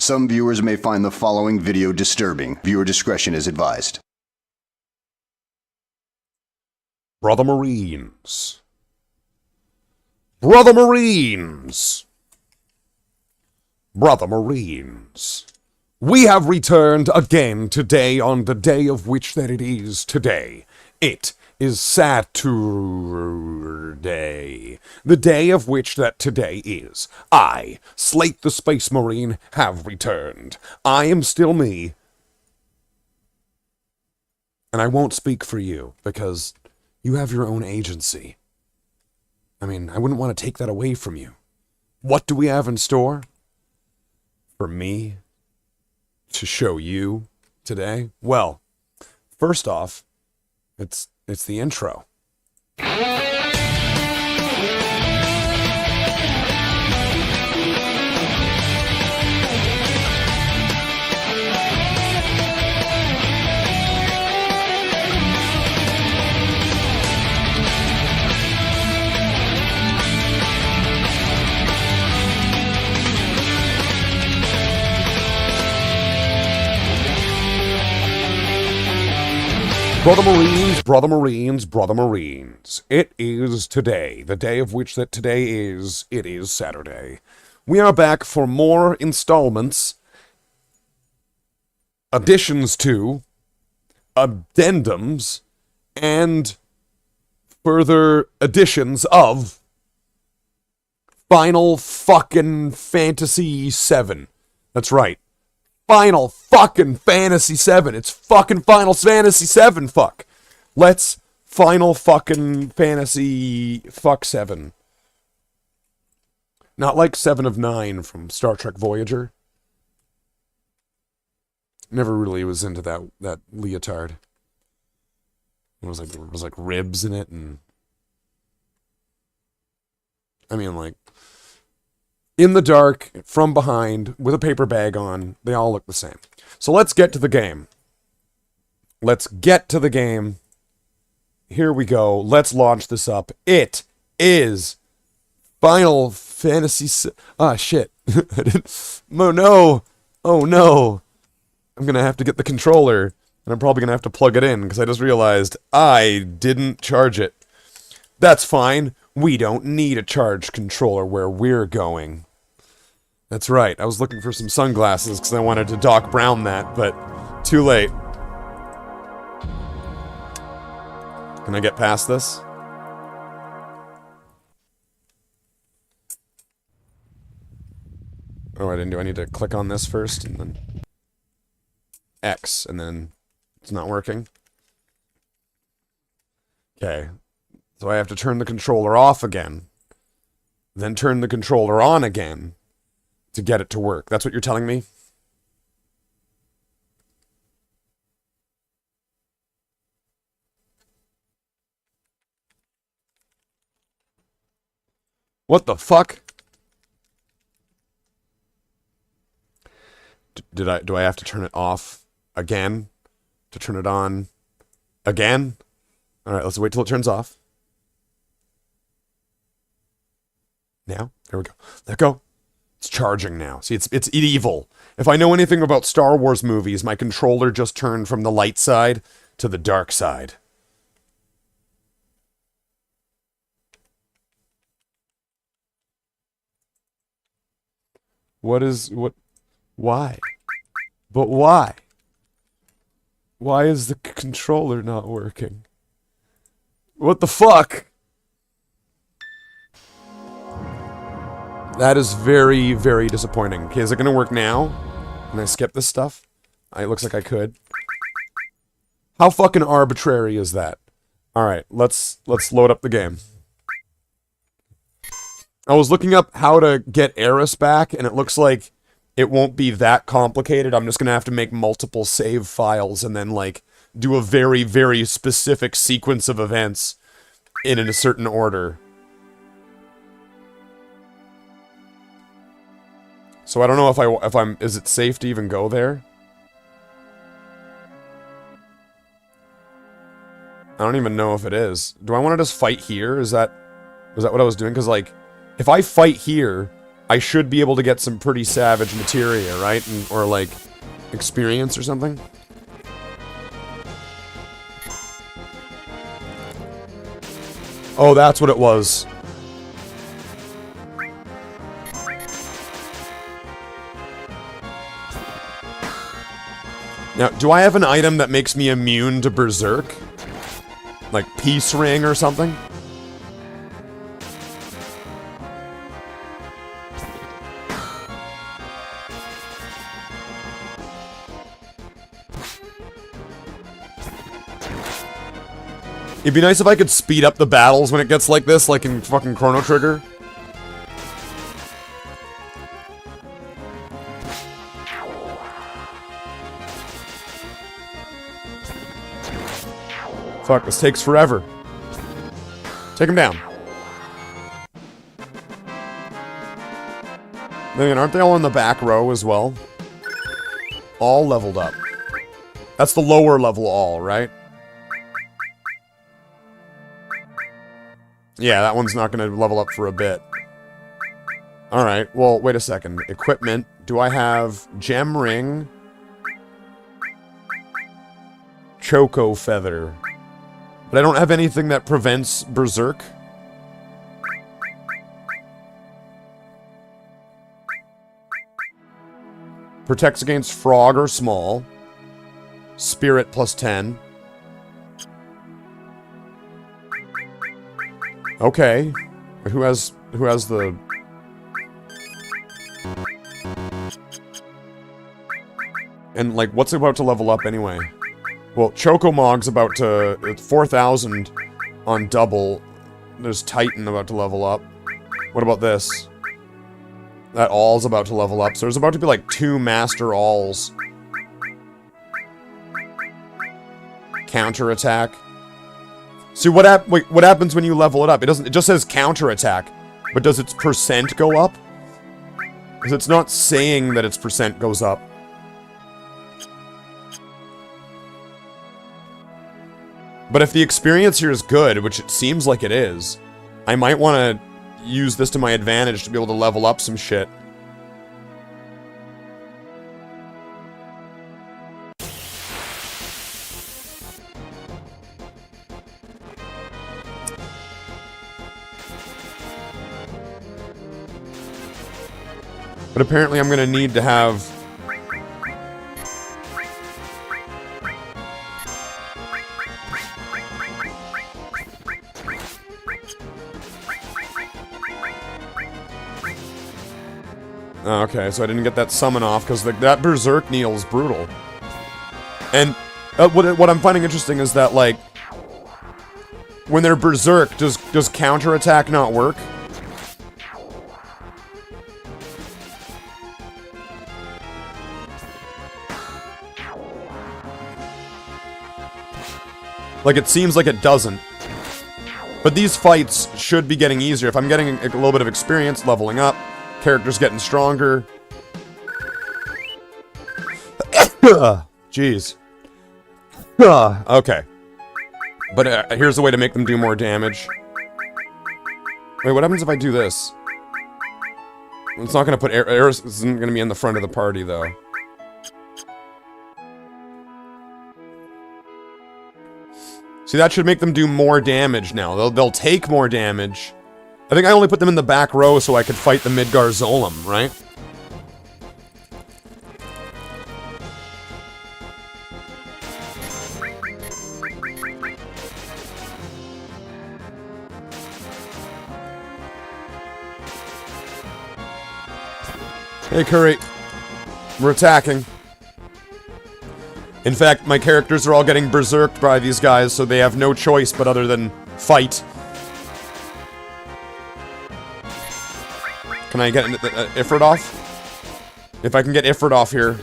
Some viewers may find the following video disturbing. Viewer discretion is advised. Brother Marines. Brother Marines. Brother Marines. We have returned again today on the day of which that it is today. It is Saturday. The day of which that today is. I, Slathe the Space Marine, have returned. I am still me. And I won't speak for you, because you have your own agency. I mean, I wouldn't want to take that away from you. What do we have in store? For me to show you today? Well, first off, it's the intro. Brother Marines, Brother Marines, Brother Marines. It is today, the day of which that today is, it is Saturday. We are back for more installments, additions to, addendums, and further additions of Final fucking Fantasy VII. That's right. Final fucking Fantasy VII. It's fucking Final Fantasy VII, fuck. Let's Final fucking Fantasy fuck 7. Not like 7 of 9 from Star Trek Voyager. Never really was into that leotard. It was like ribs in it, and I mean, like, in the dark, from behind, with a paper bag on, they all look the same. So let's get to the game. Let's get to the game. Here we go. Let's launch this up. It is Final Fantasy... Ah, shit. Oh, no. Oh, no. I'm going to have to get the controller, and I'm probably going to have to plug it in, because I just realized I didn't charge it. That's fine. We don't need a charged controller where we're going. That's right, I was looking for some sunglasses because I wanted to Doc Brown that, but too late. Can I get past this? Oh, I didn't do. I need to click on this first, and then X, and then it's not working. Okay, so I have to turn the controller off again, then turn the controller on again to get it to work. That's what you're telling me? What the fuck? Do I have to turn it off again to turn it on again? All right, let's wait till it turns off. Now, there we go. There we go. It's charging now. See, it's evil. If I know anything about Star Wars movies, my controller just turned from the light side to the dark side. What? Why? But why? Why is the controller not working? What the fuck? That is very, very disappointing. Okay, is it gonna work now? Can I skip this stuff? It looks like I could. How fucking arbitrary is that? Alright, let's load up the game. I was looking up how to get Eris back, and it looks like it won't be that complicated. I'm just gonna have to make multiple save files and then, like, do a very, very specific sequence of events in a certain order. So I don't know if I'm, is it safe to even go there? I don't even know if it is. Do I want to just fight here? Is that what I was doing? Because, like, if I fight here, I should be able to get some pretty savage materia, right? Or, like, experience or something. Oh, that's what it was. Now, do I have an item that makes me immune to Berserk? Like Peace Ring or something? It'd be nice if I could speed up the battles when it gets like this, like in fucking Chrono Trigger. Fuck, this takes forever. Take him down. Then aren't they all in the back row as well? All leveled up. That's the lower level all, right? Yeah, that one's not going to level up for a bit. Alright, well, wait a second. Equipment. Do I have Gem Ring? Choco Feather. But I don't have anything that prevents Berserk. Protects against Frog or Small. Spirit plus 10. Okay. Who has the... And, like, what's about to level up anyway? Well, Chocomog's about to... 4,000 on double. There's Titan about to level up. What about this? That All's about to level up. So there's about to be, like, 2 Master Alls. Counterattack. See, what happens when you level it up? It just says counterattack. But does its percent go up? Because it's not saying that its percent goes up. But if the experience here is good, which it seems like it is, I might want to use this to my advantage to be able to level up some shit. But apparently I'm going to need to have... Oh, okay, so I didn't get that summon off, because that Berserk Needle is brutal. And what I'm finding interesting is that, like, when they're Berserk, does counterattack not work? Like, it seems like it doesn't. But these fights should be getting easier. If I'm getting a little bit of experience leveling up, character's getting stronger. Jeez. Okay. But here's the way to make them do more damage. Wait, what happens if I do this? It's not going to put... Eris isn't going to be in the front of the party, though. See, that should make them do more damage now. They'll take more damage. I think I only put them in the back row so I could fight the Midgar Zolom, right? Hey, Curry. We're attacking. In fact, my characters are all getting berserked by these guys, so they have no choice but other than fight. Can I get Ifrit off? If I can get Ifrit off here.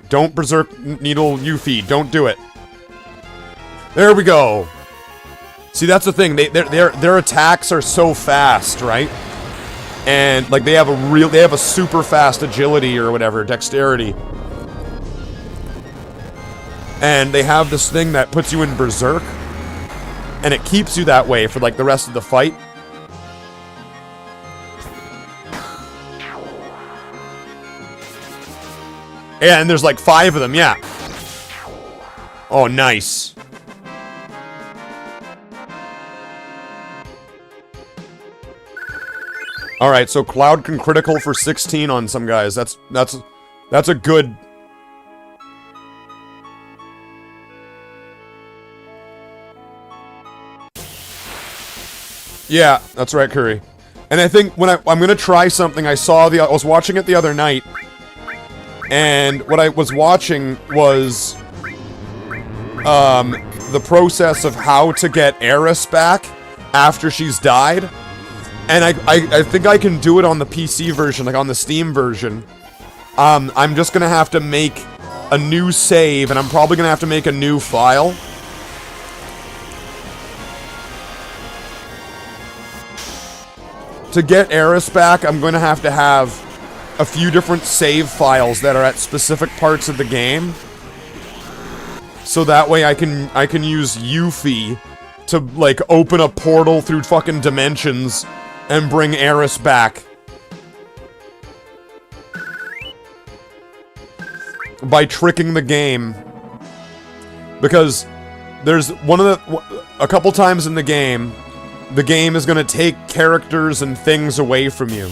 Don't Berserk Needle Yuffie. Don't do it. There we go. See, that's the thing. Their attacks are so fast, right? And like they have a super fast agility or whatever, dexterity. And they have this thing that puts you in berserk. and it keeps you that way for like the rest of the fight. Yeah, and there's like 5 of them, yeah. Oh, nice. Alright, so Cloud can critical for 16 on some guys. That's a good... Yeah, that's right, Curry. And I think when I'm gonna try something, I was watching it the other night, and what I was watching was the process of how to get Eris back after she's died. And I think I can do it on the PC version, like on the Steam version. I'm just gonna have to make a new save, and I'm probably gonna have to make a new file. To get Eris back, I'm going to have a few different save files that are at specific parts of the game. So that way I can use Yuffie to, like, open a portal through fucking dimensions and bring Eris back. By tricking the game. Because there's a couple times in the game is gonna take characters and things away from you.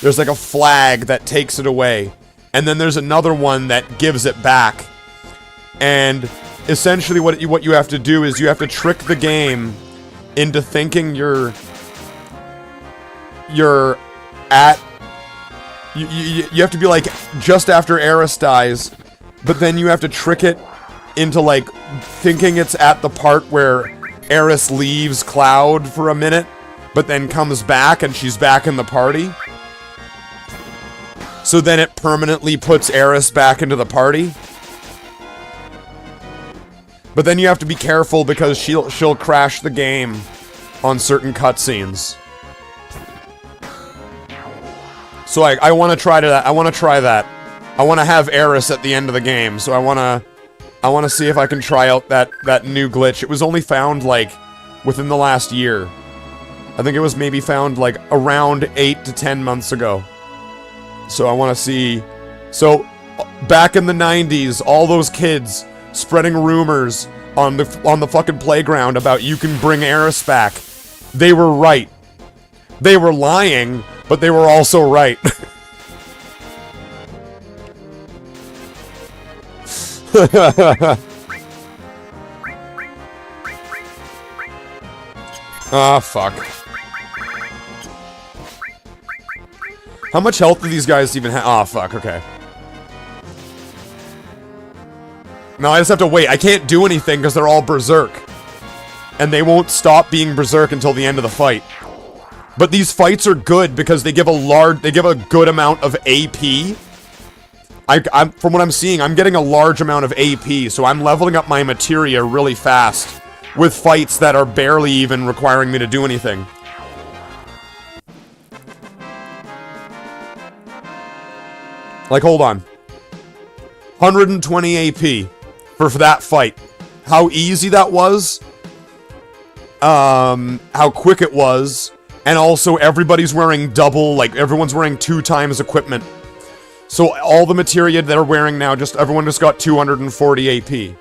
There's like a flag that takes it away. And then there's another one that gives it back. And essentially what you have to do is you have to trick the game into thinking you're at... You have to be like just after Eris dies, but then you have to trick it into like thinking it's at the part where Eris leaves Cloud for a minute, but then comes back and she's back in the party. So then it permanently puts Eris back into the party. But then you have to be careful because she'll crash the game on certain cutscenes. So I want to try that. I want to have Eris at the end of the game. So I want to see if I can try out that new glitch. It was only found, like, within the last year. I think it was maybe found, like, around 8 to 10 months ago. So I want to see... So, back in the 90s, all those kids spreading rumors on the fucking playground about you can bring Eris back. They were right. They were lying, but they were also right. Ah, fuck. How much health do these guys even have? Ah, fuck, okay. No, I just have to wait. I can't do anything because they're all berserk. And they won't stop being berserk until the end of the fight. But these fights are good because they give a good amount of AP. From what I'm seeing, I'm getting a large amount of AP, so I'm leveling up my materia really fast with fights that are barely even requiring me to do anything. Like, hold on. 120 AP for that fight. How easy that was. How quick it was. And also, everybody's wearing double, like, everyone's wearing 2 times equipment. So, all the materia they're wearing now, everyone just got 240 AP.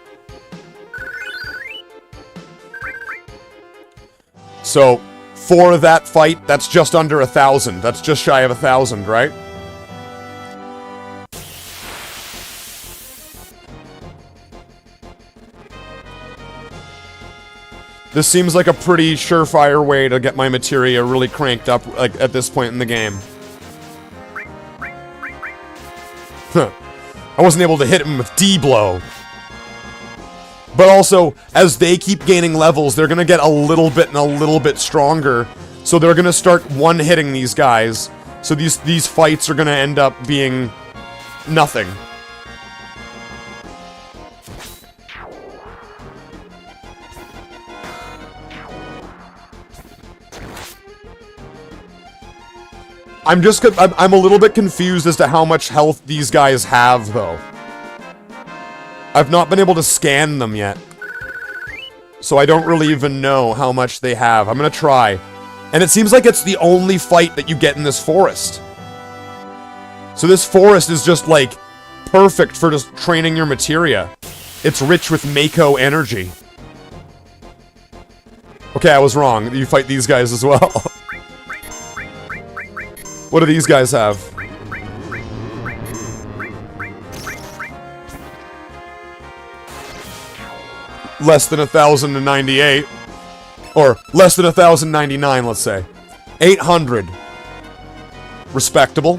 So, for that fight, that's just under 1,000. That's just shy of 1,000, right? This seems like a pretty surefire way to get my materia really cranked up, like, at this point in the game. Huh. I wasn't able to hit him with D-blow. But also, as they keep gaining levels, they're gonna get a little bit stronger. So they're gonna start one-hitting these guys. So these fights are gonna end up being nothing. I'm a little bit confused as to how much health these guys have, though. I've not been able to scan them yet. So I don't really even know how much they have. I'm gonna try. And it seems like it's the only fight that you get in this forest. So this forest is just, like, perfect for just training your materia. It's rich with Mako energy. Okay, I was wrong. You fight these guys as well. What do these guys have? Less than 1,098. Or less than 1,099, let's say. 800. Respectable.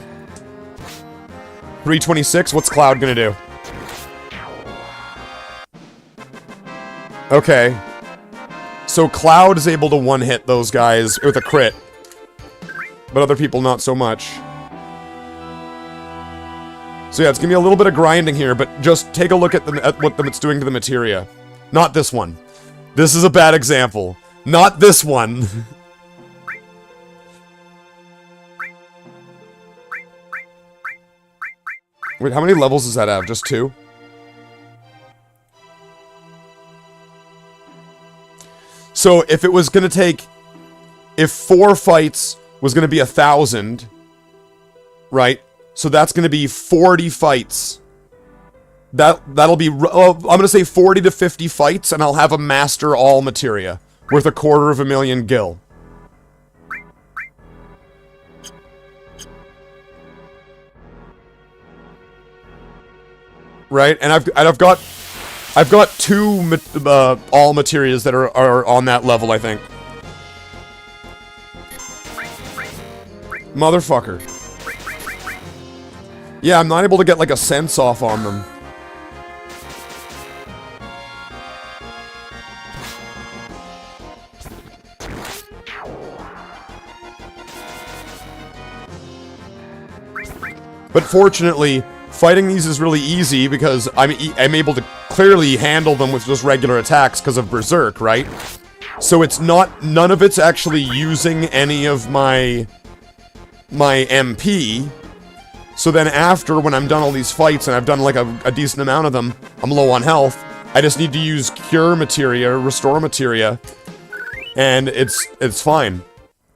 326, what's Cloud gonna do? Okay. So Cloud is able to one-hit those guys with a crit. But other people not so much. So yeah, it's gonna be a little bit of grinding here, but just take a look at what it's doing to the materia. Not this one. This is a bad example. Not this one. Wait, how many levels does that have? Just 2? So if it was gonna take... If 4 fights was gonna be 1,000... Right? So that's gonna be 40 fights. That'll be... I'm gonna say 40 to 50 fights, and I'll have a master all materia. Worth 250,000 gil. Right? And I've got 2 all materias that are on that level, I think. Motherfucker. Yeah, I'm not able to get like a sense off on them. But fortunately, fighting these is really easy because I'm able to clearly handle them with just regular attacks because of Berserk, right? So it's not... None of it's actually using any of my MP. So then after, when I'm done all these fights, and I've done like a decent amount of them, I'm low on health, I just need to use Cure Materia, Restore Materia, and it's fine.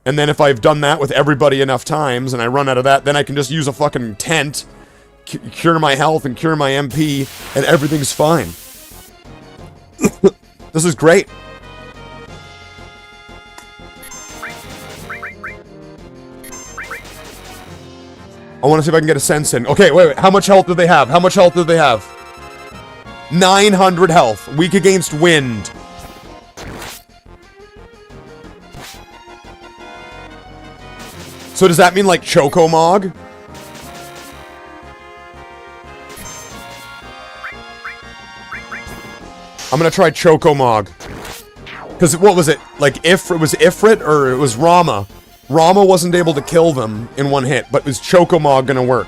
And then if I've done that with everybody enough times, and I run out of that, then I can just use a fucking tent, cure my health and cure my MP, and everything's fine. This is great. I want to see if I can get a sense in. Okay, wait. How much health do they have? How much health do they have? 900 health. Weak against wind. So does that mean, like, Chocomog? I'm gonna try Chocomog. Because, what was it? Like, it was Ifrit, or it was Rama? Rama wasn't able to kill them in one hit, but is Chocomog gonna work?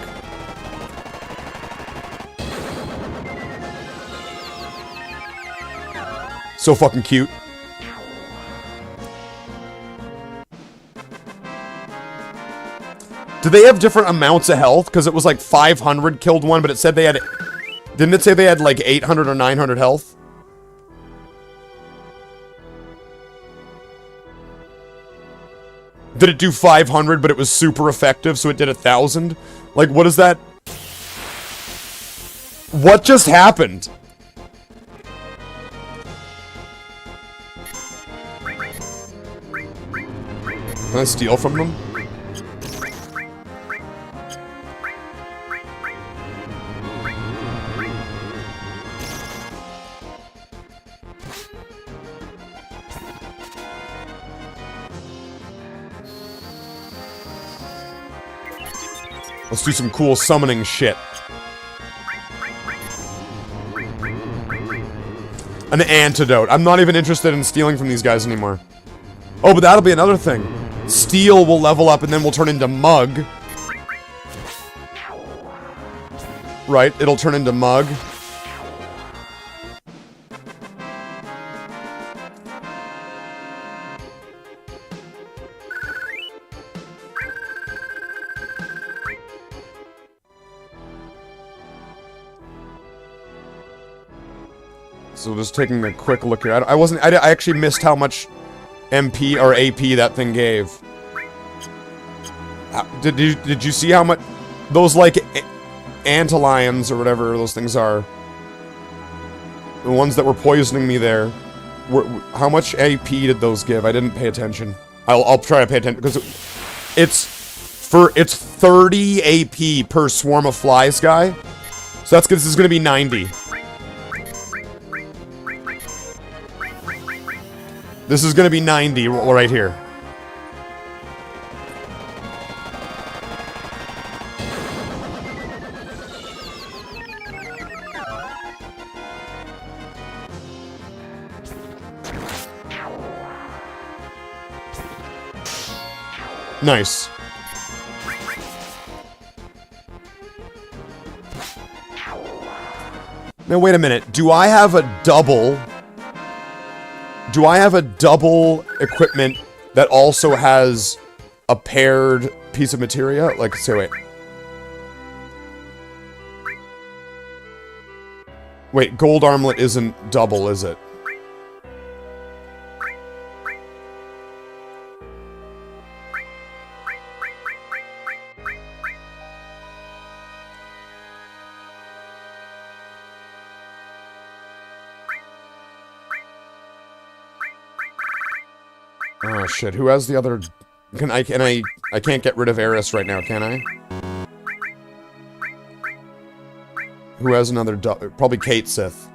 So fucking cute. Do they have different amounts of health? Because it was like 500 killed one, but it said they had... Didn't it say they had like 800 or 900 health? Did it do 500, but it was super effective, so it did 1,000? Like, what is that? What just happened? Can I steal from them? Let's do some cool summoning shit. An antidote. I'm not even interested in stealing from these guys anymore. Oh, but that'll be another thing. Steel will level up and then we'll turn into Mug. Right, it'll turn into Mug. So just taking a quick look here. I actually missed how much MP or AP that thing gave. Did you see how much those like antlions or whatever those things are? The ones that were poisoning me there. How much AP did those give? I didn't pay attention. I'll try to pay attention because it's 30 AP per swarm of flies, guy. So that's good. This is going to be 90. This is going to be 90 right here. Nice. Now wait a minute. Do I have a double equipment that also has a paired piece of materia? Like, say, wait. Wait, gold armlet isn't double, is it? Oh shit, who has the other... I can't get rid of Eris right now, can I? Who has another probably Kate Sith.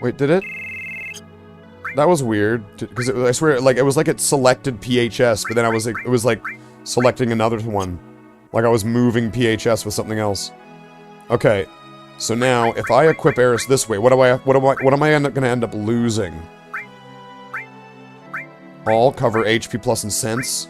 Wait, did it? That was weird, because I swear, like, it was like it selected PHS, but then it was like selecting another one. Like I was moving PHS with something else. Okay, so now if I equip Eris this way, what am I gonna end up losing? All cover HP plus and sense.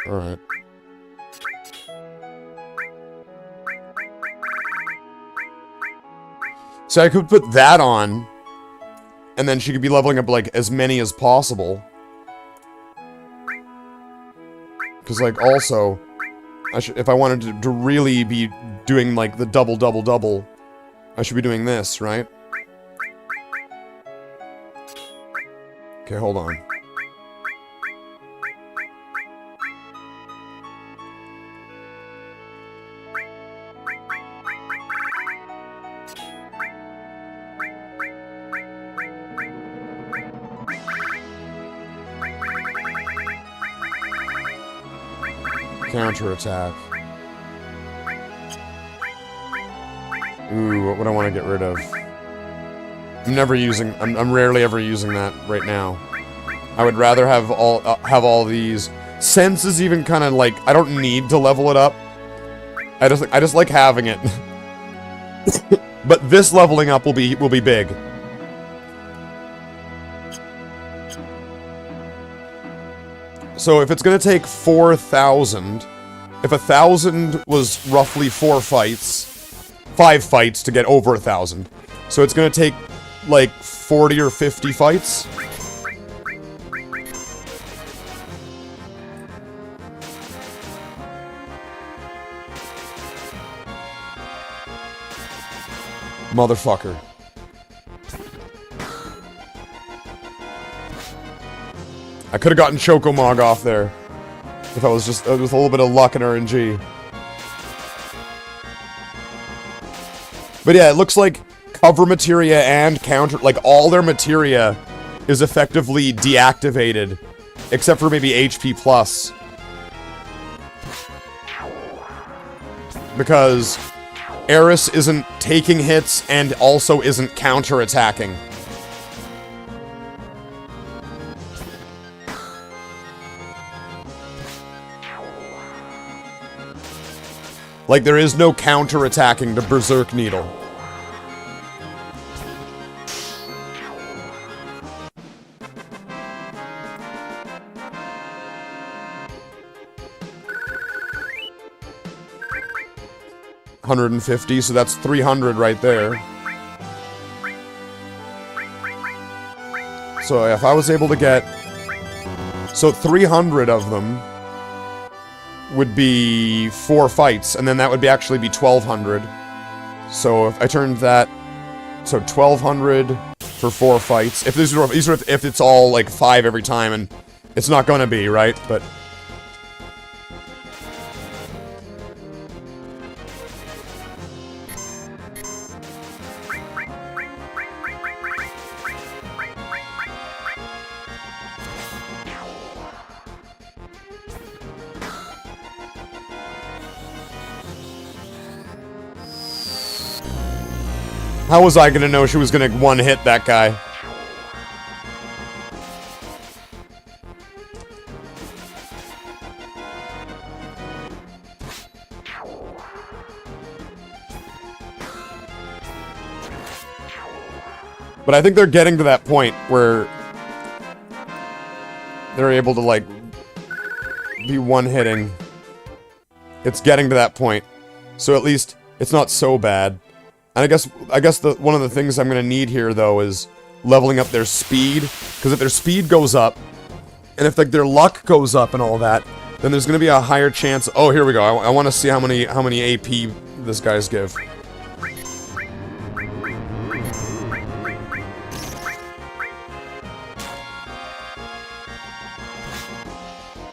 Alright. So I could put that on, and then she could be leveling up, like, as many as possible. Because, like, also, if I wanted to really be doing, like, the double, I should be doing this, right? Okay, hold on. Counterattack. Ooh, what do I want to get rid of? I'm rarely ever using that right now. I would rather have all these. Sense is even kind of like, I don't need to level it up. I just like having it. But this leveling up will be big. So if it's gonna take 4,000, if 1,000 was roughly 5 fights to get over 1,000. So it's gonna take like 40 or 50 fights. Motherfucker. I could have gotten Chokomog off there. If I was just with a little bit of luck and RNG. But yeah, it looks like cover materia and counter, like all their materia is effectively deactivated. Except for maybe HP plus. Because Eris isn't taking hits and also isn't counter-attacking. Like, there is no counter-attacking to Berserk Needle. $150, so that's 300 right there. So if I was able to get... So 300 of them would be 4 fights, and then that would actually be 1,200. So if I turned that... So 1,200 for 4 fights. If if it's all like 5 every time, and it's not gonna be, right? But... How was I gonna know she was gonna one-hit that guy? But I think they're getting to that point where they're able to, like, be one-hitting. It's getting to that point. So at least it's not so bad. And I guess one of the things I'm gonna need here, though, is leveling up their speed. Because if their speed goes up, and if, like, their luck goes up and all that, then there's gonna be a higher chance... Oh, here we go. I want to see how many AP this guy's give.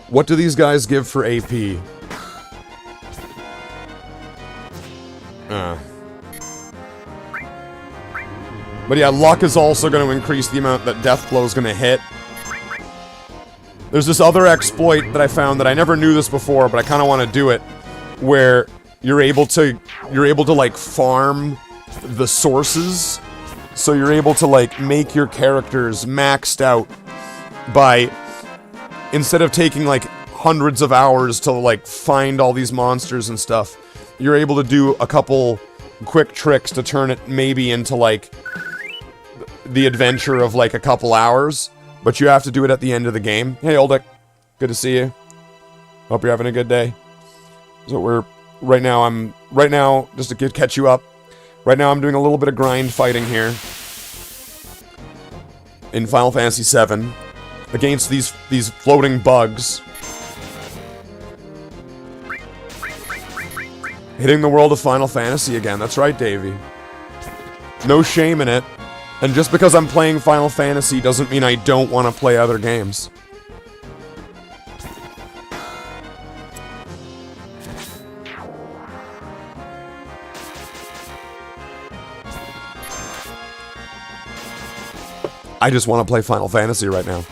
What do these guys give for AP? But yeah, luck is also going to increase the amount that Death Blow is going to hit. There's this other exploit that I found that I never knew this before, but I kind of want to do it, where you're able to like farm the sources. So you're able to like make your characters maxed out by, instead of taking like hundreds of hours to like find all these monsters and stuff, you're able to do a couple quick tricks to turn it maybe into like the adventure of like a couple hours, but you have to do it at the end of the game. Hey, Oldick, good to see you. Hope you're having a good day. So right now, just to catch you up, right now I'm doing a little bit of grind fighting here in Final Fantasy VII against these floating bugs. Hitting the world of Final Fantasy again. That's right, Davey. No shame in it. And just because I'm playing Final Fantasy doesn't mean I don't want to play other games. I just want to play Final Fantasy right now.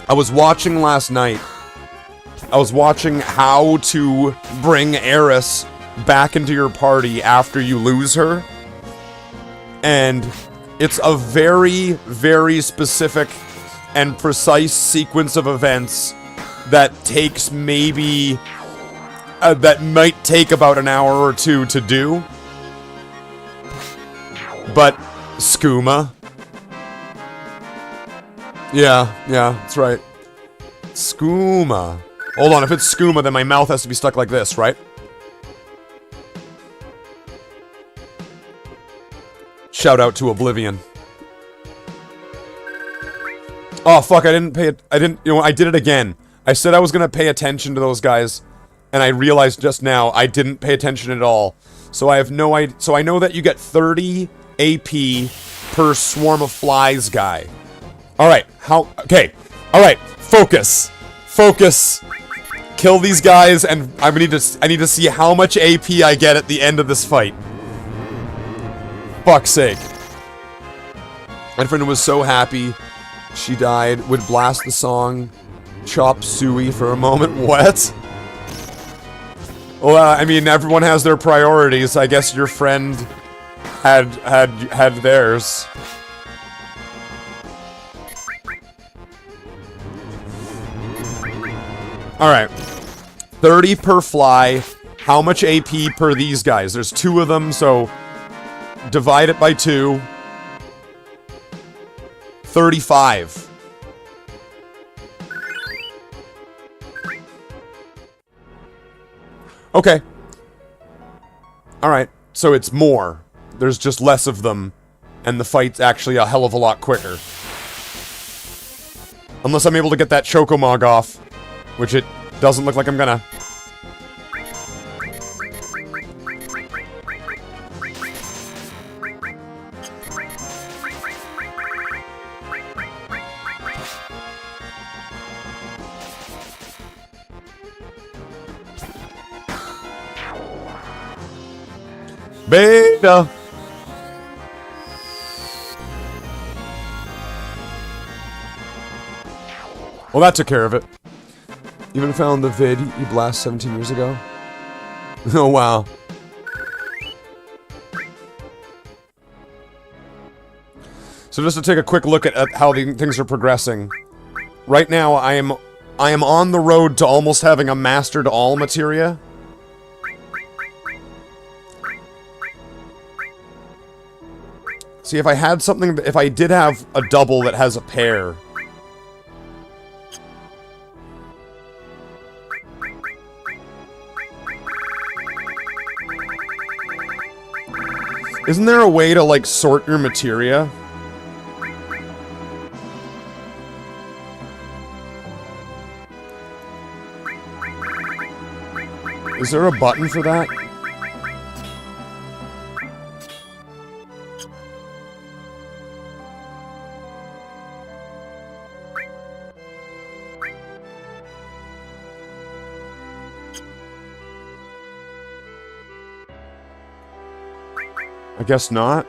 I was watching last night. I was watching how to bring Eris back into your party after you lose her. And it's a very, very specific and precise sequence of events that takes maybe... that might take about an hour or two to do. But, skooma. Yeah, that's right. Skooma. Hold on, if it's skooma, then my mouth has to be stuck like this, right? Shout out to Oblivion. Oh, fuck, I did it again. I said I was gonna pay attention to those guys, and I realized just now I didn't pay attention at all. So I have no idea. So I know that you get 30 AP per Swarm of Flies guy. Alright, okay. Alright, focus. Focus. Kill these guys, and I need to see how much AP I get at the end of this fight. Fuck's sake. My friend was so happy she died. Would blast the song Chop Suey for a moment. What? Well, I mean, everyone has their priorities. I guess your friend had theirs. Alright. 30 per fly. How much AP per these guys? There's 2 of them, so divide it by 2. 35. Okay. Alright, so it's more. There's just less of them, and the fight's actually a hell of a lot quicker. Unless I'm able to get that Chocomog off, which it doesn't look like I'm gonna. Beta! Well, that took care of it. Even found the vid you blast 17 years ago? Oh, wow. So just to take a quick look at how things are progressing. Right now, I am on the road to almost having a mastered all materia. See, if I had something, if I did have a double that has a pair. Isn't there a way to, like, sort your materia? Is there a button for that? I guess not.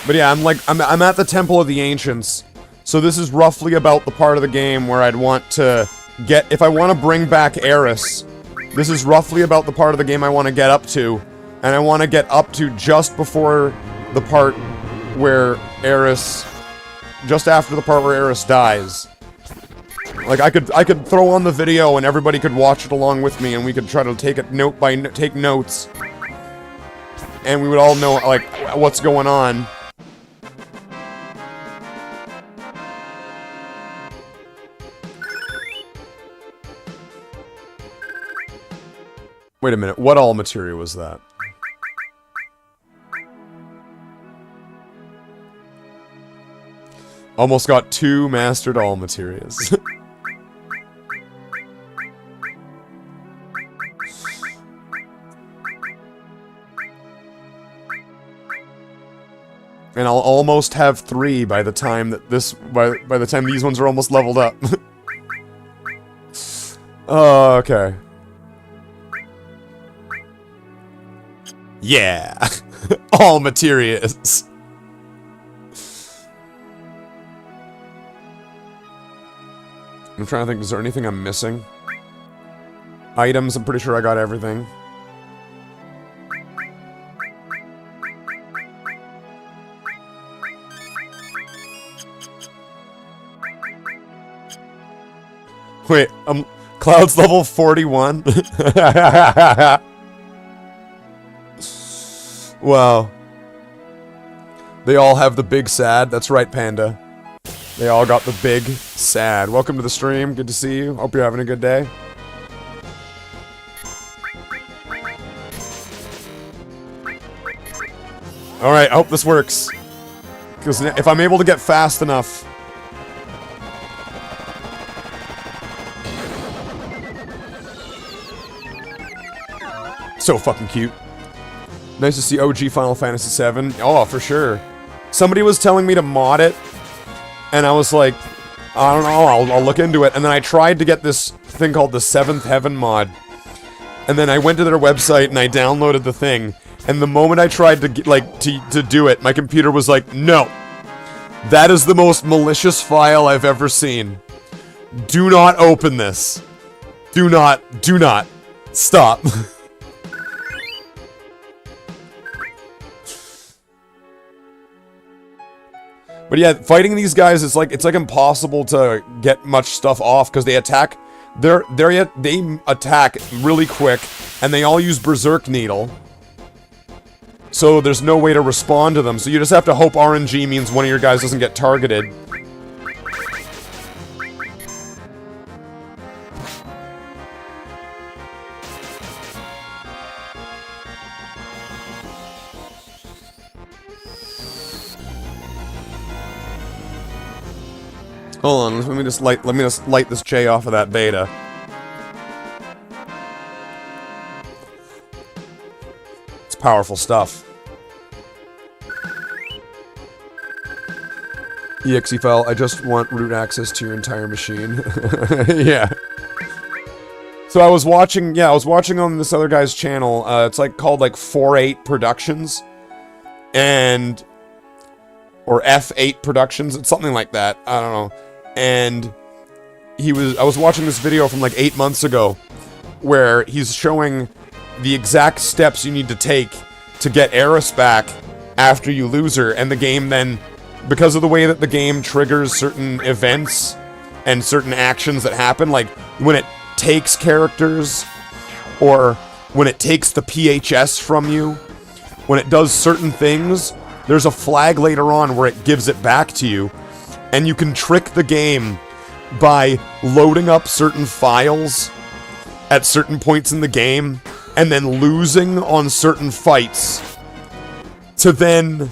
But yeah, I'm at the Temple of the Ancients. So this is roughly about the part of the game where I'd want to get, if I want to bring back Eris, this is roughly about the part of the game I want to get up to. And I want to get up to just before the part where Eris, just after the part where Eris dies. Like, I could throw on the video and everybody could watch it along with me and we could try to take it take notes. And we would all know, like, what's going on. Wait a minute, what all material was that? Almost got 2 mastered all materials. And I'll almost have 3 by the time that by the time these ones are almost leveled up. Oh, okay. Yeah. All materials. I'm trying to think, is there anything I'm missing? Items, I'm pretty sure I got everything. Wait, Cloud's level 41? Wow. They all have the big sad. That's right, Panda. They all got the big sad. Welcome to the stream. Good to see you. Hope you're having a good day. Alright, I hope this works. Because if I'm able to get fast enough... So fucking cute. Nice to see OG Final Fantasy VII. Oh, for sure. Somebody was telling me to mod it. And I was like, I don't know, I'll look into it. And then I tried to get this thing called the 7th Heaven mod. And then I went to their website and I downloaded the thing. And the moment I tried to, to do it, my computer was like, no. That is the most malicious file I've ever seen. Do not open this. Do not. Stop. But yeah, fighting these guys is like, it's like impossible to get much stuff off because they attack. They attack really quick, and they all use Berserk Needle. So there's no way to respond to them. So you just have to hope RNG means one of your guys doesn't get targeted. Hold on, let me just light this J off of that beta. It's powerful stuff. EXE file, I just want root access to your entire machine. Yeah. So I was watching on this other guy's channel, it's like called like 4-8 Productions. And... or F8 Productions, it's something like that, I don't know. And I was watching this video from like 8 months ago, where he's showing the exact steps you need to take to get Eris back after you lose her, and the game then, because of the way that the game triggers certain events and certain actions that happen, like when it takes characters, or when it takes the PHS from you, when it does certain things, there's a flag later on where it gives it back to you, and you can trick the game by loading up certain files at certain points in the game, and then losing on certain fights, to then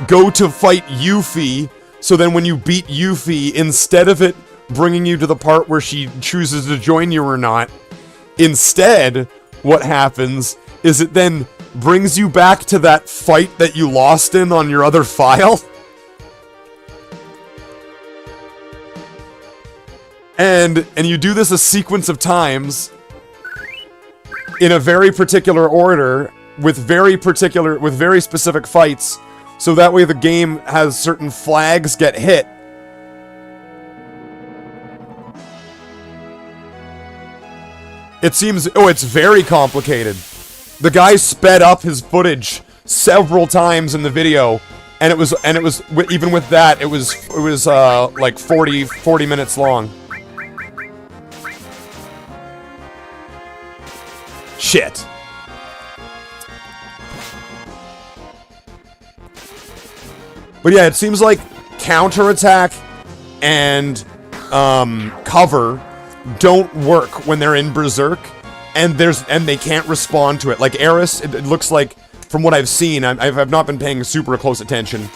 go to fight Yuffie, so then when you beat Yuffie, instead of it bringing you to the part where she chooses to join you or not, instead, what happens is it then brings you back to that fight that you lost in on your other file. And you do this a sequence of times in a very particular order with very specific fights, so that way the game has certain flags get hit. It seems, it's very complicated. The guy sped up his footage several times in the video, and it was even with that, it was like 40 minutes long. Shit. But yeah, it seems like counterattack and cover don't work when they're in Berserk, and they can't respond to it. Like Eris, it looks like, from what I've seen, I've not been paying super close attention,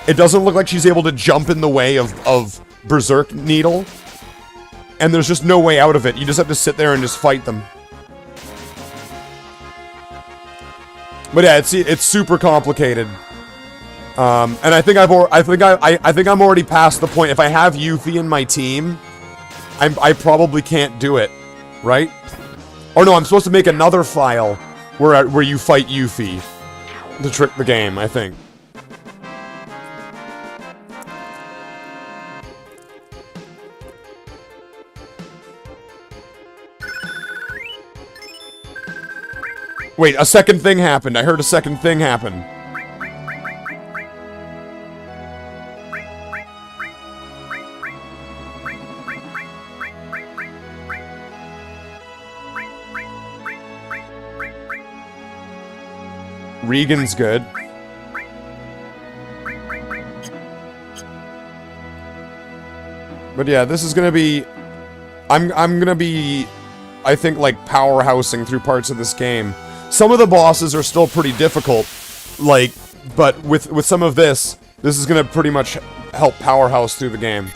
it doesn't look like she's able to jump in the way of Berserk Needle, and there's just no way out of it. You just have to sit there and just fight them. But yeah, it's super complicated. And I think I'm already past the point. If I have Yuffie in my team, I probably can't do it, right? Or no, I'm supposed to make another file where you fight Yuffie to trick the game, I think. Wait, a second thing happened. I heard a second thing happen. Regan's good. But yeah, this is gonna be... I'm gonna be, I think, like, powerhousing through parts of this game. Some of the bosses are still pretty difficult, like, but with some of this is gonna pretty much help powerhouse through the game.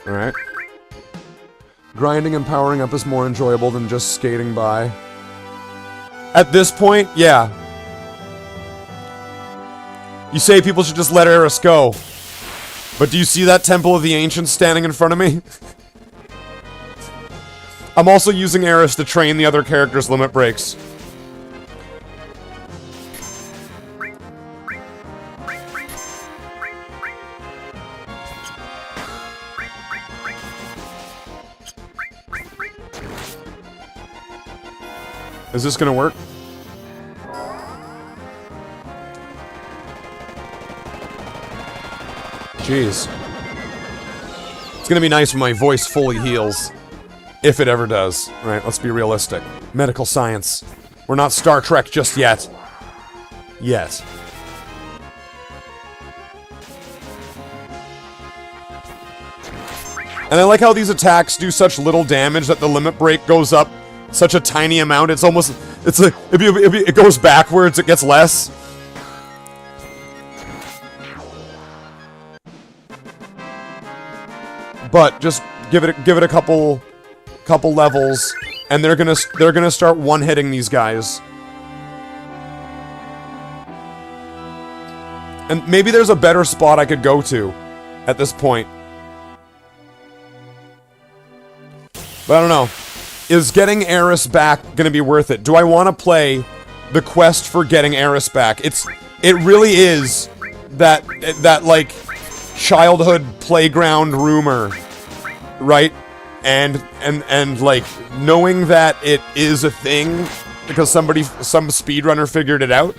Alright. Grinding and powering up is more enjoyable than just skating by. At this point, yeah. You say people should just let Eris go. But do you see that Temple of the Ancients standing in front of me? I'm also using Eris to train the other characters' limit breaks. Is this gonna work? Jeez. It's gonna be nice when my voice fully heals. If it ever does. Alright, let's be realistic. Medical science. We're not Star Trek just yet. Yet. And I like how these attacks do such little damage that the limit break goes up such a tiny amount. It's almost... It's like... It goes backwards, it gets less. But just give it a couple levels, and they're gonna start one-hitting these guys. And maybe there's a better spot I could go to at this point. But I don't know. Is getting Eris back gonna be worth it? Do I want to play the quest for getting Eris back? It really is that like childhood playground rumor, right? And like knowing that it is a thing because some speedrunner figured it out.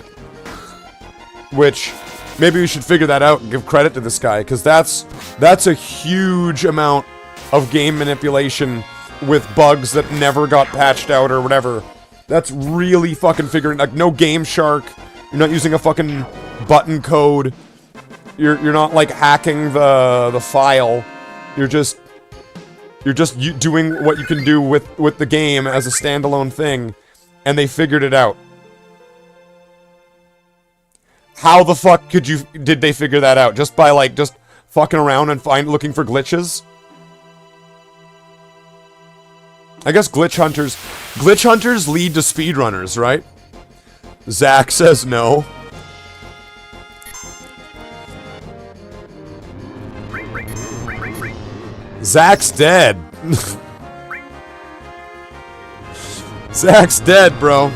Which maybe we should figure that out and give credit to this guy, because that's a huge amount of game manipulation with bugs that never got patched out or whatever. That's really fucking figuring, like, no Game Shark. You're not using a fucking button code. You're not like hacking the file. You're just doing what you can do with the game as a standalone thing, and they figured it out. How the fuck did they figure that out? Just by like just fucking around and looking for glitches? I guess glitch hunters lead to speedrunners, right? Zach says no. Zach's dead. Zach's dead, bro.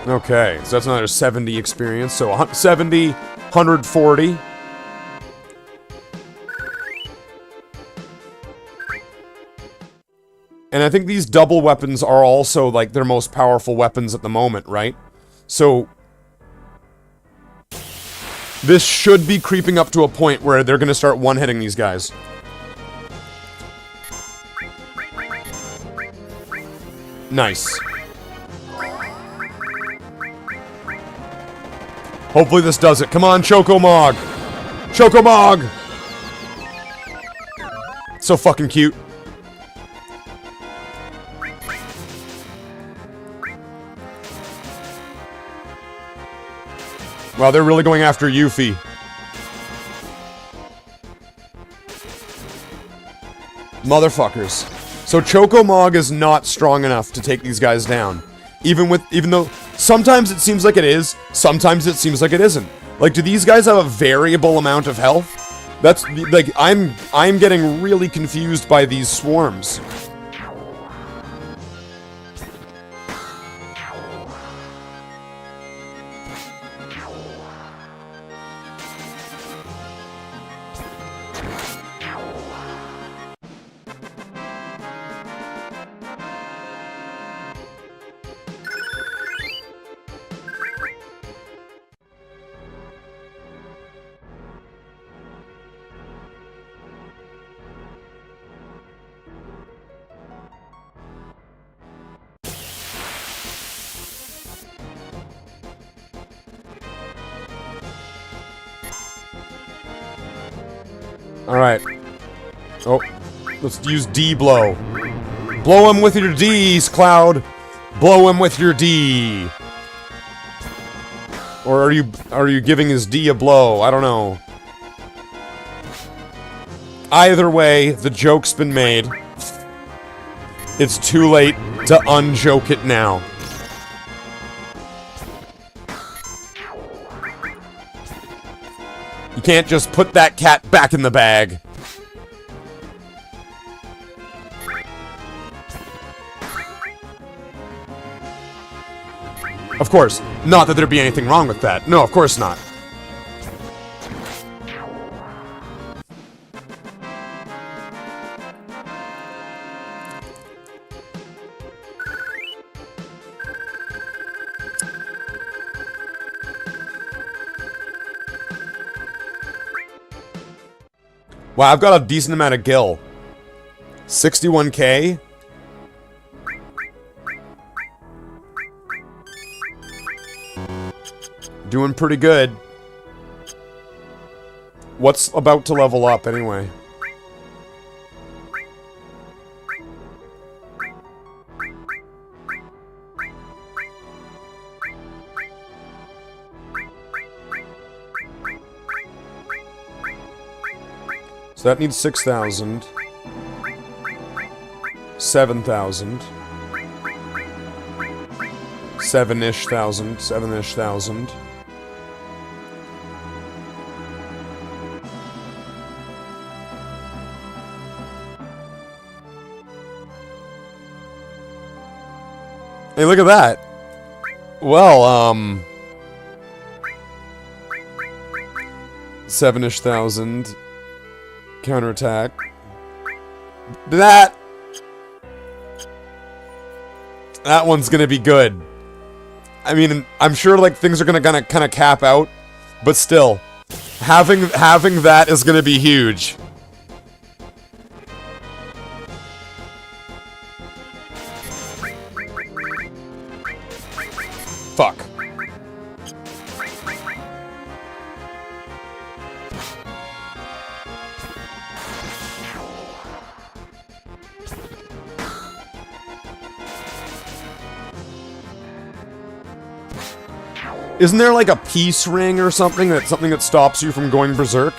Okay, so that's another 70 experience. So 70, 140. And I think these double weapons are also, like, their most powerful weapons at the moment, right? So this should be creeping up to a point where they're gonna start one-hitting these guys. Nice. Hopefully this does it. Come on, Chocomog! Chocomog! So fucking cute. Wow, they're really going after Yuffie. Motherfuckers. So Chocomog is not strong enough to take these guys down. Even though sometimes it seems like it is, sometimes it seems like it isn't. Like, do these guys have a variable amount of health? That's like I'm getting really confused by these swarms. Alright. Oh. Let's use D-blow. Blow him with your D's, Cloud. Blow him with your D. Or are you giving his D a blow? I don't know. Either way, the joke's been made. It's too late to unjoke it now. You can't just put that cat back in the bag. Of course, not that there'd be anything wrong with that. No, of course not. Wow, I've got a decent amount of gil. 61k? Doing pretty good. What's about to level up, anyway? So that needs 6,000. 7,000. 7-ish thousand. 7-ish thousand. Hey, look at that. Well, 7-ish thousand. Counterattack. That one's gonna be good. I mean, I'm sure like things are gonna kind of cap out, but still, having that is gonna be huge. Fuck. Isn't there like a peace ring or something that stops you from going berserk?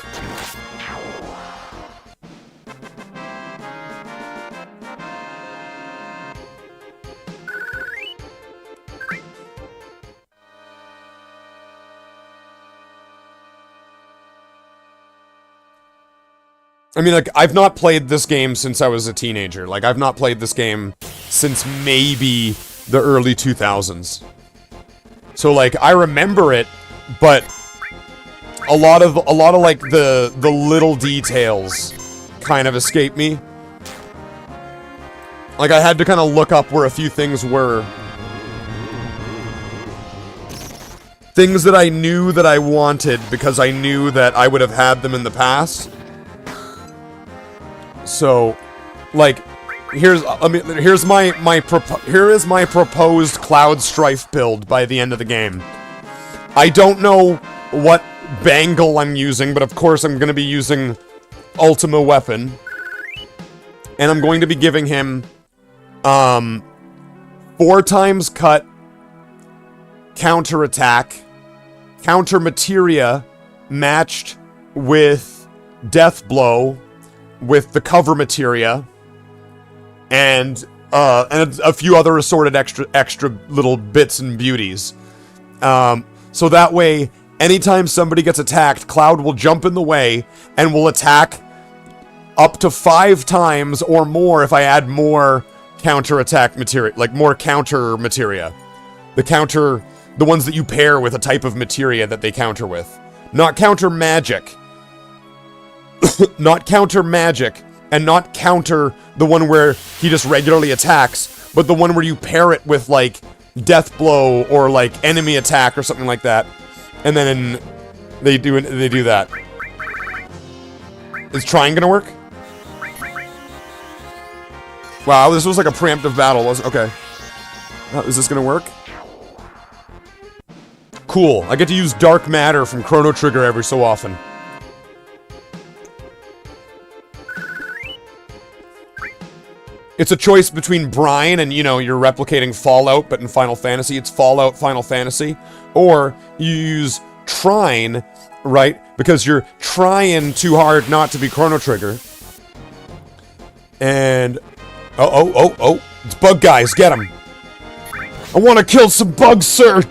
I mean, like, I've not played this game since I was a teenager. Like, I've not played this game since maybe the early 2000s. So, like, I remember it, but a lot of like the little details kind of escape me. Like, I had to kind of look up where a few things were. Things that I knew that I wanted because I knew that I would have had them in the past. So, like, here is my proposed Cloud Strife build by the end of the game. I don't know what bangle I'm using, but of course I'm going to be using Ultima Weapon. And I'm going to be giving him 4 times cut, counterattack, counter materia matched with death blow with the cover materia, and a few other assorted extra little bits and beauties. So that way, anytime somebody gets attacked, Cloud will jump in the way and will attack up to 5 times or more if I add more counterattack materia, like more counter materia. The ones that you pair with a type of materia that they counter with. Not counter magic. Not counter magic, and not counter the one where he just regularly attacks, but the one where you pair it with, like, death blow or, like, enemy attack or something like that. And then they do that. Is trying gonna work? Wow, this was like a preemptive battle, wasn't okay. Is this gonna work? Cool. I get to use Dark Matter from Chrono Trigger every so often. It's a choice between brine and, you know, you're replicating Fallout, but in Final Fantasy, it's Fallout Final Fantasy. Or you use trine, right? Because you're trying too hard not to be Chrono Trigger. And... Oh. It's bug guys, get them. I want to kill some bugs, sir!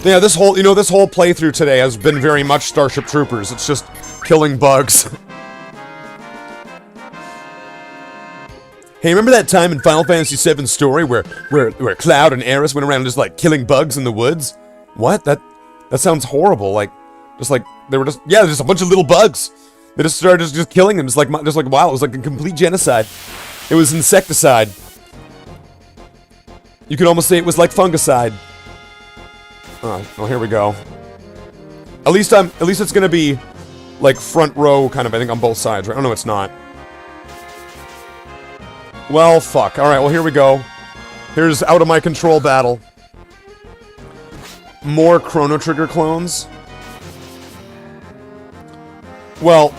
Yeah, this whole playthrough today has been very much Starship Troopers. It's just killing bugs. Hey, remember that time in Final Fantasy VII Story where Cloud and Aeris went around just like killing bugs in the woods? What? That sounds horrible. Like, just like they were just a bunch of little bugs. They just started just killing them. Just like wow, it was like a complete genocide. It was insecticide. You could almost say it was like fungicide. Oh, well, here we go. At least it's gonna be like front row kind of, I think, on both sides, right? Oh no, it's not. Well, fuck. Alright, well, here we go. Here's out of my control battle. More Chrono Trigger clones. Well,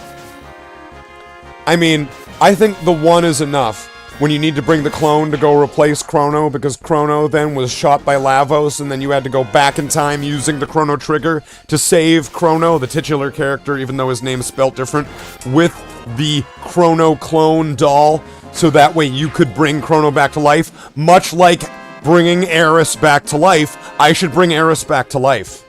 I mean, I think the one is enough when you need to bring the clone to go replace Chrono, because Chrono then was shot by Lavos, and then you had to go back in time using the Chrono Trigger to save Chrono, the titular character, even though his name's spelt different, with the Chrono clone doll, so that way you could bring Chrono back to life. Much like bringing Aeris back to life, I should bring Aeris back to life.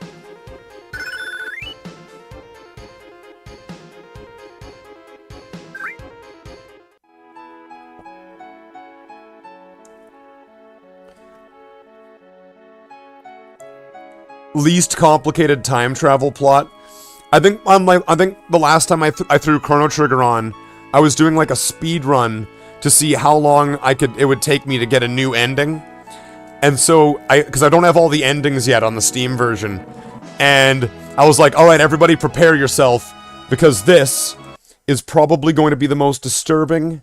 Least complicated time travel plot. I think the last time I threw Chrono Trigger on, I was doing like a speed run to see how long it would take me to get a new ending. And so because I don't have all the endings yet on the Steam version, and I was like, all right, everybody prepare yourself, because this is probably going to be the most disturbing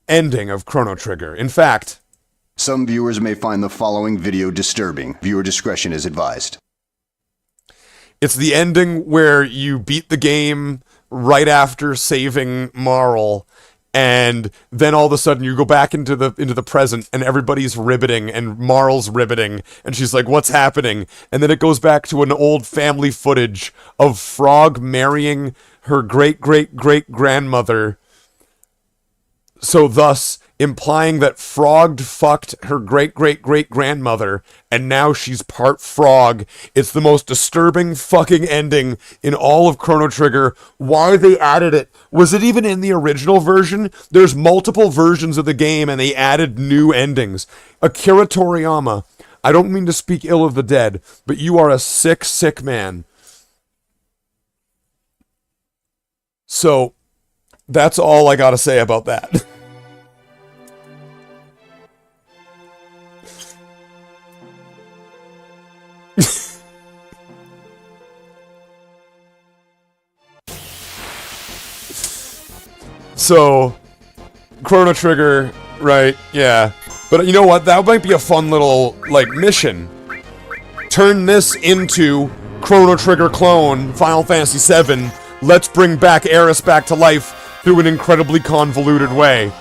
ending of Chrono Trigger. In fact, some viewers may find the following video disturbing. Viewer discretion is advised. It's the ending where you beat the game right after saving Marl, and then all of a sudden you go back into the present, and everybody's ribbiting, and Marl's ribbiting, and she's like, what's happening? And then it goes back to an old family footage of Frog marrying her great-great-great-grandmother, so thus implying that Frog fucked her great-great-great-grandmother, and now she's part frog. It's the most disturbing fucking ending in all of Chrono Trigger. Why they added it? Was it even in the original version? There's multiple versions of the game, and they added new endings. Akira Toriyama, I don't mean to speak ill of the dead, but you are a sick, sick man. So, that's all I gotta say about that. So, Chrono Trigger, right, yeah. But you know what, that might be a fun little, like, mission. Turn this into Chrono Trigger clone, Final Fantasy VII. Let's bring back Aeris back to life through an incredibly convoluted way.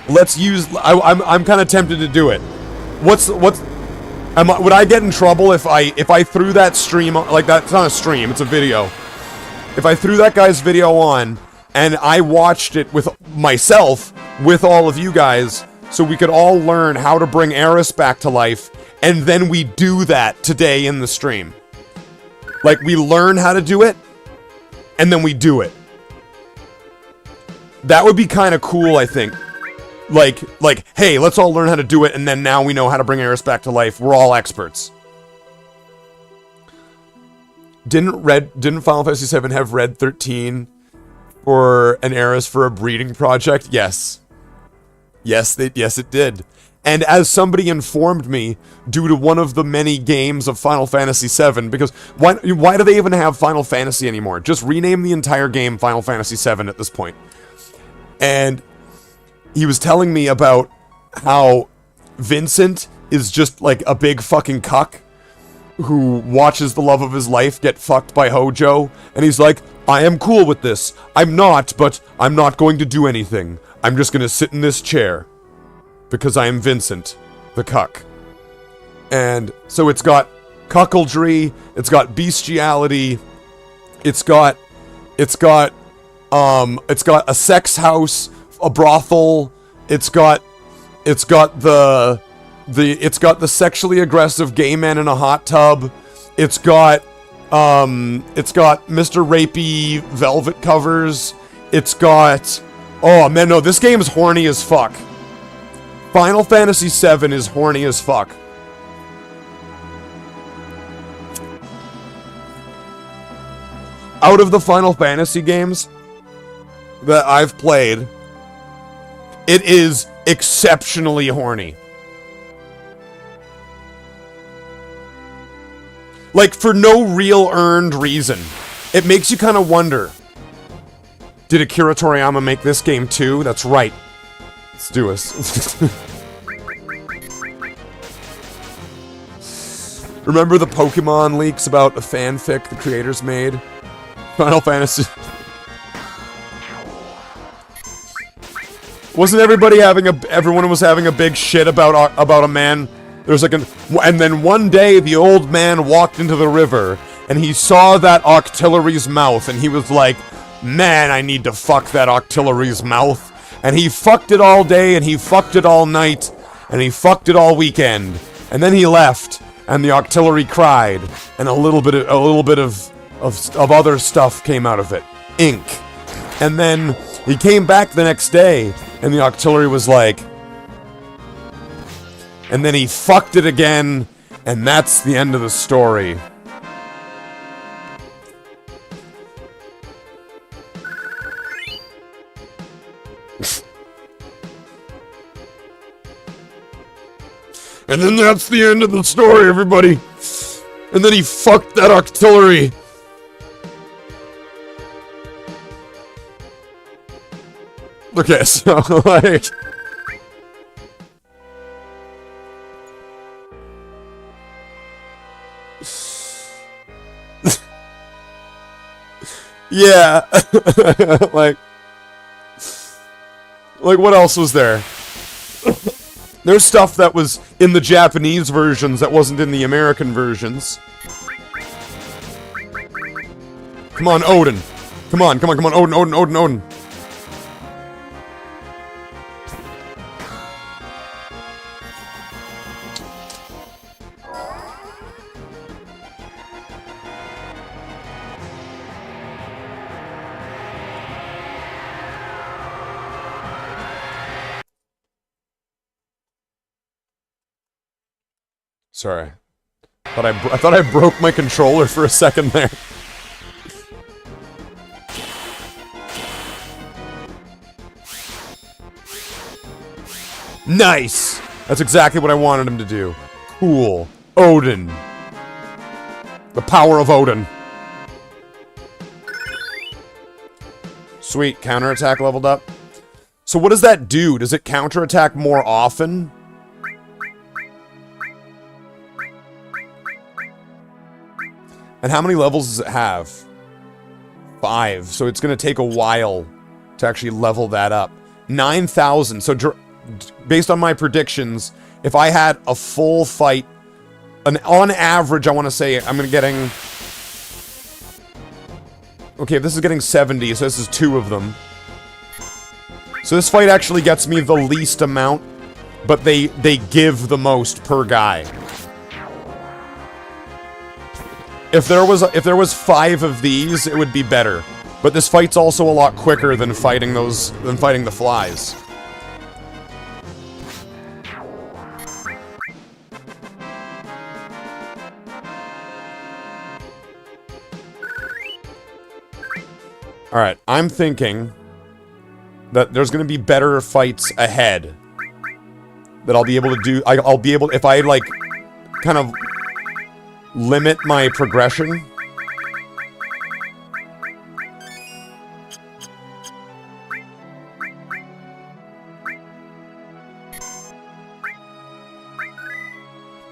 Let's use, I'm kind of tempted to do it. Would I get in trouble if I threw that stream, like, that's not a stream, it's a video. If I threw that guy's video on, and I watched it with myself, with all of you guys, so we could all learn how to bring Aeris back to life, and then we do that today in the stream. Like, we learn how to do it, and then we do it. That would be kind of cool, I think. Like, hey, let's all learn how to do it, and then now we know how to bring Aeris back to life. We're all experts. Didn't Final Fantasy VII have Red 13 for an Aeris for a breeding project? Yes. Yes, it did. And as somebody informed me, due to one of the many games of Final Fantasy VII, because why do they even have Final Fantasy anymore? Just rename the entire game Final Fantasy VII at this point. And he was telling me about how Vincent is just like a big fucking cuck who watches the love of his life get fucked by Hojo, and he's like, I am cool with this. I'm not, but I'm not going to do anything. I'm just gonna sit in this chair. Because I am Vincent, the cuck. And so it's got cuckoldry, it's got bestiality, it's got a sex house, a brothel, it's got the sexually aggressive gay men in a hot tub. It's got Mr. Rapey velvet covers. It's got, oh man, no, this game is horny as fuck. Final Fantasy VII is horny as fuck. Out of the Final Fantasy games that I've played, it is exceptionally horny. Like, for no real earned reason. It makes you kind of wonder. Did Akira Toriyama make this game too? That's right. Let's do this. Remember the Pokemon leaks about a fanfic the creators made? Final Fantasy. Wasn't everybody everyone was having a big shit about a man? There's like and then one day the old man walked into the river and he saw that Octillery's mouth and he was like, man, I need to fuck that Octillery's mouth. And he fucked it all day and he fucked it all night and he fucked it all weekend. And then he left and the Octillery cried and a little bit of other stuff came out of it. Ink. And then he came back the next day and the Octillery was like, and then he fucked it again, and that's the end of the story. And then that's the end of the story, everybody. And then he fucked that Octillery. Okay, so, like... yeah. like, what else was there? There's stuff that was in the Japanese versions that wasn't in the American versions. Come on, Odin. Come on, Odin. Sorry. I thought I broke my controller for a second there. Nice! That's exactly what I wanted him to do. Cool. Odin. The power of Odin. Sweet. Counterattack leveled up. So what does that do? Does it counterattack more often? And how many levels does it have? 5. So it's going to take a while to actually level that up. 9,000. So based on my predictions, if I had a full fight, on average, I want to say I'm getting... Okay, this is getting 70, so this is 2 of them. So this fight actually gets me the least amount, but they give the most per guy. If there was 5 of these, it would be better. But this fight's also a lot quicker than fighting the flies. Alright, I'm thinking that there's gonna be better fights ahead. That I'll be able to do, I'll be able, if I like, kind of limit my progression.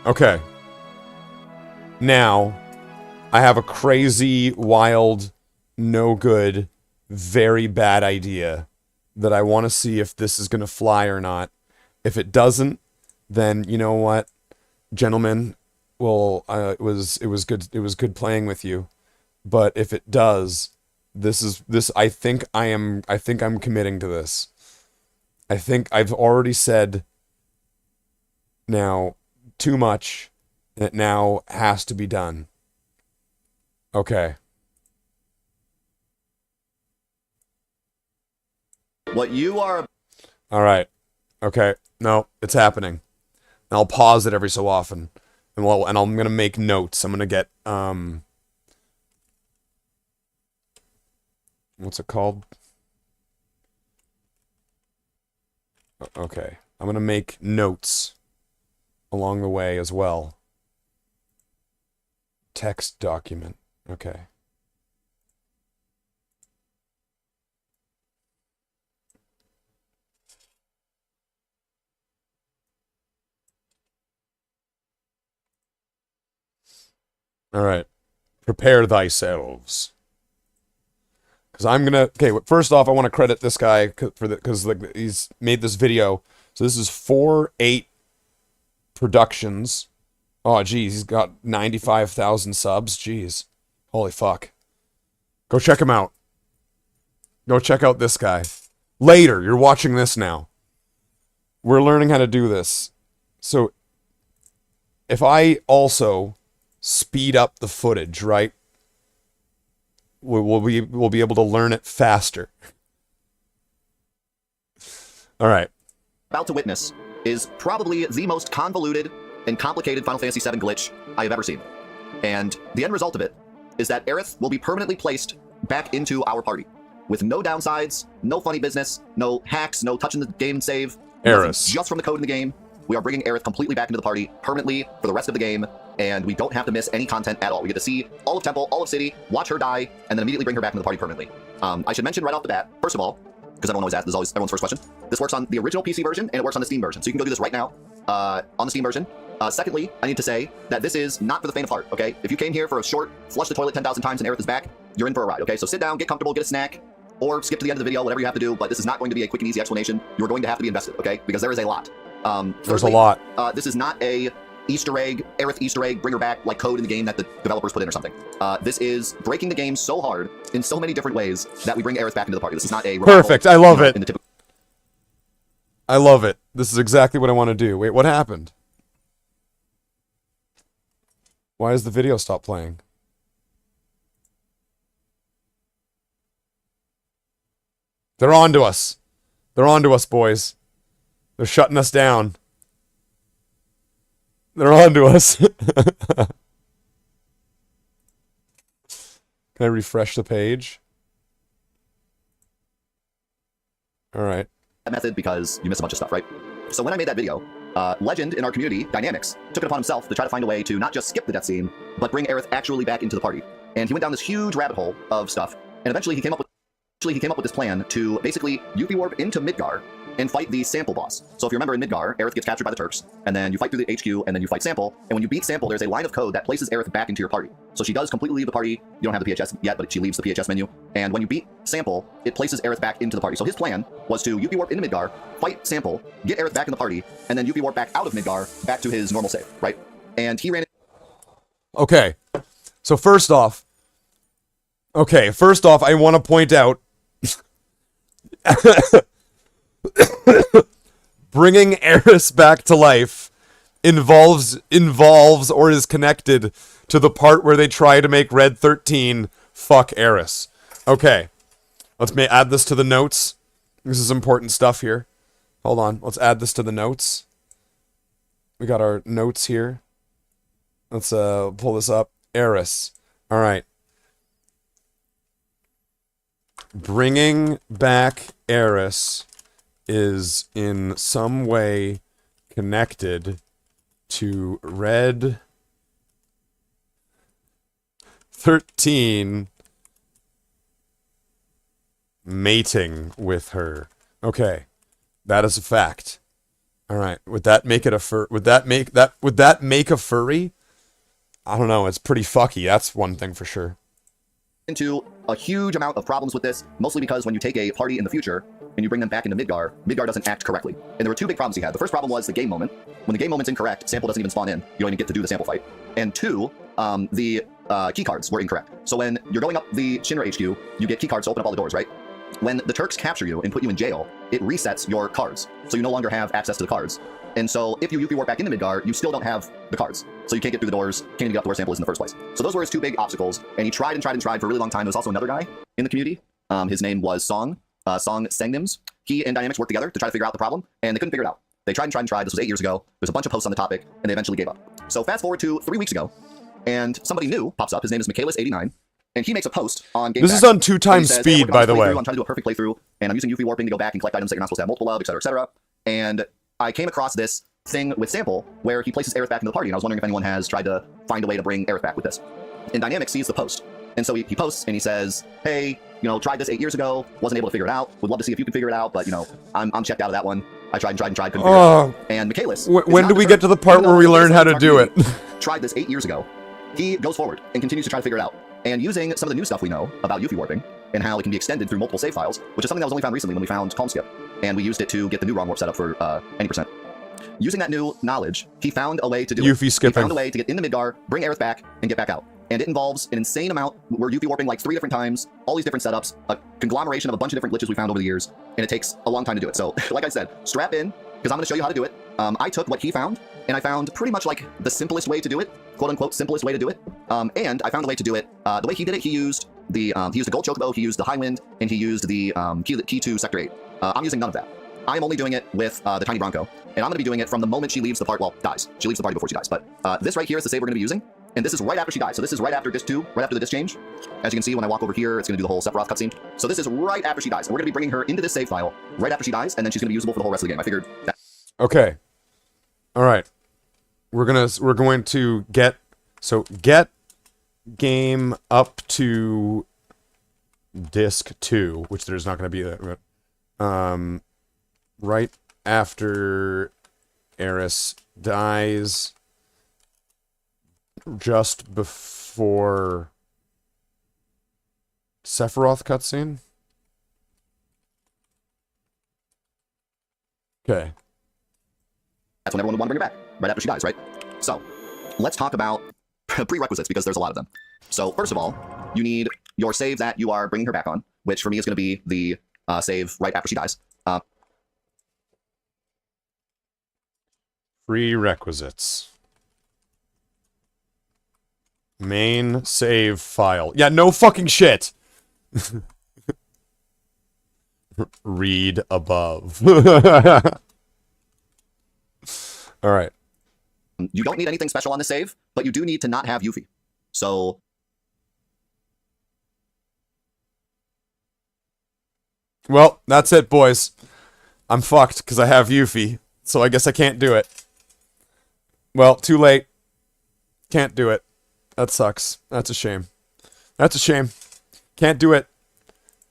Okay. Now, I have a crazy, wild, no good, very bad idea that I want to see if this is going to fly or not. If it doesn't, then you know what, gentlemen, well, it was good playing with you. But if it does, I think I'm committing to this. I think I've already said now too much, and it now has to be done. Okay. What you are... All right. Okay. No, it's happening. I'll pause it every so often. And I'm gonna make notes. I'm gonna get what's it called? Okay. I'm gonna make notes along the way as well. Text document. Okay. All right. Prepare thyselves. Because I'm gonna... Okay, first off, I want to credit this guy because like he's made this video. So this is 4-8 Productions. Oh, geez, he's got 95,000 subs. Jeez. Holy fuck. Go check him out. Go check out this guy. Later, you're watching this now. We're learning how to do this. So, if I also speed up the footage, right? We'll be able to learn it faster. All right. About to witness is probably the most convoluted and complicated Final Fantasy VII glitch I have ever seen. And the end result of it is that Aerith will be permanently placed back into our party. With no downsides, no funny business, no hacks, no touching the game save. Aerith. Just from the code in the game, we are bringing Aerith completely back into the party permanently for the rest of the game, and we don't have to miss any content at all. We get to see all of Temple, all of City, watch her die, and then immediately bring her back into the party permanently. I should mention right off the bat, first of all, because everyone always asks, this is always everyone's first question, this works on the original PC version, and it works on the Steam version. So you can go do this right now on the Steam version. Secondly, I need to say that this is not for the faint of heart, okay? If you came here for a short, flush the toilet 10,000 times and Aerith is back, you're in for a ride, okay? So sit down, get comfortable, get a snack, or skip to the end of the video, whatever you have to do, but this is not going to be a quick and easy explanation. You're going to have to be invested, okay? Because there is a lot. There's a lot. This is not a Easter egg, Aerith Easter egg, bring her back, like code in the game that the developers put in or something. This is breaking the game so hard in so many different ways that we bring Aerith back into the party. This is not a... Perfect, I love it. I love it. This is exactly what I want to do. Wait, what happened? Why does the video stop playing? They're on to us. They're on to us, boys. They're shutting us down. They're on to us. Can I refresh the page? All right. That method because you miss a bunch of stuff, right? So when I made that video, Legend in our community, Dynamics, took it upon himself to try to find a way to not just skip the death scene, but bring Aerith actually back into the party. And he went down this huge rabbit hole of stuff, and eventually he came up with this plan to basically UP warp into Midgar and fight the Sample boss. So if you remember in Midgar, Aerith gets captured by the Turks, and then you fight through the HQ, and then you fight Sample, and when you beat Sample, there's a line of code that places Aerith back into your party. So she does completely leave the party. You don't have the PHS yet, but she leaves the PHS menu, and when you beat Sample, it places Aerith back into the party. So his plan was to UP warp into Midgar, fight Sample, get Aerith back in the party, and then UP warp back out of Midgar, back to his normal save, right? And he ran it. Okay. So first off, I want to point out bringing Aerith back to life involves or is connected to the part where they try to make Red 13 fuck Aerith. Okay. Let's add this to the notes. This is important stuff here. Hold on. Let's add this to the notes. We got our notes here. Let's pull this up. Aerith. All right. Bringing back Aerith is in some way connected to Red 13 mating with her. Okay, that is a fact. All right. Would that make it a fur? Would that make a furry? I don't know. It's pretty fucky. That's one thing for sure. Into a huge amount of problems with this, mostly because when you take a party in the future and you bring them back into Midgar, Midgar doesn't act correctly. And there were two big problems he had. The first problem was the game moment. When the game moment's incorrect, sample doesn't even spawn in. You don't even get to do the sample fight. And two, the key cards were incorrect. So when you're going up the Shinra HQ, you get key cards to open up all the doors, right? When the Turks capture you and put you in jail, it resets your cards. So you no longer have access to the cards. And so if you Yuffie warp back into Midgar, you still don't have the cards. So you can't get through the doors, can't even get up to where sample is in the first place. So those were his two big obstacles. And he tried and tried and tried for a really long time. There was also another guy in the community. His name was Song Sangnims. He and Dynamics worked together to try to figure out the problem, and they couldn't figure it out. They tried and tried and tried. This was 8 years ago. There's a bunch of posts on the topic, and they eventually gave up. So fast forward to 3 weeks ago, and somebody new pops up. His name is Michaelis89, and he makes a post on Game This is on 2 times speed, by the way. I'm trying to do a perfect playthrough, and I'm using Yuffie warping to go back and collect items that you're not supposed to have multiple of, etc., etc. And I came across this thing with Sample where he places Aerith back into the party, and I was wondering if anyone has tried to find a way to bring Aerith back with this. And Dynamics sees the post, and so he posts and he says, hey, you know, tried this 8 years ago, wasn't able to figure it out, would love to see if you can figure it out, but, you know, I'm checked out of that one. I tried and tried and tried, couldn't figure it out. And Michaelis, when do we get to the part where we learn how to do it? Tried this 8 years ago. He goes forward and continues to try to figure it out. And using some of the new stuff we know about Yuffie warping and how it can be extended through multiple save files, which is something that was only found recently when we found Calm Skip, and we used it to get the new ROM warp set up for any percent. Using that new knowledge, he found a way to do Yuffie skipping. He found a way to get into Midgar, bring Aerith back, and get back out. And it involves an insane amount. We're Yuffie warping like 3 different times, all these different setups, a conglomeration of a bunch of different glitches we found over the years, and it takes a long time to do it. So, like I said, strap in, because I'm going to show you how to do it. I took what he found, and I found pretty much like the simplest way to do it, quote-unquote simplest way to do it. And I found a way to do it. The way he did it, he used the Gold Chocobo, he used the High Wind, and he used the key to Sector 8. I'm using none of that. I'm only doing it with the Tiny Bronco, and I'm going to be doing it from the moment she leaves the part, well, dies. She leaves the party before she dies, but this right here is the save we're going to be using, and this is right after she dies. So this is right after disc 2, right after the disc change. As you can see, when I walk over here, it's going to do the whole Sephiroth cutscene. So this is right after she dies, and we're going to be bringing her into this save file right after she dies, and then she's going to be usable for the whole rest of the game. I figured that. Okay. All right. We're going to get game up to disc 2, which there's not going to be that. Right after Eris dies, just before Sephiroth cutscene. Okay. That's when everyone would want to bring her back, right after she dies, right? So, let's talk about prerequisites, because there's a lot of them. So, first of all, you need your save that you are bringing her back on, which for me is going to be the save right after she dies. Prerequisites. Main save file. Yeah, no fucking shit. Read above. All right. You don't need anything special on the save, but you do need to not have Yuffie. So well, that's it, boys. I'm fucked because I have Yuffie, so I guess I can't do it. Well, too late. Can't do it. That sucks. That's a shame. That's a shame. Can't do it.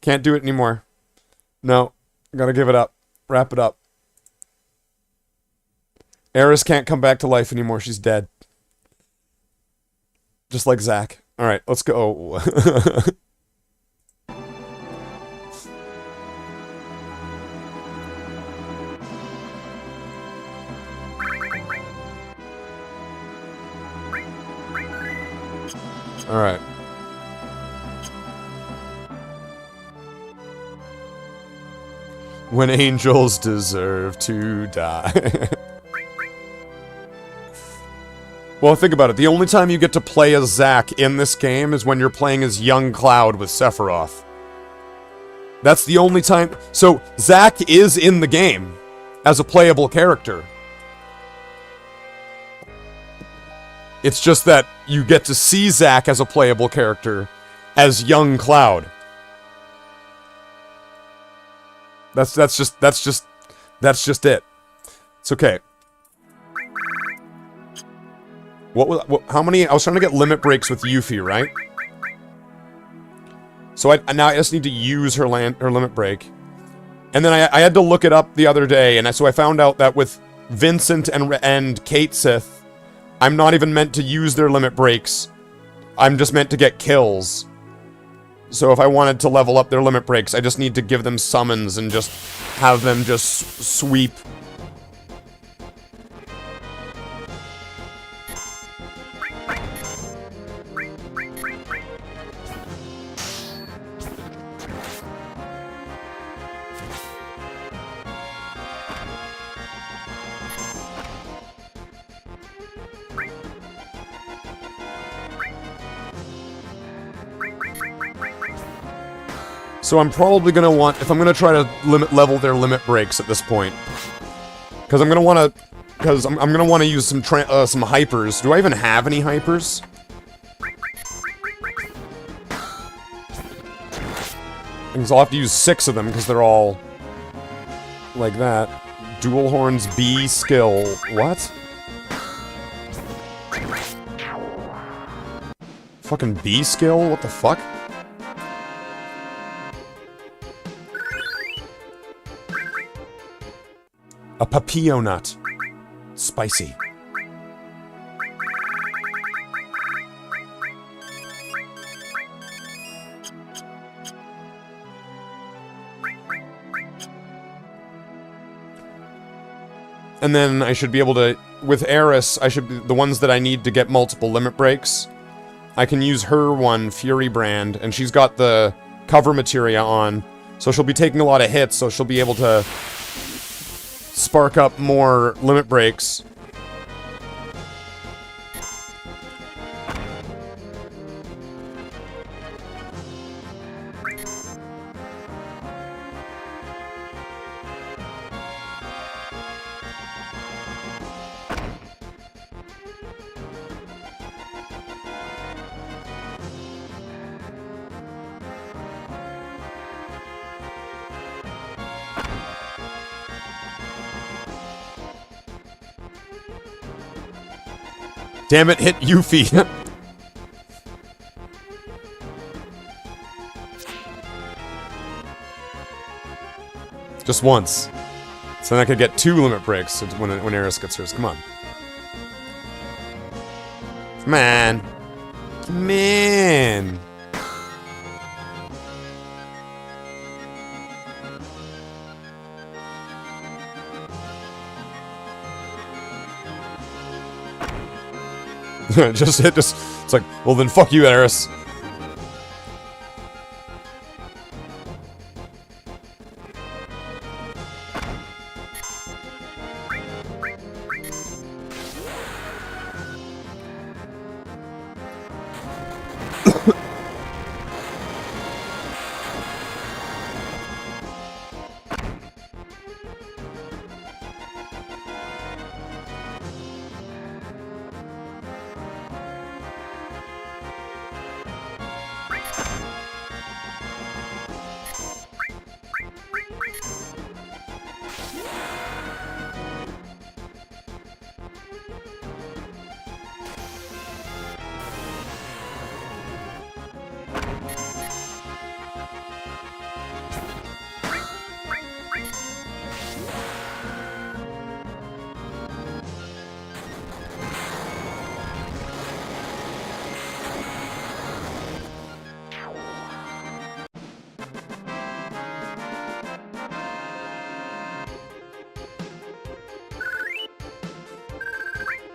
Can't do it anymore. No. Gotta give it up. Wrap it up. Eris can't come back to life anymore. She's dead. Just like Zack. Alright, let's go. Alright. When angels deserve to die. Well, think about it. The only time you get to play as Zack in this game is when you're playing as young Cloud with Sephiroth. That's the only time. So, Zack is in the game as a playable character. It's just that you get to see Zack as a playable character as young Cloud. That's just it. It's okay. How many? I was trying to get limit breaks with Yuffie, right? So now I just need to use her limit break. And then I had to look it up the other day, and so I found out that with Vincent and Kate Sith, I'm not even meant to use their limit breaks. I'm just meant to get kills. So if I wanted to level up their limit breaks, I just need to give them summons and just have them just sweep. So I'm probably gonna want, if I'm gonna try to level their limit breaks at this point, because I'm gonna want to use some hypers. Do I even have any hypers? Because I'll have to use 6 of them because they're all like that. Dual horns B skill. What? Fucking B skill? What the fuck? A papillo nut. Spicy. And then I should be able to, with Eris, I should be, the ones that I need to get multiple limit breaks, I can use her one, Fury Brand, and she's got the cover materia on, so she'll be taking a lot of hits, so she'll be able to spark up more limit breaks. Damn it, hit Yuffie. Just once. So then I could get 2 limit breaks when Eris gets hers. Come on. Come on. Come on. Just hit this. It's like, well then fuck you, Eris.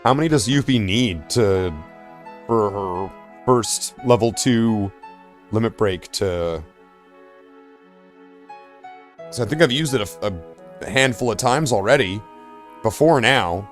How many does Yuffie need for her first level 2 limit break to... So I think I've used it a handful of times already. Before now.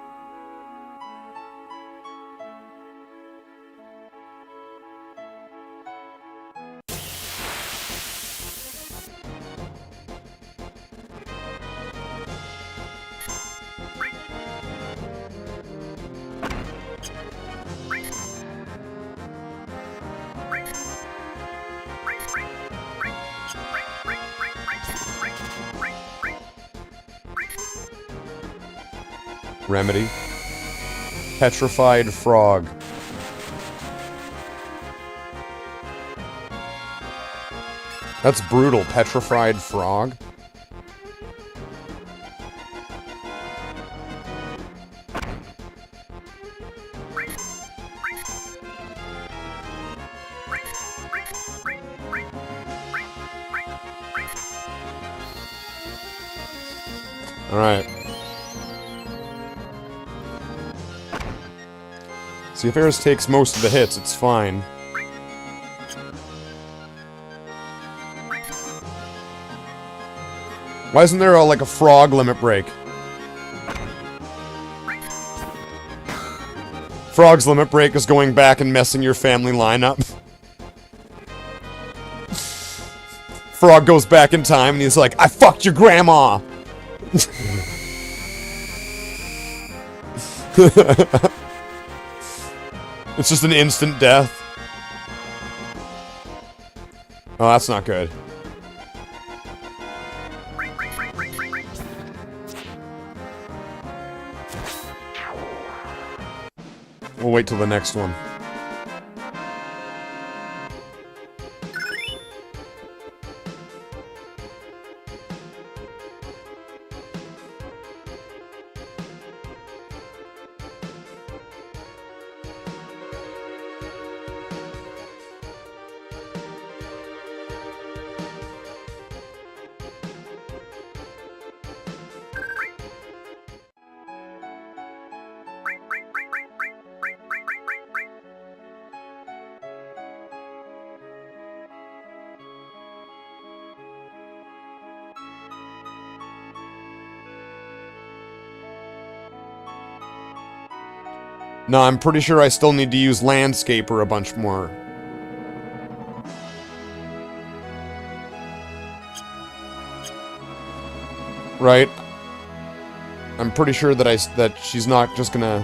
Remedy. Petrified frog. That's brutal. Petrified frog. Alright. See, if Eris takes most of the hits, it's fine. Why isn't there like a frog limit break? Frog's limit break is going back and messing your family lineup. Frog goes back in time and he's like, I fucked your grandma! It's just an instant death. Oh, that's not good. We'll wait till the next one. No, I'm pretty sure I still need to use Landscaper a bunch more. Right? I'm pretty sure that that she's not just gonna...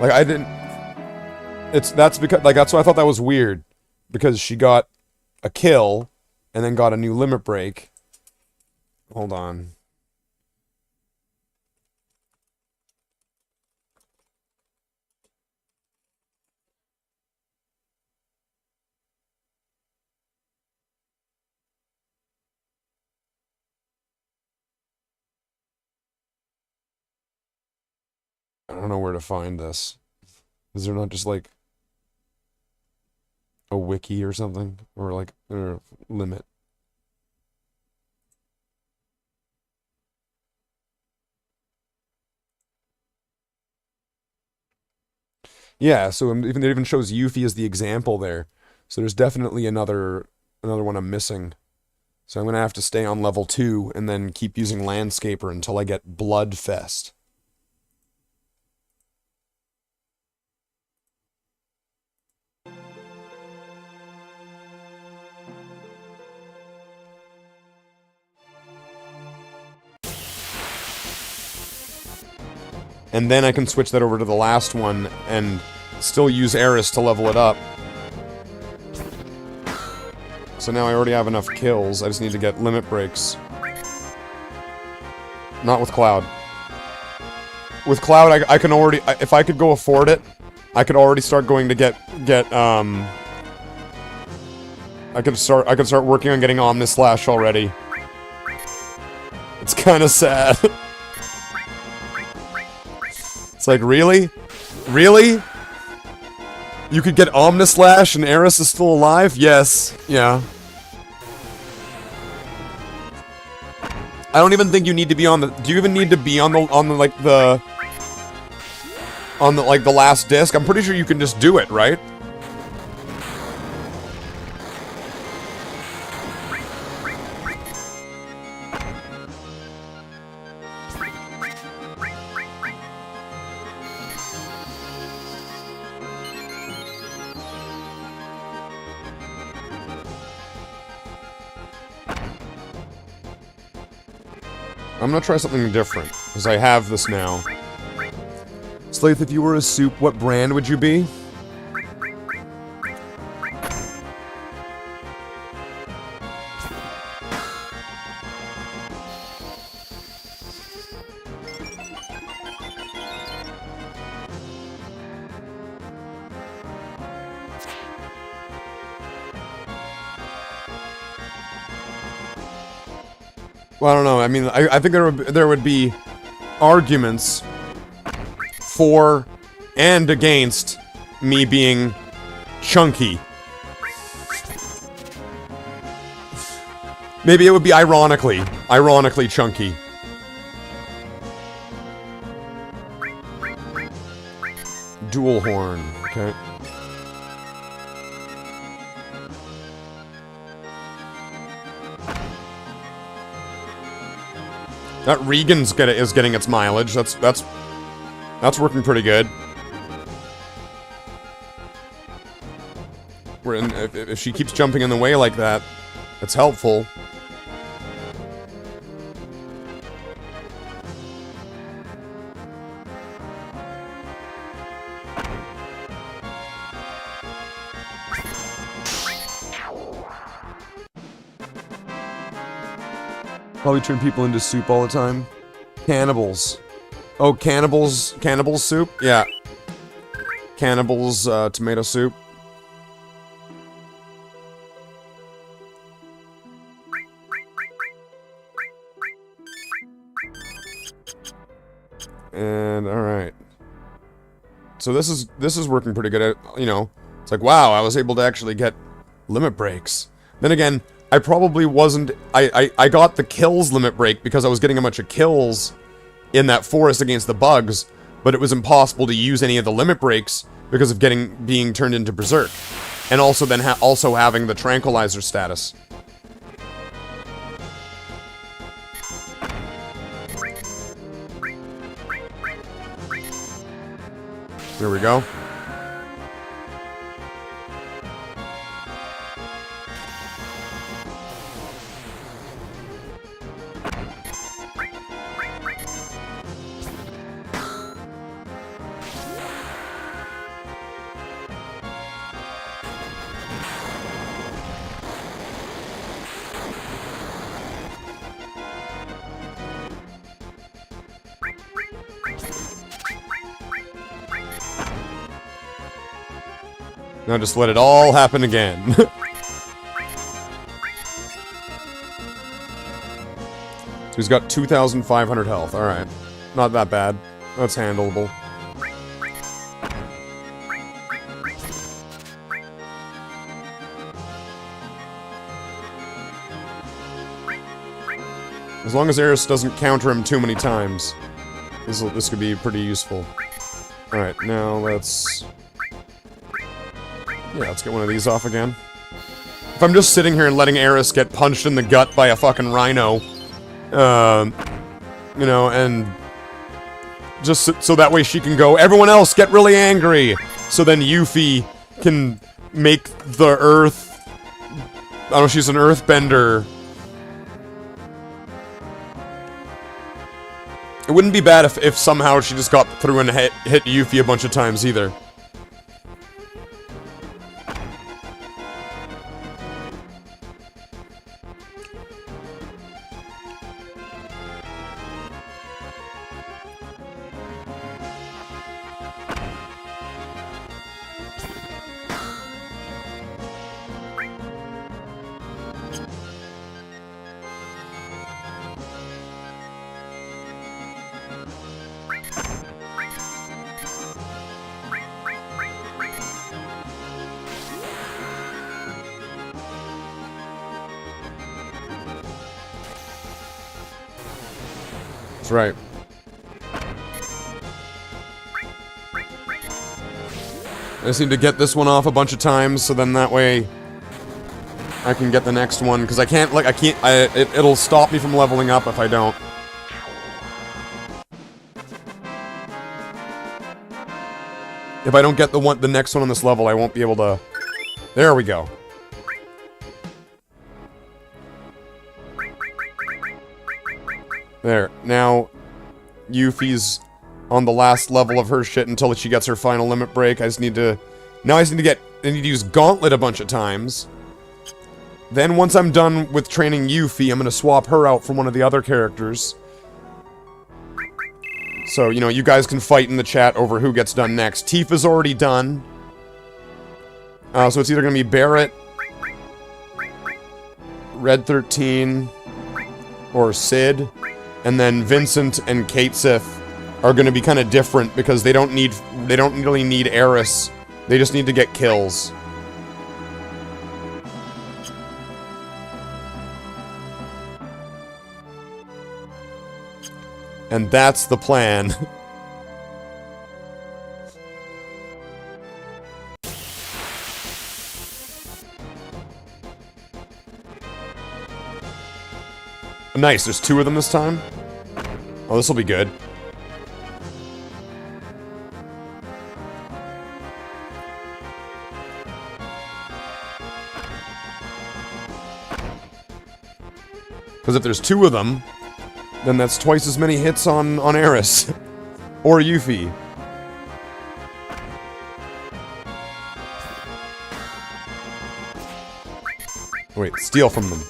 Like, I didn't... That's because... Like, that's why I thought that was weird. Because she got a kill, and then got a new limit break. Hold on. I don't know where to find this. Is there not just like a wiki or something? Or like a limit? Yeah, so it even shows Yuffie as the example there. So there's definitely another one I'm missing. So I'm gonna have to stay on level 2 and then keep using Landscaper until I get Bloodfest. And then I can switch that over to the last one and still use Eris to level it up. So now I already have enough kills, I just need to get limit breaks. Not with Cloud. With Cloud, I can already... if I could go afford it, I could already start going to get I could start working on getting Omnislash already. It's kinda sad. It's like, really? Really? You could get Omnislash and Eris is still alive? Yes. Yeah. I don't even think you need to be on the... Do you even need to be on the last disc? I'm pretty sure you can just do it, right? I'm gonna try something different, because I have this now. Slathe, if you were a soup, what brand would you be? Well, I don't know. I mean, I think there would be arguments for and against me being chunky. Maybe it would be ironically chunky. Dual horn. Okay. That Regan's is getting its mileage. That's working pretty good. If she keeps jumping in the way like that, it's helpful. Probably turn people into soup all the time. Cannibals. Oh, cannibals soup? Yeah. Cannibals, tomato soup. And, alright. So this is working pretty good. You know, it's like, wow, I was able to actually get limit breaks. Then again, I probably wasn't... I got the kills limit break because I was getting a bunch of kills in that forest against the bugs, but it was impossible to use any of the limit breaks because of being turned into Berserk. And also then also having the Tranquilizer status. There we go. Now just let it all happen again. So he's got 2,500 health. Alright. Not that bad. That's handleable. As long as Eris doesn't counter him too many times, this could be pretty useful. Alright, now let's... Yeah, let's get one of these off again. If I'm just sitting here and letting Eris get punched in the gut by a fucking rhino, you know, and just so that way she can go, everyone else get really angry! So then Yuffie can make the earth... I don't know, she's an earthbender. It wouldn't be bad if somehow she just got through and hit Yuffie a bunch of times either. That's right. I just need to get this one off a bunch of times, so then that way I can get the next one, because I can't, like, it'll stop me from leveling up if I don't. If I don't get the next one on this level, I won't be able to... There we go. There. Now, Yuffie's on the last level of her shit until she gets her final limit break. I just need to... Now I just need to use Gauntlet a bunch of times. Then once I'm done with training Yuffie, I'm gonna swap her out for one of the other characters. So, you know, you guys can fight in the chat over who gets done next. Tifa's already done. So it's either gonna be Barret, Red 13, or Sid. And then Vincent and Kate Sith are gonna be kind of different because they don't really need Eris. They just need to get kills. And that's the plan. Nice, there's 2 of them this time. Oh, this will be good. Because if there's 2 of them, then that's twice as many hits on Eris. Or Yuffie. Wait, steal from them.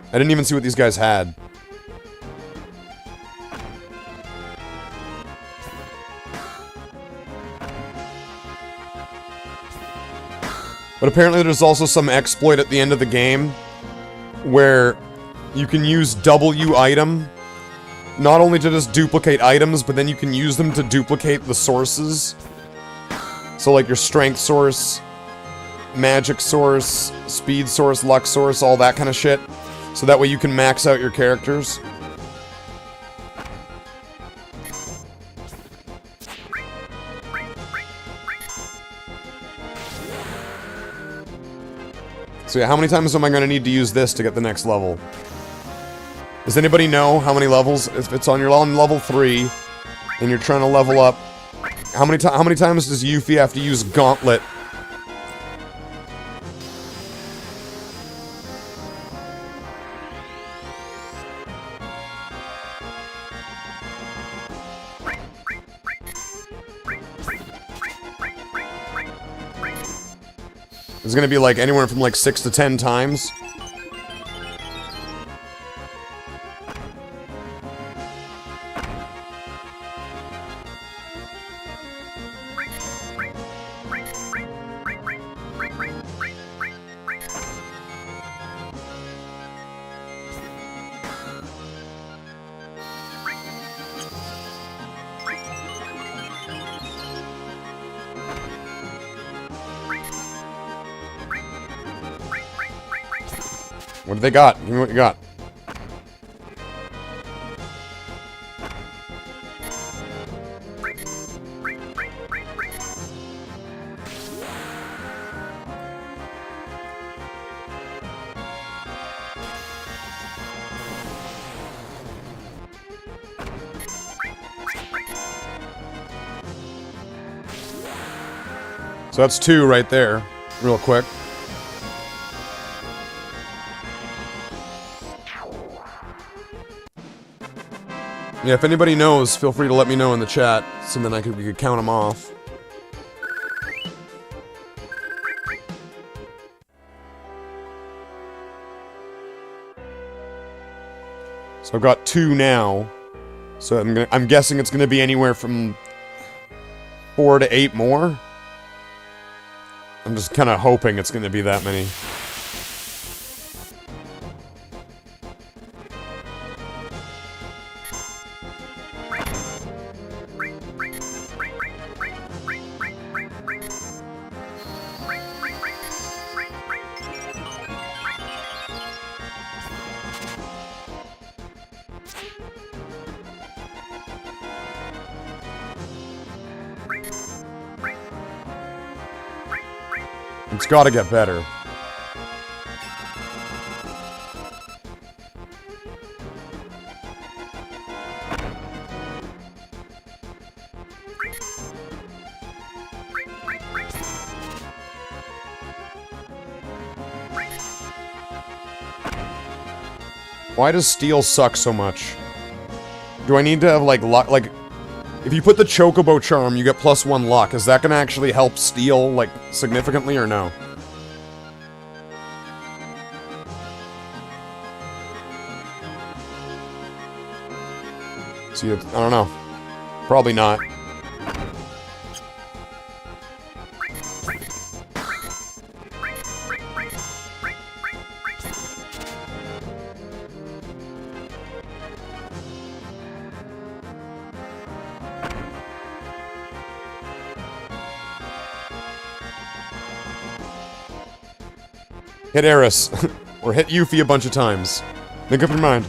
I didn't even see what these guys had. But apparently there's also some exploit at the end of the game where you can use W item not only to just duplicate items, but then you can use them to duplicate the sources. So like your strength source, magic source, speed source, luck source, all that kind of shit. So that way you can max out your characters. So yeah, how many times am I going to need to use this to get the next level? Does anybody know how many levels? If it's on level 3, and you're trying to level up, how many times does Yuffie have to use Gauntlet? It's gonna be like anywhere from like 6 to 10 times. What do they got? Give me what you got. So that's 2 right there, real quick. Yeah, if anybody knows, feel free to let me know in the chat, so then we could count them off. So I've got 2 now. So I'm guessing it's gonna be anywhere from 4 to 8 more. I'm just kind of hoping it's gonna be that many. It's gotta get better. Why does steel suck so much? Do I need to have, like, luck? Like, if you put the Chocobo charm, you get +1 luck. Is that gonna actually help steel, like, significantly, or no? See, I don't know. Probably not. Hit Eris. Or hit Yuffie a bunch of times. Make up your mind.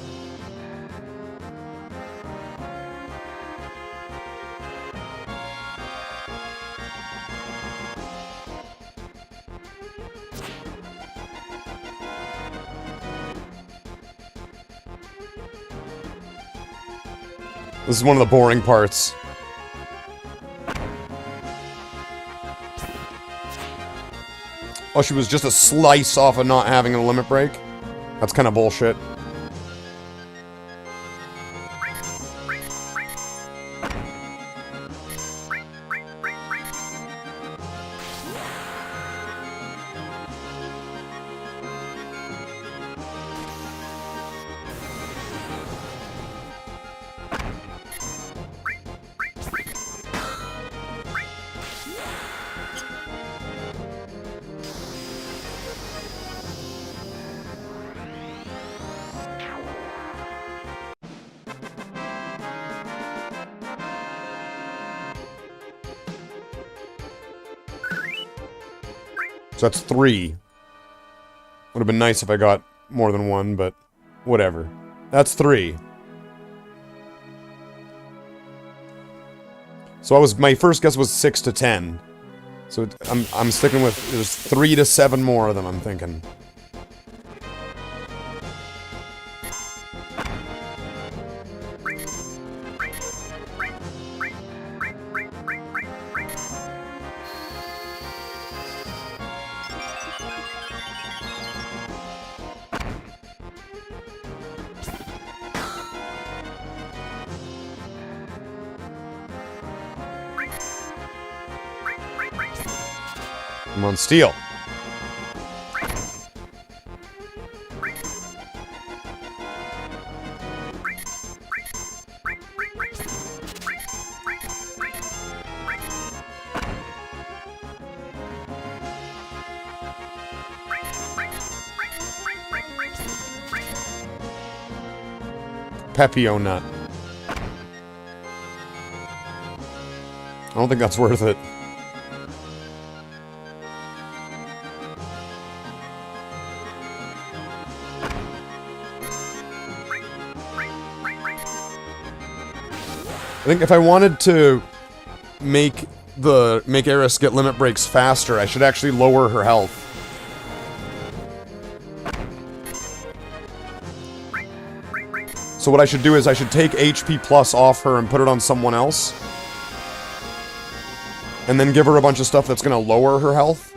This is one of the boring parts. Oh, she was just a slice off of not having a limit break? That's kind of bullshit. So that's 3. Would have been nice if I got more than 1, but whatever. That's 3. So my first guess was 6 to 10. So I'm sticking with, there's 3 to 7 more of them, I'm thinking. I'm on steel. Pepio nut. I don't think that's worth it. I think if I wanted to make Eris get limit breaks faster, I should actually lower her health. So what I should do is I should take HP plus off her and put it on someone else. And then give her a bunch of stuff that's gonna lower her health.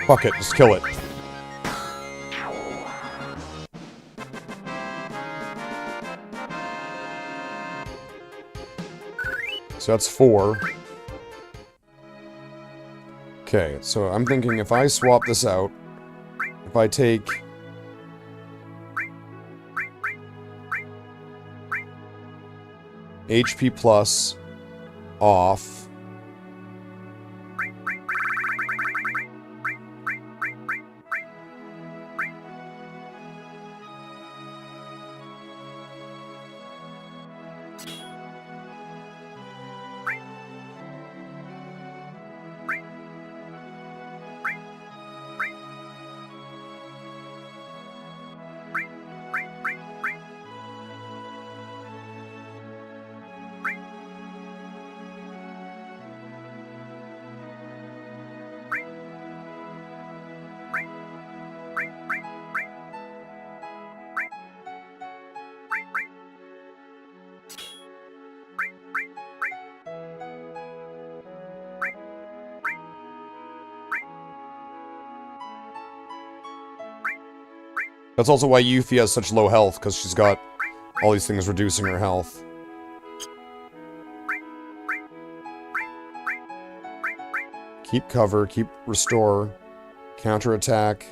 Fuck it, just kill it. So that's 4. Okay, so I'm thinking if I swap this out, if I take... HP plus off... That's also why Yuffie has such low health, because she's got all these things reducing her health. Keep cover, keep restore, counterattack.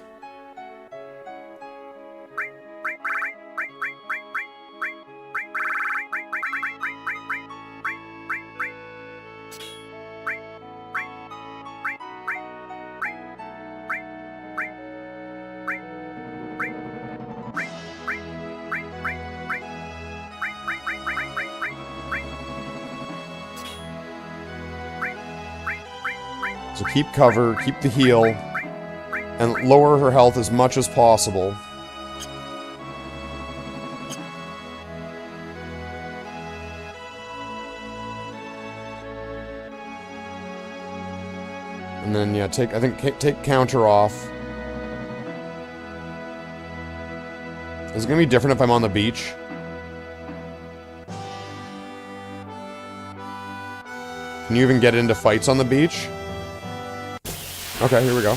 So keep cover, keep the heal, and lower her health as much as possible. And then, yeah, take counter off. Is it gonna be different if I'm on the beach? Can you even get into fights on the beach? Okay, here we go.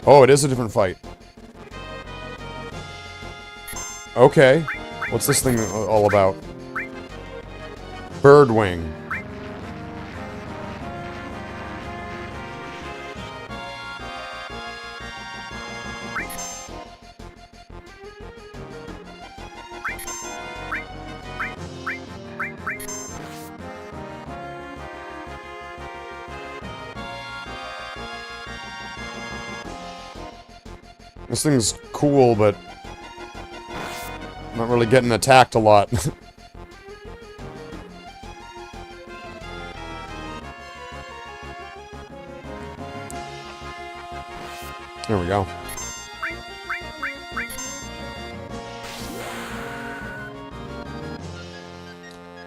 Oh, it is a different fight. Okay. What's this thing all about? Birdwing. This thing's cool, but I'm not really getting attacked a lot. There we go.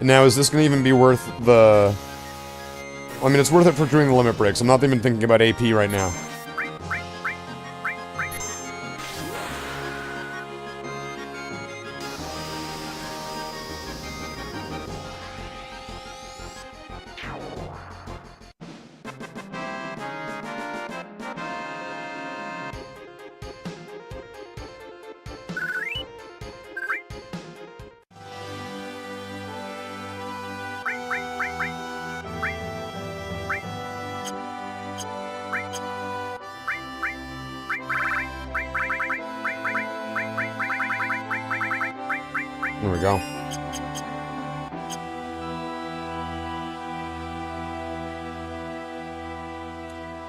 Now, is this going to even be worth the... I mean, it's worth it for doing the limit breaks. I'm not even thinking about AP right now. There we go.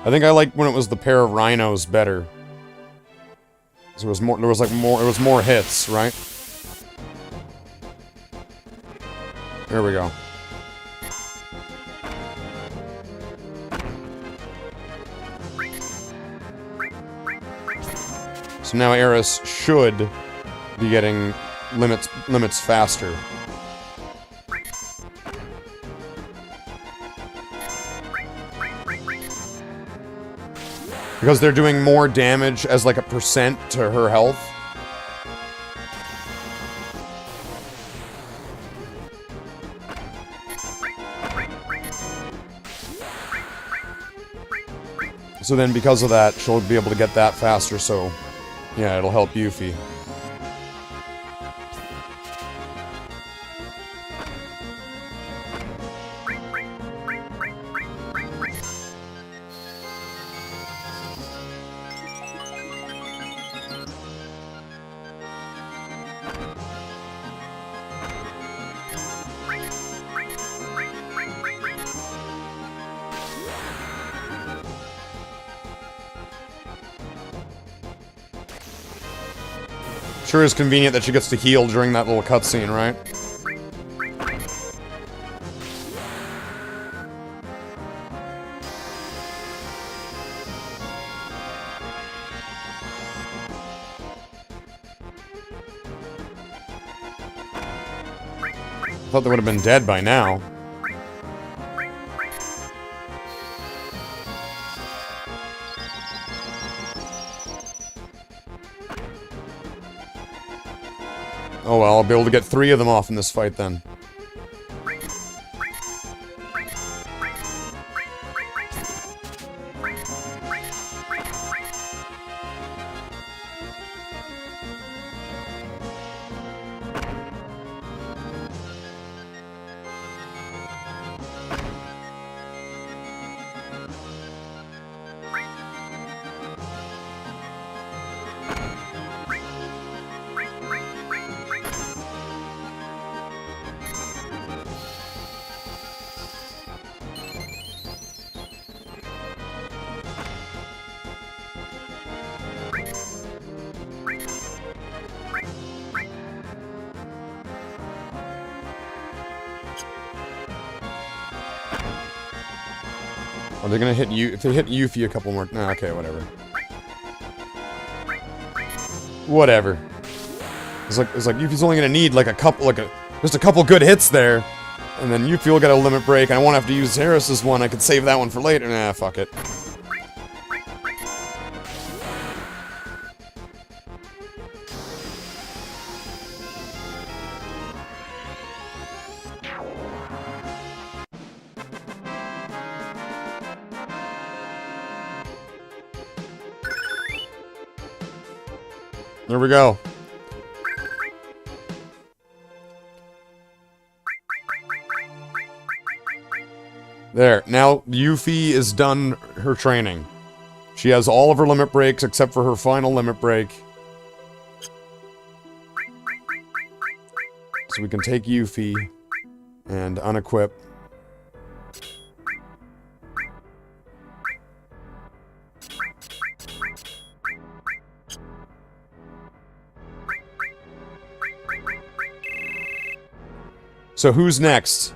I think I liked when it was the pair of rhinos better. So there was more hits, right? There we go. So now Eris should be getting limits faster. Because they're doing more damage as like a percent to her health. So then because of that, she'll be able to get that faster, so yeah, it'll help Yuffie. Sure is convenient that she gets to heal during that little cutscene, right? I thought they would have been dead by now. Oh well, I'll be able to get 3 of them off in this fight then. Are they gonna hit you? If they hit Yuffie a couple more... Nah, okay, whatever. Whatever. It's like Yuffie's only gonna need like a couple, just a couple good hits there. And then Yuffie will get a limit break, and I won't have to use Harris's one. I could save that one for later. Nah, fuck it. There we go. There. Now, Yuffie is done her training. She has all of her limit breaks except for her final limit break. So we can take Yuffie and unequip. So who's next?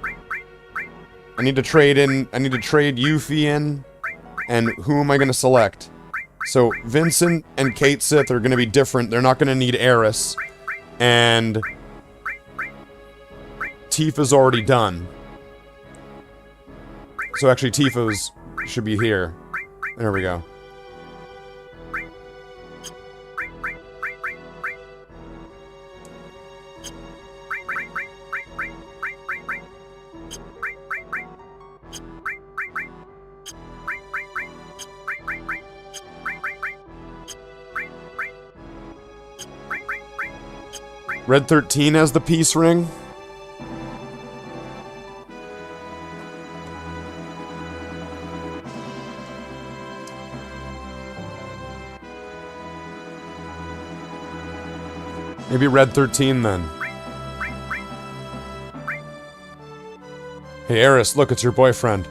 I need to trade Yuffie in, and who am I going to select? So Vincent and Kate Sith are going to be different. They're not going to need Eris, and Tifa's already done. So actually Tifa's should be here. There we go. Red 13 has the peace ring. Maybe Red 13 then. Hey Eris, look, it's your boyfriend.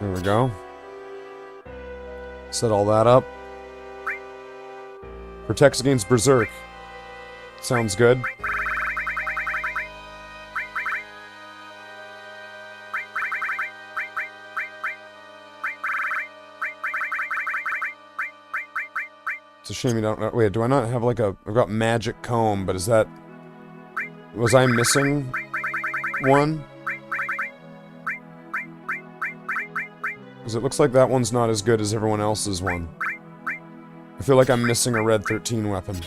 There we go. Set all that up. Protects against Berserk. Sounds good. It's a shame you don't... Wait, do I not have like a... I've got Magic Comb, but is that... Was I missing one? Because it looks like that one's not as good as everyone else's one. I feel like I'm missing a Red 13 weapon.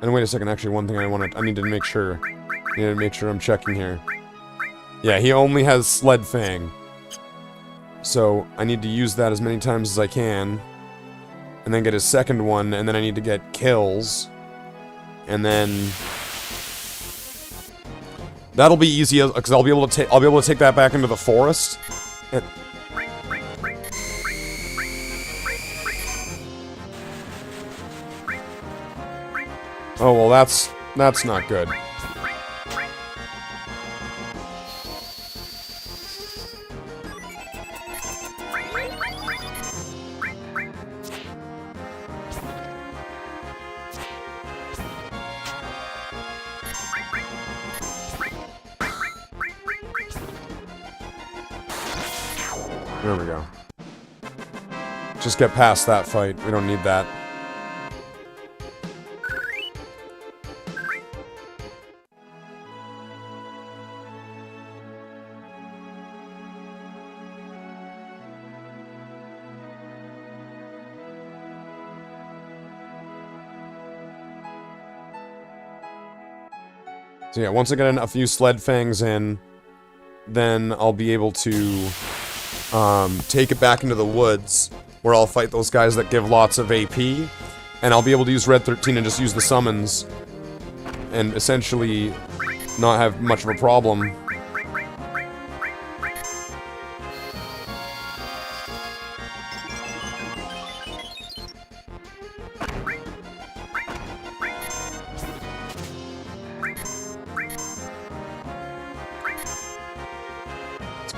And wait a second, actually one thing I need to make sure. I need to make sure I'm checking here. Yeah, he only has Sled Fang. So, I need to use that as many times as I can. And then get his second one, and then I need to get kills. And then... That'll be easy, because I'll be able to take that back into the forest. And oh, well that's not good. There we go. Just get past that fight. We don't need that. So yeah, once I get a few Sled Fangs in, then I'll be able to take it back into the woods, where I'll fight those guys that give lots of AP, and I'll be able to use Red 13 and just use the summons, and essentially not have much of a problem.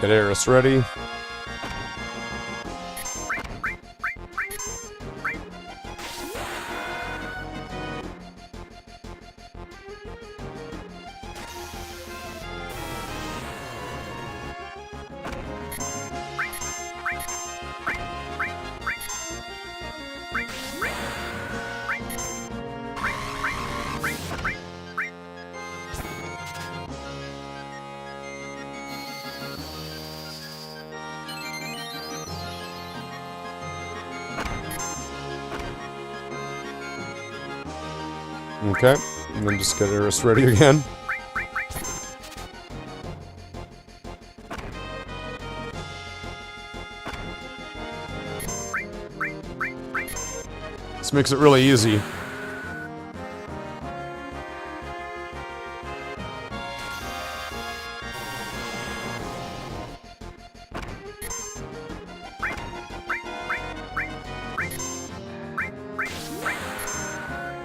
Get Eris ready. Okay, and then just get Eris ready again. This makes it really easy.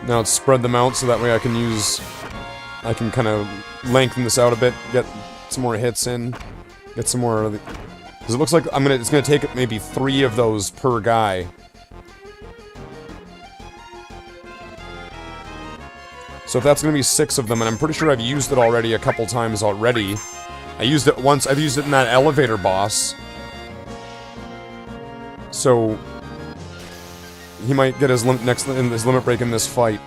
Now let's spread them out so that way I can kind of lengthen this out a bit, get some more hits in, get some more, because it looks like it's gonna take maybe 3 of those per guy. So if that's gonna be 6 of them, and I'm pretty sure I've used it already a couple times already. I used it once, I've used it in that elevator boss. So he might get his limit break in this fight.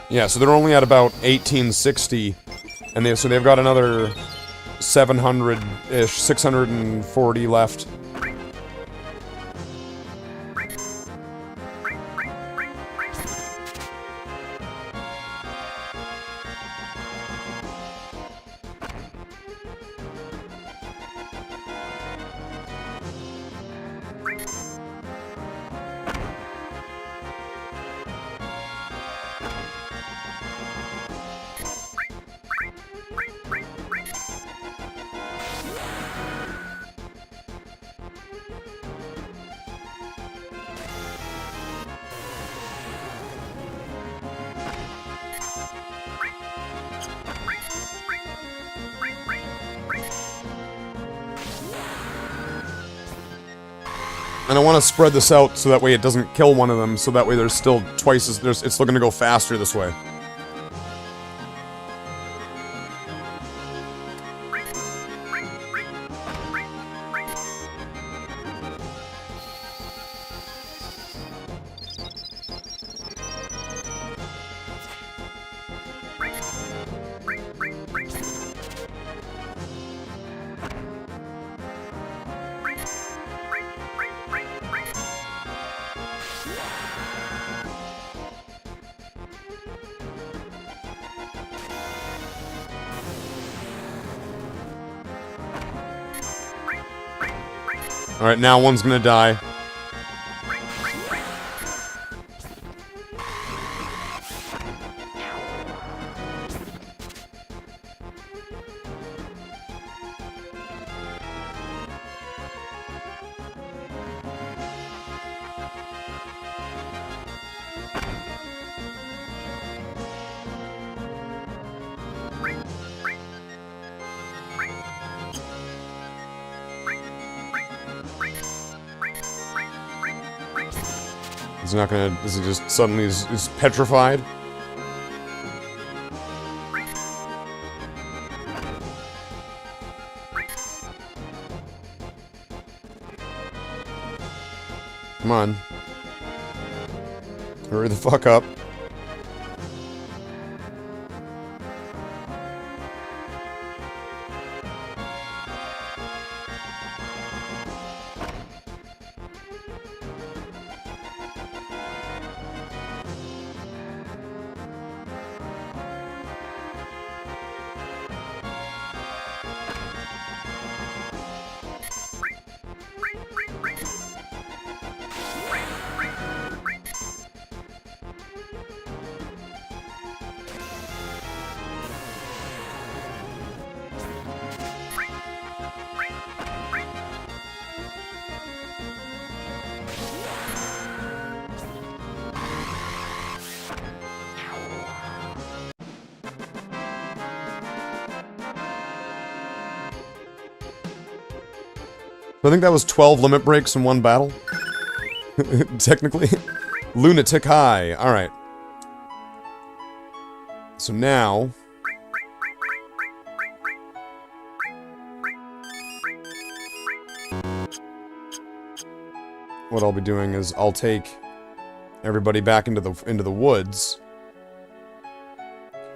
Yeah, so they're only at about 1860, and they've got another 700-ish, 640 left. And I want to spread this out so that way it doesn't kill one of them, so that way there's still twice as... it's still going to go faster this way. Alright, now one's gonna die. Is he not gonna... is he just suddenly is petrified? Come on. Hurry the fuck up. I think that was 12 limit breaks in one battle. Technically. Lunatic high. Alright. So now... what I'll be doing is I'll take everybody back into the woods.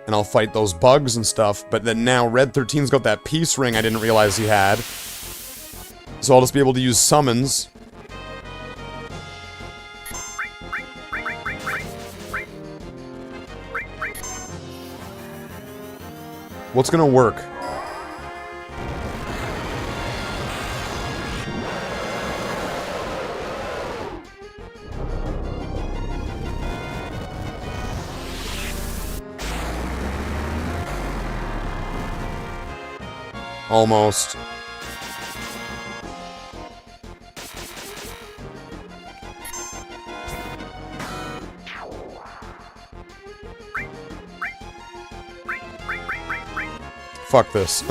And I'll fight those bugs and stuff, but then now Red 13's got that peace ring I didn't realize he had. So I'll just be able to use summons. What's gonna work? Almost. Fuck this.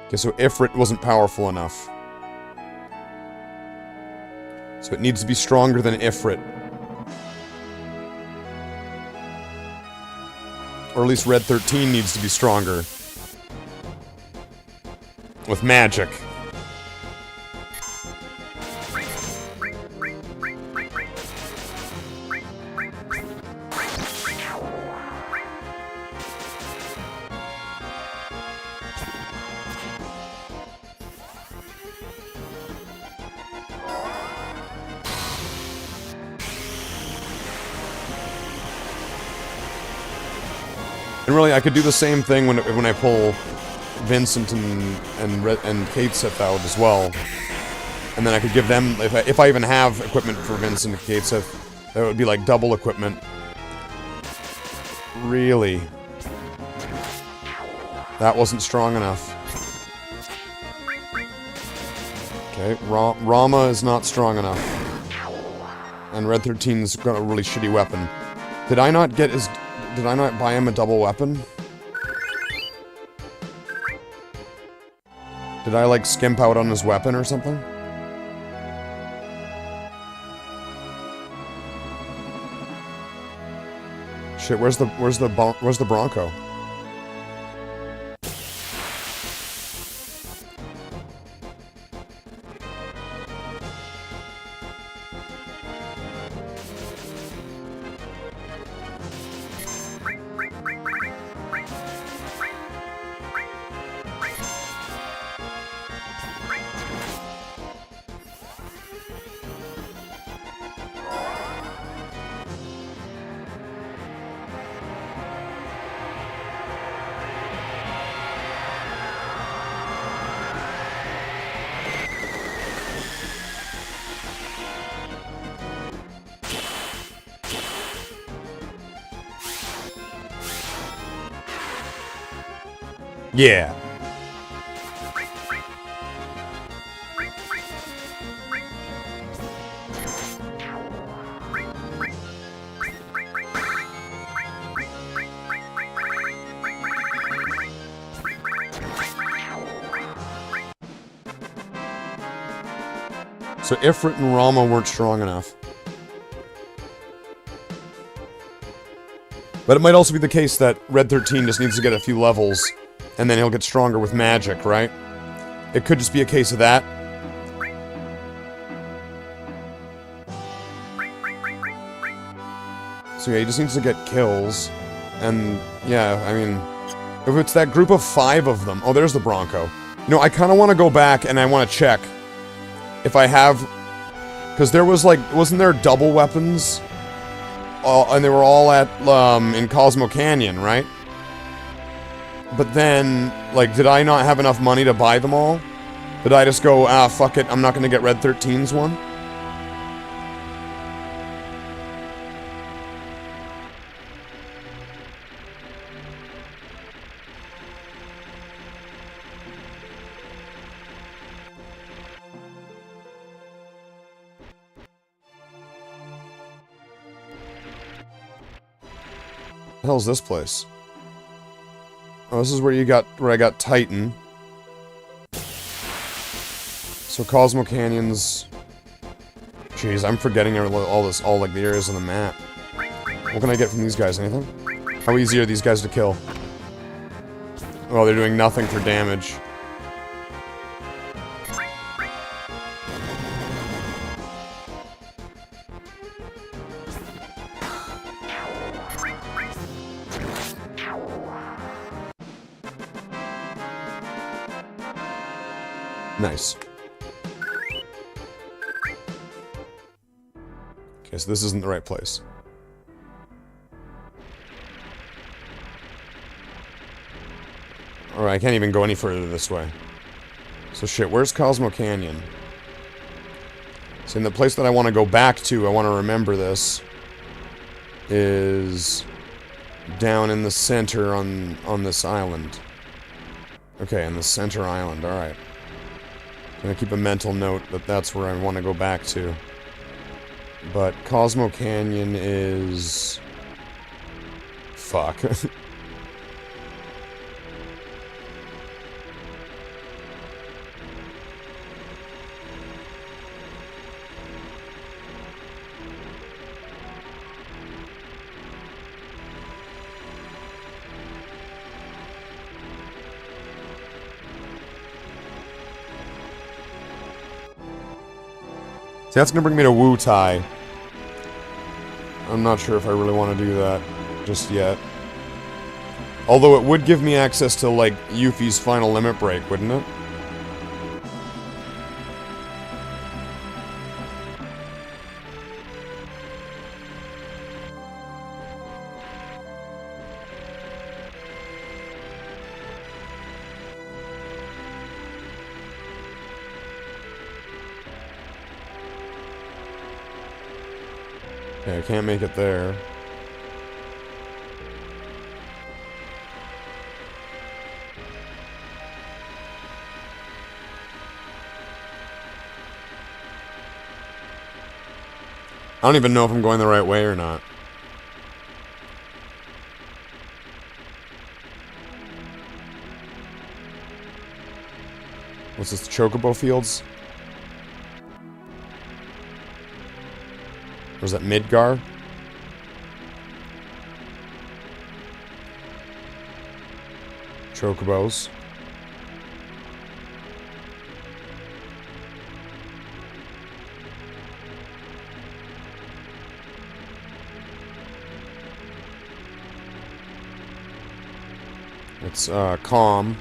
Okay, so Ifrit wasn't powerful enough. So it needs to be stronger than Ifrit. Or at least Red 13 needs to be stronger. With magic. And really, I could do the same thing when I pull Vincent and Kate Sith out as well. And then I could give them, if I even have equipment for Vincent and Kate Sith, that would be like double equipment. Really? That wasn't strong enough. Okay, Rama is not strong enough. And Red 13's got a really shitty weapon. Did I not get his... Did I not buy him a double weapon? Did I, like, skimp out on his weapon or something? Shit, where's the Bronco? Yeah. So Ifrit and Rama weren't strong enough. But it might also be the case that Red 13 just needs to get a few levels, and then he'll get stronger with magic, right? It could just be a case of that. So yeah, he just needs to get kills. And, yeah, I mean... if it's that group of 5 of them... Oh, there's the Bronco. You know, I kind of want to go back and I want to check if I have... because there was, like... wasn't there double weapons? And they were all at, in Cosmo Canyon, right? But then, like, did I not have enough money to buy them all? Did I just go, ah, fuck it, I'm not gonna get Red 13's one? The hell's this place? Oh, this is where I got Titan. So Cosmo Canyons. Jeez, I'm forgetting all like the areas on the map. What can I get from these guys? Anything? How easy are these guys to kill? Oh, they're doing nothing for damage. Nice. Okay, so this isn't the right place. Alright, I can't even go any further this way. So shit, where's Cosmo Canyon? So in the place that I want to go back to, I want to remember this, is down in the center on this island. Okay, in the center island, alright. I'm gonna keep a mental note that that's where I want to go back to. But Cosmo Canyon is... Fuck. See, that's gonna bring me to Wu Tai. I'm not sure if I really want to do that just yet. Although it would give me access to, like, Yuffie's final limit break, wouldn't it? Okay, I can't make it there. I don't even know if I'm going the right way or not. What's this, Chocobo Fields? Or is that Midgar? Chocobos. It's, calm.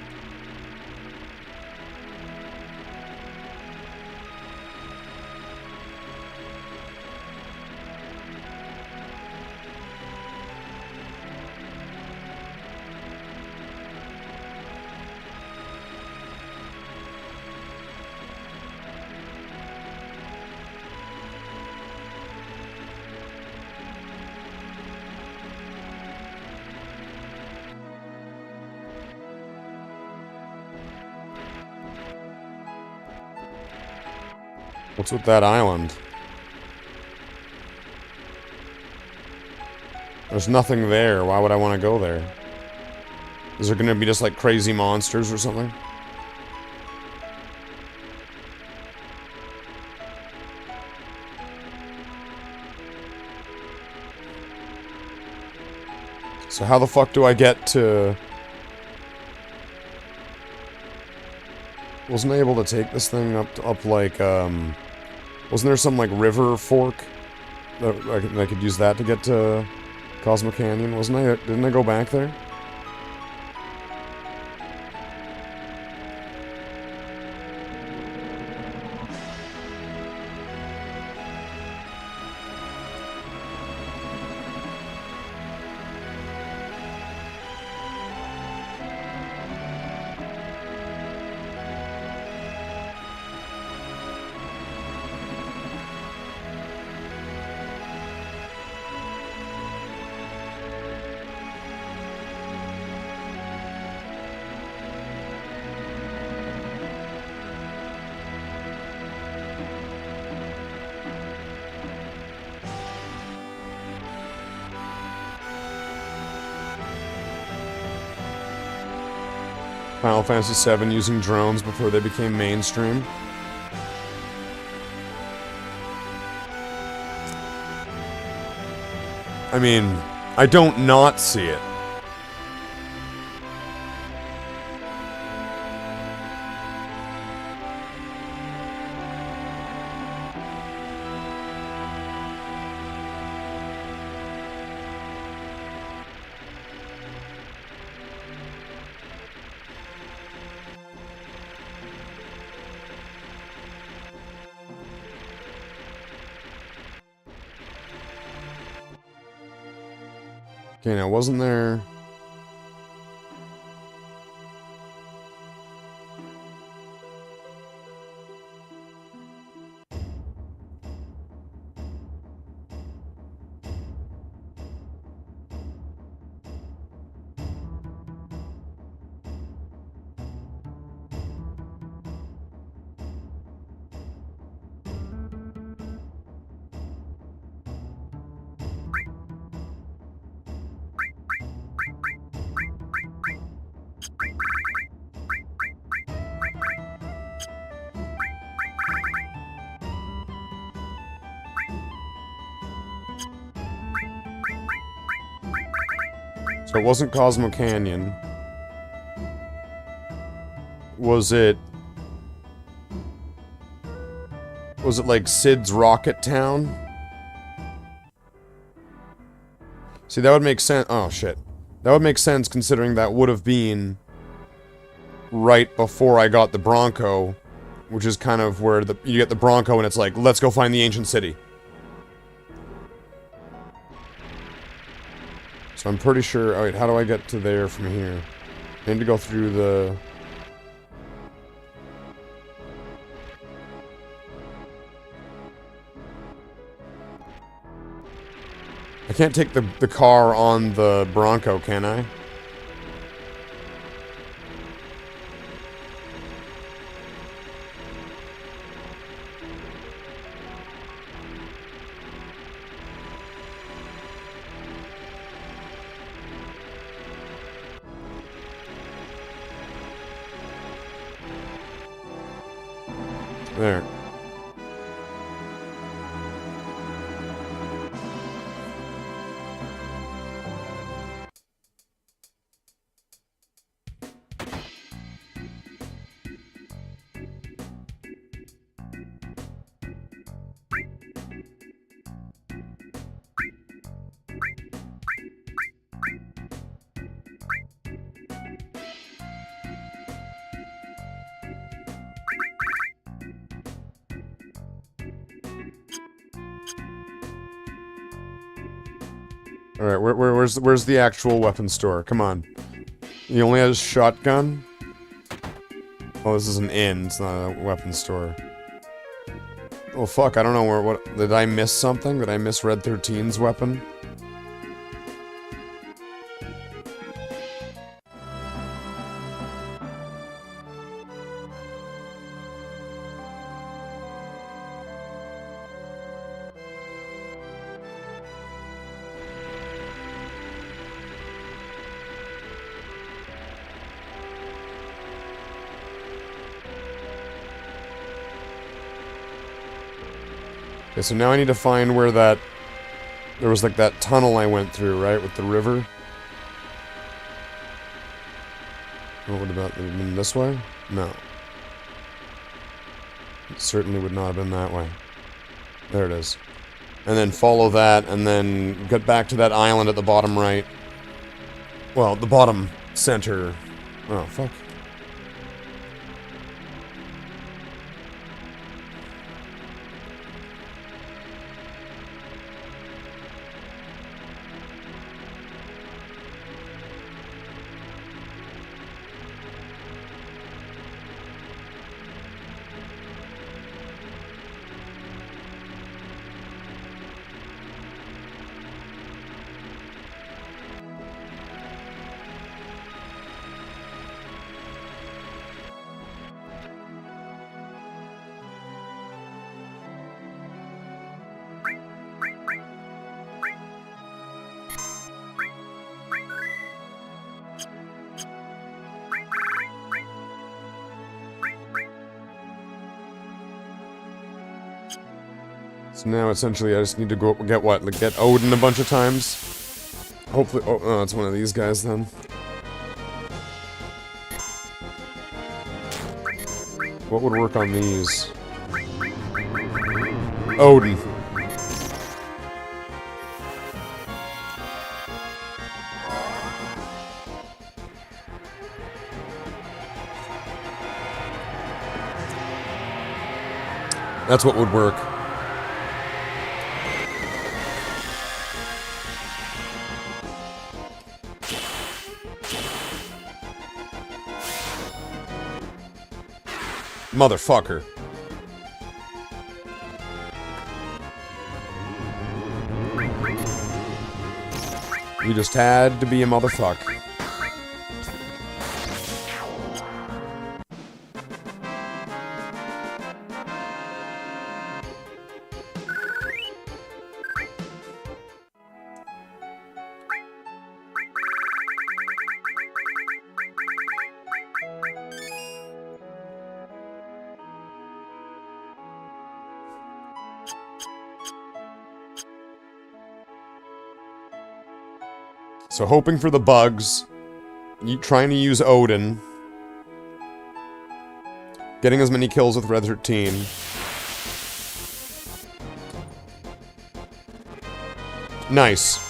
What's with that island? There's nothing there. Why would I want to go there? Is there gonna be just like crazy monsters or something? So how the fuck do I get to... Wasn't I able to take this thing up like, wasn't there some, like, river fork? That I could use that to get to Cosmo Canyon, wasn't I? Didn't I go back there? Final Fantasy VII using drones before they became mainstream. I mean, I don't not see it. Okay, now wasn't there... So it wasn't Cosmo Canyon. Was it like Sid's Rocket Town? See, that would make sense. Oh, shit. That would make sense considering that would have been right before I got the Bronco, which is kind of where you get the Bronco and it's like, let's go find the ancient city. So I'm pretty sure... Oh, wait, how do I get to there from here? I need to go through the... I can't take the car on the Bronco, can I? There. Alright, where's the actual weapon store? Come on. He only has shotgun? Oh, this is an inn, it's not a weapon store. Oh fuck, I don't know what... Did I miss something? Did I miss Red 13's weapon? Okay, so now I need to find where that... There was like that tunnel I went through, right? With the river? Oh, what about... Would it have been this way? No. It certainly would not have been that way. There it is. And then follow that, and then get back to that island at the bottom right. Well, the bottom center. Oh, fuck. So now, essentially, I just need to go get what? Like, get Odin a bunch of times? Hopefully... Oh, it's one of these guys, then. What would work on these? Odin. That's what would work. Motherfucker. You just had to be a motherfucker. So hoping for the bugs, trying to use Odin, getting as many kills with Red 13. Nice.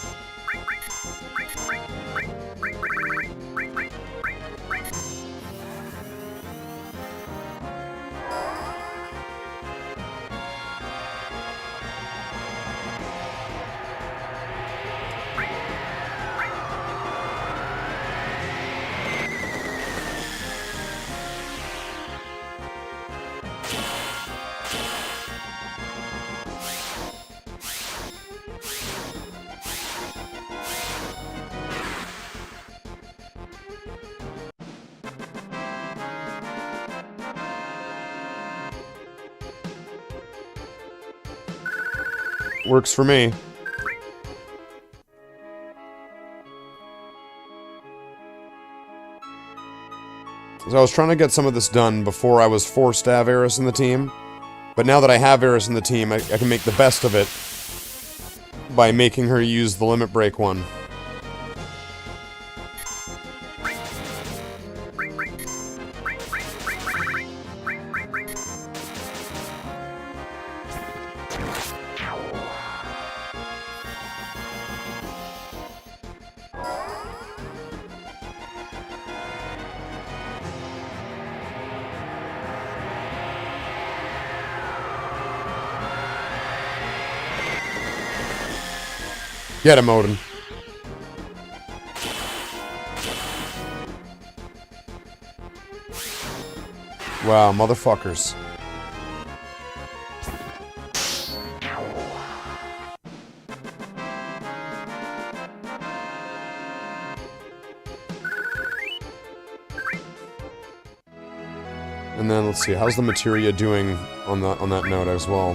Works for me. So I was trying to get some of this done before I was forced to have Eris in the team. But now that I have Eris in the team, I can make the best of it by making her use the limit break one. Get him, Odin. Wow, motherfuckers. And then let's see, how's the materia doing on that note as well?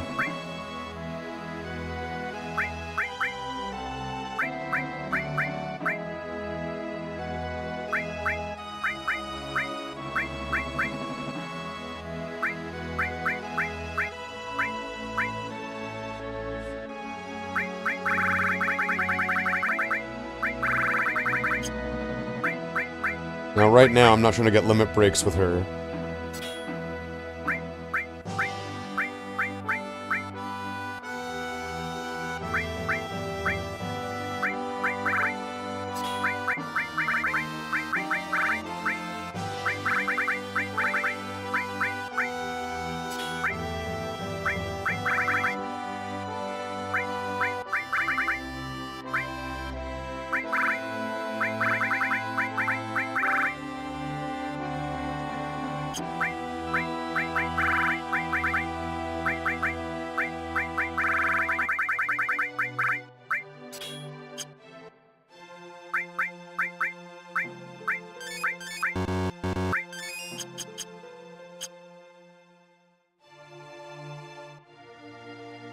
Now, right now, I'm not trying to get limit breaks with her.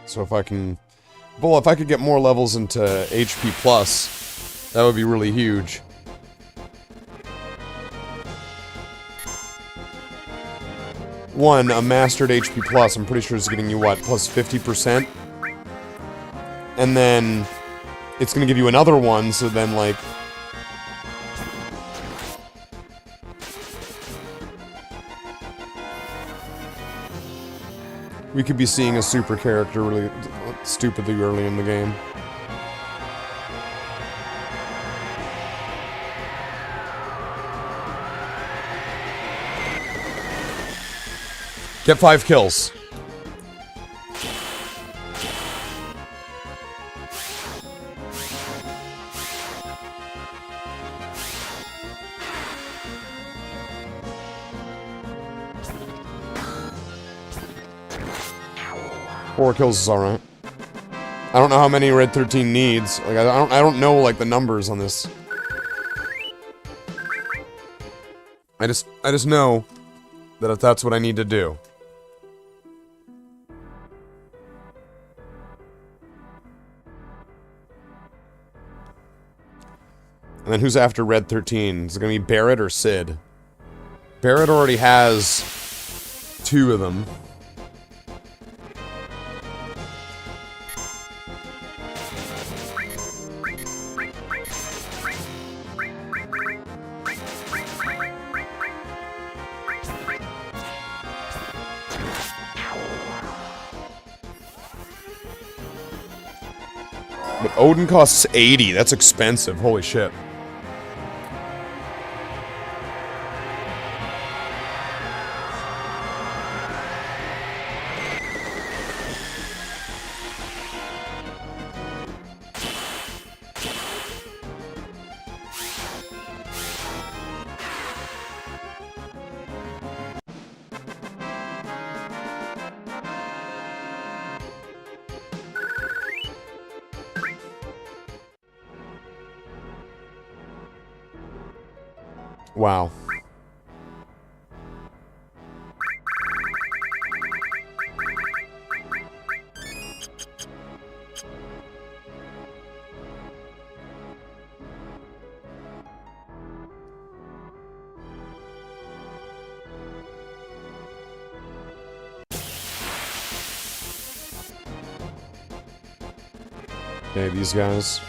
So if I can... Well, if I could get more levels into HP+, that would be really huge. One, a mastered HP+, I'm pretty sure is getting you, what, plus 50%? and then it's gonna give you another one, so then, like... we could be seeing a super character really stupidly early in the game. Get 5 kills. Four kills is alright. I don't know how many Red 13 needs. Like I don't know like the numbers on this. I just know that if that's what I need to do. And then who's after Red 13? Is it gonna be Barrett or Sid? Barrett already has 2 of them. But Odin costs 80. That's expensive. Holy shit. Wow. Okay, these guys.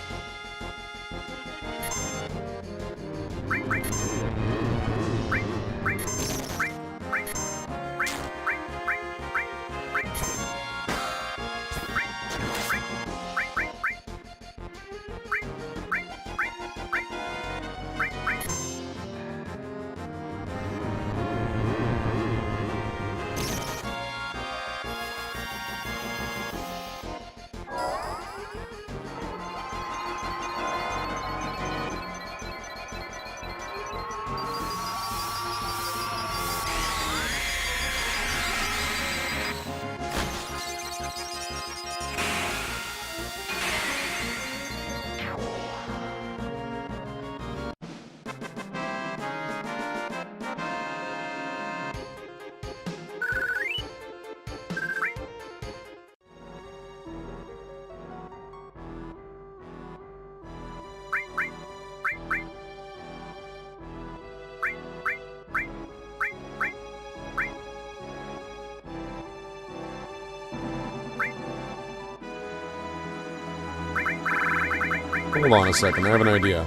Hold on a second, I have an idea.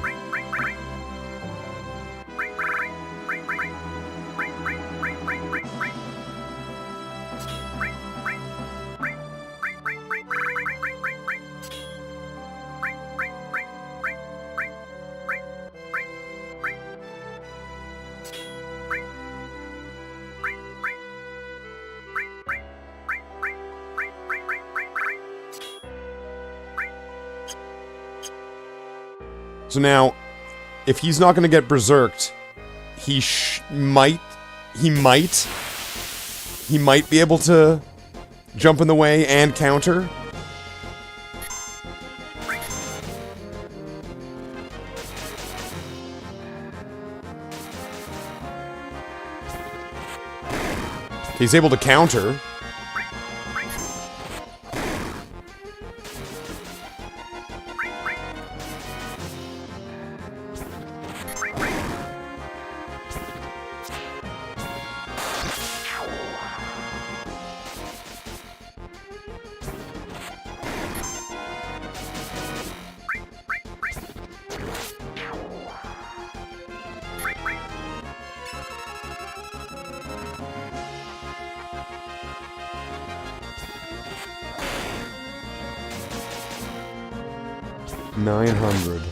So now, if he's not going to get berserked, he might be able to jump in the way and counter. He's able to counter. 900.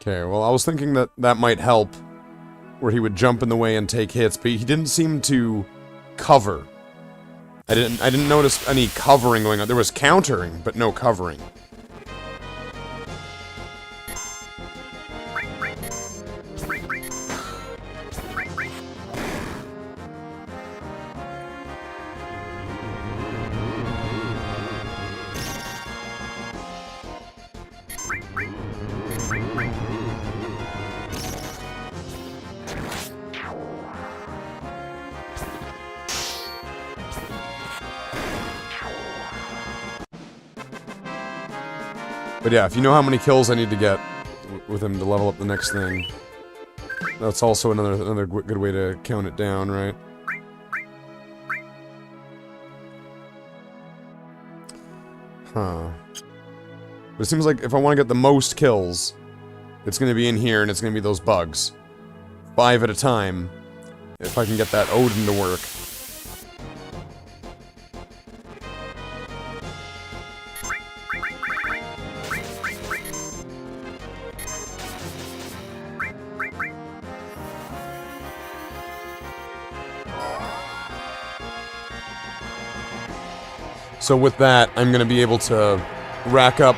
Okay, well, I was thinking that that might help, where he would jump in the way and take hits, but he didn't seem to cover. I didn't notice any covering going on. There was countering, but no covering. But yeah, if you know how many kills I need to get with him to level up the next thing, that's also another good way to count it down, right? Huh. But it seems like if I want to get the most kills, it's going to be in here and it's going to be those bugs. 5 at a time, if I can get that Odin to work. So with that, I'm going to be able to rack up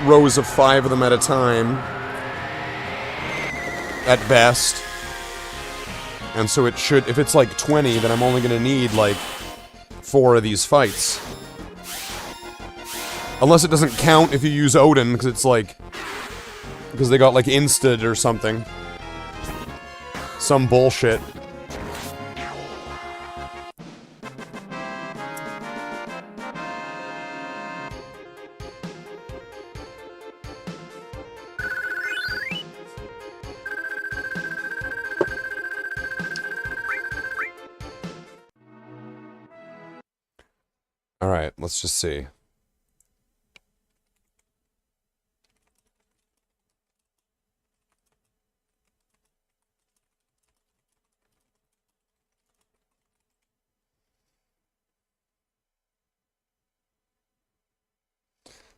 rows of 5 of them at a time, at best. And so it should, if it's like 20, then I'm only going to need like 4 of these fights. Unless it doesn't count if you use Odin, because it's like, because they got like instad or something. Some bullshit. Alright, let's just see.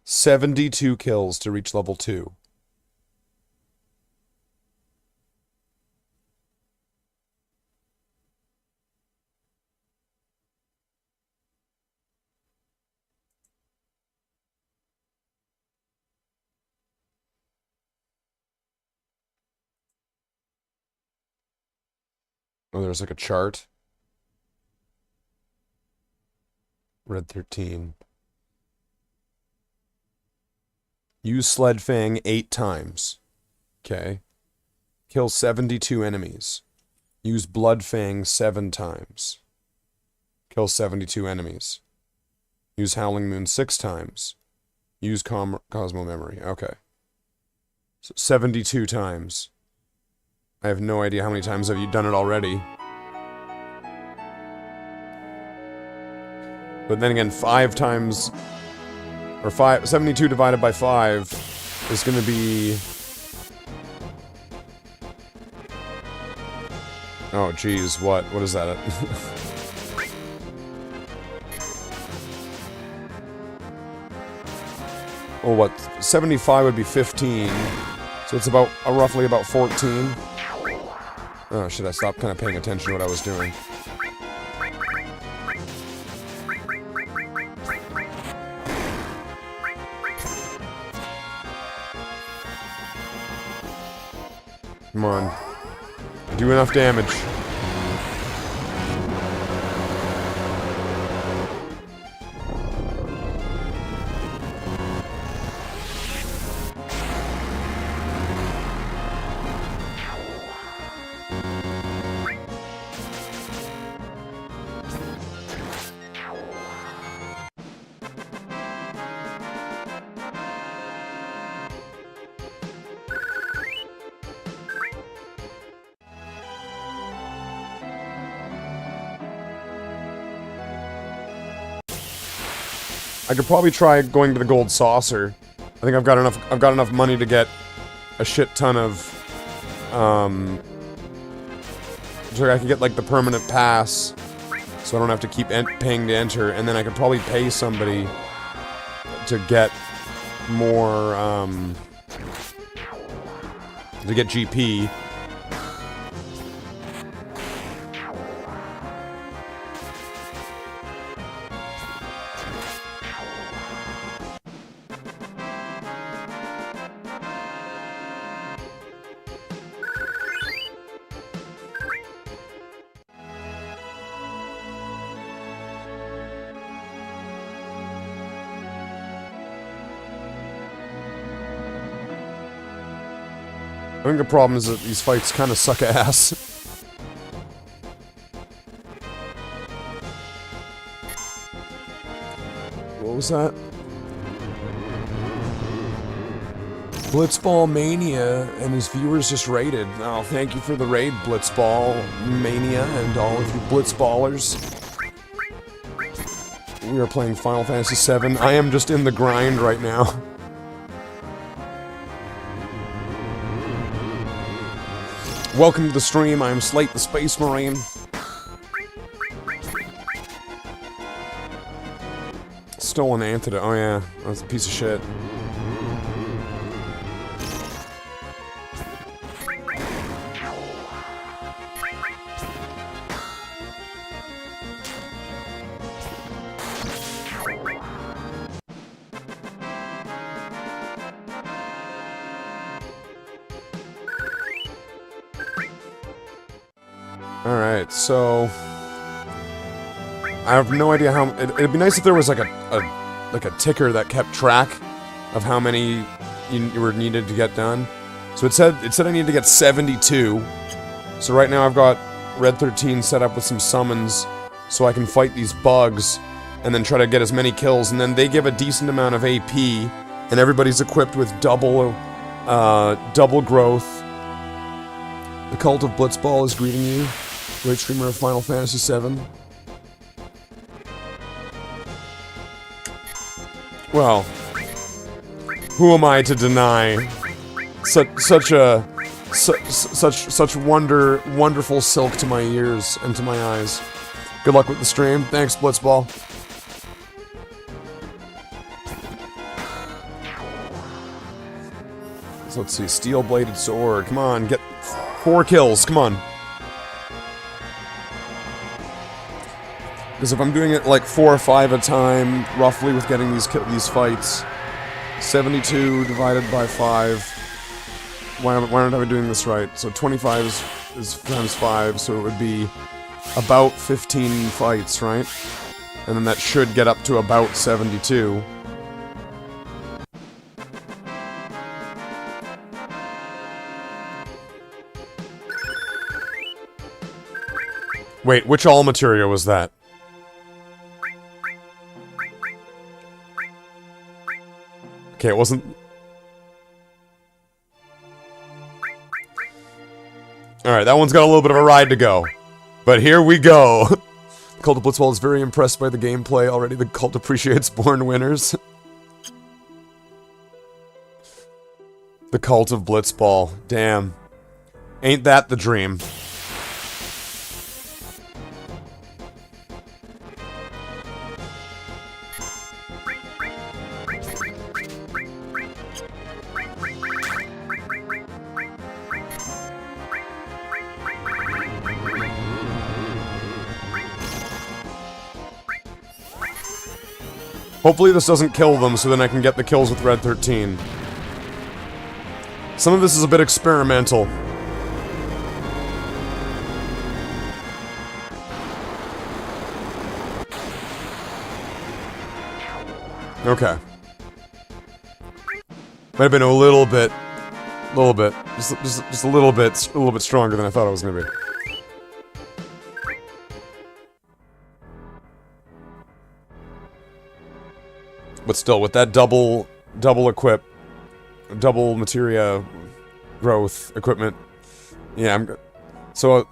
"72 kills to reach level 2. Oh, there's like a chart. Red 13. Use Sled Fang 8 times. Okay. Kill 72 enemies. Use Blood Fang 7 times. Kill 72 enemies. Use Howling Moon 6 times. Use Cosmo Memory. Okay. So 72 times. I have no idea how many times have you done it already. But then again, 5 times... Or 72 divided by 5 is gonna be... Oh, geez, what? What is that? Oh, what? 75 would be 15. So it's about, roughly about 14. Oh, should I stop kind of paying attention to what I was doing? Come on. Do enough damage. I could probably try going to the gold saucer I think I've got enough money to get a shit ton of, so I could get, like, the permanent pass, so I don't have to keep paying to enter, and then I could probably pay somebody to get more, to get GP. I think the problem is that these fights kind of suck ass. What was that? Blitzball Mania and his viewers just raided. Oh, thank you for the raid, Blitzball Mania, and all of you Blitzballers. We are playing Final Fantasy VII. I am just in the grind right now. Welcome to the stream, I'm Slathe the Space Marine. Stolen antidote, oh yeah, that's a piece of shit. Alright, so I have no idea how it'd be nice if there was like a ticker that kept track of how many you were needed to get done. So it said I needed to get 72. So right now I've got Red 13 set up with some summons so I can fight these bugs and then try to get as many kills, and then they give a decent amount of AP and everybody's equipped with double growth. The Cult of Blitzball is greeting you. Great streamer of Final Fantasy VII. Well, who am I to deny such wonderful silk to my ears and to my eyes. Good luck with the stream. Thanks, Blitzball. So let's see, steel-bladed sword. Come on, get 4 kills. Come on. Because if I'm doing it like 4 or 5 at a time, roughly, with getting these fights, 72 divided by 5. Why aren't I doing this right? So 25 is times 5, so it would be about 15 fights, right? And then that should get up to about 72. Wait, which all materia was that? Okay, it wasn't... Alright, that one's got a little bit of a ride to go. But here we go! The Cult of Blitzball is very impressed by the gameplay already. The cult appreciates born winners. The Cult of Blitzball. Damn. Ain't that the dream? Hopefully this doesn't kill them, so then I can get the kills with Red 13. Some of this is a bit experimental. Okay. Might have been a little bit, just a little bit stronger than I thought it was gonna be. But still, with that double equip, double materia growth equipment, yeah, I'm good. So,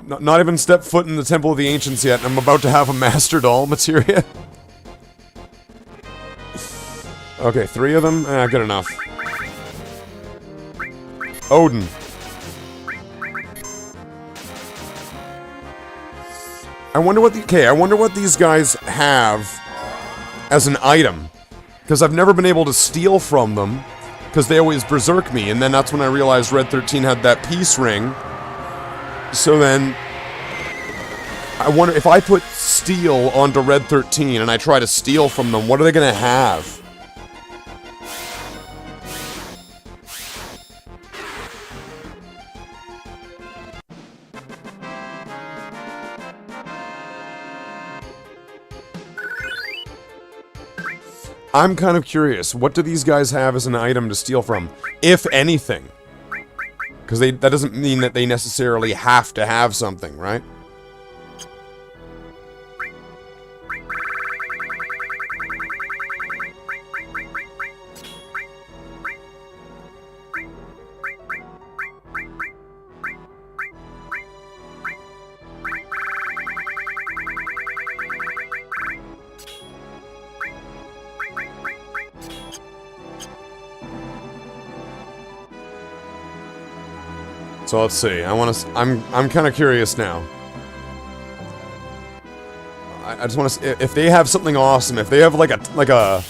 not even stepped foot in the Temple of the Ancients yet, and I'm about to have a mastered all materia. Okay, 3 of them? Good enough. Odin. I wonder what I wonder what these guys have as an item. Because I've never been able to steal from them. Because they always berserk me, and then that's when I realized Red 13 had that peace ring. So then, I wonder if I put steel onto Red 13 and I try to steal from them, what are they gonna have? I'm kind of curious. What do these guys have as an item to steal from? If anything. Because that doesn't mean that they necessarily have to have something, right? So let's see. I'm kind of curious now. I just want to see if they have something awesome. If they have like a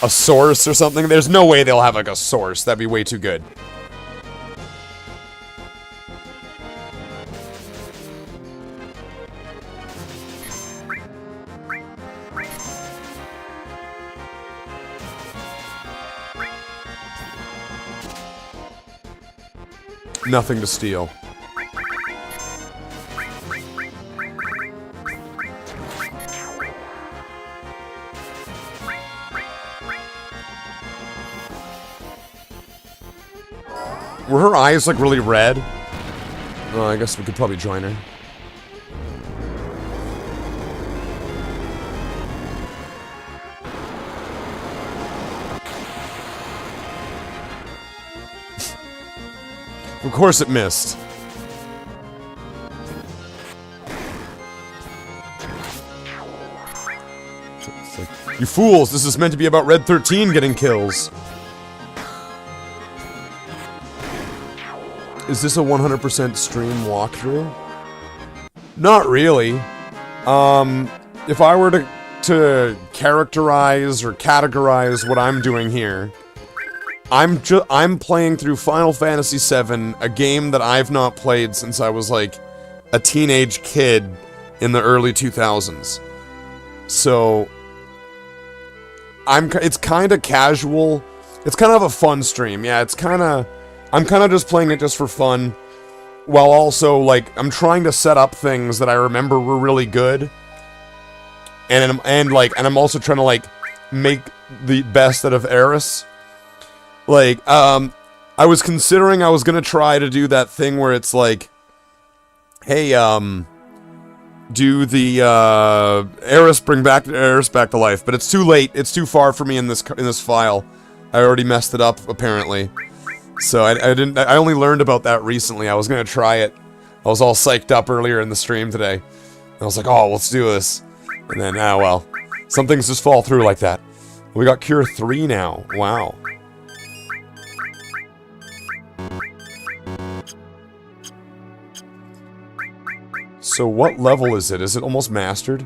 source or something. There's no way they'll have like a source. That'd be way too good. Nothing to steal. Were her eyes like really red? Oh, I guess we could probably join her. Of course it missed. Like, you fools, this is meant to be about Red 13 getting kills. Is this a 100% stream walkthrough? Not really. If I were to characterize or categorize what I'm doing here, I'm playing through Final Fantasy VII, a game that I've not played since I was like a teenage kid in the early 2000s. So it's kind of casual. It's kind of a fun stream. Yeah, I'm kind of just playing it just for fun, while also like I'm trying to set up things that I remember were really good. And I'm also trying to like make the best out of Eris. Like, I was considering I was gonna try to do that thing where it's like, hey, do the, bring Eris back to life, but it's too late, it's too far for me in this file. I already messed it up, apparently. So I only learned about that recently. I was gonna try it. I was all psyched up earlier in the stream today. I was like, oh, let's do this. And then, well, some things just fall through like that. We got Cure 3 now, wow. So what level is it? Is it almost mastered?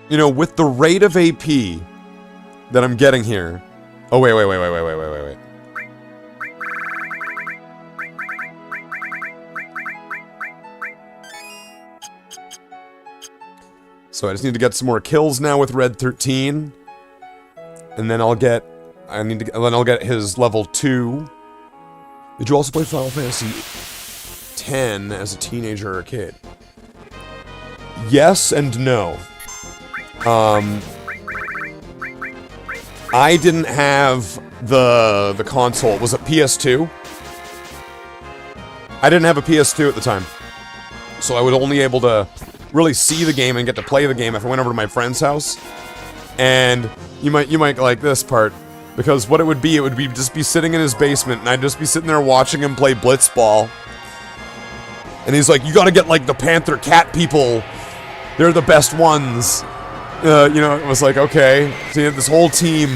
You know, with the rate of AP that I'm getting here... Oh, wait. So I just need to get some more kills now with Red 13. And then I'll get his level 2. Did you also play Final Fantasy X as a teenager or a kid? Yes and no. I didn't have the console. Was it PS2? I didn't have a PS2 at the time. So I was only able to really see the game and get to play the game if I went over to my friend's house. And you might like this part, because what it would be just be sitting in his basement, and I'd just be sitting there watching him play blitzball. And he's like, you gotta get like the Panther Cat people. They're the best ones. You know, it was like, okay. So you had this whole team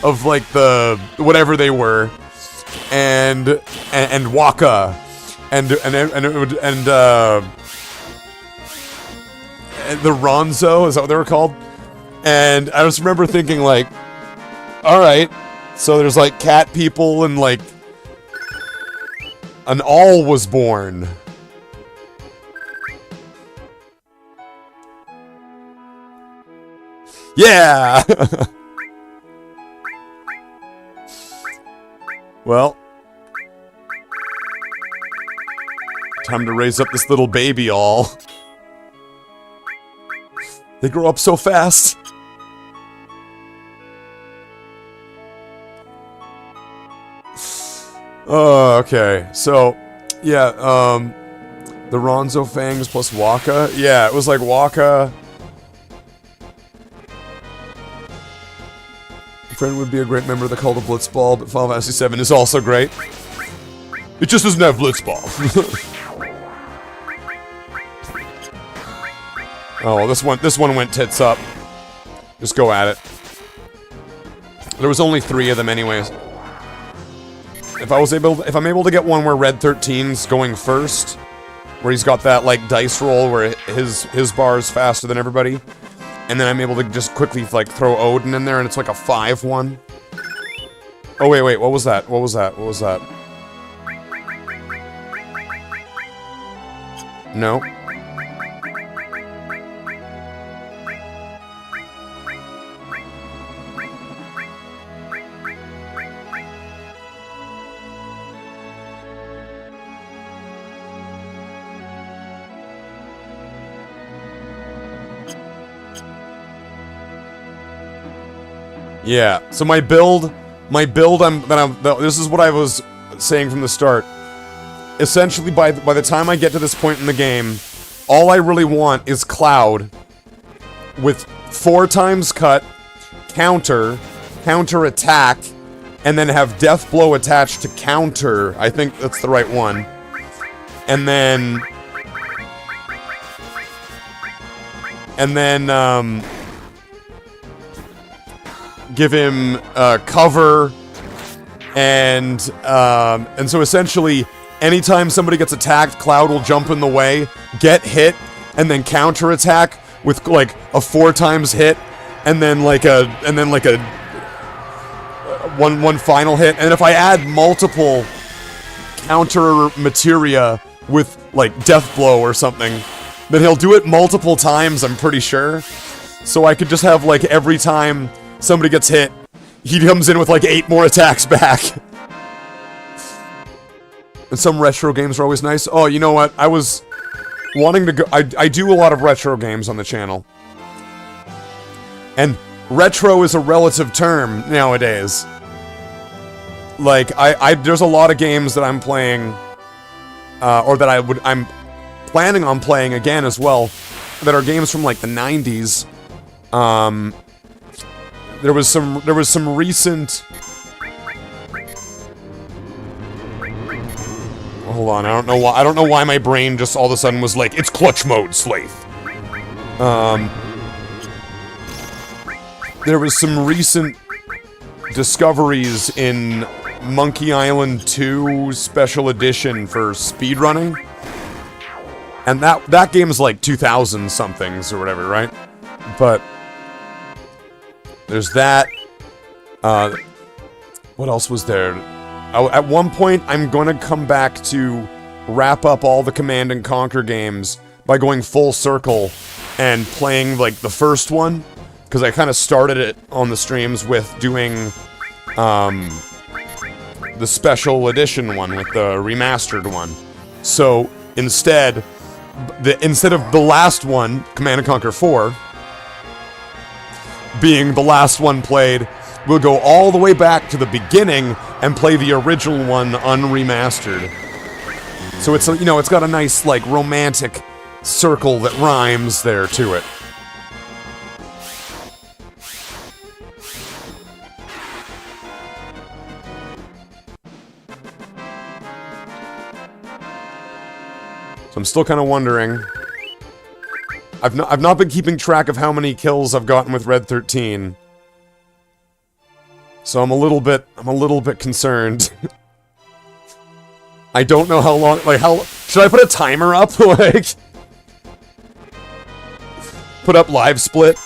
of like the whatever they were, and Waka, and the Ronzo, is that what they were called? And I just remember thinking like, all right, so there's like cat people, and like an all was born. Yeah! Well, time to raise up this little baby all. They grow up so fast. Oh, okay. So, yeah, the Ronzo Fangs plus Waka. Yeah, it was like Waka. Friend would be a great member of the Cult of Blitzball, but Final Fantasy VII is also great. It just doesn't have Blitzball. Oh, this one went tits up. Just go at it. There was only 3 of them anyways. If I'm able to get one where Red 13's going first, where he's got that like dice roll where his bar is faster than everybody, and then I'm able to just quickly like throw Odin in there and it's like a 5-1. Oh wait, what was that? What was that? No. Yeah, so my build, this is what I was saying from the start. Essentially, by the time I get to this point in the game, all I really want is Cloud with 4 times cut, counter attack, and then have Death Blow attached to counter. I think that's the right one. And then give him cover, and so essentially, anytime somebody gets attacked, Cloud will jump in the way, get hit, and then counter attack with like a 4 times hit, and then like a one final hit. And if I add multiple counter materia with like Death Blow or something, then he'll do it multiple times, I'm pretty sure. So I could just have like every time somebody gets hit, he comes in with like 8 more attacks back. And some retro games are always nice. Oh, you know what? I was wanting to go... I do a lot of retro games on the channel. And retro is a relative term nowadays. Like, there's a lot of games that I'm playing, or that I'm planning on playing again as well, that are games from like the 90s. There was some recent... Hold on, I don't know why my brain just all of a sudden was like, it's clutch mode, Slathe. There was some recent discoveries in Monkey Island 2 Special Edition for speedrunning. And that game's like 2000 somethings or whatever, right? But there's that. What else was there? At one point, I'm gonna come back to wrap up all the Command and Conquer games by going full circle and playing, like, the first one. Because I kind of started it on the streams with doing, the special edition one, with the remastered one. So, instead of the last one, Command and Conquer 4, being the last one played, we'll go all the way back to the beginning and play the original one unremastered. So it's, you know, it's got a nice, like, romantic circle that rhymes there to it. So I'm still kind of wondering. I've not been keeping track of how many kills I've gotten with Red 13. So I'm a little bit concerned. I don't know how long, like, should I put a timer up? Like, put up live split?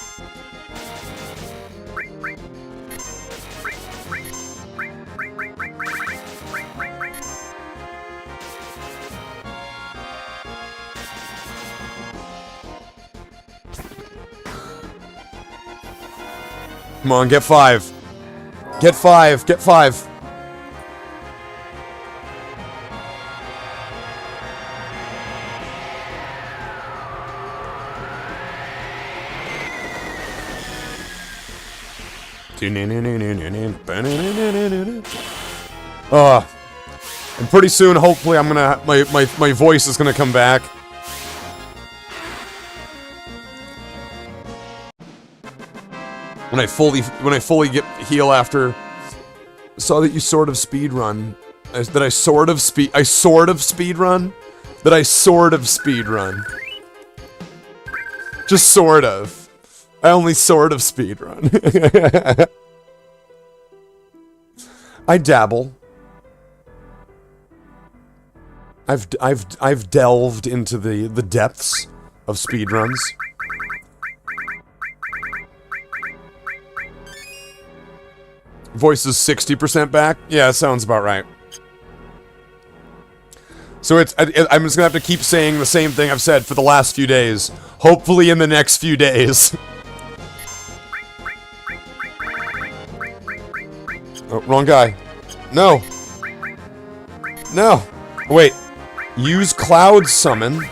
Come on, get 5. Get 5, get 5. And pretty soon, hopefully, I'm gonna my voice is gonna come back. When I fully get heal after. Saw that you sort of speed run. That I sort of speed run. That I sort of speed run. Just sort of. I only sort of speed run. I dabble. I've delved into the depths of speedruns. Voice is 60% back? Yeah, sounds about right. So I'm just gonna have to keep saying the same thing I've said for the last few days. Hopefully in the next few days. Oh, wrong guy. No. No. Wait. Use Cloud Summon.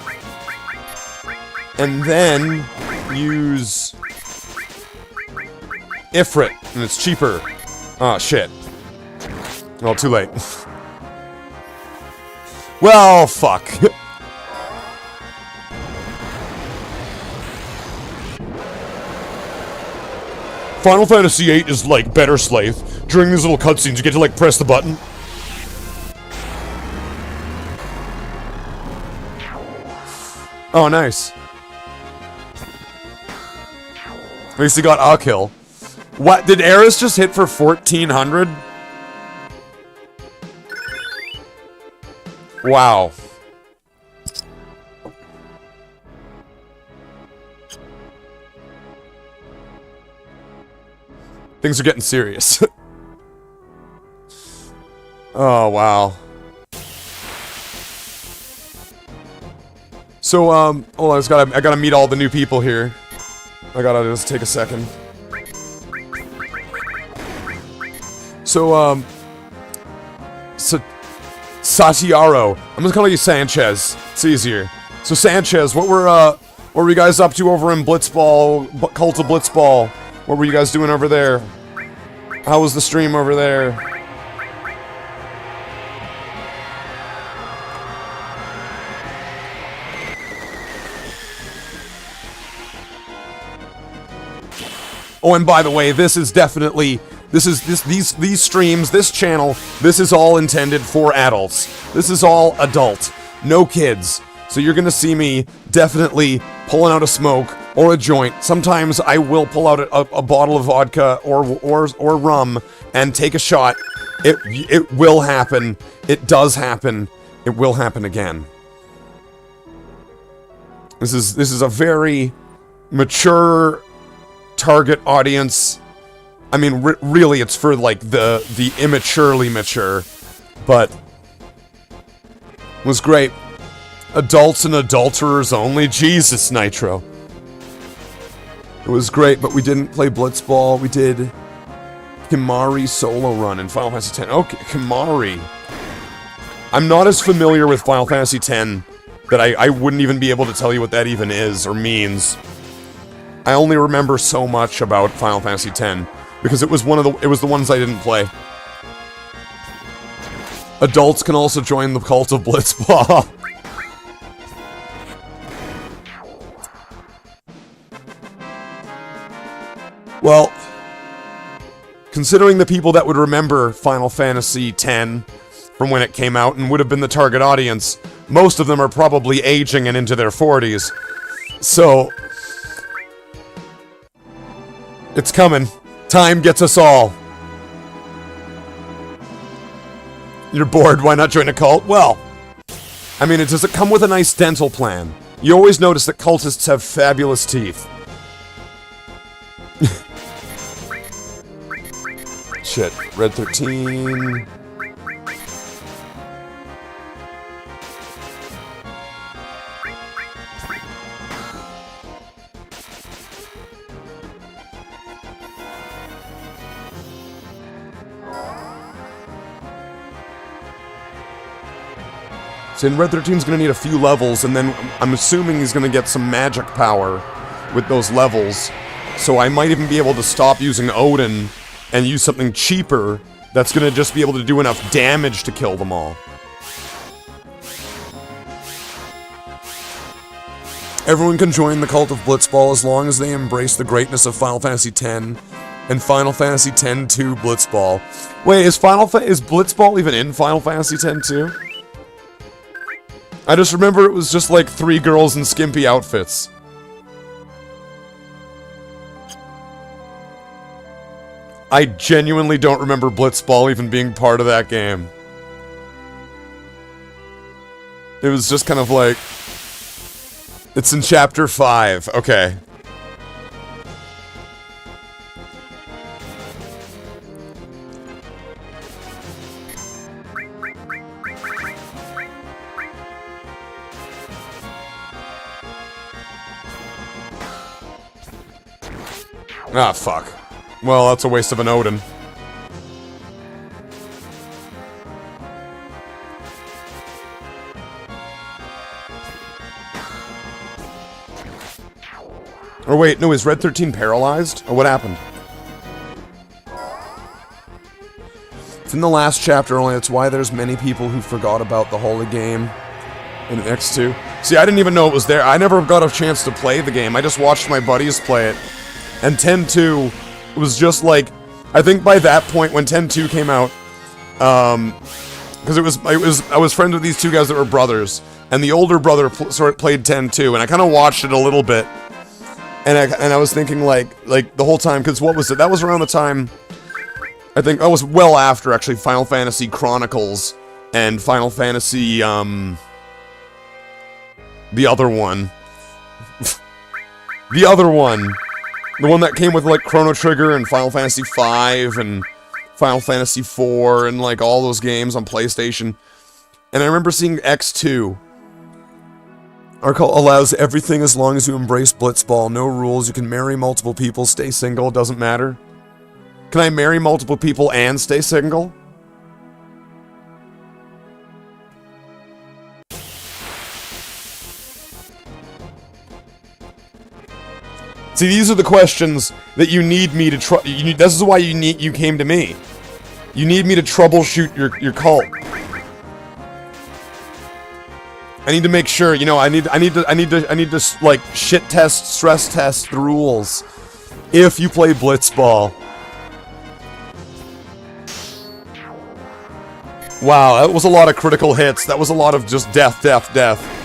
And then use Ifrit, and it's cheaper. Oh, shit. Well, too late. Well, fuck. Final Fantasy VIII is, like, better Slathe. During these little cutscenes, you get to, like, press the button. Oh, nice. At least he got a kill. What? Did Eris just hit for 1400? Wow. Things are getting serious. Oh, wow. So, hold on, I gotta meet all the new people here. I gotta just take a second. So, Satiaro. I'm just calling you Sanchez. It's easier. So, Sanchez, what were you guys up to over in Blitzball, Cult of Blitzball? What were you guys doing over there? How was the stream over there? Oh, and by the way, this is definitely, these streams, this channel, this is all intended for adults. This is all adult, no kids. So you're gonna see me definitely pulling out a smoke or a joint. Sometimes I will pull out a bottle of vodka or rum and take a shot. It will happen. It does happen. It will happen again. This is a very mature target audience. I mean, really, it's for, like, the immaturely mature, but it was great. Adults and adulterers only. Jesus, Nitro. It was great, but we didn't play Blitzball. We did Kimari solo run in Final Fantasy X. Okay, Kimari. I'm not as familiar with Final Fantasy X that I wouldn't even be able to tell you what that even is or means. I only remember so much about Final Fantasy X because it was the ones I didn't play. Adults can also join the Cult of Blitzball. Well, considering the people that would remember Final Fantasy X from when it came out and would have been the target audience, most of them are probably aging and into their 40s. So, it's coming. Time gets us all. You're bored, why not join a cult? Well, I mean, does it come with a nice dental plan? You always notice that cultists have fabulous teeth. Shit, Red 13... So in Red 13's gonna need a few levels, and then I'm assuming he's gonna get some magic power with those levels. So I might even be able to stop using Odin and use something cheaper that's gonna just be able to do enough damage to kill them all. Everyone can join the cult of Blitzball as long as they embrace the greatness of Final Fantasy X and Final Fantasy X-2 Blitzball. Wait, is Blitzball even in Final Fantasy X too? I just remember it was just like 3 girls in skimpy outfits. I genuinely don't remember Blitzball even being part of that game. It was just kind of like... It's in Chapter 5. Okay. Ah, fuck. Well, that's a waste of an Odin. Or wait, no, is Red 13 paralyzed? Or what happened? It's in the last chapter only, that's why there's many people who forgot about the holy game in X2. See, I didn't even know it was there. I never got a chance to play the game. I just watched my buddies play it. And 10-2 was just like, I think by that point when 10-2 came out, because I was friends with these 2 guys that were brothers, and the older brother sort of played 10-2, and I kind of watched it a little bit, and I was thinking like the whole time, because what was it? That was around the time, I think, that was well after actually Final Fantasy Chronicles and Final Fantasy, the other one. The other one. The one that came with, like, Chrono Trigger and Final Fantasy V and Final Fantasy IV and, like, all those games on PlayStation. And I remember seeing X2. Our cult allows everything as long as you embrace Blitzball. No rules. You can marry multiple people, stay single, doesn't matter. Can I marry multiple people and stay single? See, these are the questions that you need me to this is why you came to me. You need me to troubleshoot your cult. I need to make sure, you know, I need to like shit test, stress test the rules. If you play Blitzball. Wow, that was a lot of critical hits. That was a lot of just death, death, death.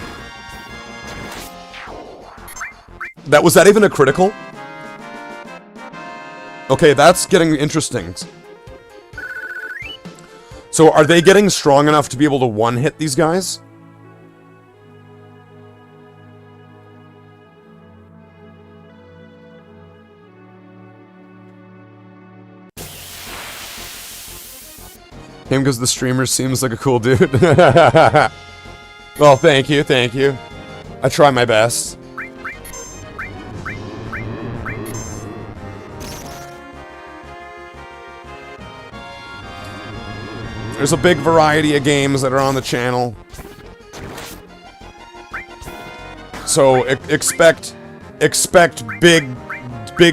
Was that even a critical? Okay, that's getting interesting. So, are they getting strong enough to be able to one-hit these guys? Him because the streamer seems like a cool dude. Well, thank you, thank you. I try my best. There's a big variety of games that are on the channel. So expect big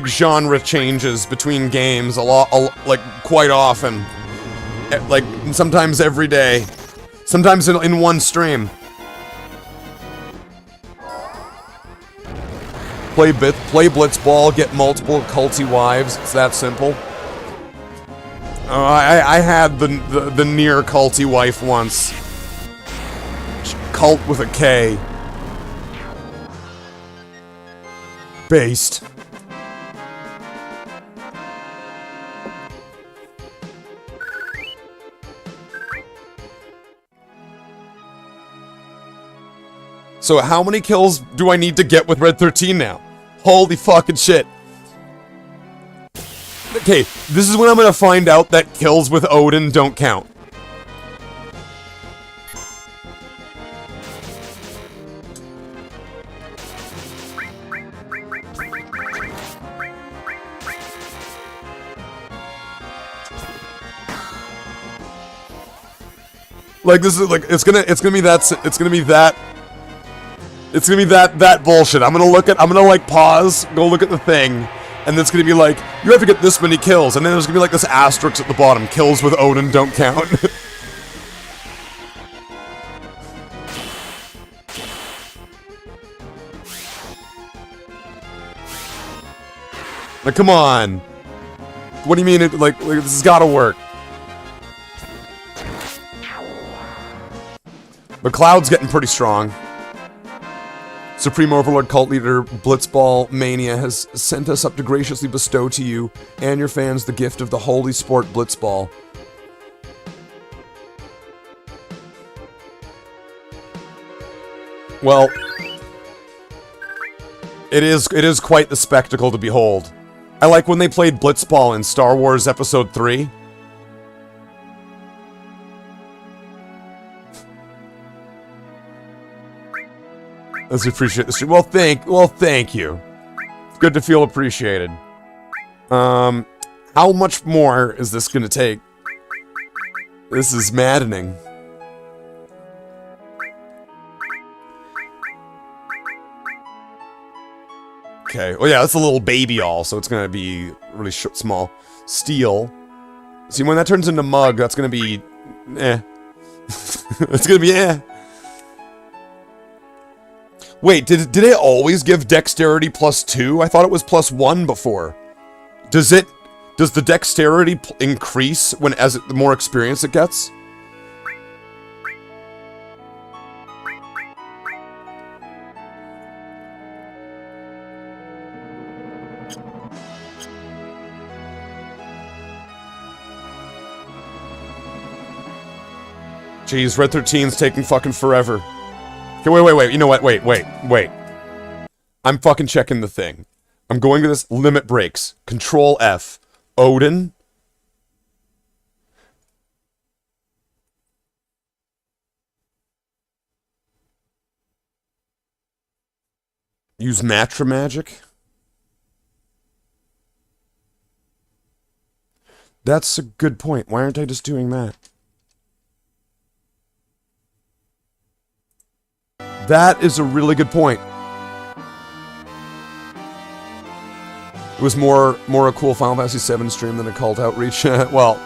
genre changes between games like quite often. Like sometimes every day. Sometimes in one stream. Play Blitzball, get multiple culty wives. It's that simple. I had the near culty wife once. Cult with a K. Based. So how many kills do I need to get with Red 13 now? Holy fucking shit. Okay, this is when I'm gonna find out that kills with Odin don't count. Like this is like it's gonna be that bullshit. I'm gonna like pause, go look at the thing, and it's gonna be like, you have to get this many kills, and then there's gonna be like this asterisk at the bottom, kills with Odin don't count. Like, come on. What do you mean like this has gotta work? But Cloud's getting pretty strong. Supreme Overlord Cult Leader Blitzball Mania has sent us up to graciously bestow to you and your fans the gift of the holy sport Blitzball. Well, it is quite the spectacle to behold. I like when they played Blitzball in Star Wars Episode 3. Let's appreciate the stream. Well, thank you. It's good to feel appreciated. How much more is this gonna take? This is maddening. Okay. Oh yeah, that's a little baby all, so it's gonna be really small. Steel. See, when that turns into mug, that's gonna be, eh. It's gonna be eh. Wait, did it always give dexterity +2? I thought it was +1 before. Does the dexterity increase the more experience it gets? Jeez, Red 13's taking fucking forever. Okay, wait. You know what? Wait. I'm fucking checking the thing. I'm going to this limit breaks. Control F. Odin. Use Matra Magic. That's a good point. Why aren't I just doing that? That is a really good point. It was more a cool Final Fantasy VII stream than a cult outreach. Well,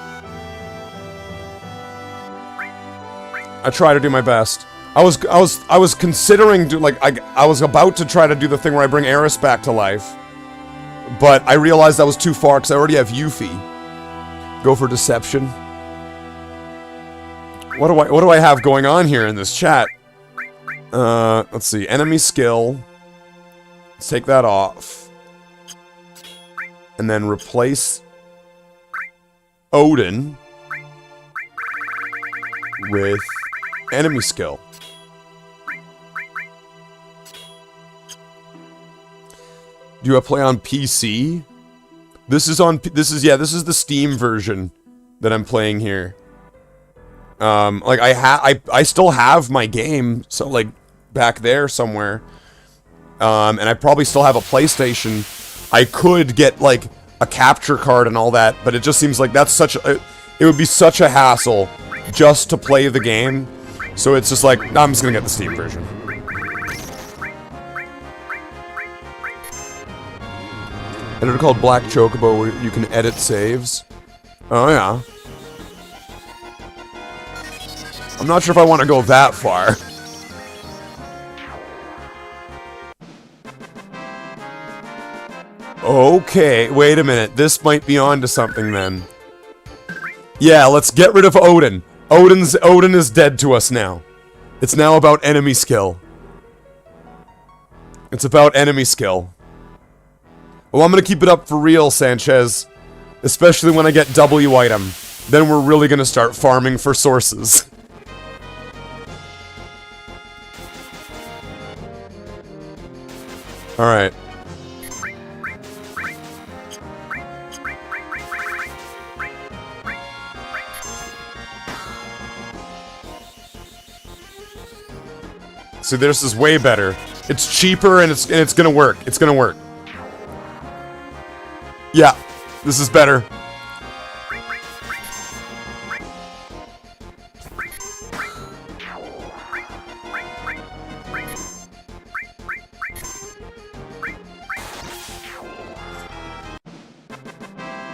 I try to do my best. I was considering I was about to try to do the thing where I bring Eris back to life, but I realized that was too far because I already have Yuffie. Go for deception. What do I have going on here in this chat? Let's see. Enemy skill. Let's take that off. And then replace Odin with enemy skill. Do you play on PC? This is the Steam version that I'm playing here. Like I still have my game, so like back there somewhere. And I probably still have a PlayStation. I could get like a capture card and all that, but it just seems like that's it would be such a hassle just to play the game. So it's just like, I'm just gonna get the Steam version. Editor called Black Chocobo where you can edit saves. Oh yeah. I'm not sure if I want to go that far. Okay, wait a minute. This might be on to something then. Yeah, let's get rid of Odin. Odin is dead to us now. It's now about enemy skill. It's about enemy skill. Well, I'm gonna keep it up for real, Sanchez. Especially when I get W item. Then we're really gonna start farming for sources. Alright. See, this is way better. It's cheaper and it's gonna work. It's gonna work. Yeah, this is better.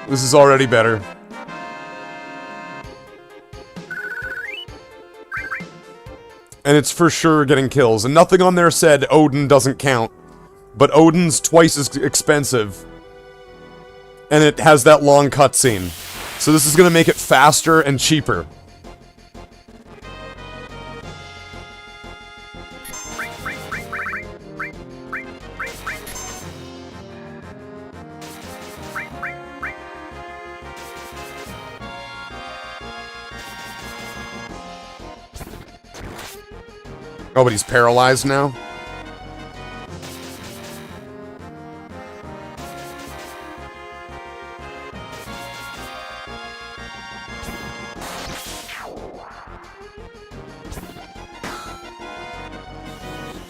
This is already better. And it's for sure getting kills. And nothing on there said Odin doesn't count. But Odin's twice as expensive. And it has that long cutscene. So this is gonna make it faster and cheaper. Oh, but he's paralyzed now?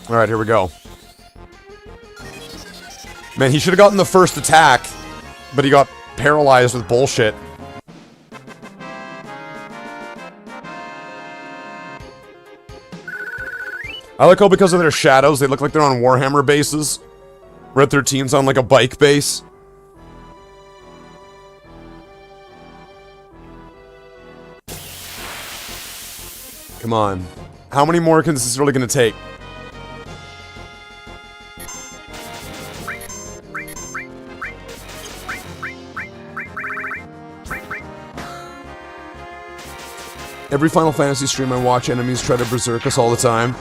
Alright, here we go. Man, he should have gotten the first attack, but he got paralyzed with bullshit. I like how because of their shadows, they look like they're on Warhammer bases. Red 13's on like a bike base. Come on. How many more is this really gonna take? Every Final Fantasy stream I watch, enemies try to berserk us all the time.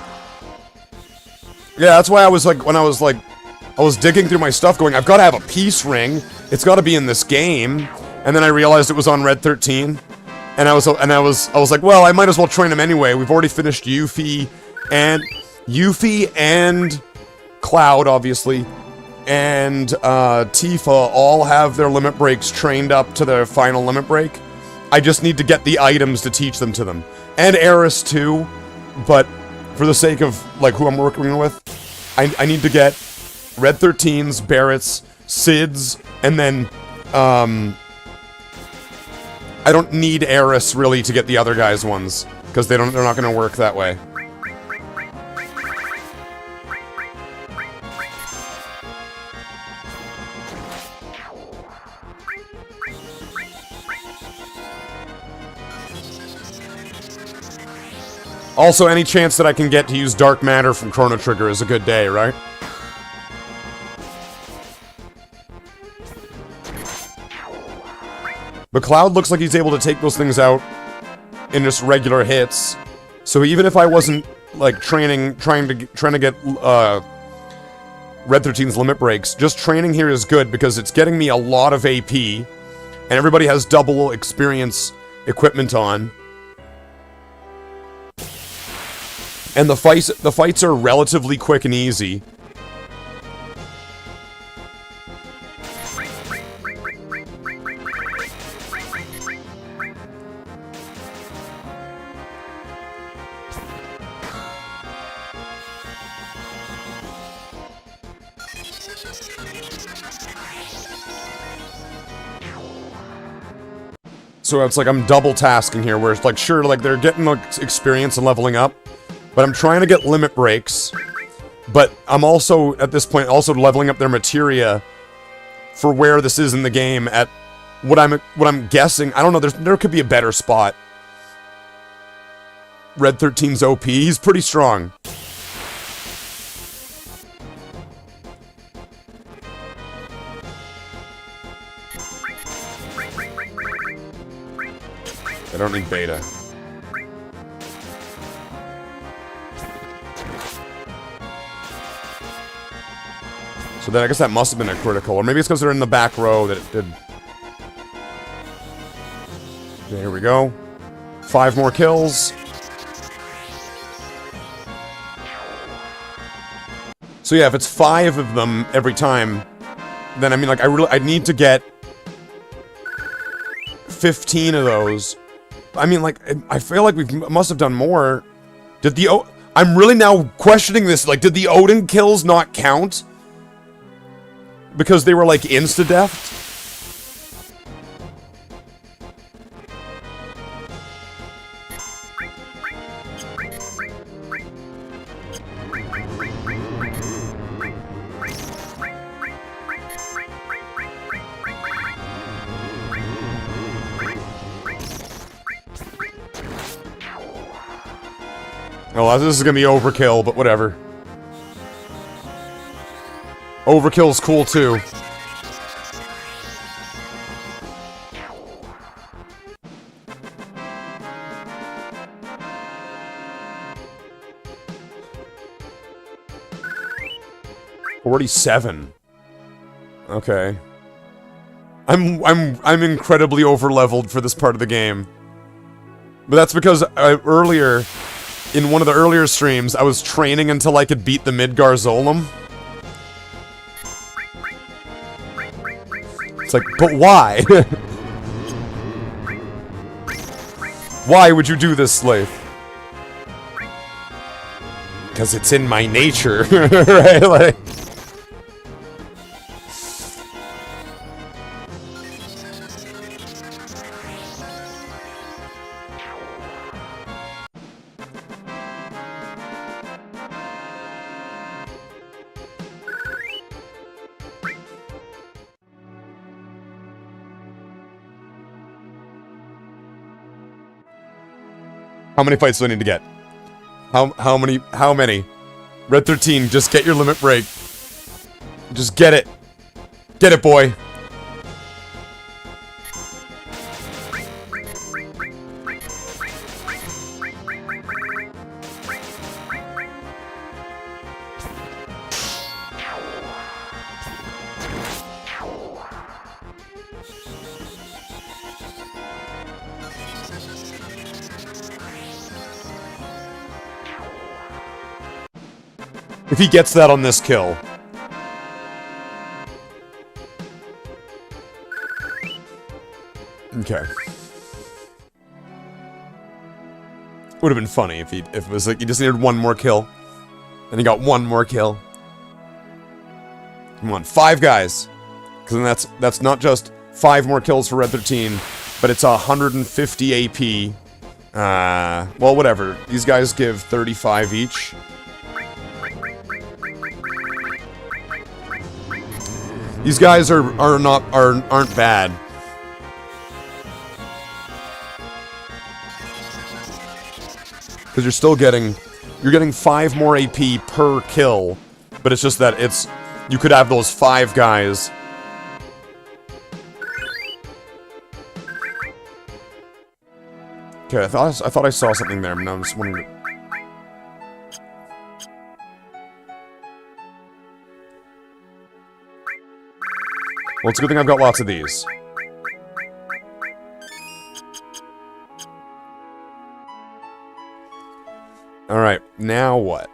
Yeah, that's why I was like, when I was digging through my stuff going, I've got to have a peace ring. It's got to be in this game. And then I realized it was on Red 13. And I was like, well, I might as well train him anyway. We've already finished Yuffie and Cloud, obviously. And Tifa all have their limit breaks trained up to their final limit break. I just need to get the items to teach them to them. And Eris too, but for the sake of, like, who I'm working with, I need to get Red 13s, Barrett's, Sid's, and then, I don't need Eris, really, to get the other guys' ones, because they're not gonna work that way. Also, any chance that I can get to use Dark Matter from Chrono Trigger is a good day, right? But Cloud looks like he's able to take those things out in just regular hits. So even if I wasn't, like, trying to get, Red 13's limit breaks, just training here is good because it's getting me a lot of AP, and everybody has double experience equipment on. And the fights are relatively quick and easy. So it's like I'm double tasking here, where it's like, sure, like they're getting like experience and leveling up, but I'm trying to get limit breaks, but I'm also, at this point, also leveling up their materia for where this is in the game at what I'm guessing. I don't know, there could be a better spot. Red 13's OP, he's pretty strong. don't need beta. So then I guess that must have been a critical. Or maybe it's because they're in the back row that it did. There we go. 5 more kills. So yeah, if it's 5 of them every time, then I mean, like, I need to get 15 of those. I mean, like, I feel like we must have done more. Did the I'm really now questioning this. Like, did the Odin kills not count? Because they were, like, insta-death? Well, this is gonna be overkill, but whatever. Overkill's cool, too. $47. Okay. I'm incredibly over-leveled for this part of the game. But that's because earlier, in one of the earlier streams, I was training until I could beat the Midgar Zolom. It's like, but why? Why would you do this, Slathe? Because it's in my nature, right? Like... How many fights do I need to get? How many? Red 13, just get your limit break. Just get it. Get it, boy. If he gets that on this kill. Okay. Would have been funny if it was like he just needed one more kill. And he got one more kill. Come on, 5 guys. Because then that's not just 5 more kills for Red 13, but it's 150 AP. Well, whatever. These guys give 35 each. These guys aren't bad. Because you're still getting 5 more AP per kill, but it's just that you could have those 5 guys. Okay, I thought I saw something there, but now I'm just wondering. Well, it's a good thing I've got lots of these. Alright, now what?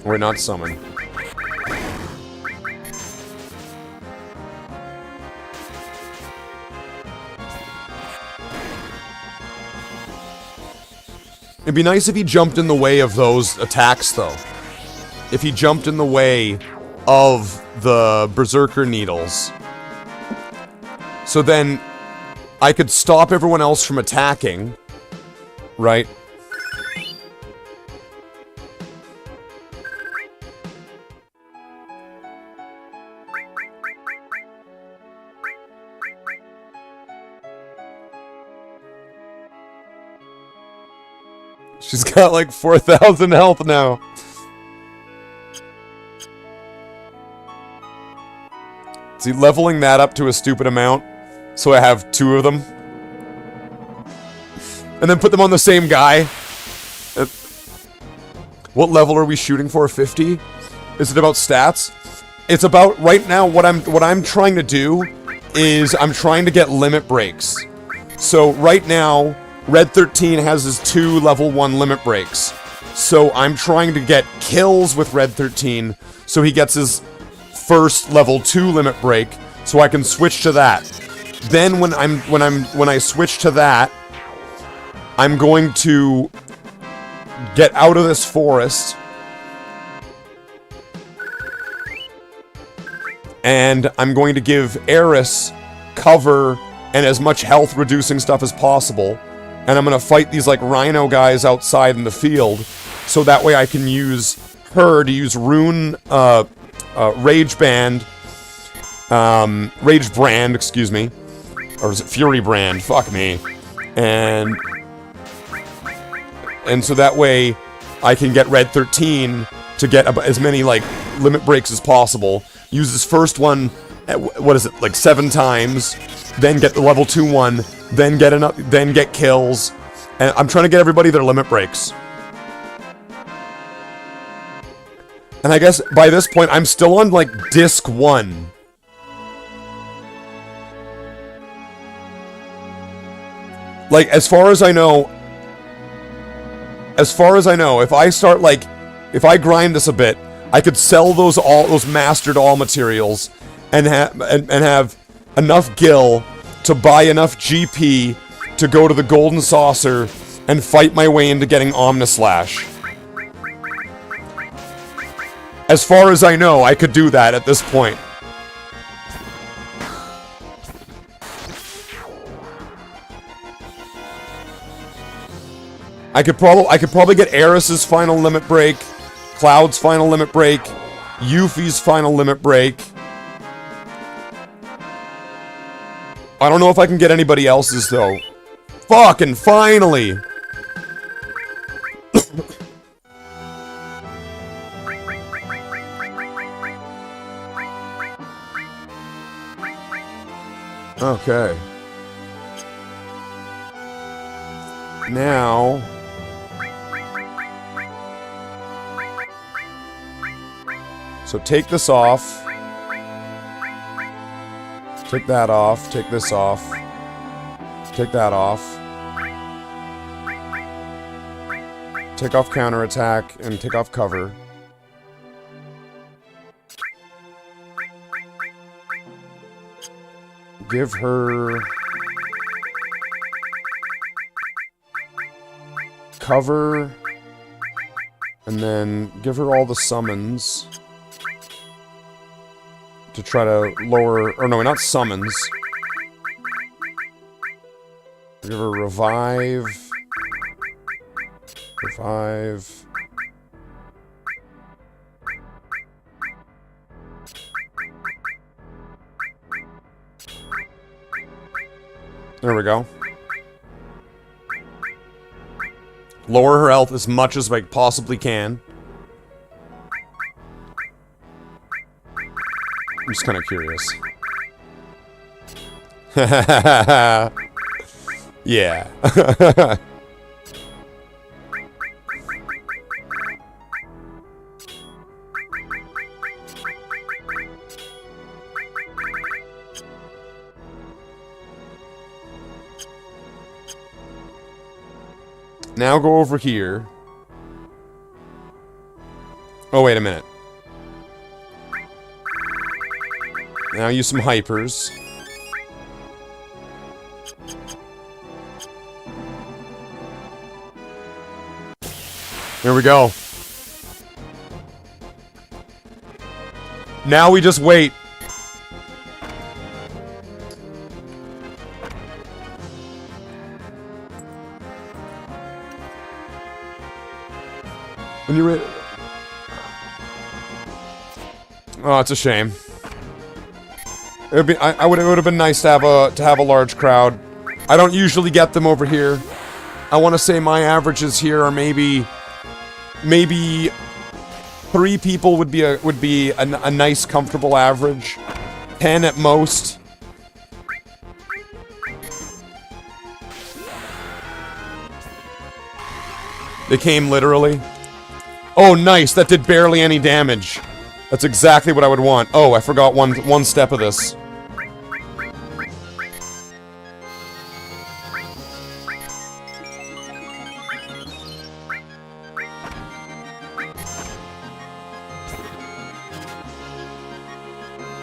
We're not summoned. It'd be nice if he jumped in the way of those attacks, though. If he jumped in the way of the Berserker Needles. So then, I could stop everyone else from attacking. Right? She's got like 4,000 health now. See, leveling that up to a stupid amount, so I have 2 of them. And then put them on the same guy. What level are we shooting for? 50? Is it about stats? It's about, right now, what I'm trying to do is I'm trying to get limit breaks. So right now, Red 13 has his 2 level 1 limit breaks. So I'm trying to get kills with Red 13, so he gets his first level 2 limit break, so I can switch to that. Then when I switch to that, I'm going to get out of this forest, and I'm going to give Eris cover and as much health reducing stuff as possible, and I'm going to fight these like rhino guys outside in the field, so that way I can use her to use Rune, Rage Brand, excuse me, or is it Fury Brand? Fuck me. And so that way I can get Red 13 to get as many like limit breaks as possible. Use this first one, what is it, like 7 times, then get the level 2 one, then get kills, and I'm trying to get everybody their limit breaks. And I guess by this point I'm still on like disc 1. Like, as far as I know, if I start, like, if I grind this a bit, I could sell those mastered all materials and have enough gil to buy enough GP to go to the Golden Saucer and fight my way into getting Omnislash. As far as I know, I could do that at this point. I could probably get Eris's final limit break, Cloud's final limit break, Yuffie's final limit break. I don't know if I can get anybody else's though. Fucking finally! Okay. Now... So take this off. Take that off. Take this off. Take that off. Take off counterattack and take off cover. Give her cover, and then give her all the summons to try to lower, or no, not summons. Give her revive. Revive. There we go. Lower her health as much as I possibly can. I'm just kind of curious. Yeah. Now go over here. Oh, wait a minute. Now use some hypers. Here we go. Now we just wait. When you're ready. Oh, it's a shame. It would be. It would have been nice to have a large crowd. I don't usually get them over here. I want to say my averages here are maybe 3 people would be a nice comfortable average. 10 at most. They came literally. Oh, nice. That did barely any damage. That's exactly what I would want. Oh, I forgot one step of this.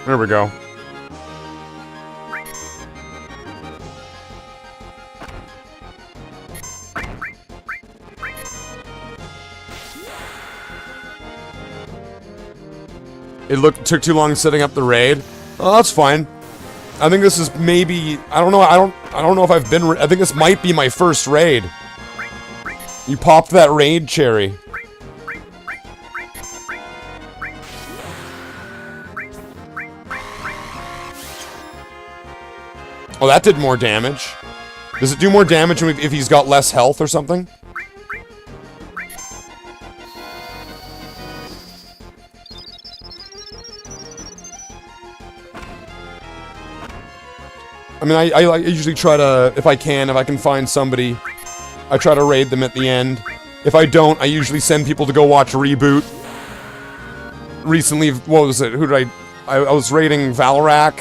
There we go. It took too long setting up the raid. Oh, that's fine. I think this is maybe, I don't know. I don't know if I've been. I think this might be my first raid. You popped that raid cherry. Oh, that did more damage. Does it do more damage if he's got less health or something? I mean, I usually try to, if I can find somebody, I try to raid them at the end. If I don't, I usually send people to go watch Reboot. Recently, what was it? Who did I was raiding Valorak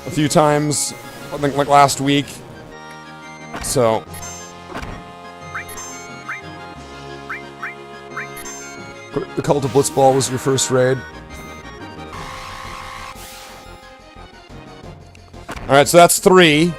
a few times, I think like last week. So. The Cult of Blitzball was your first raid. Alright, so that's 3.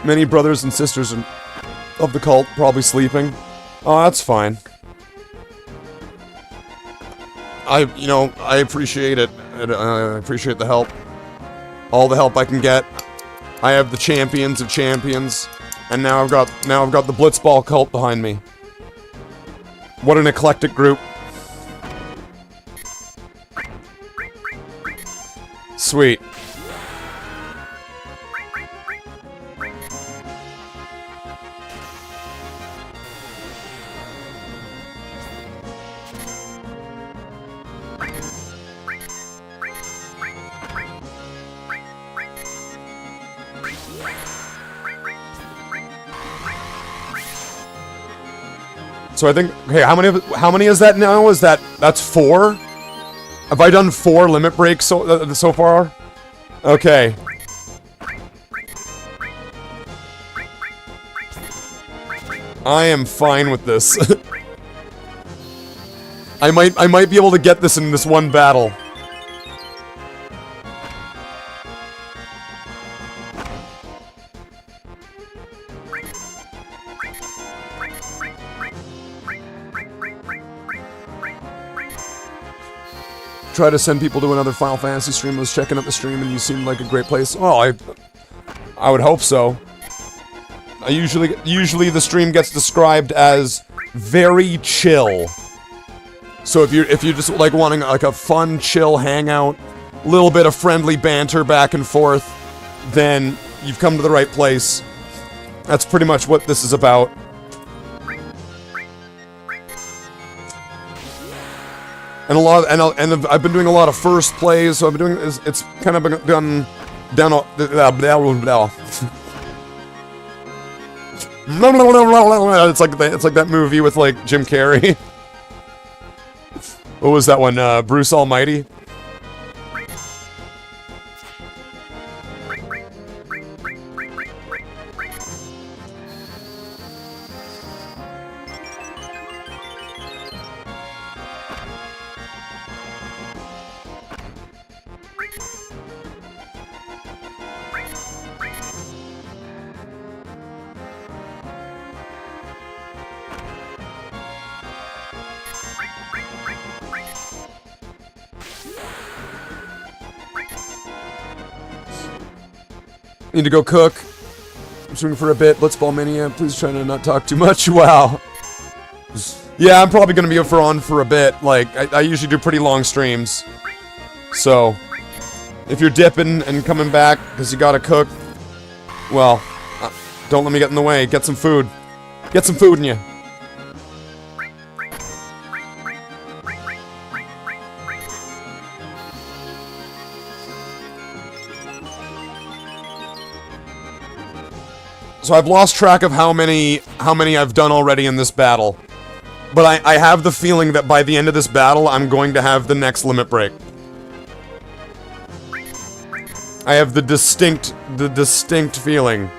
Many brothers and sisters of the cult probably sleeping. Oh, that's fine. I appreciate it. I appreciate the help. All the help I can get. I have the champions of champions. And now I've got the Blitzball cult behind me. What an eclectic group. Sweet. So I think, okay, how many is that now? That's 4? Have I done 4 limit breaks so far? Okay. I am fine with this. I might be able to get this in this one battle. Try to send people to another Final Fantasy stream. I was checking out the stream and you seemed like a great place. Oh, I would hope so. Usually the stream gets described as very chill. So if you're just like wanting like a fun, chill hangout, little bit of friendly banter back and forth, then you've come to the right place. That's pretty much what this is about. And I've been doing a lot of first plays, so I've been doing it's kind of been done it's like that movie with like Jim Carrey. What was that one? Bruce Almighty. Need to go cook. I'm swimming for a bit. Blitzball Mania. Please try to not talk too much. Wow. Yeah, I'm probably gonna be on for a bit. Like, I usually do pretty long streams. So, if you're dipping and coming back because you gotta cook, well, Don't let me get in the way. Get some food. Get some food in you. So I've lost track of how many I've done already in this battle. But I have the feeling that by the end of this battle, I'm going to have the next limit break. I have the distinct feeling.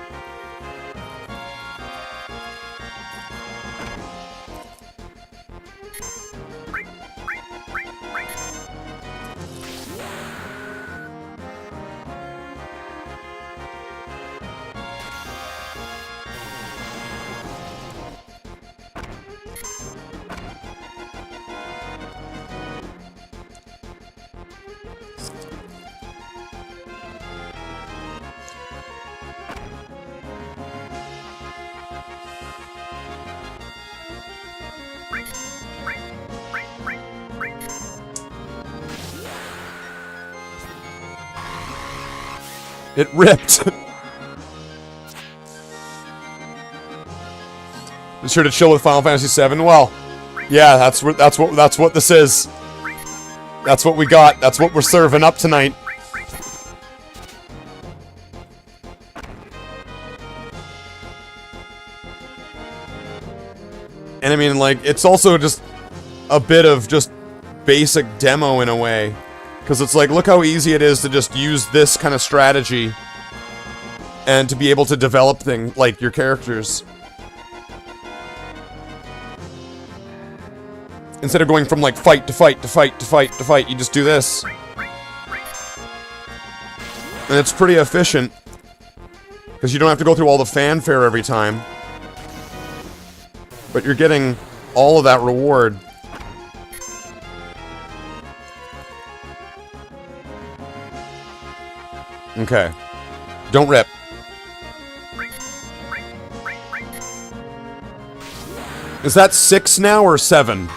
It ripped. Be sure to chill with Final Fantasy VII. Well, yeah, that's what this is. That's what we got. That's what we're serving up tonight. And I mean, like, it's also just a bit of just basic demo in a way. Because it's like, look how easy it is to just use this kind of strategy and to be able to develop things like your characters. Instead of going from like fight to fight to fight to fight to fight, you just do this. And it's pretty efficient. Because you don't have to go through all the fanfare every time. But you're getting all of that reward. Okay. Don't rip. Is that 6 now or 7?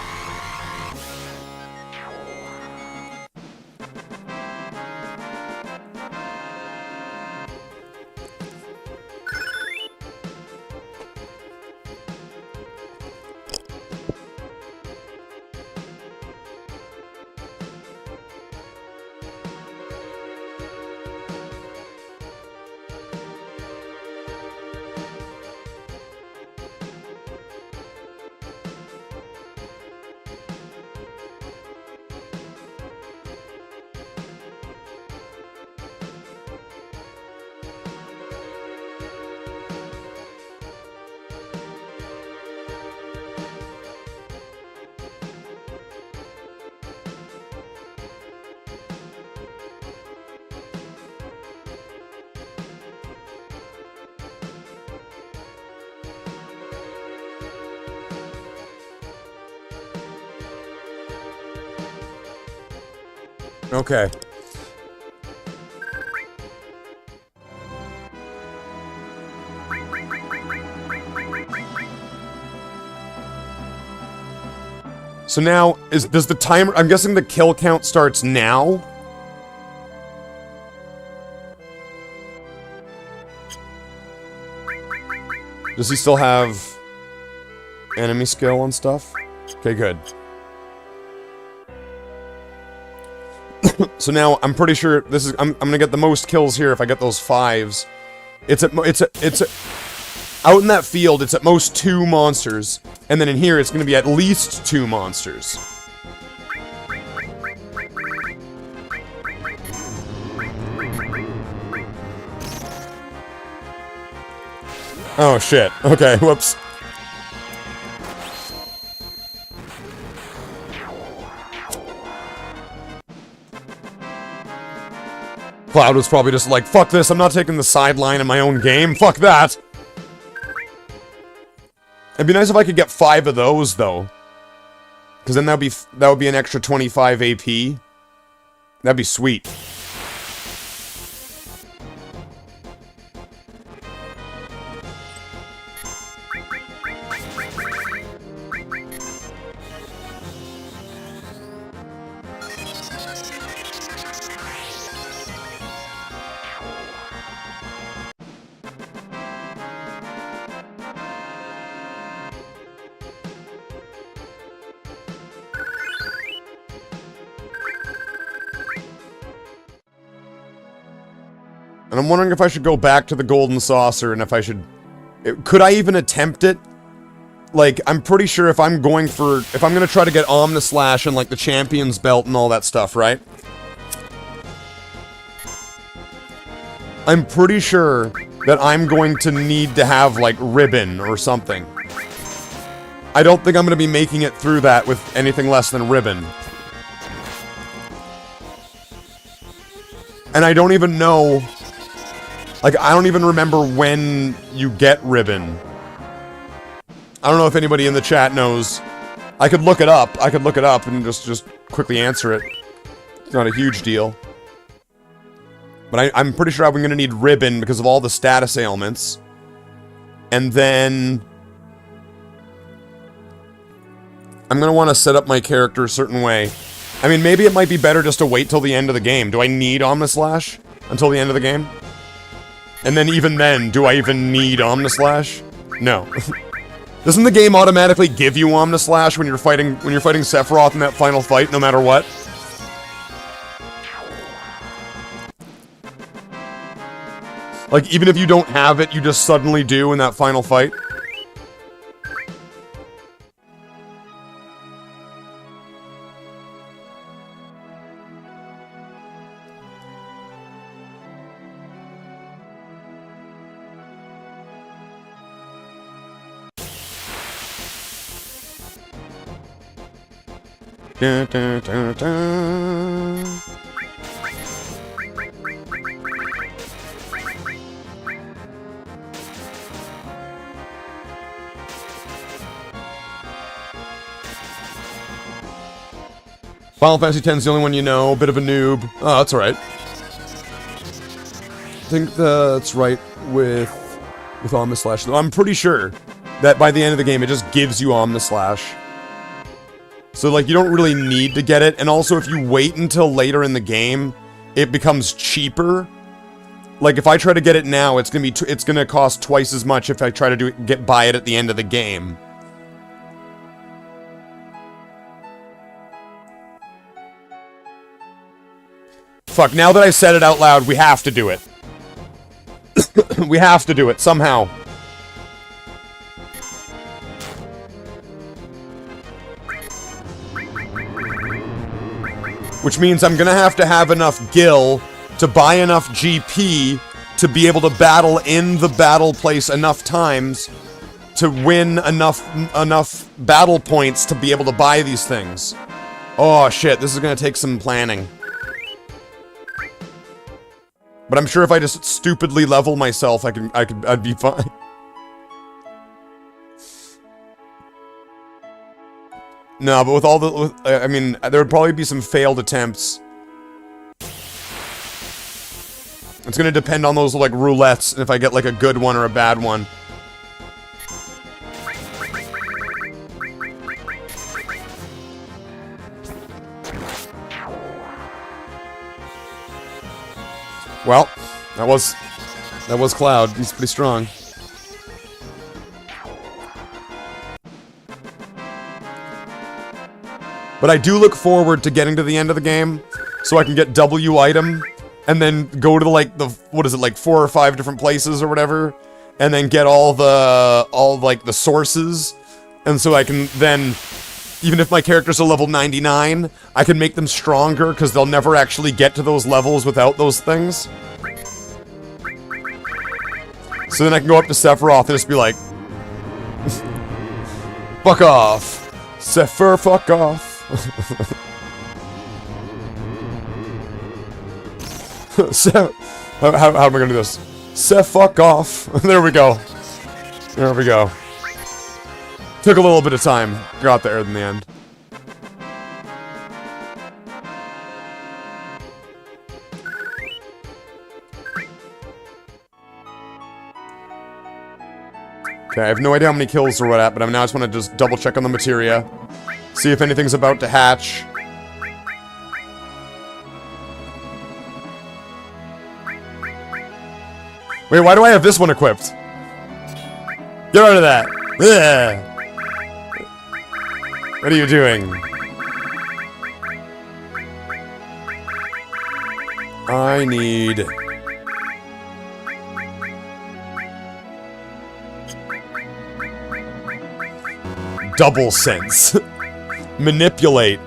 Okay. So now, does the timer... I'm guessing the kill count starts now? Does he still have enemy skill and stuff? Okay, good. So now, I'm pretty sure this is... I'm gonna get the most kills here if I get those 5s. It's out in that field, it's at most 2 monsters. And then in here, it's gonna be at least 2 monsters. Oh shit. Okay, whoops. Cloud was probably just like, fuck this, I'm not taking the sideline in my own game, fuck that! It'd be nice if I could get 5 of those, though. Because then that would be an extra 25 AP. That'd be sweet. And I'm wondering if I should go back to the golden saucer and if I should... Could I even attempt it? Like, I'm pretty sure if I'm going to try to get Omnislash and, like, the Champion's Belt and all that stuff, right? I'm pretty sure that I'm going to need to have, like, ribbon or something. I don't think I'm going to be making it through that with anything less than ribbon. And I don't even know... Like, I don't even remember when you get ribbon. I don't know if anybody in the chat knows. I could look it up. I could look it up and just quickly answer it. It's not a huge deal. But I'm pretty sure I'm going to need ribbon because of all the status ailments. And then... I'm going to want to set up my character a certain way. I mean, maybe it might be better just to wait till the end of the game. Do I need Omnislash until the end of the game? And then even then, do I even need Omnislash? No. Doesn't the game automatically give you Omnislash when you're fighting Sephiroth in that final fight, no matter what? Like, even if you don't have it, you just suddenly do in that final fight? Dun, dun, dun, dun. Final Fantasy X's the only one you know, bit of a noob. Oh, that's alright. I think that's right with Omnislash. Though I'm pretty sure that by the end of the game it just gives you Omnislash. So, like, you don't really need to get it, and also if you wait until later in the game, it becomes cheaper. Like, if I try to get it now, it's gonna cost twice as much if I try to buy it at the end of the game. Fuck, now that I said it out loud, we have to do it. We have to do it, somehow. Which means I'm gonna have to have enough gil to buy enough GP to be able to battle in the battle place enough times to win enough battle points to be able to buy these things. Oh shit, this is gonna take some planning. But I'm sure if I just stupidly level myself, I'd be fine. No, but with all the... I mean, there would probably be some failed attempts. It's gonna depend on those, like, roulettes, and if I get, like, a good one or a bad one. Well, that was Cloud. He's pretty strong. But I do look forward to getting to the end of the game, so I can get W item, and then go to, like, what is it, like, 4 or 5 different places or whatever, and then get all the sources, and so I can then, even if my characters are level 99, I can make them stronger, because they'll never actually get to those levels without those things. So then I can go up to Sephiroth and just be like, fuck off. Sephiroth, fuck off. How am I gonna do this? Fuck off. There we go. There we go. Took a little bit of time. Got there in the end. Okay, I have no idea how many kills we're at, but now I just want to just double check on the materia. See if anything's about to hatch. Wait, why do I have this one equipped? Get rid of that! Ugh. What are you doing? I need double sense. Manipulate.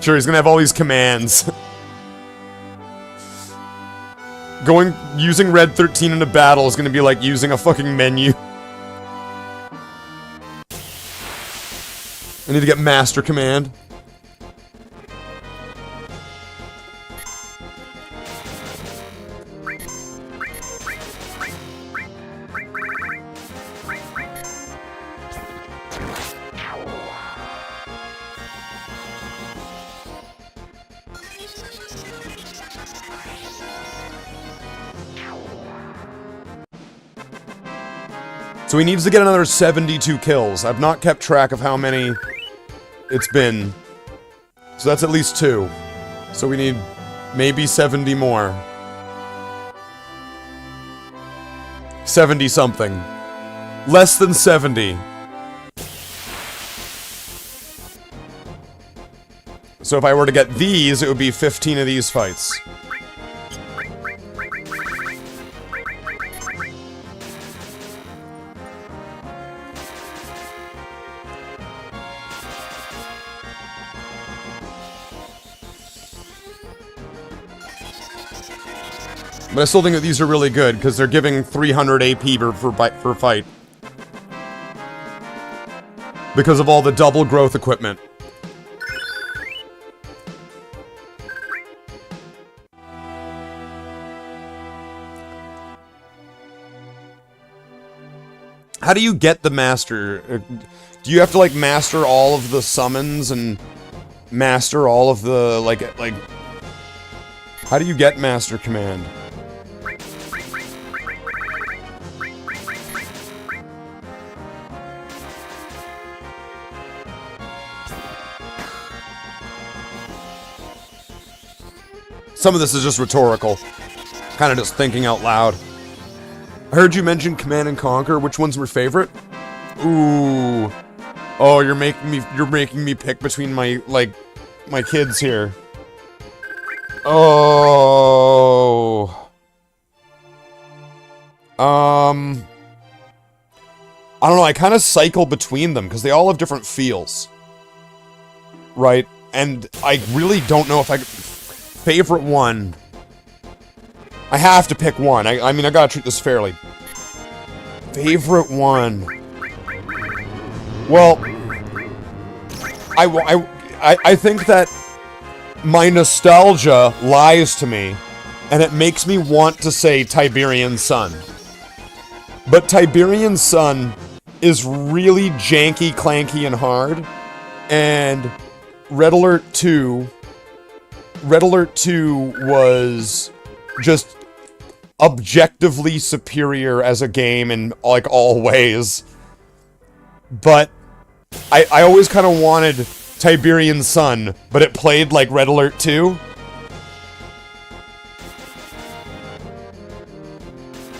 Sure, he's gonna have all these commands. Using Red 13 in a battle is gonna be like using a fucking menu. I need to get Master Command. So he needs to get another 72 kills. I've not kept track of how many it's been. So that's at least 2. So we need maybe 70 more. 70 something. Less than 70. So if I were to get these, it would be 15 of these fights. But I still think that these are really good, because they're giving 300 AP per fight. Because of all the double growth equipment. How do you get the master? Do you have to, like, master all of the summons and master all of the, like... How do you get Master Command? Some of this is just rhetorical. Kind of just thinking out loud. I heard you mention Command and Conquer. Which one's your favorite? Ooh. Oh, you're making me pick between my kids here. Oh. I don't know, I kind of cycle between them, because they all have different feels. Right? And I really don't know if I... Favorite one... I have to pick one. I mean, I gotta treat this fairly. Favorite one... Well... I think that... my nostalgia lies to me, and it makes me want to say Tiberian Sun. But Tiberian Sun is really janky, clanky, and hard, and Red Alert 2 was just objectively superior as a game in, like, all ways. But I always kind of wanted Tiberian Sun, but it played like Red Alert 2.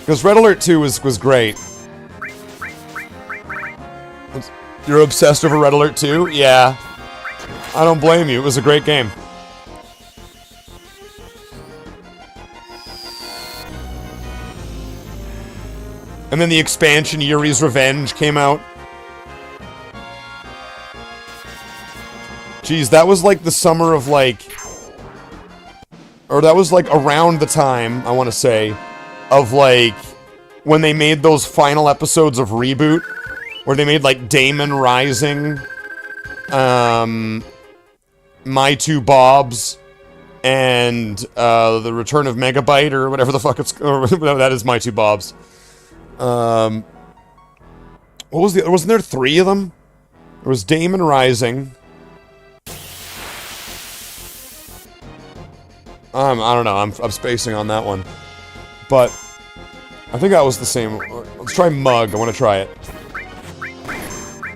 Because Red Alert 2 was great. You're obsessed over Red Alert 2? Yeah. I don't blame you, it was a great game. And then the expansion, Yuri's Revenge, came out. Jeez, that was like the summer of like... Or that was like around the time, I want to say, of like... when they made those final episodes of Reboot. Where they made like Damon Rising. My Two Bobs. And The Return of Megabyte, or whatever the fuck it's... Or, that is My Two Bobs. What was the... Wasn't there 3 of them? There was Damon Rising... I don't know, I'm spacing on that one. But, I think that was the same. Let's try Mug, I want to try it.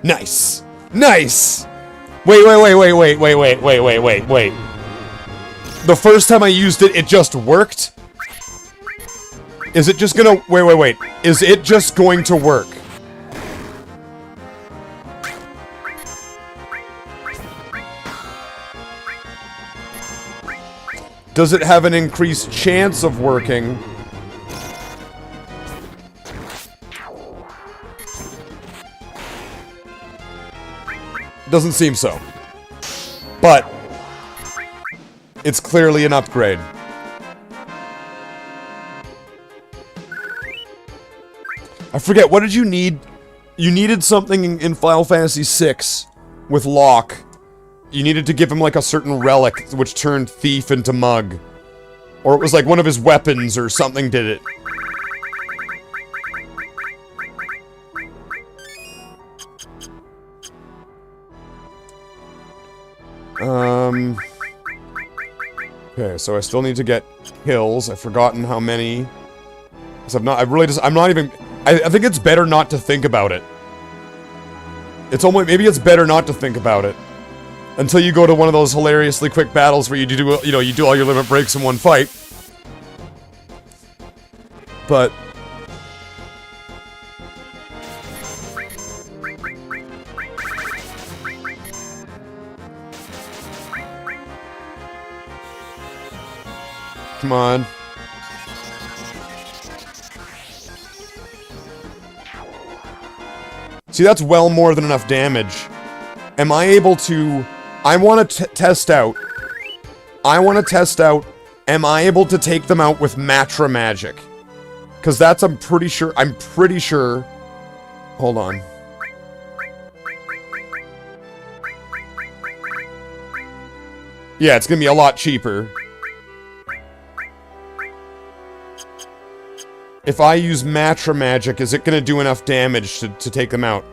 Nice! Nice! Wait. The first time I used it, it just worked? Is it just gonna... Wait. Is it just going to work? Does it have an increased chance of working? Doesn't seem so. But it's clearly an upgrade. I forget, what did you need? You needed something in Final Fantasy VI with Locke. You needed to give him like a certain relic which turned Thief into Mug. Or it was like one of his weapons or something did it. Okay, so I still need to get kills. I've forgotten how many. I'm not even... I think it's better not to think about it. Maybe it's better not to think about it. Until you go to one of those hilariously quick battles where you do, you do all your limit breaks in one fight. But... Come on. See, that's well more than enough damage. Am I able to... I want to test out... Am I able to take them out with Matra Magic? Because that's, I'm pretty sure... Hold on. Yeah, it's gonna be a lot cheaper. If I use Matra Magic, is it gonna do enough damage to take them out?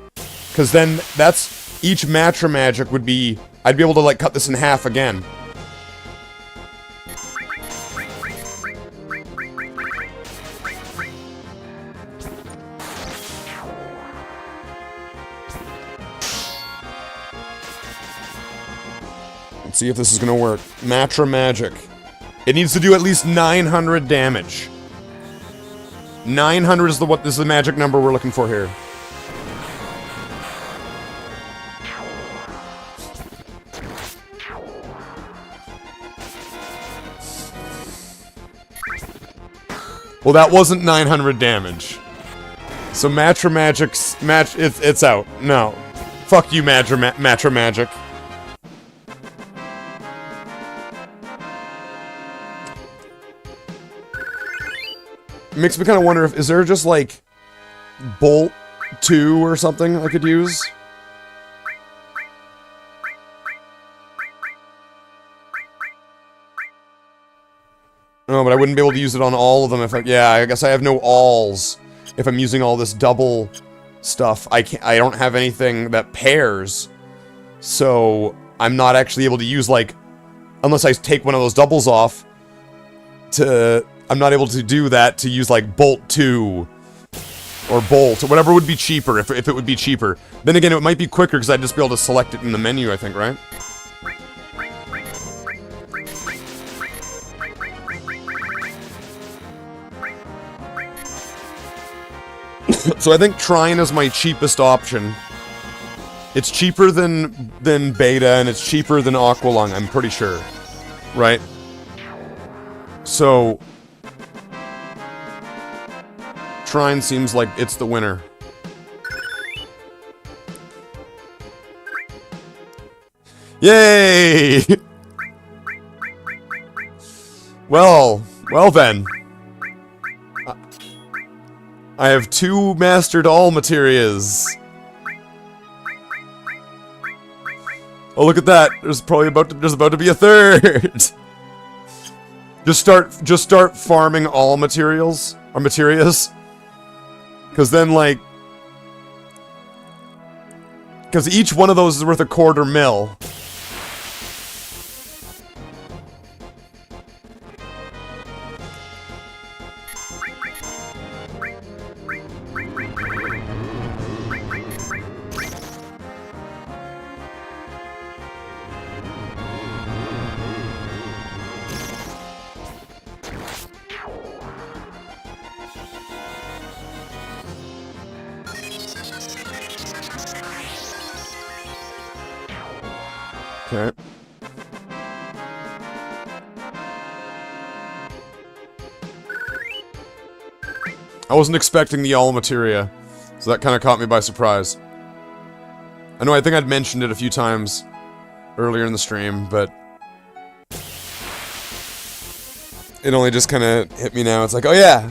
Because then, that's... Each Matra Magic would be... I'd be able to, like, cut this in half again. Let's see if this is gonna work. Matra Magic. It needs to do at least 900 damage. 900 is this is the magic number we're looking for here. Well, that wasn't 900 damage. So Matra Magic's it's out. No. Fuck you, Matra Magic. It makes me kind of wonder if... Is there just, like... Bolt 2 or something I could use? No, but I wouldn't be able to use it on all of them if I... Yeah, I guess I have no alls. If I'm using all this double stuff. I don't have anything that pairs. So, I'm not actually able to use, like... Unless I take one of those doubles off. I'm not able to do that to use, like, Bolt 2. Or Bolt, or whatever would be cheaper, if it would be cheaper. Then again, it might be quicker, because I'd just be able to select it in the menu, I think, right? So I think Trine is my cheapest option. It's cheaper than Beta, and it's cheaper than Aqualung, I'm pretty sure. Right? So... Trine seems like it's the winner. Yay! Well then. I have 2 mastered all materias. Oh, look at that. There's about to be a 3rd. Just start farming all materials or materias. Because then, like... Because each one of those is worth $250,000. Okay. I wasn't expecting the all materia, so that kind of caught me by surprise. I know I think I'd mentioned it a few times earlier in the stream, but it only just kind of hit me now. It's like, oh yeah!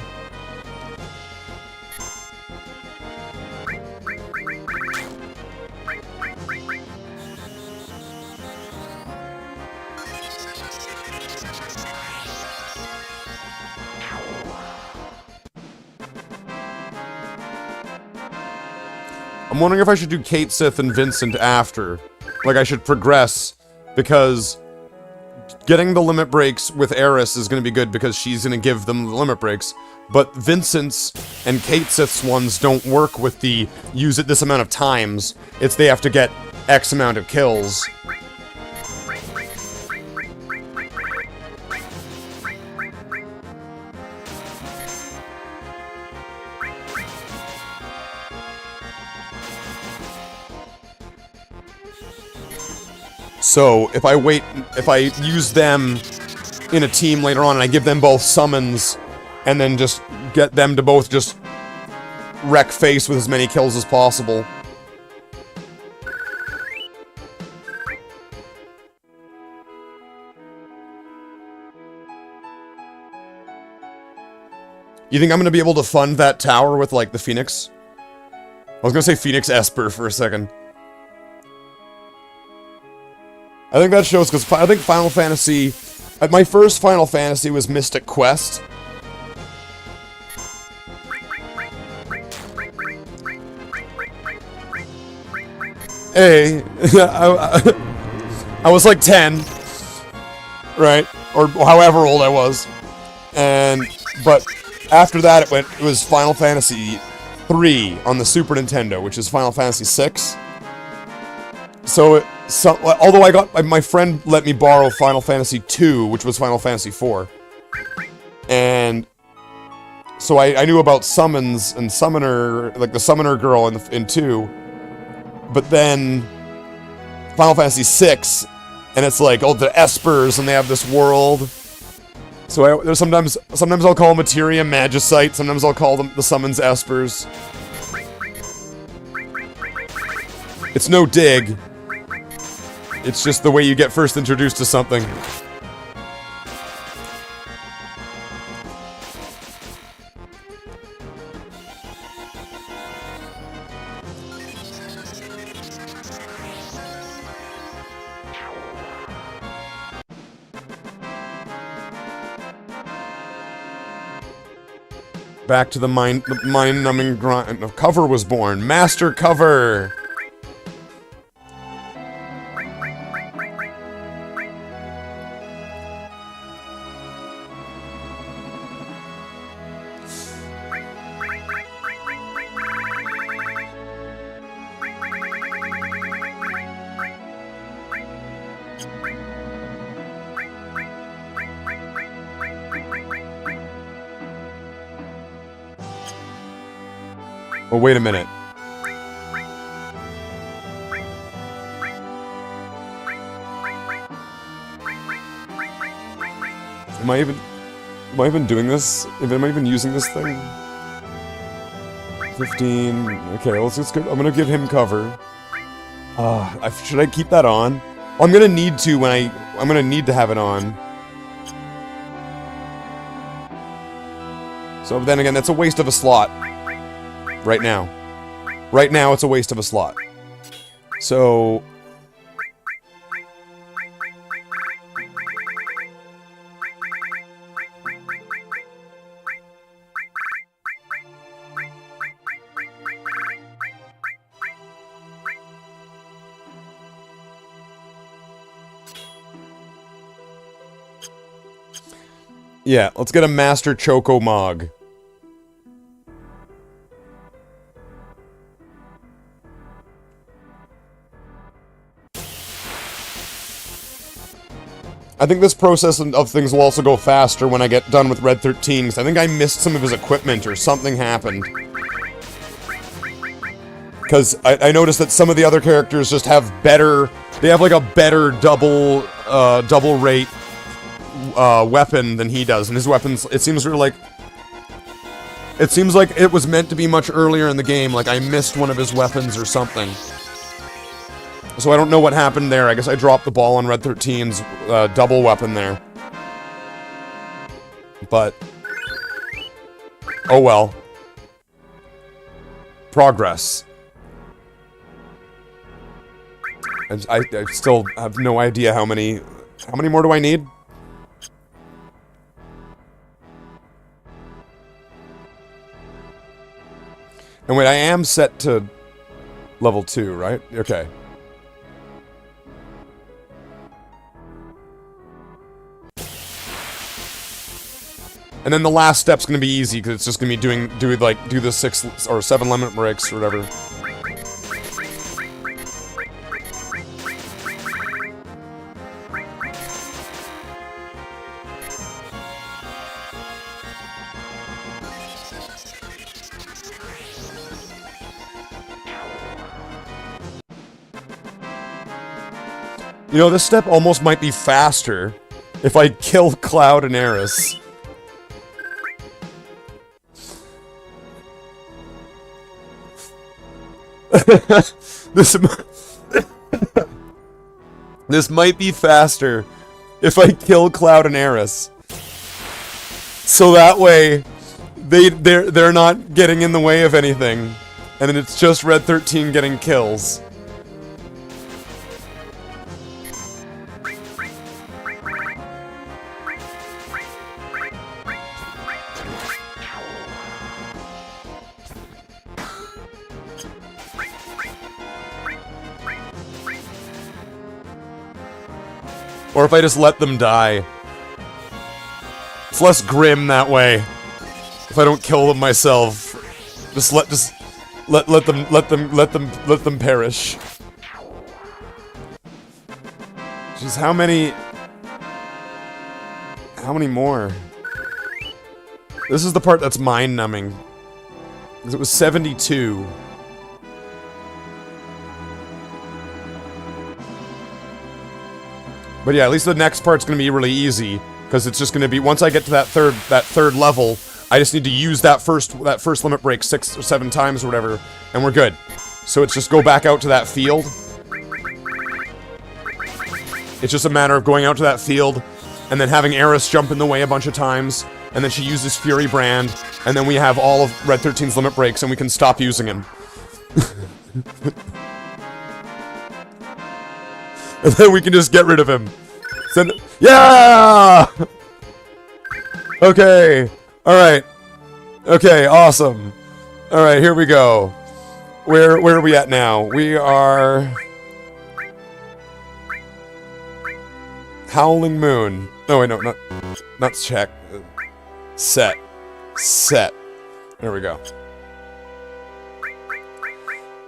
I'm wondering if I should do Kate Sith and Vincent after. Like, I should progress, because getting the limit breaks with Eris is going to be good because she's going to give them the limit breaks. But Vincent's and Kate Sith's ones don't work with the use it this amount of times. It's they have to get X amount of kills. So, if I use them in a team later on and I give them both summons, and then just get them to both just wreck face with as many kills as possible. You think I'm gonna be able to fund that tower with, like, the Phoenix? I was gonna say Phoenix Esper for a second. I think that shows, because I think Final Fantasy... my first Final Fantasy was Mystic Quest. Hey, I was like 10, right? Or however old I was. But after that it was Final Fantasy 3 on the Super Nintendo, which is Final Fantasy 6. So, although my friend let me borrow Final Fantasy 2, which was Final Fantasy 4. And so I knew about summons and summoner, like the summoner girl in 2. But then Final Fantasy 6, and it's like, oh, the Espers, and they have this world. So there's sometimes I'll call Materia Magicite, sometimes I'll call them the summons Espers. It's no dig. It's just the way you get first introduced to something. Back to the mind-numbing grind. Cover was born. Master Cover! Oh, wait a minute. Am I even doing this? Am I even using this thing? 15. Okay, let's just go. I'm gonna give him cover. Should I keep that on? I'm gonna need to I'm gonna need to have it on. So then again, that's a waste of a slot. Right now. Right now, it's a waste of a slot. So... yeah, let's get a Master Choco Mog. I think this process of things will also go faster when I get done with Red 13, because I think I missed some of his equipment or something happened. Because I noticed that some of the other characters just have better... They have like a better double rate weapon than he does, and his weapons, it seems like... It seems like it was meant to be much earlier in the game, like I missed one of his weapons or something. So I don't know what happened there. I guess I dropped the ball on Red 13's double weapon there. But... oh well. Progress. I still have no idea how many more do I need? And wait, I am set to level 2, right? Okay. And then the last step's gonna be easy, because it's just gonna be do the 6 or 7 limit breaks or whatever. You know, this step almost might be faster if I kill Cloud and Eris. This might be faster if I kill Cloud and Eris. So that way, they're not getting in the way of anything. And then it's just Red 13 getting kills. Or if I just let them die. It's less grim that way. If I don't kill them myself. Just let them perish. Jeez, how many more? This is the part that's mind-numbing. Because it was 72. But yeah, at least the next part's gonna be really easy, because it's just gonna be, once I get to that third level, I just need to use that first limit break 6 or 7 times or whatever, and we're good. So it's just go back out to that field. It's just a matter of going out to that field, and then having Eris jump in the way a bunch of times, and then she uses Fury Brand, and then we have all of Red 13's limit breaks, and we can stop using him. And then we can just get rid of him. Yeah! Okay. Alright. Okay, awesome. Alright, here we go. Where are we at now? We are... Howling Moon. No, wait, no, not check. Set. There we go.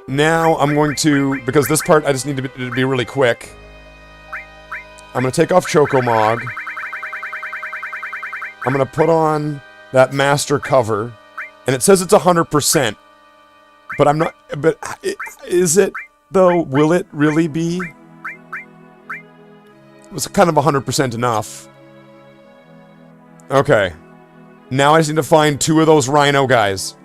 Now I'm going to, because this part I just need to be really quick. I'm going to take off Chocomog. I'm going to put on that master cover. And it says it's 100%. But I'm not, but is it though? Will it really be? It was kind of 100% enough. Okay. Now I just need to find 2 of those rhino guys.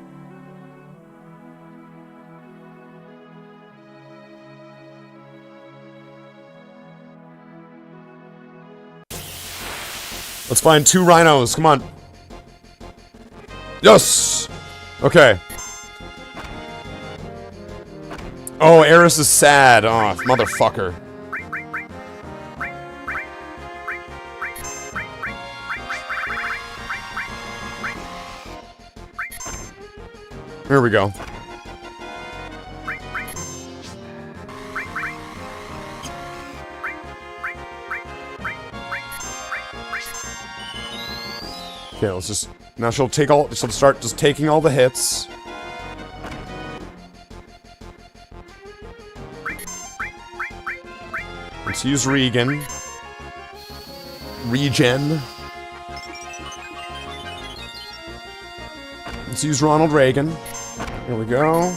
Let's find 2 rhinos, come on. Yes! Okay. Oh, Eris is sad. Oh, motherfucker. Here we go. Okay, let's just... Now she'll start just taking all the hits. Let's use Regen. Let's use Ronald Reagan. Here we go.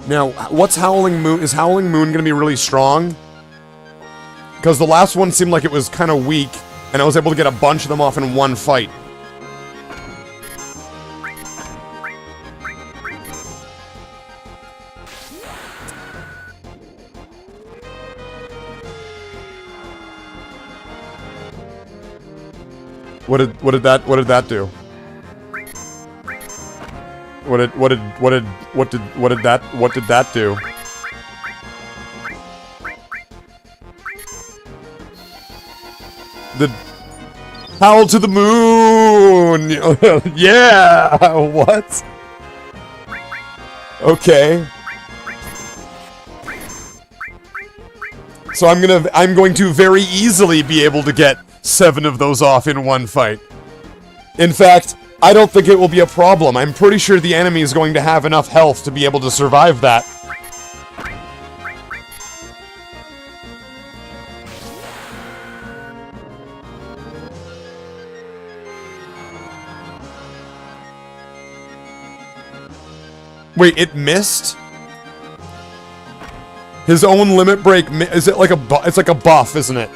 Now, what's Howling Moon? Is Howling Moon gonna be really strong? Because the last one seemed like it was kind of weak, and I was able to get a bunch of them off in one fight. What did that do? What did that do? The howl to the moon. Yeah. What? Okay. So I'm going to very easily be able to get 7 of those off in one fight. In fact, I don't think it will be a problem. I'm pretty sure the enemy is going to have enough health to be able to survive that. Wait, it missed? His own limit break, is it like it's like a buff, isn't it?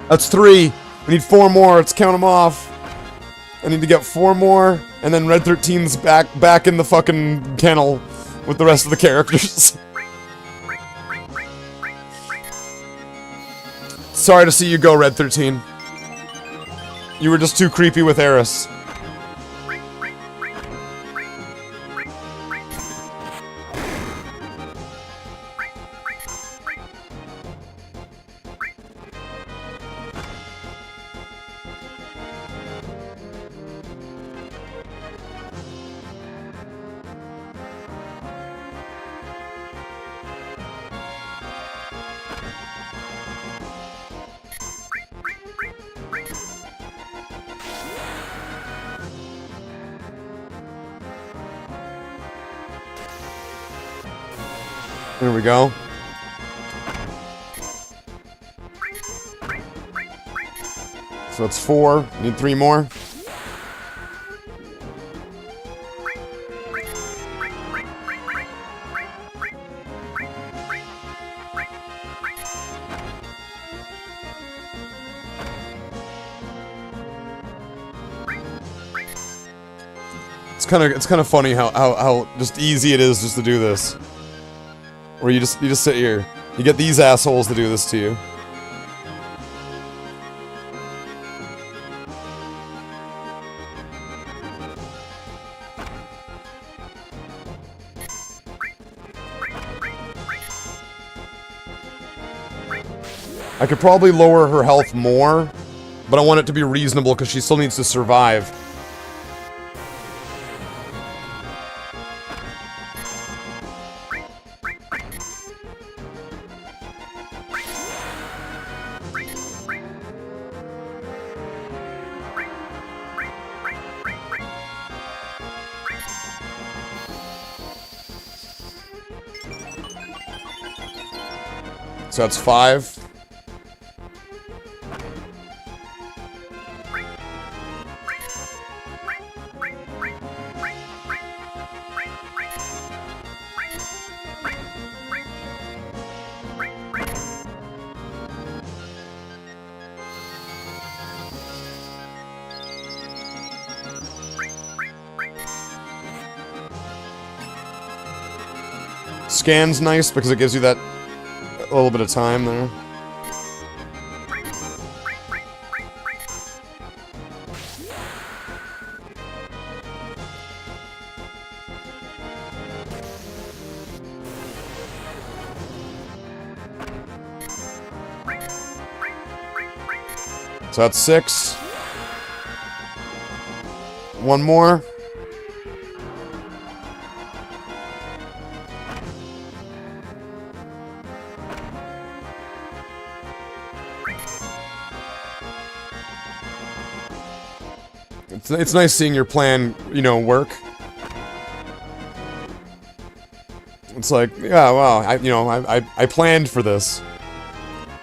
That's 3. We need 4 more. Let's count them off. I need to get 4 more, and then Red 13's back in the fucking kennel with the rest of the characters. Sorry to see you go, Red 13. You were just too creepy with Eris. There we go. So it's 4. Need 3 more. It's kind of funny how just easy it is just to do this. Or you just sit here. You get these assholes to do this to you. I could probably lower her health more, but I want it to be reasonable because she still needs to survive. So that's 5. Scan's nice because it gives you that a little bit of time there. So that's 6. 1 more. It's nice seeing your plan, you know, work. It's like, yeah, wow, I planned for this.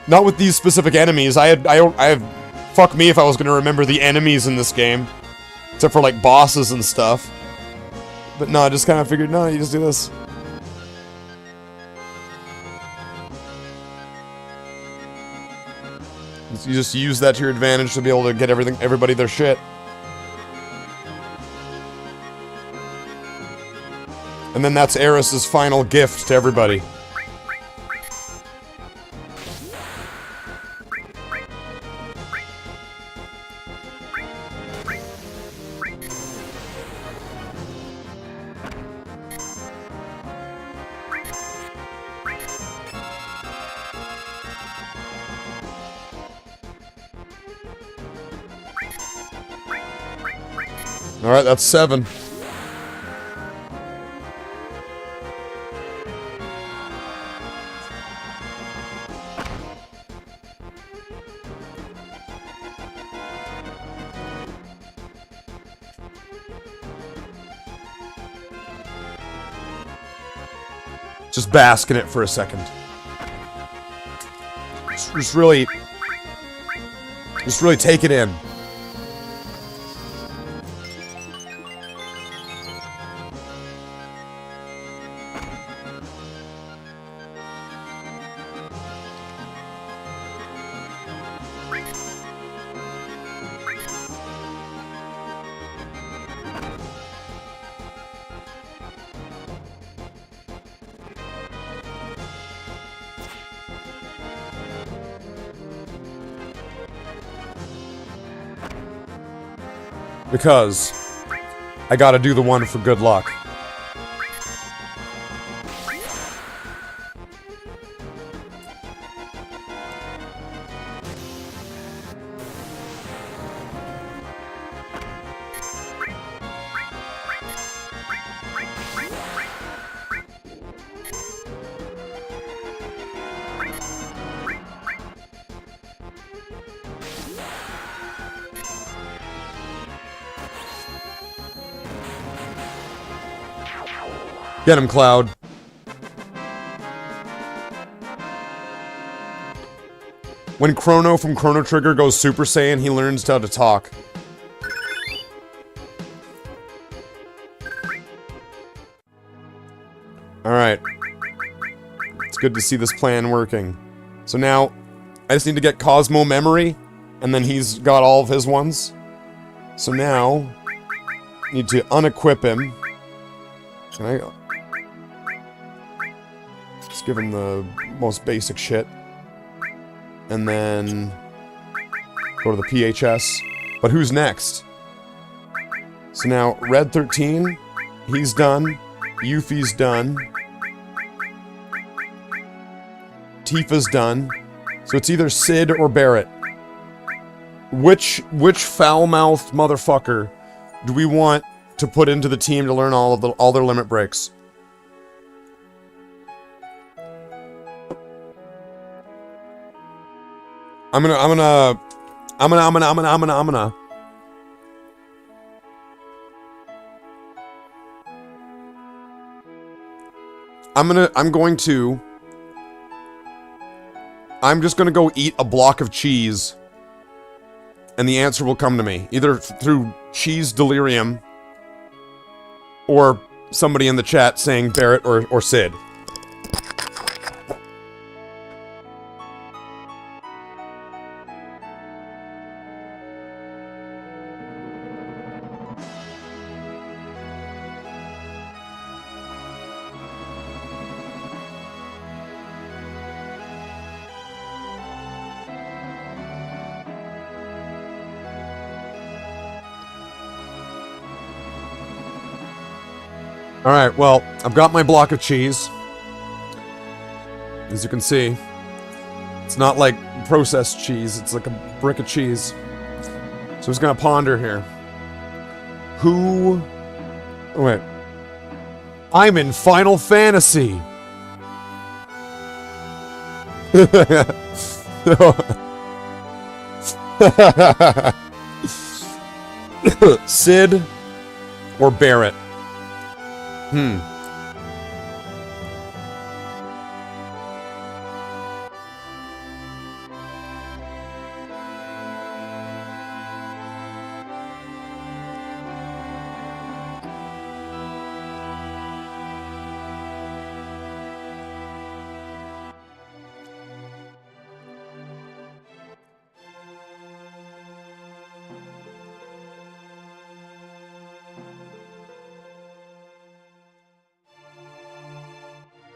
Not with these specific enemies. I had, fuck me if I was gonna remember the enemies in this game. Except for, like, bosses and stuff. But no, I just kind of figured, no, you just do this. You just use that to your advantage to be able to get everybody their shit. And then that's Eris's final gift to everybody. Alright, that's 7. Just bask in it for a second. Just really take it in. Because I gotta do the one for good luck. Get him, Cloud. When Chrono from Chrono Trigger goes Super Saiyan, he learns how to talk. Alright. It's good to see this plan working. So now, I just need to get Cosmo Memory, and then he's got all of his ones. So now, need to unequip him. Can I... Let's give him the most basic shit. And then... go to the PHS. But who's next? So now, Red 13, he's done. Yuffie's done. Tifa's done. So it's either Sid or Barrett. Which foul-mouthed motherfucker do we want to put into the team to learn all their limit breaks? I'm gonna I'm just gonna go eat a block of cheese, and the answer will come to me. Either through cheese delirium, or somebody in the chat saying Barrett or Sid. Alright, well, I've got my block of cheese. As you can see, it's not like processed cheese, it's like a brick of cheese. So I'm just gonna ponder here. Who... oh, wait. I'm in Final Fantasy! Sid or Barrett?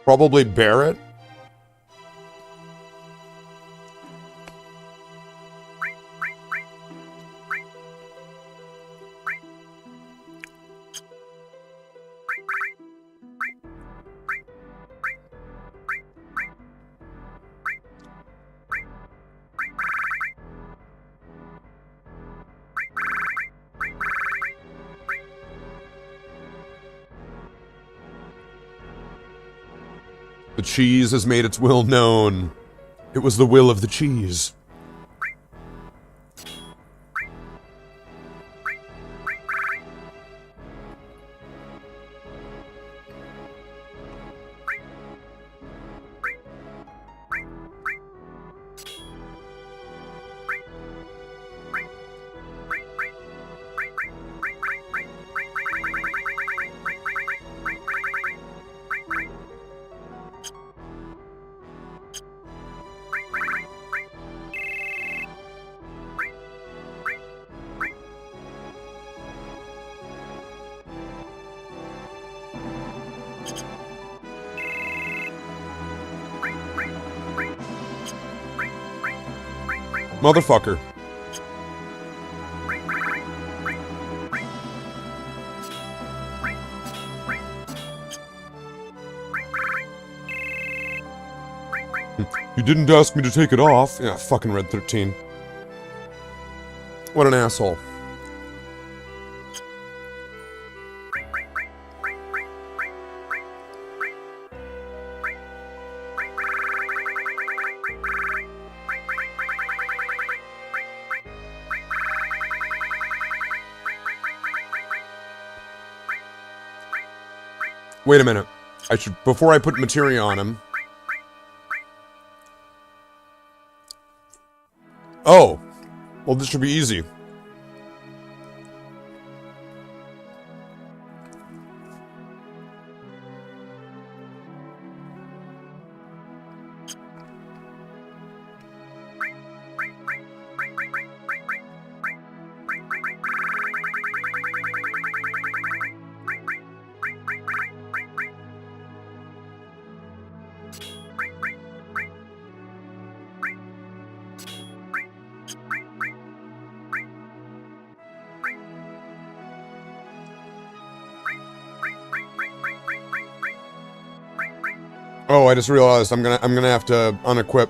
Probably Barrett. The cheese has made its will known. It was the will of the cheese. Motherfucker. You didn't ask me to take it off. Yeah, fucking Red 13. What an asshole. Wait a minute. I should, before I put materia on him. Oh. Well, this should be easy. Oh, I just realized I'm gonna have to unequip.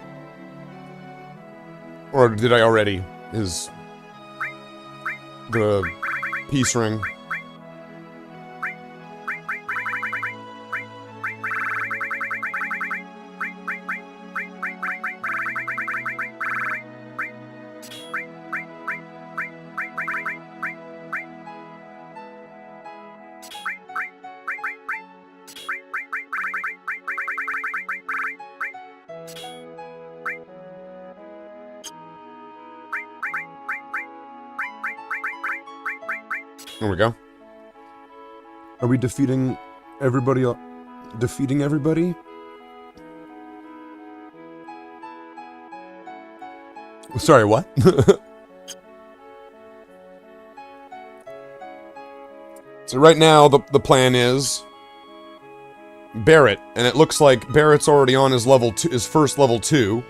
Or did I already? The peace ring. There we go. Are we defeating everybody? Defeating everybody? Sorry, what? So right now, the plan is Barrett, and it looks like Barrett's already on his level 2, his first level 2.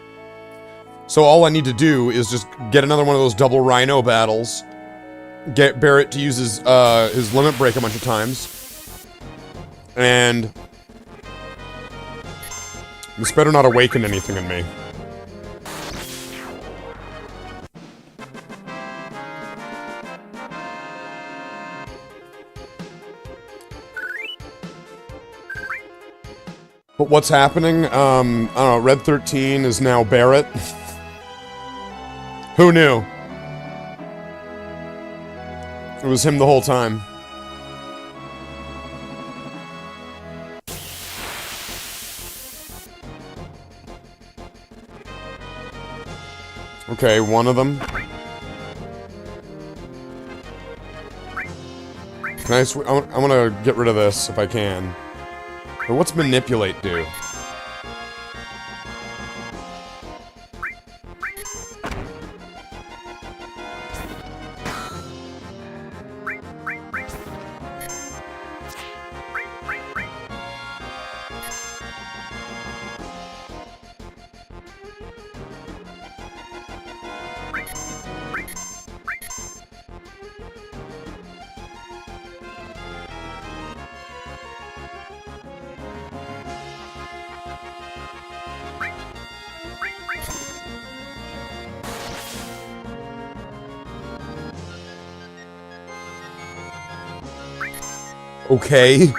So all I need to do is just get another one of those double rhino battles. Get Barrett to use his limit break a bunch of times. And this better not awaken anything in me. But what's happening? I don't know, Red 13 is now Barrett. Who knew? It was him the whole time. Okay, one of them. Can I want to get rid of this if I can. But what's manipulate do? Okay.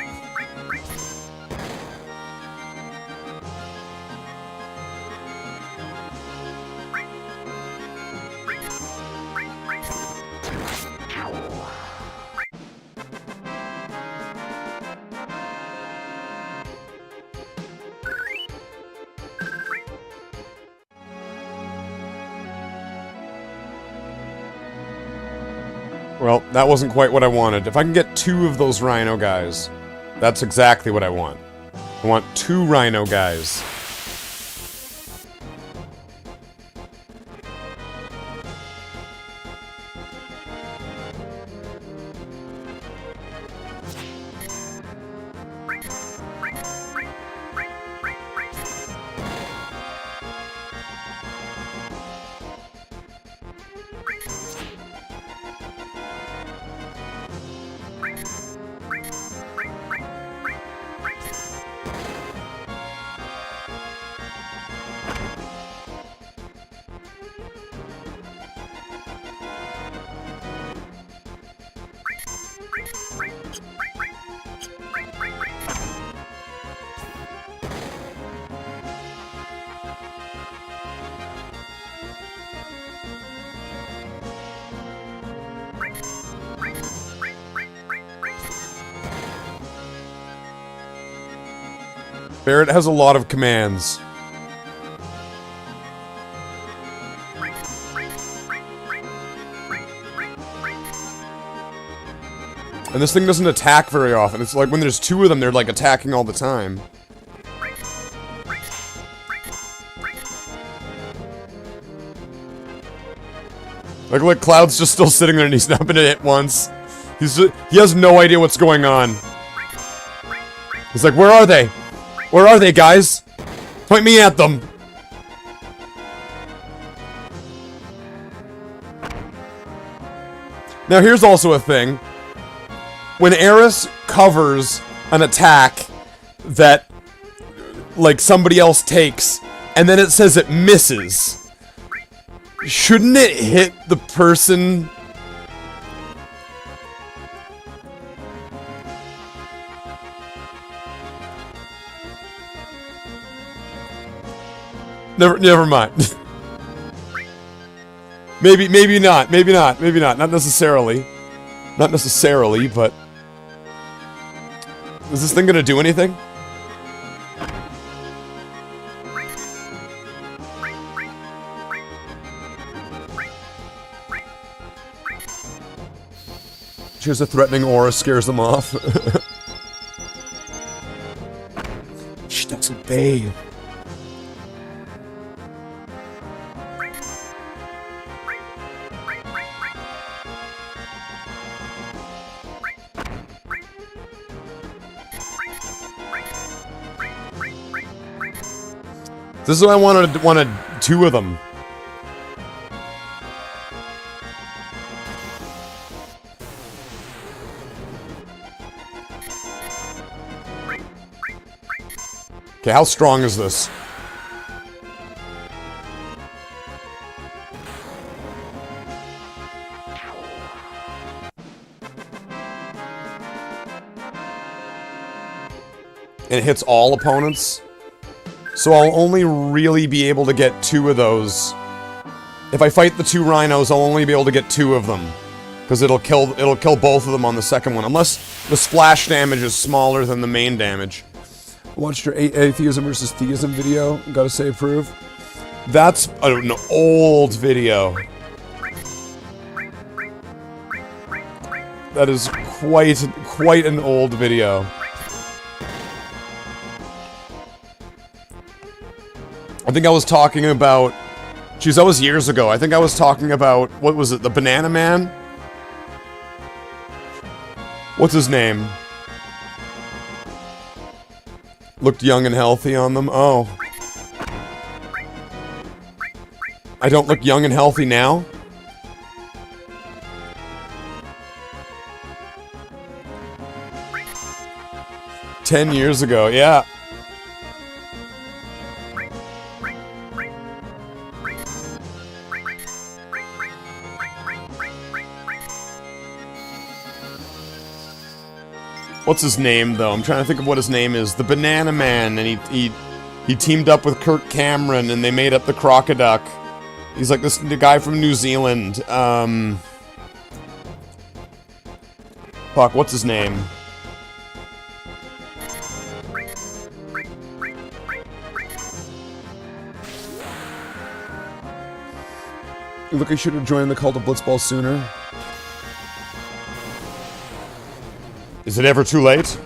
Well, that wasn't quite what I wanted. If I can get 2 of those rhino guys, that's exactly what I want. I want 2 rhino guys. Barret has a lot of commands. And this thing doesn't attack very often. It's like when there's 2 of them, they're like attacking all the time. Like Cloud's just still sitting there and he's not been hit once. He has no idea what's going on. He's like, where are they? Where are they, guys? Point me at them. Now here's also a thing. When Eris covers an attack that, like, somebody else takes, and then it says it misses, shouldn't it hit the person? Never mind. maybe not. Not necessarily. Not necessarily, but... Is this thing gonna do anything? Just a threatening aura scares them off. Shh, that's a babe. This is what I wanted 2 of them. Okay, how strong is this? And it hits all opponents? So I'll only really be able to get 2 of those. If I fight the 2 rhinos, I'll only be able to get 2 of them. Because it'll kill both of them on the second one, unless the splash damage is smaller than the main damage. Watched your atheism versus theism video. Gotta say approve. That's an old video. That is quite an old video. I think I was talking about... Geez, that was years ago. I think I was talking about... What was it? The Banana Man? What's his name? Looked young and healthy on them. Oh. I don't look young and healthy now? "10 years ago, yeah. What's his name, though? I'm trying to think of what his name is. The Banana Man, and he teamed up with Kirk Cameron, and they made up the Crocoduck. He's like the guy from New Zealand. Fuck, what's his name? Look, I should have joined the cult of Blitzball sooner. Is it ever too late?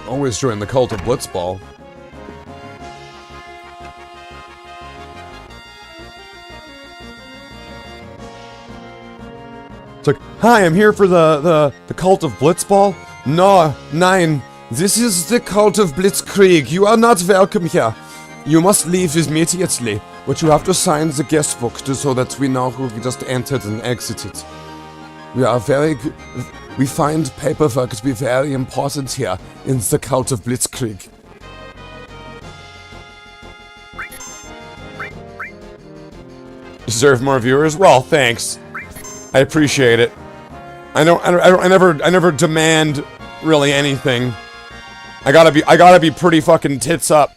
Always join the cult of Blitzball. It's like, hi, I'm here for the cult of Blitzball. No, nein, this is the cult of Blitzkrieg. You are not welcome here. You must leave immediately, but you have to sign the guest book so that we know who just entered and exited. We find paperwork to be very important here in the cult of Blitzkrieg. Deserve more viewers? Well, thanks. I appreciate it. I never demand really anything. I gotta be pretty fucking tits up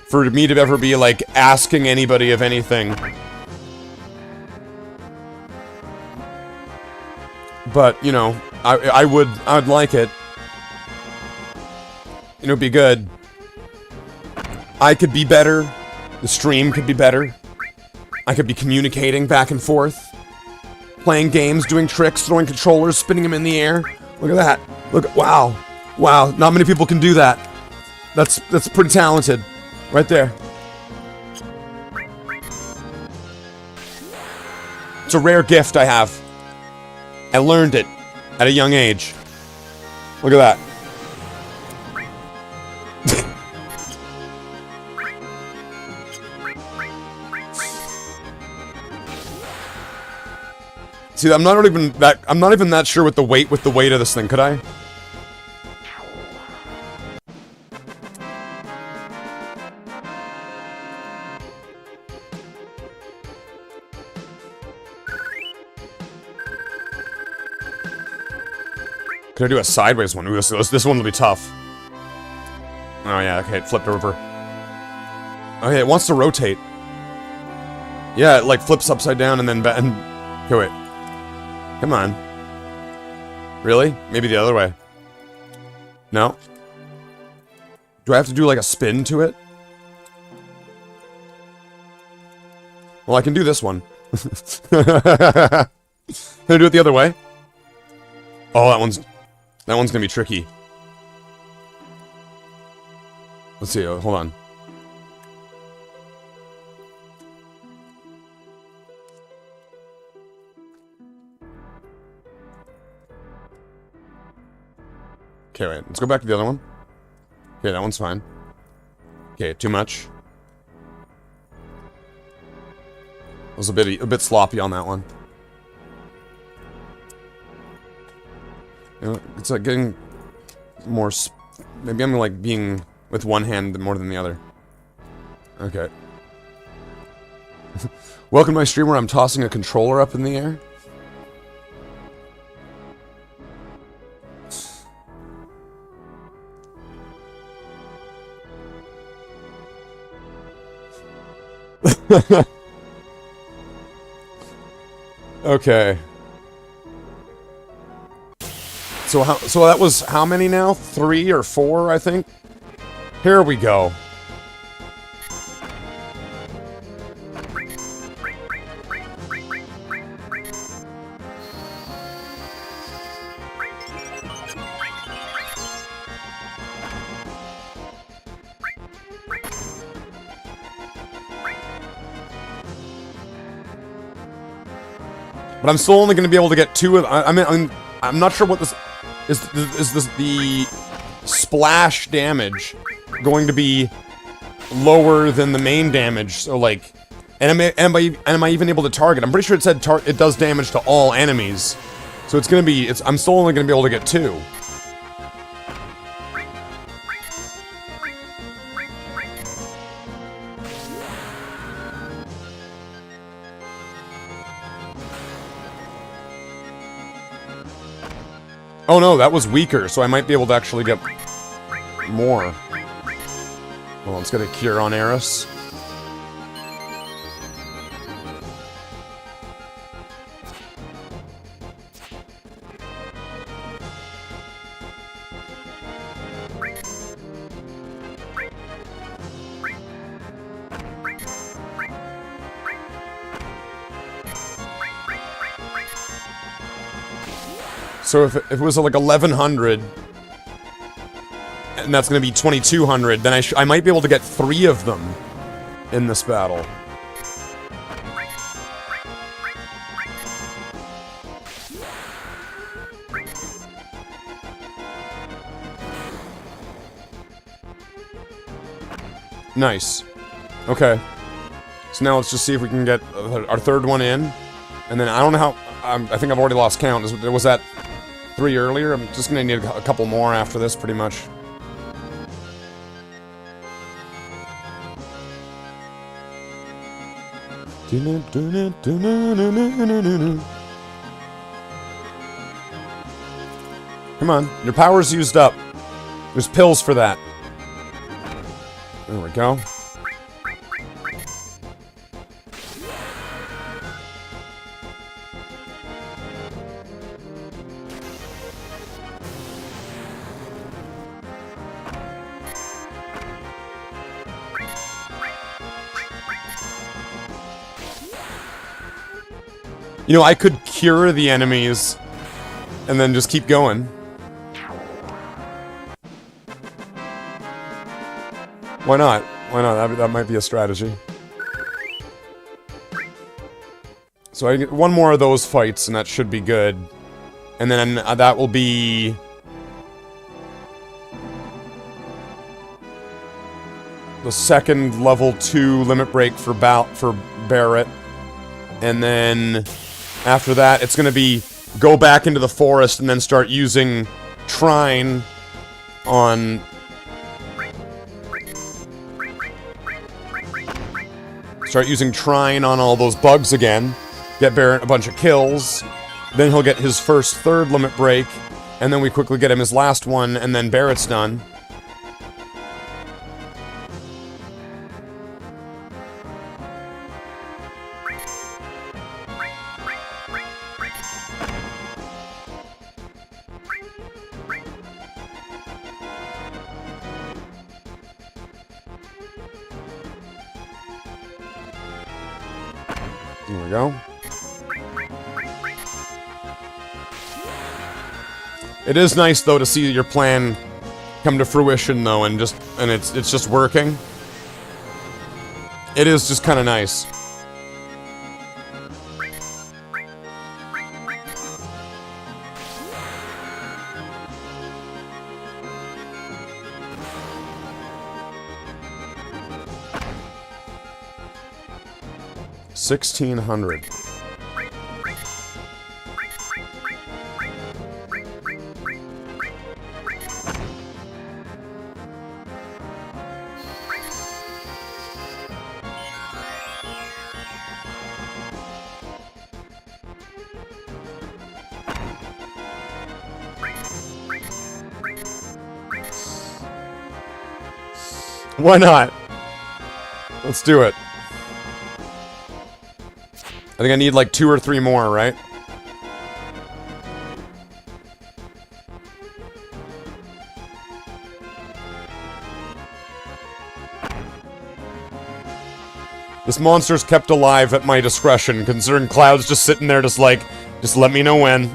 for me to ever be like asking anybody of anything. But you know, I'd like it. You know, it'd be good. I could be better. The stream could be better. I could be communicating back and forth. Playing games, doing tricks, throwing controllers, spinning them in the air. Look at that. Look, wow. Wow, not many people can do that. That's pretty talented. Right there. It's a rare gift I have. I learned it at a young age. Look at that. See, I'm not even that sure with the weight of this thing, could I? Could I do a sideways one? Ooh, this one will be tough. Oh yeah, okay, it flipped over. Okay, it wants to rotate. Yeah, it like flips upside down and then okay, wait. Come on. Really? Maybe the other way. No? Do I have to do like a spin to it? Well, I can do this one. Can I do it the other way? Oh, that one's gonna be tricky. Let's see, hold on. Okay, wait, let's go back to the other one. Okay, that one's fine. Okay, too much. I was a bit sloppy on that one. You know, it's like getting more. Maybe I'm like being with one hand more than the other. Okay. Welcome to my stream where I'm tossing a controller up in the air. Okay. So that was how many now? 3 or 4, I think. Here we go. But I'm still only going to be able to get 2 of. I mean, I'm not sure what this is. Is this the splash damage going to be lower than the main damage? So like, and am I even able to target? I'm pretty sure it said it does damage to all enemies. So it's going to be. I'm still only going to be able to get 2. Oh no, that was weaker, so I might be able to actually get more. Well, let's get a cure on Eris. So if it was like 1100, and that's going to be 2200, then I might be able to get 3 of them in this battle. Nice. Okay. So now let's just see if we can get our 3rd one in. And then I don't know how... I think I've already lost count. Was that 3 earlier? I'm just gonna need a couple more after this, pretty much. Come on, your power's used up. There's pills for that. There we go. You know, I could cure the enemies and then just keep going. Why not? Why not? That might be a strategy. So I get 1 more of those fights and that should be good. And then that will be... the 2nd level 2 limit break for Barret. And then... after that, it's gonna be go back into the forest and then start using Trine on... start using Trine on all those bugs again. Get Barret a bunch of kills. Then he'll get his first 3rd limit break. And then we quickly get him his last one, and then Barret's done. There we go. It is nice though to see your plan come to fruition though, and it's just working. It is just kind of nice. $1,600. Why not? Let's do it. I think I need like 2 or 3 more, right? This monster's kept alive at my discretion, considering Cloud's just sitting there just like, just let me know when.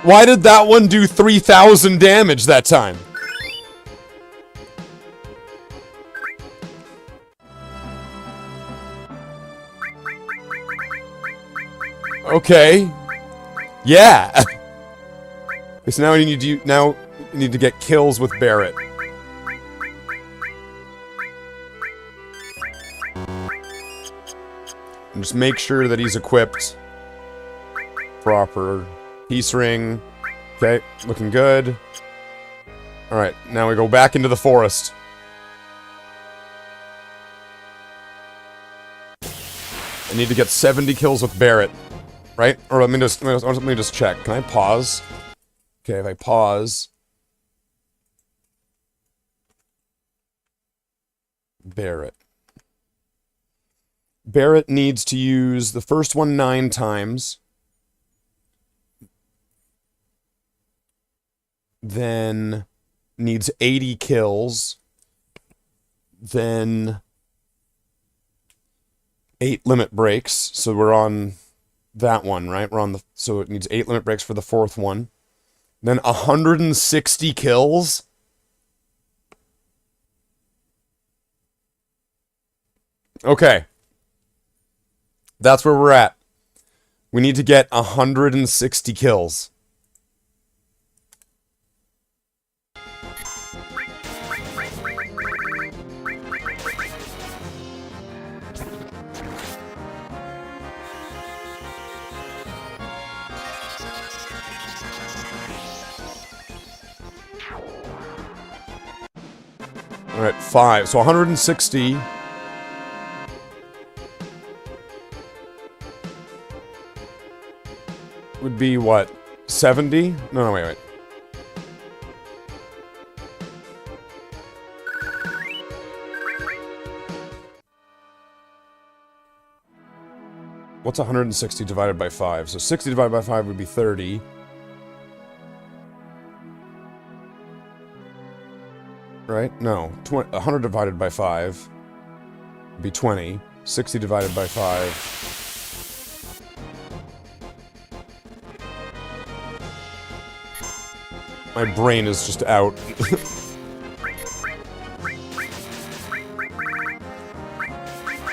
Why did that one do 3,000 damage that time? Okay. Yeah. So now we need to get kills with Barret. And just make sure that he's equipped proper. Peace ring. Okay, looking good. Alright, now we go back into the forest. I need to get 70 kills with Barret. Right? Or let me just check. Can I pause? Okay, if I pause... Barret. Barret needs to use the first one 9 times. Then needs 80 kills. Then 8 limit breaks. So we're on that one, right? We're on the... So it needs 8 limit breaks for the 4th one. Then 160 kills. Okay. That's where we're at. We need to get 160 kills. Alright, 5. So 160. Would be what? 70? No, wait. What's 160 divided by 5? So 60 divided by 5 would be 30. Right? No. 100 divided by 5 would be 20. 60 divided by 5. My brain is just out.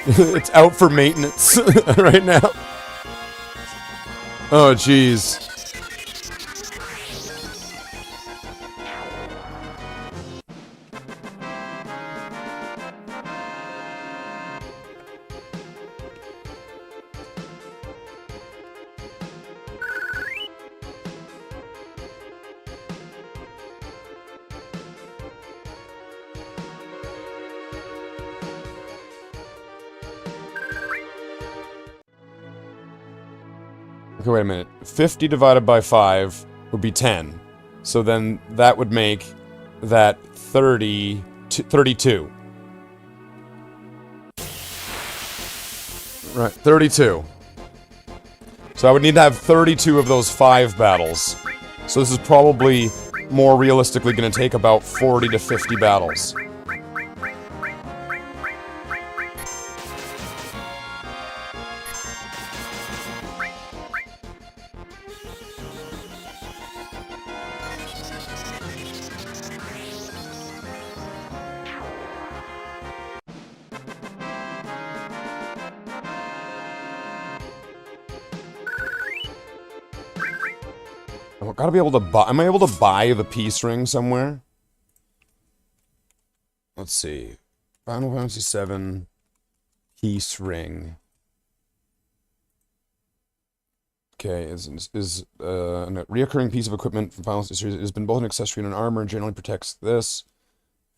It's out for maintenance right now. Oh, jeez. Okay, wait a minute. 50 divided by 5 would be 10. So then that would make that 32. Right, 32. So I would need to have 32 of those 5 battles. So this is probably more realistically going to take about 40 to 50 battles. Oh, gotta be able to buy... Am I able to buy the peace ring somewhere? Let's see. Final Fantasy VII... Peace ring. Okay, is a reoccurring piece of equipment from Final Fantasy series. It has been both an accessory and an armor and generally protects this.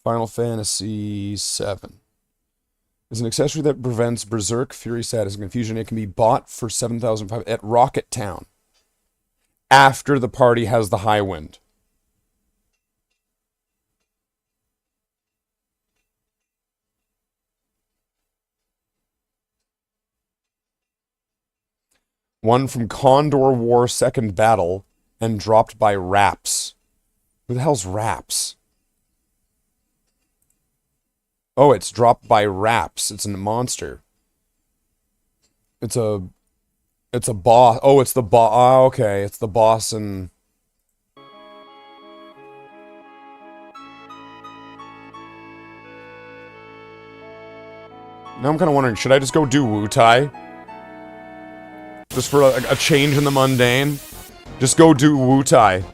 Final Fantasy VII. Is an accessory that prevents Berserk, Fury, Sadness, and Confusion. It can be bought for 7,500 at Rocket Town. After the party has the high wind. One from Condor War Second Battle and dropped by Raps. Who the hell's Raps? Oh, it's dropped by Raps. It's a monster. It's a boss. Oh, it's the boss. Oh, okay. It's the boss and... Now I'm kind of wondering, should I just go do Wu-Tai? Just for a change in the mundane? Just go do Wu-Tai.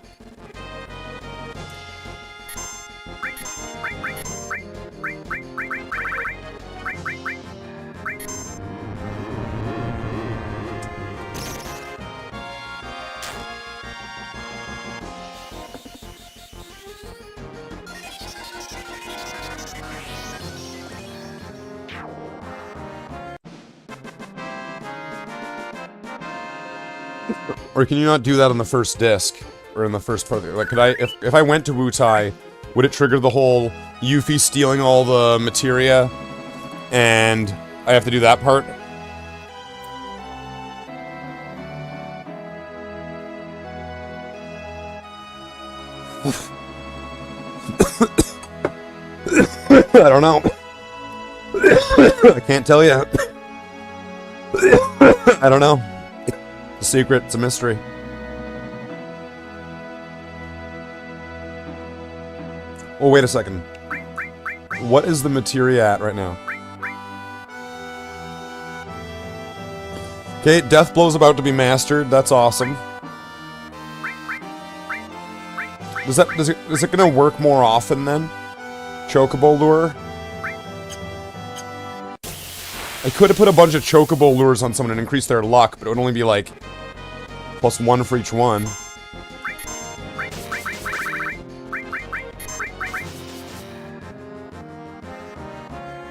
Or can you not do that on the first disc? Or in the first part? Like, could I, if I went to Wu-Tai, would it trigger the whole Yuffie stealing all the materia? And I have to do that part? I don't know. I can't tell you. I don't know. It's a secret. It's a mystery. Oh, wait a second. What is the materia at right now? Okay, Deathblow's about to be mastered. That's awesome. Is it gonna work more often then? Chocobo lure? I could have put a bunch of chocobo lures on someone and increased their luck, but it would only be like +1 for each one.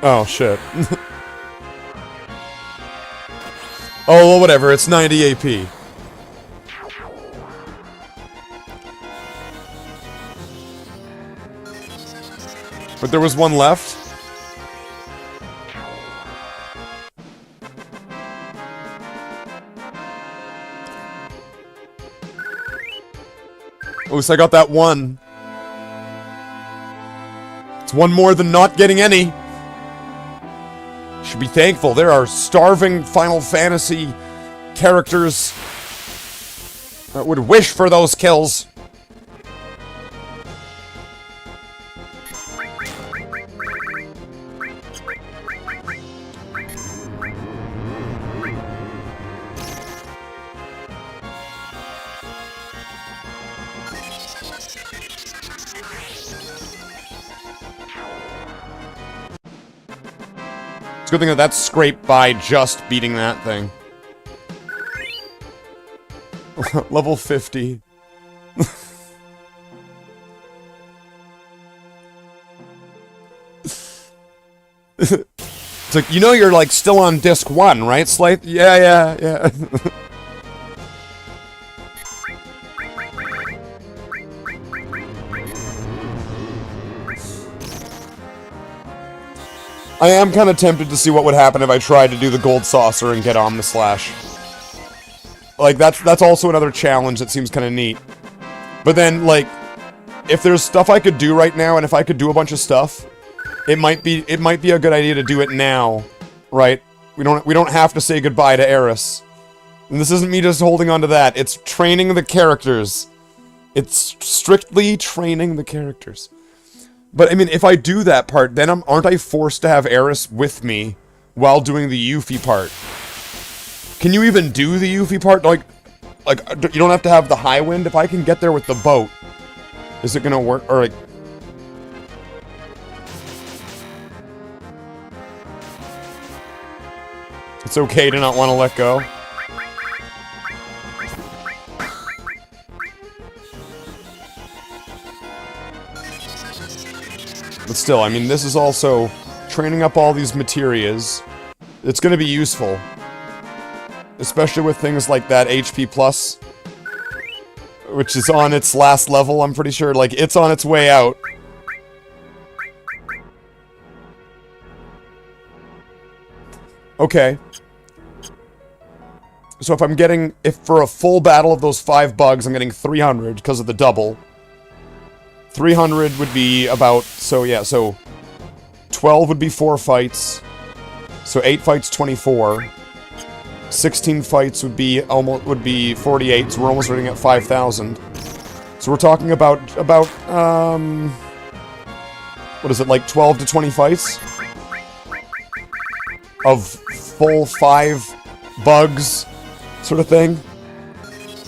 Oh, shit. Oh, well, whatever. It's 90 AP. But there was one left? At least I got that one. It's one more than not getting any. Should be thankful. There are starving Final Fantasy characters that would wish for those kills. Good thing that that's scraped by just beating that thing. Level 50. It's like, you know you're like still on disc 1, right, Slathe? Yeah. I am kind of tempted to see what would happen if I tried to do the gold saucer and get Omnislash. Like, that's also another challenge that seems kind of neat. But then, like, if there's stuff I could do right now, and if I could do a bunch of stuff, it might be a good idea to do it now, right? We don't have to say goodbye to Eris. And this isn't me just holding on to that. It's training the characters. It's strictly training the characters. But, I mean, if I do that part, then aren't I forced to have Eris with me while doing the Yuffie part? Can you even do the Yuffie part? Like, Like, you don't have to have the high wind. If I can get there with the boat, is it gonna work? Or, like... It's okay to not want to let go. But still, I mean, this is also training up all these materias. It's going to be useful. Especially with things like that HP plus. Which is on its last level, I'm pretty sure. Like, it's on its way out. Okay. So if for a full battle of those 5 bugs, I'm getting 300 because of the double. 300 would be about, so yeah, so 12 would be 4 fights. So 8 fights, 24. 16 fights would be 48, so we're almost running at 5,000. So we're talking about, what is it, like 12 to 20 fights? Of full 5 bugs, sort of thing.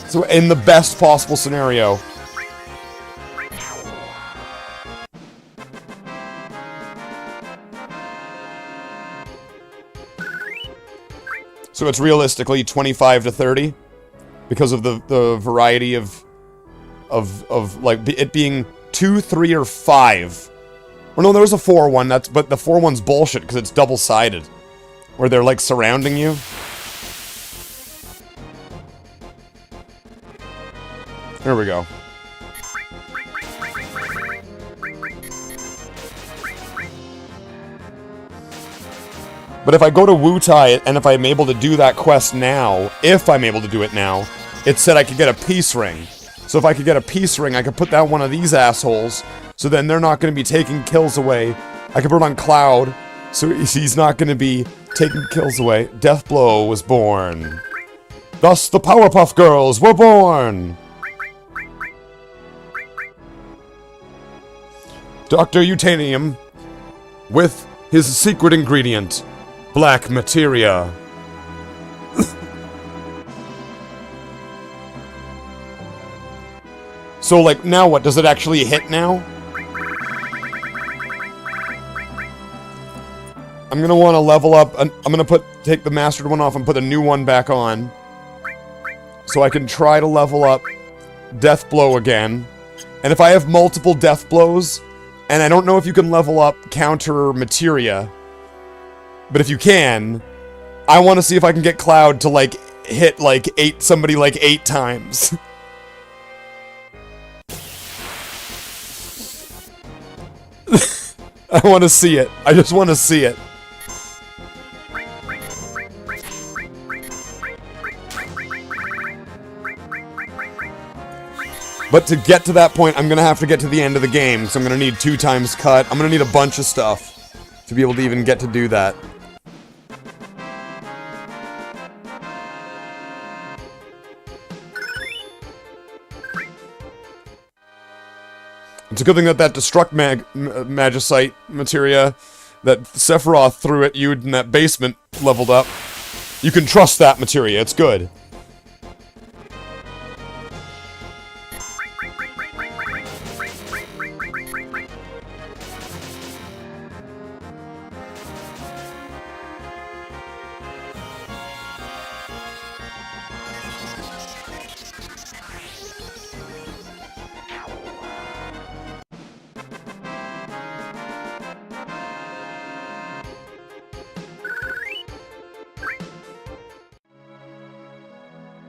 So in the best possible scenario. So it's realistically 25 to 30 because of the variety of like it being 2, 3, or 5. Well, no, there was a 4 one. But the 4 one's bullshit because it's double-sided, where they're like surrounding you. There we go. But if I go to Wutai, and if I'm able to do that quest now, if I'm able to do it now, it said I could get a peace ring. So if I could get a peace ring, I could put that one of these assholes, so then they're not going to be taking kills away. I could put it on Cloud, so he's not going to be taking kills away. Deathblow was born. Thus the Powerpuff Girls were born! Dr. Utanium, with his secret ingredient, black materia. So, like, now what? Does it actually hit now? I'm gonna want to level up. I'm gonna take the mastered one off and put a new one back on. So I can try to level up Death Blow again. And if I have multiple Death Blows, and I don't know if you can level up counter materia, but if you can, I want to see if I can get Cloud to, like, hit, like, somebody, like, 8 times. I want to see it. I just want to see it. But to get to that point, I'm going to have to get to the end of the game, so I'm going to need 2 times cut. I'm going to need a bunch of stuff to be able to even get to do that. It's a good thing that Destruct Magicite materia that Sephiroth threw at you in that basement leveled up. You can trust that materia, it's good.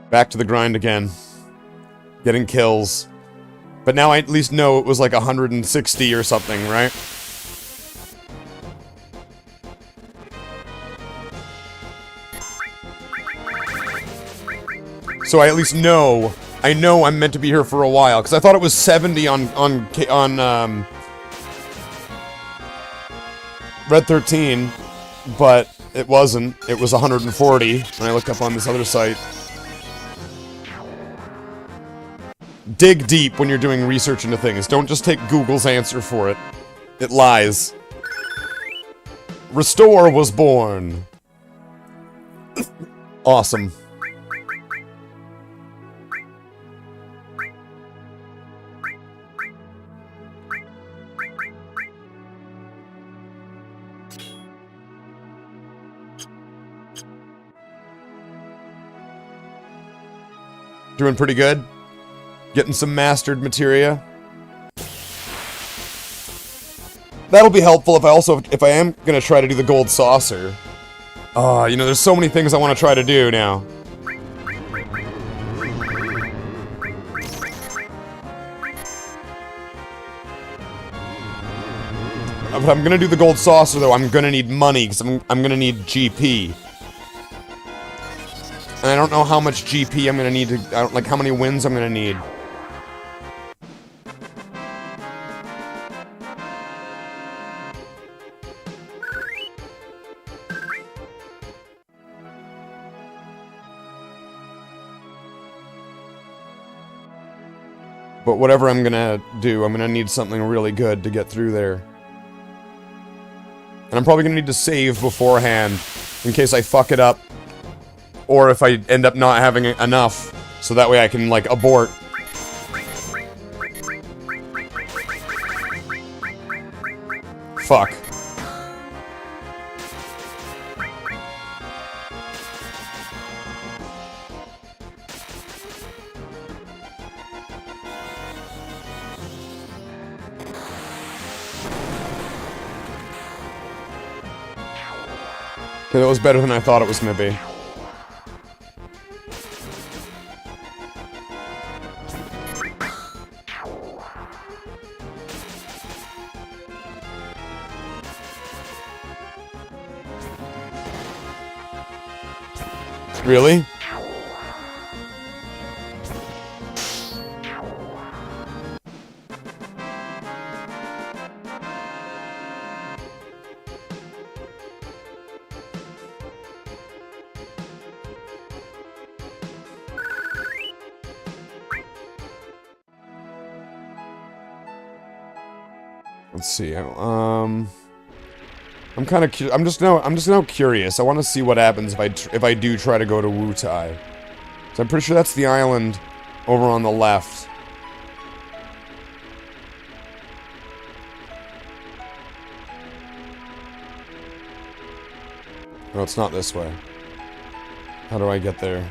Back to the grind again. Getting kills. But now I at least know it was like 160 or something, right? So I at least know. I know I'm meant to be here for a while, because I thought it was 70 on Red 13, but it wasn't. It was 140 when I looked up on this other site. Dig deep when you're doing research into things. Don't just take Google's answer for it. It lies. Restore was born. Awesome. Doing pretty good. Getting some mastered materia. That'll be helpful if I am gonna try to do the gold saucer. You know, there's so many things I want to try to do now. If I'm gonna do the gold saucer, though, I'm gonna need money, because I'm gonna need GP. And I don't know how much GP I'm gonna need to... like, how many wins I'm gonna need. But whatever I'm gonna do, I'm gonna need something really good to get through there. And I'm probably gonna need to save beforehand, in case I fuck it up. Or if I end up not having enough, so that way I can, like, abort. Fuck. Okay, that was better than I thought it was gonna be. Really? Let's see. I'm kind of. I'm just now curious. I want to see what happens if I do try to go to Wutai. So I'm pretty sure that's the island over on the left. No, it's not this way. How do I get there?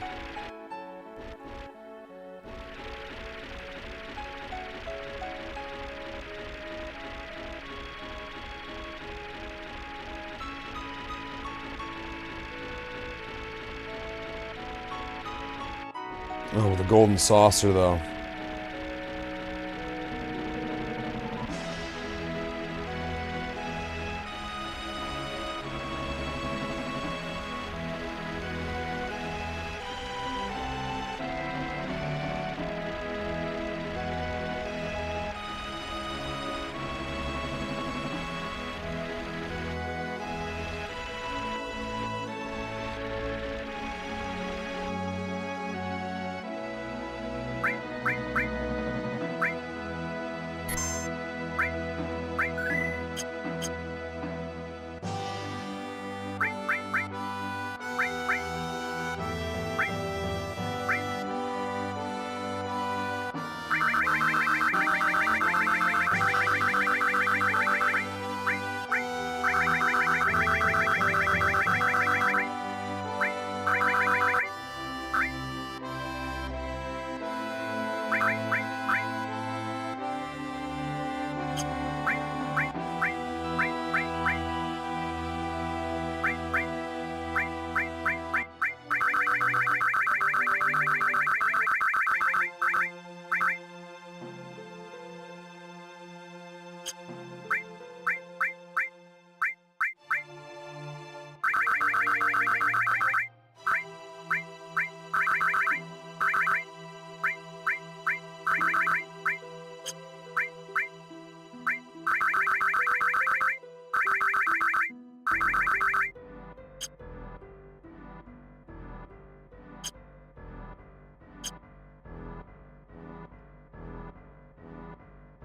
Oh, the golden saucer, though.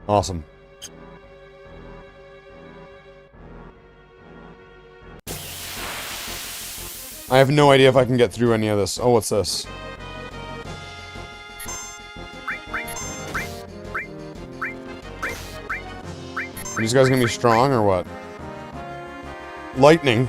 Awesome. I have no idea if I can get through any of this. Oh, what's this? Are these guys gonna be strong or what? Lightning.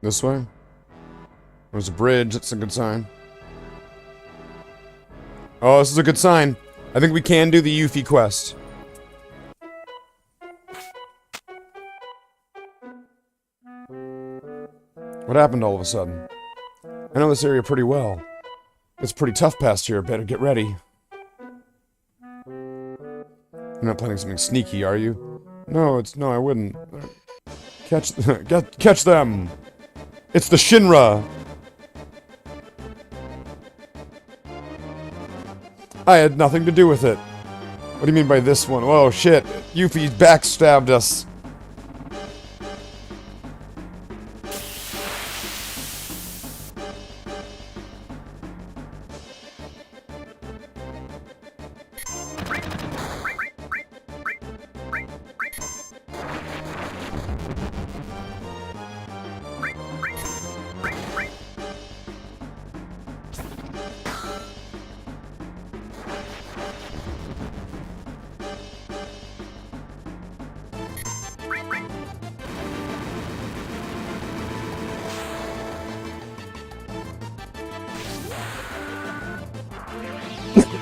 This way? There's a bridge, that's a good sign. Oh, this is a good sign. I think we can do the Yuffie quest. What happened all of a sudden? I know this area pretty well. It's pretty tough past here, better get ready. You're not planning something sneaky, are you? No, I wouldn't. Catch them! It's the Shinra! I had nothing to do with it. What do you mean by this one? Oh shit, Yuffie backstabbed us.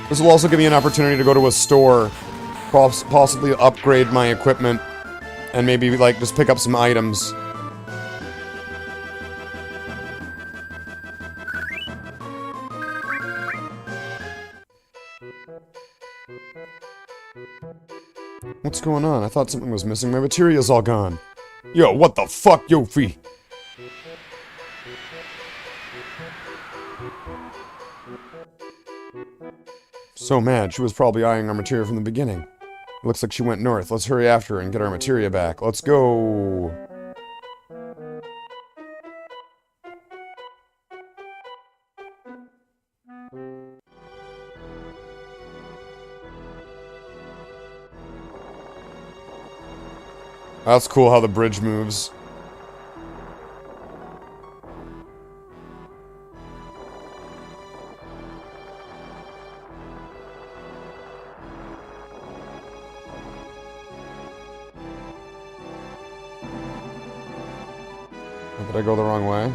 This will also give me an opportunity to go to a store, possibly upgrade my equipment, and maybe, like, just pick up some items. What's going on? I thought something was missing. My material's all gone. Yo, what the fuck, Yuffie? So mad, she was probably eyeing our materia from the beginning. Looks like she went north. Let's hurry after her and get our materia back. Let's go! That's cool how the bridge moves. Did I go the wrong way?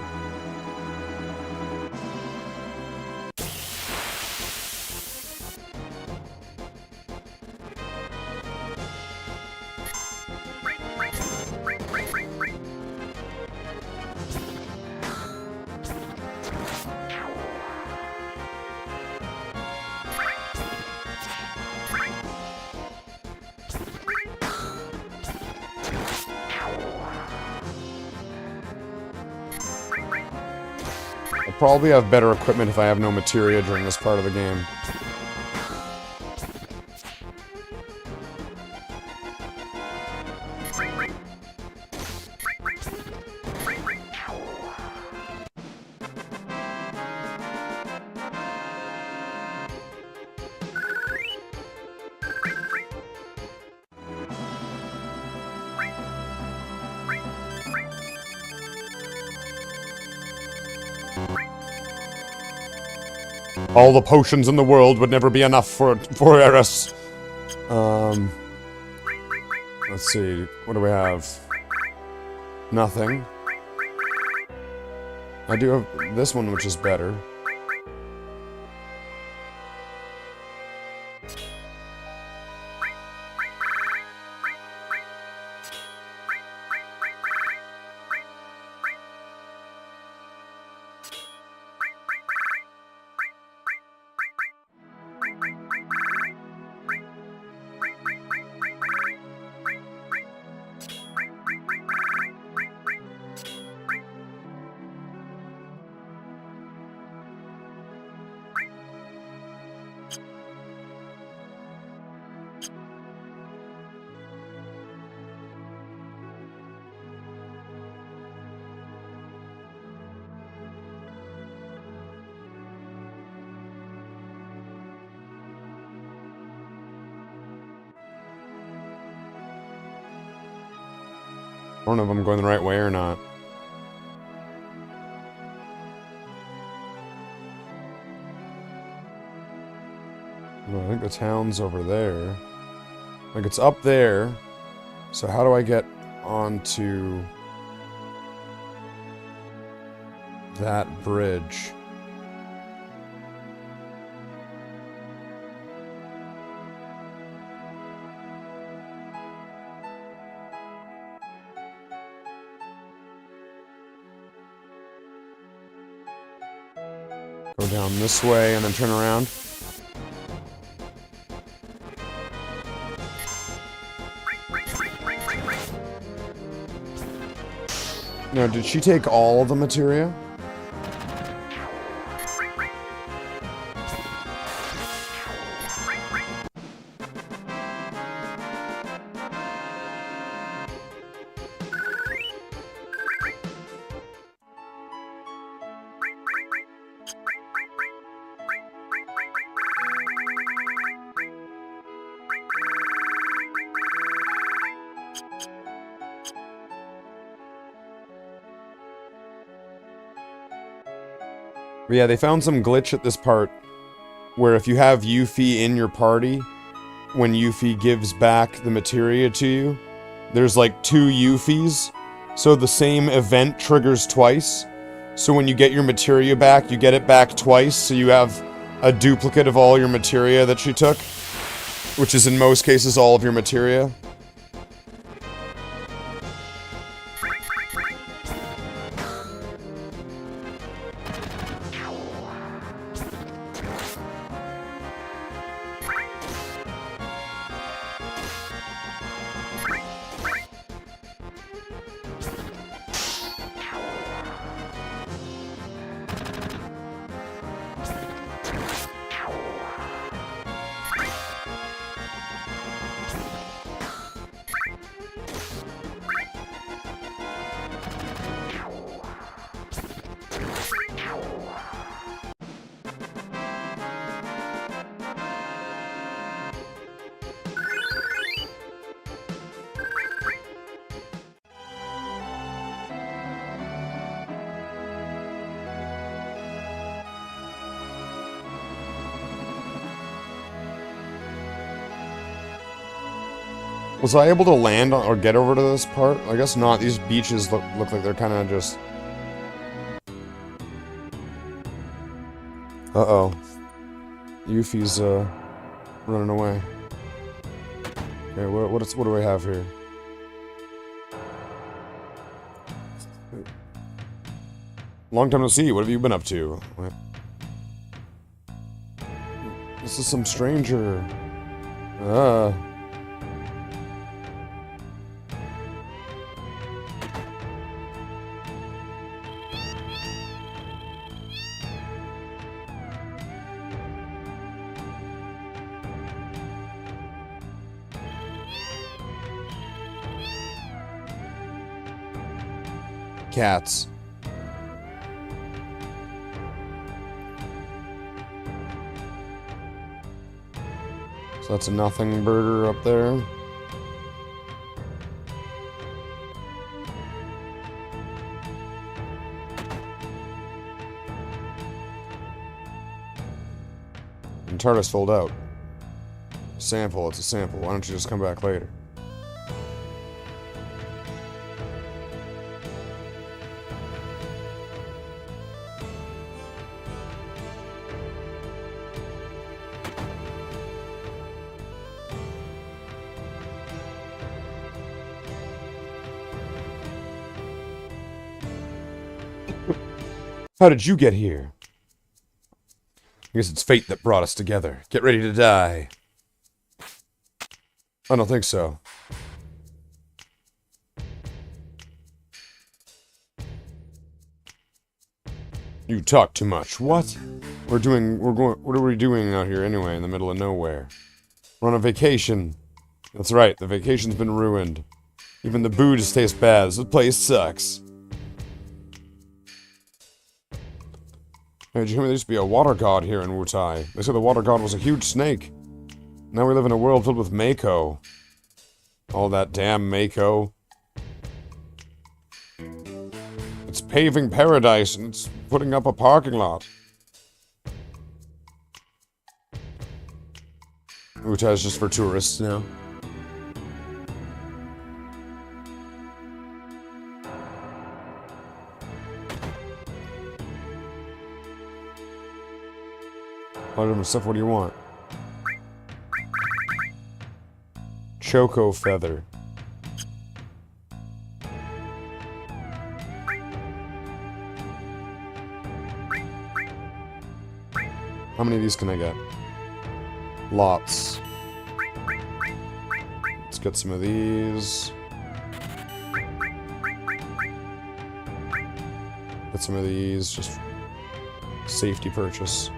I'll probably have better equipment if I have no materia during this part of the game. All the potions in the world would never be enough for Eris. Let's see. What do we have? Nothing. I do have this one, which is better. I don't know if I'm going the right way or not. No, I think the town's over there. Like, it's up there. So how do I get onto... that bridge. Go down this way and then turn around. Now, did she take all the materia? But yeah, they found some glitch at this part where if you have Yuffie in your party, when Yuffie gives back the materia to you, there's like 2 Yuffies, so the same event triggers twice. So when you get your materia back, you get it back twice, so you have a duplicate of all your materia that she took, which is in most cases all of your materia. Was I able to land on, or get over to this part? I guess not. These beaches look like they're kind of just... Uh-oh. Yuffie's, running away. Okay, what do I have here? Long time no see. What have you been up to? What? This is some stranger. Cats. So that's a nothing burger up there. And TARDIS fold out. Sample, it's a sample. Why don't you just come back later? How did you get here? I guess it's fate that brought us together. Get ready to die. I don't think so. You talk too much. What? What are we doing out here anyway in the middle of nowhere? We're on a vacation. That's right, the vacation's been ruined. Even the booze tastes bad. This place sucks. Hey, did you hear me? There used to be a water god here in Wutai. They said the water god was a huge snake. Now we live in a world filled with Mako. All that damn Mako. It's paving paradise and it's putting up a parking lot. Wutai's just for tourists now. Other stuff, what do you want? Choco feather. How many of these can I get? Lots. Let's get some of these. Get some of these, just safety purchase.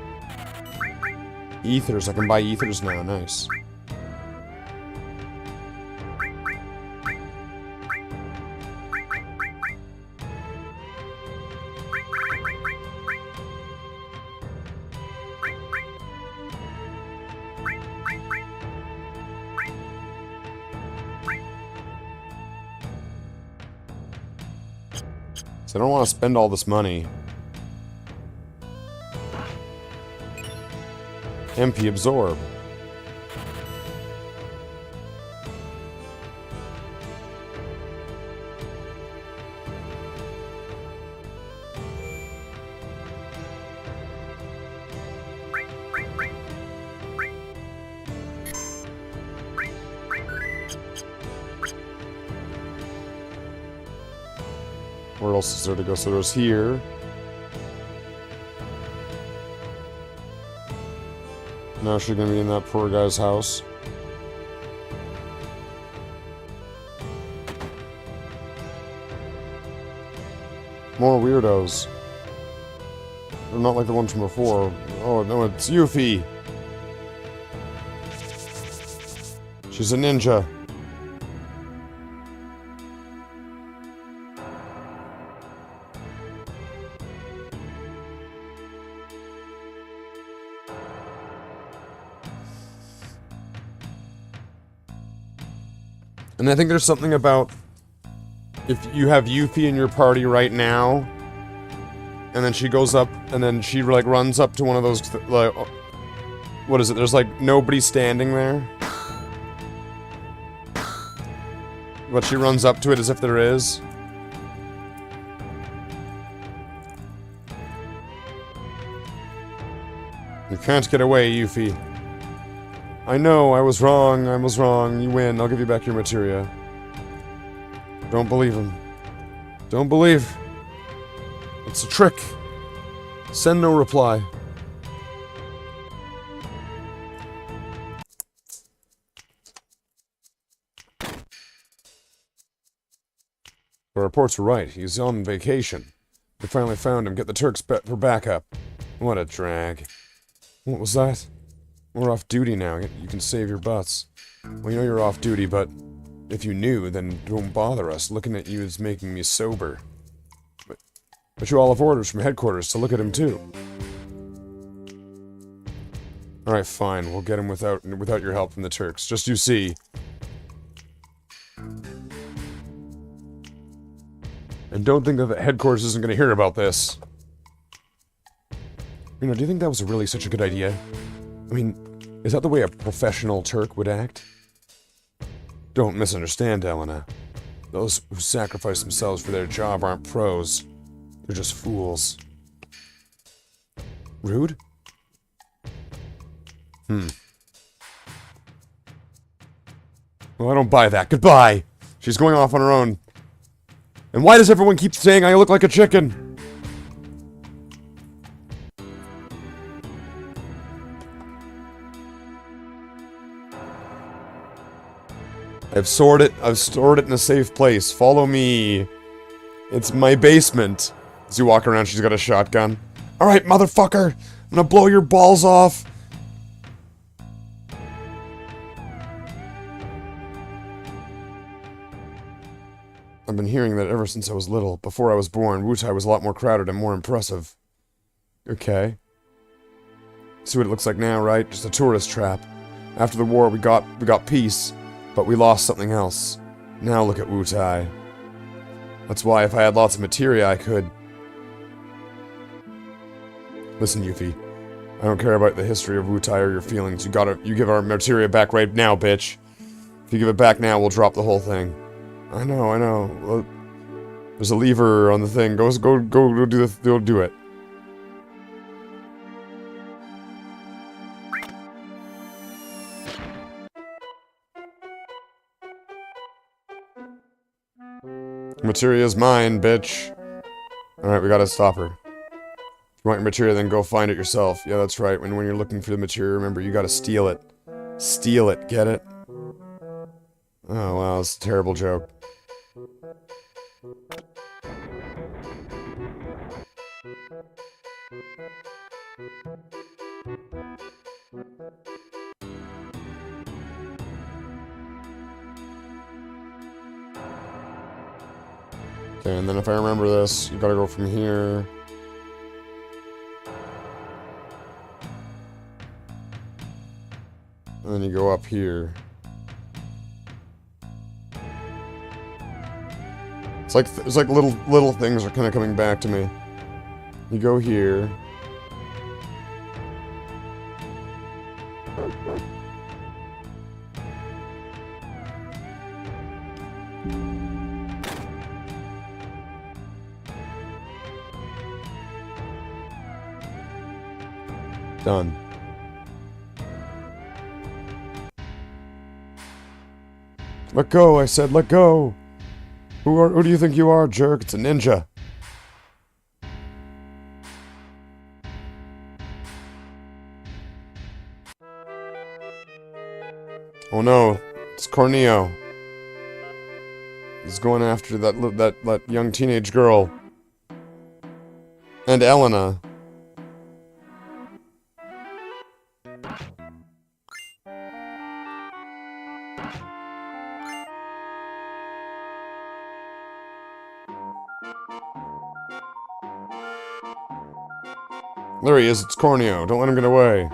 Ethers, I can buy ethers now, nice. So I don't want to spend all this money. MP absorb. Where else is there to go? So there's here. Now she's gonna be in that poor guy's house. More weirdos. They're not like the ones from before. Oh no, it's Yuffie. She's a ninja. And I think there's something about if you have Yuffie in your party right now, and then she goes up, and then she like runs up to one of those like, what is it? There's like nobody standing there, but she runs up to it as if there is. You can't get away, Yuffie. I know, I was wrong, you win, I'll give you back your materia. Don't believe him. Don't believe. It's a trick. Send no reply. The reports were right, he's on vacation. We finally found him, get the Turks for backup. What a drag. What was that? We're off duty now. You can save your butts. Well, you know you're off duty, but if you knew, then don't bother us. Looking at you is making me sober. But you all have orders from headquarters to look at him too. Alright, fine. We'll get him without your help from the Turks. Just you see. And don't think that the headquarters isn't going to hear about this. You know, do you think that was really such a good idea? I mean, is that the way a professional Turk would act? Don't misunderstand, Elena. Those who sacrifice themselves for their job aren't pros. They're just fools. Rude? Well, I don't buy that. Goodbye! She's going off on her own. And why does everyone keep saying I look like a chicken? I've stored it in a safe place. Follow me. It's my basement. As you walk around, she's got a shotgun. Alright, motherfucker! I'm gonna blow your balls off! I've been hearing that ever since I was little. Before I was born, Wutai was a lot more crowded and more impressive. Okay. See what it looks like now, right? Just a tourist trap. After the war, we got peace. But we lost something else. Now look at Wutai. That's why if I had lots of materia, I could... Listen, Yuffie. I don't care about the history of Wutai or your feelings. You give our materia back right now, bitch. If you give it back now, we'll drop the whole thing. I know. Well, there's a lever on the thing. Go do it. Materia's mine, bitch. Alright, we gotta stop her. If you want your materia, then go find it yourself. Yeah, that's right. When you're looking for the materia, remember, you gotta steal it. Steal it, get it? Oh, wow, that's a terrible joke. Okay, and then if I remember this, you gotta go from here. And then you go up here. It's like little things are kind of coming back to me. You go here. Done. Let go, I said, let go. Who do you think you are, jerk? It's a ninja. Oh no, it's Corneo. He's going after that young teenage girl. And Elena. There he is, it's Corneo. Don't let him get away.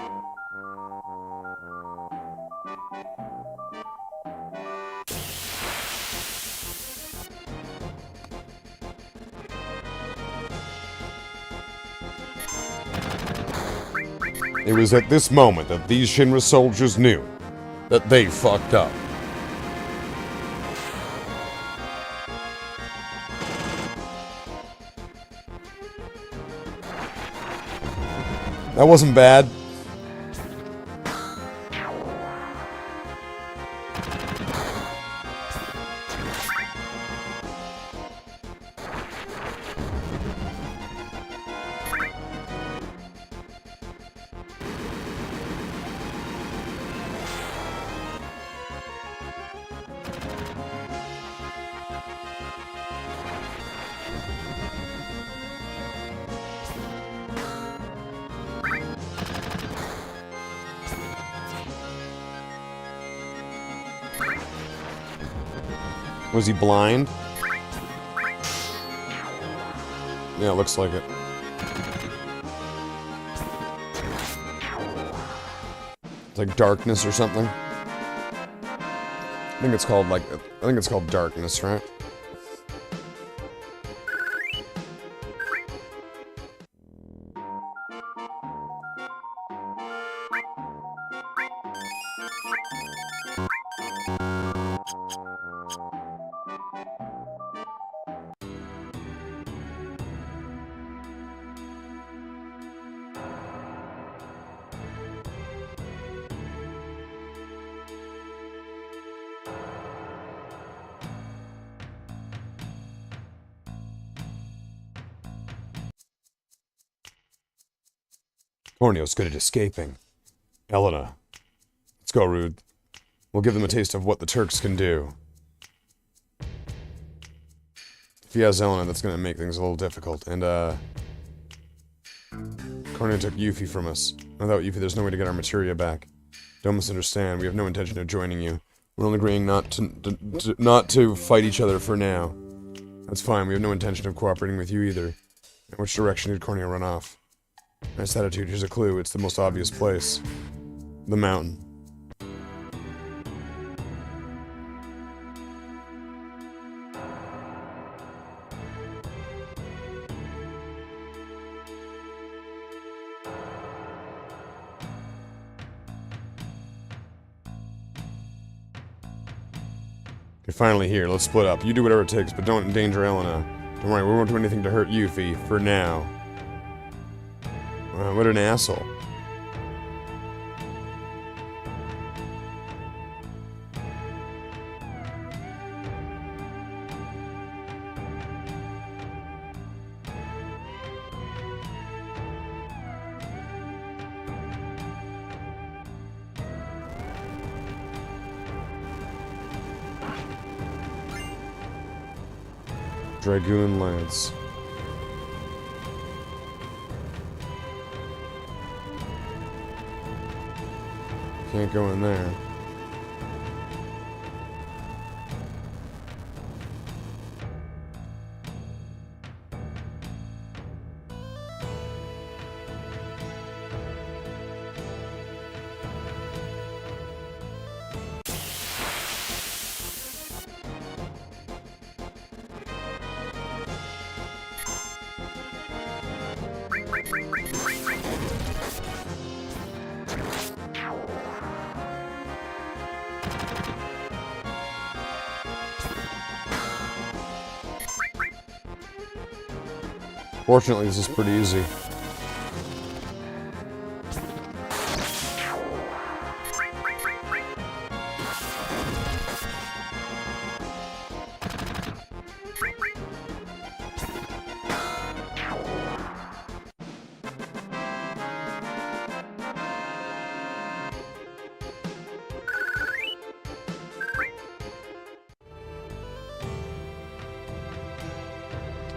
It was at this moment that these Shinra soldiers knew that they fucked up. That wasn't bad. Was he blind? Yeah, it looks like it. It's like darkness or something. I think it's called darkness, right? Corneo's good at escaping. Elena. Let's go, Rude. We'll give them a taste of what the Turks can do. If he has Elena, that's gonna make things a little difficult. And, Corneo took Yuffie from us. Without Yuffie, there's no way to get our materia back. Don't misunderstand. We have no intention of joining you. We're only agreeing not to fight each other for now. That's fine. We have no intention of cooperating with you either. In which direction did Corneo run off? Nice attitude. Here's a clue. It's the most obvious place. The mountain. You're finally here. Let's split up. You do whatever it takes, but don't endanger Elena. Don't worry, we won't do anything to hurt Yuffie, for now. What an asshole. Dragoon Lance. Can't go in there. Fortunately, this is pretty easy.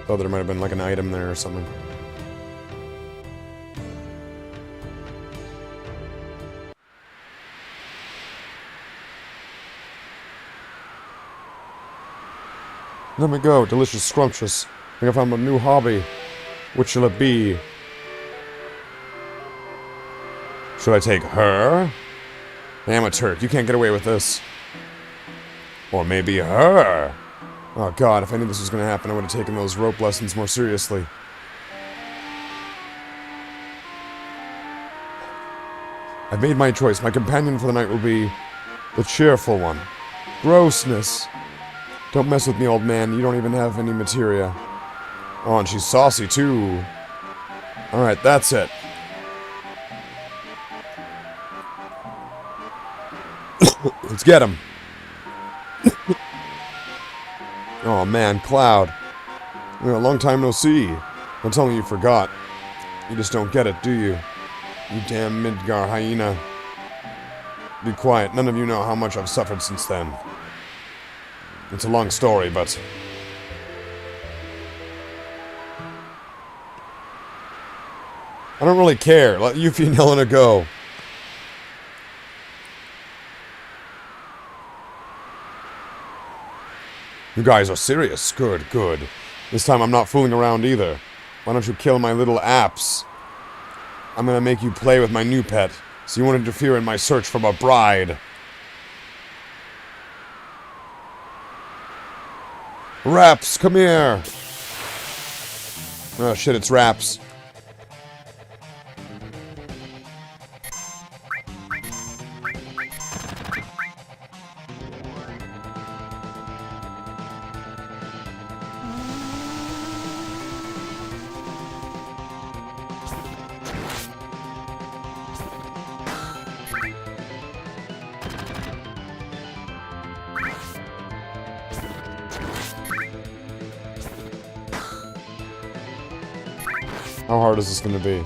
Oh, there might have been like an item there or something. Let me go, delicious scrumptious. I think I found a new hobby. What shall it be? Should I take her? I am a Turk, you can't get away with this. Or maybe her. Oh god, if I knew this was going to happen, I would have taken those rope lessons more seriously. I've made my choice. My companion for the night will be the cheerful one. Grossness. Don't mess with me, old man. You don't even have any materia. Oh, and she's saucy, too. Alright, that's it. Let's get him. Oh man, Cloud. A long time no see. Don't tell me you forgot. You just don't get it, do you? You damn Midgar hyena. Be quiet. None of you know how much I've suffered since then. It's a long story, but... I don't really care. Let Yuffie and Helena go. You guys are serious. Good, good. This time I'm not fooling around either. Why don't you kill my little apps? I'm gonna make you play with my new pet, so you won't interfere in my search for a bride. Raps, come here! Oh shit, it's Raps. How hard is this going to be?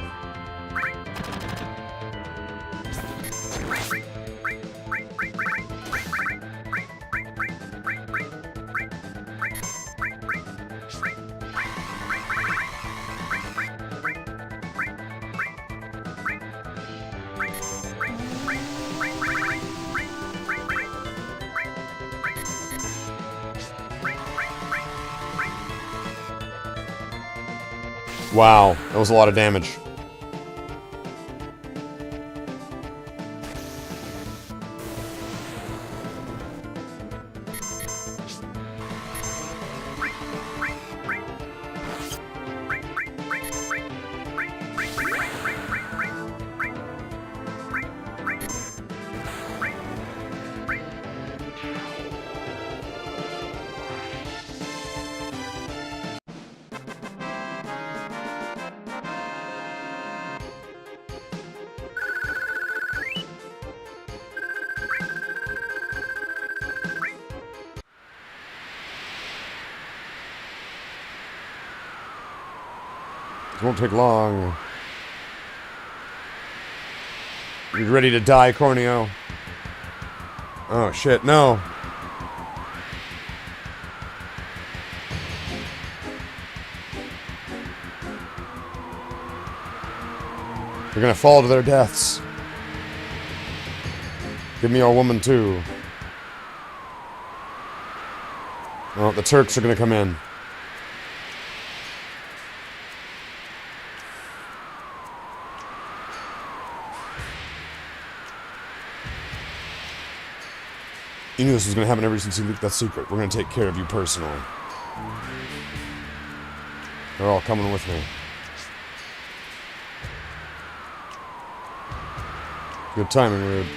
Wow, that was a lot of damage. It won't take long. You ready to die, Corneo? Oh shit, no. They're gonna fall to their deaths. Give me your woman too. Well, the Turks are gonna come in. You knew this was gonna happen ever since you leaked that secret. We're gonna take care of you personally. They're all coming with me. Good timing, Rude.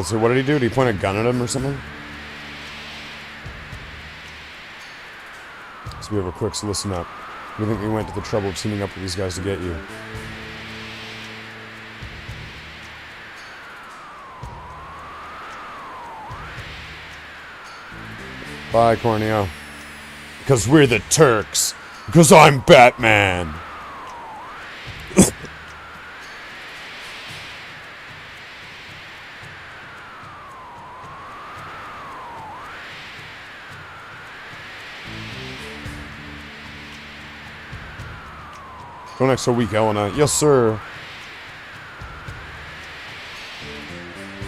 So what did he do? Did he point a gun at him or something? So we have a quick, so listen up. We think we went to the trouble of teaming up with these guys to get you. Bye, Corneo. Because we're the Turks. Because I'm Batman. Go next week, Elena. Yes, sir.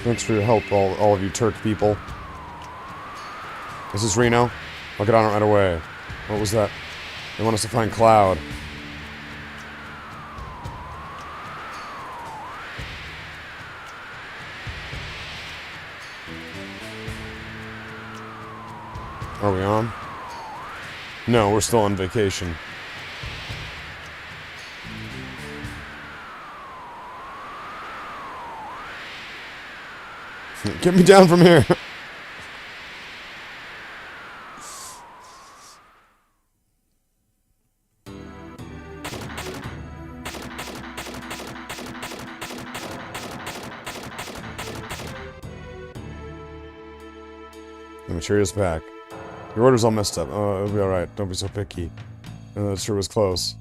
Thanks for your help, all of you Turk people. Is this Reno? I'll get on it right away. What was that? They want us to find Cloud. Are we on? No, we're still on vacation. Get me down from here. The material's back. Your order's all messed up. Oh, it'll be alright. Don't be so picky. That sure was close.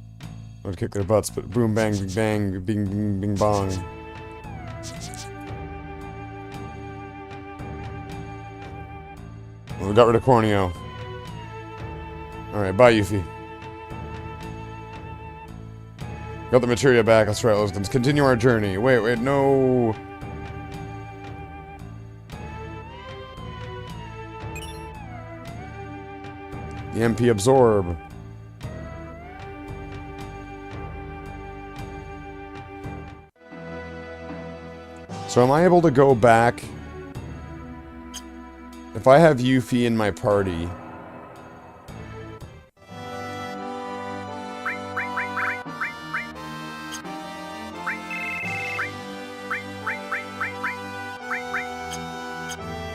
I would kick their butts, but boom, bang, bing, bang, bing, bing, bing, bong. Well, we got rid of Corneo. Alright, bye, Yuffie. Got the materia back. That's right, let's continue our journey. Wait, no. The MP absorb. So am I able to go back? If I have Yuffie in my party...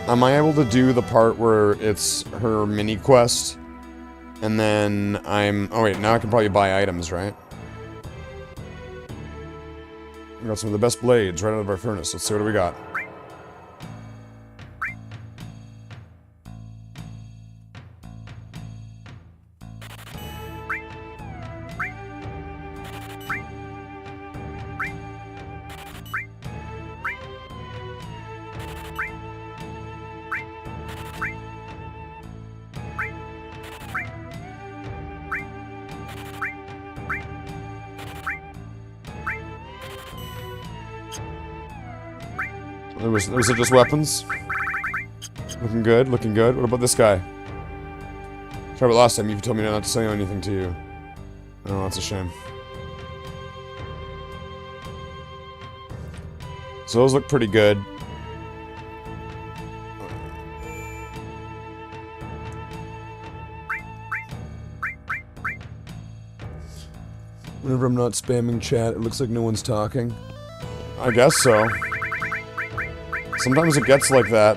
Am I able to do the part where it's her mini quest? And then I'm... Oh wait, now I can probably buy items, right? We got some of the best blades right out of our furnace. Let's see what we got. Those are just weapons. Looking good, looking good. What about this guy? Sorry about last time, you told me not to say anything to you. Oh, that's a shame. So those look pretty good. Whenever I'm not spamming chat, it looks like no one's talking. I guess so. Sometimes it gets like that.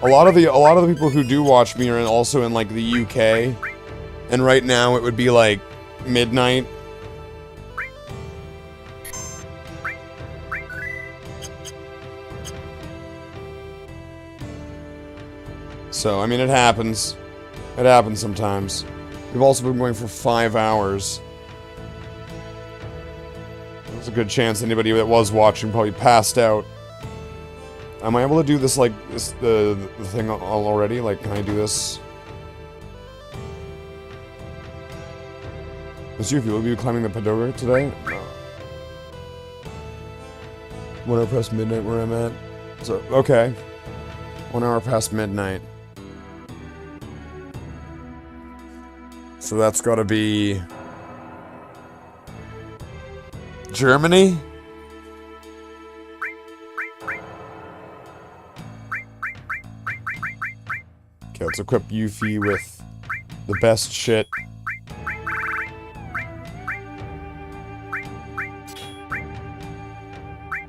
A lot of the people who do watch me are also in like the UK, and right now it would be like midnight. So I mean, it happens. It happens sometimes. We've also been going for 5 hours. There's a good chance anybody that was watching probably passed out. Am I able to do this, like, the thing already? Like, can I do this? Miss Yuffie, will you be climbing the pagoda today? No. 1 hour past midnight where I'm at. So, okay. 1 hour past midnight. So that's gotta be... Germany? Okay, let's equip Yuffie with the best shit.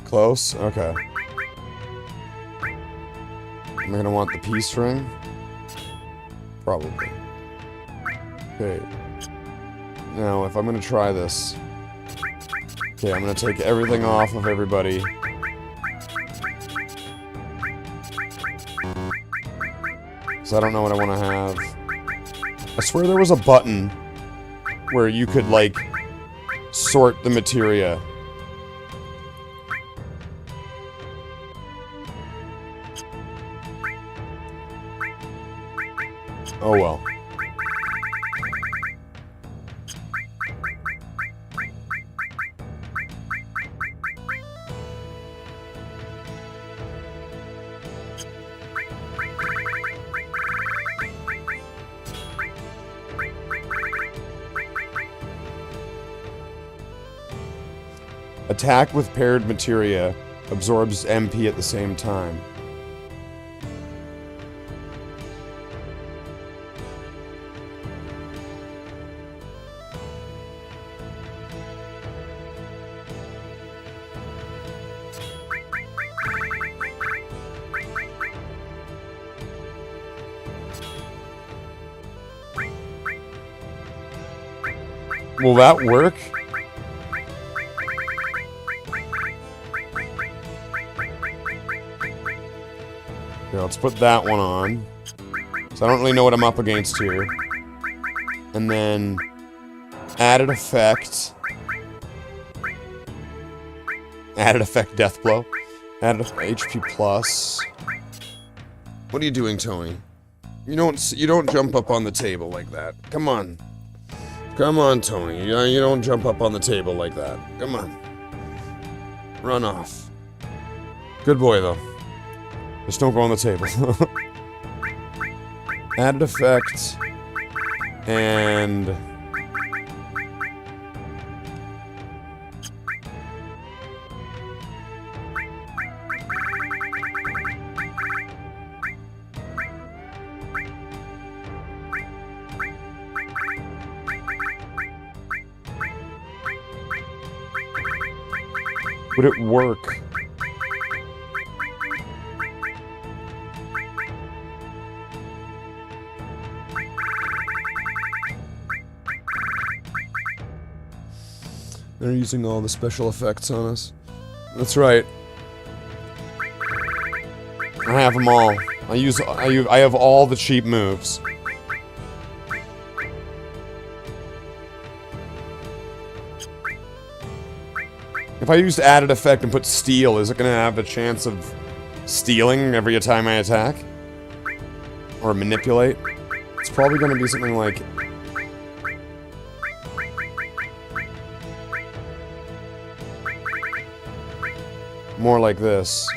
Close? Okay. Am I gonna want the peace ring? Probably. Okay. Now, if I'm gonna try this... Okay, I'm gonna take everything off of everybody. Because I don't know what I want to have. I swear there was a button where you could, like, sort the materia. Oh well. Attack with paired materia absorbs MP at the same time. Will that work? Okay, let's put that one on. So I don't really know what I'm up against here. And then... Added effect. Added effect death blow. Added HP plus. What are you doing, Tony? You don't jump up on the table like that. Come on. Come on, Tony. You don't jump up on the table like that. Come on. Run off. Good boy, though. Just don't go on the table. Added effect. And... Would it work? They're using all the special effects on us. That's right. I have them all. I have all the cheap moves. If I used added effect and put steal, is it gonna have a chance of stealing every time I attack? Or manipulate? It's probably gonna be something like... more like this.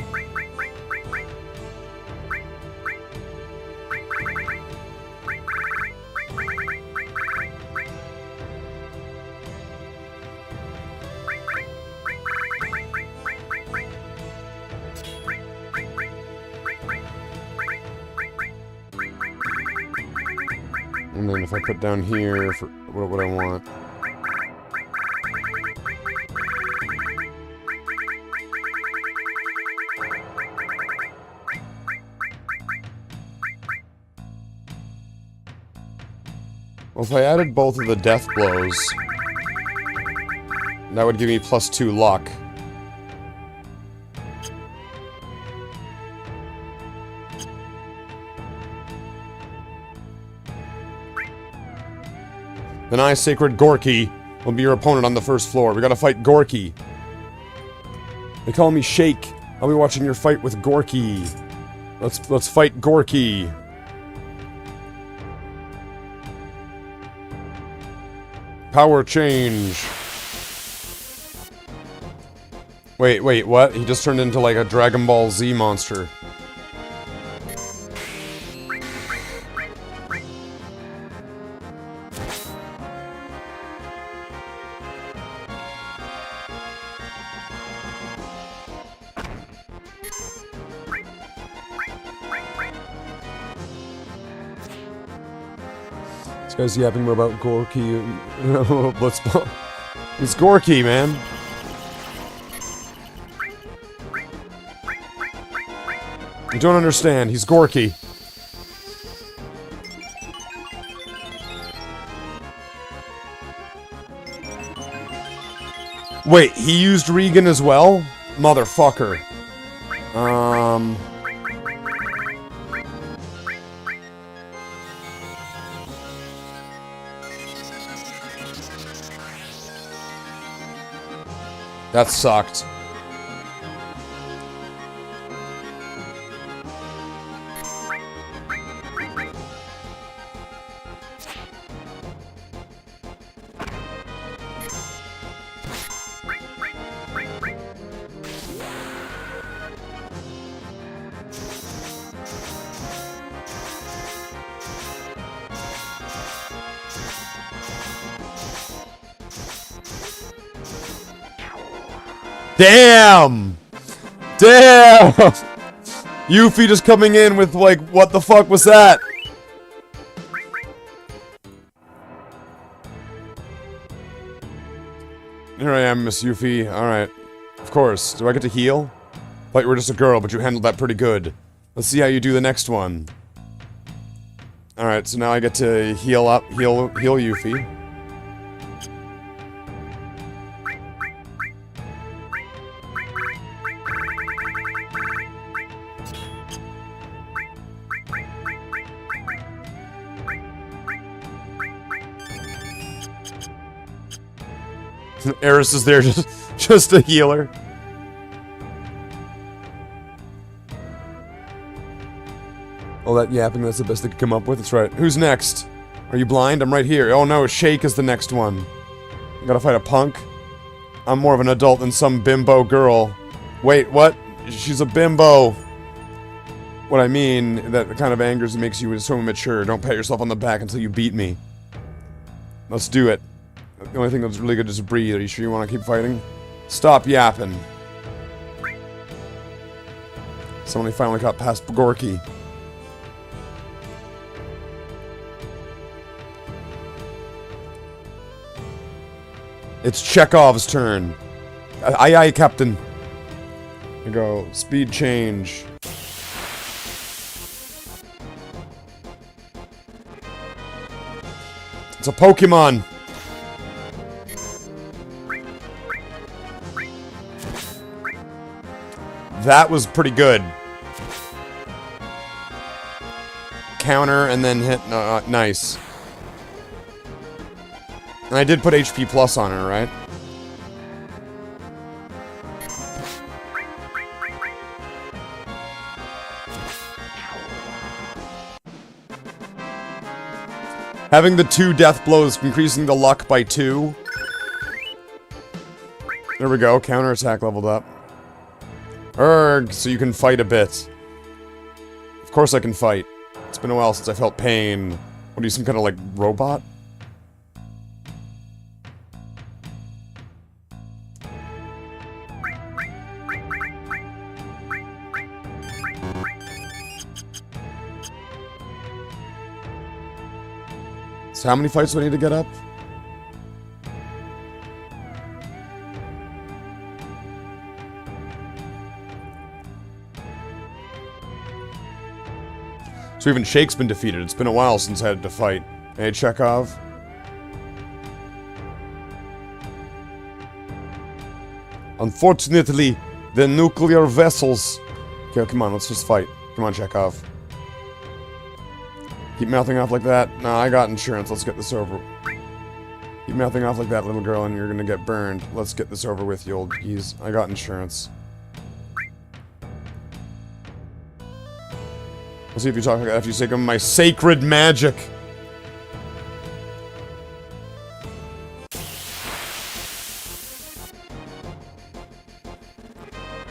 And then if I put down here, for what would I want? Well, if I added both of the death blows, that would give me +2 luck. Then I, Sacred Gorky, will be your opponent on the first floor. We gotta fight Gorky. They call me Shake. I'll be watching your fight with Gorky. Let's fight Gorky. Power change. Wait, what? He just turned into like a Dragon Ball Z monster. This guy's yapping about Gorky. It's Gorky, man. You don't understand. He's Gorky. Wait, he used Regan as well? Motherfucker. That sucked. Damn! Damn! Yuffie just coming in with, like, what the fuck was that? Here I am, Miss Yuffie. Alright. Of course. Do I get to heal? Thought you were just a girl, but you handled that pretty good. Let's see how you do the next one. Alright, so now I get to heal Yuffie. Eris is there just a healer. All that yapping, that's the best they could come up with. That's right. Who's next? Are you blind? I'm right here. Oh no, Shake is the next one. I gotta fight a punk? I'm more of an adult than some bimbo girl. Wait, what? She's a bimbo. What I mean, that kind of angers and makes you so immature. Don't pat yourself on the back until you beat me. Let's do it. The only thing that's really good is to breathe. Are you sure you want to keep fighting? Stop yapping. Somebody finally got past Gorky. It's Chekhov's turn. Aye, aye, Captain. Here you go. Speed change. It's a Pokemon. That was pretty good. Counter and then hit. Nice. And I did put HP plus on her, right? Having the 2 death blows, increasing the luck by 2. There we go. Counter attack leveled up. Erg, so you can fight a bit. Of course I can fight. It's been a while since I felt pain. What are you, some kind of, like, robot? So how many fights do I need to get up? So even Shake's been defeated. It's been a while since I had to fight. Hey, Chekhov. Unfortunately, the nuclear vessels... Okay, come on, let's just fight. Come on, Chekhov. Keep mouthing off like that. No, I got insurance. Let's get this over. Keep mouthing off like that, little girl, and you're gonna get burned. Let's get this over with, you old geese. I got insurance. Let's see if you talk like that after you say, my sacred magic.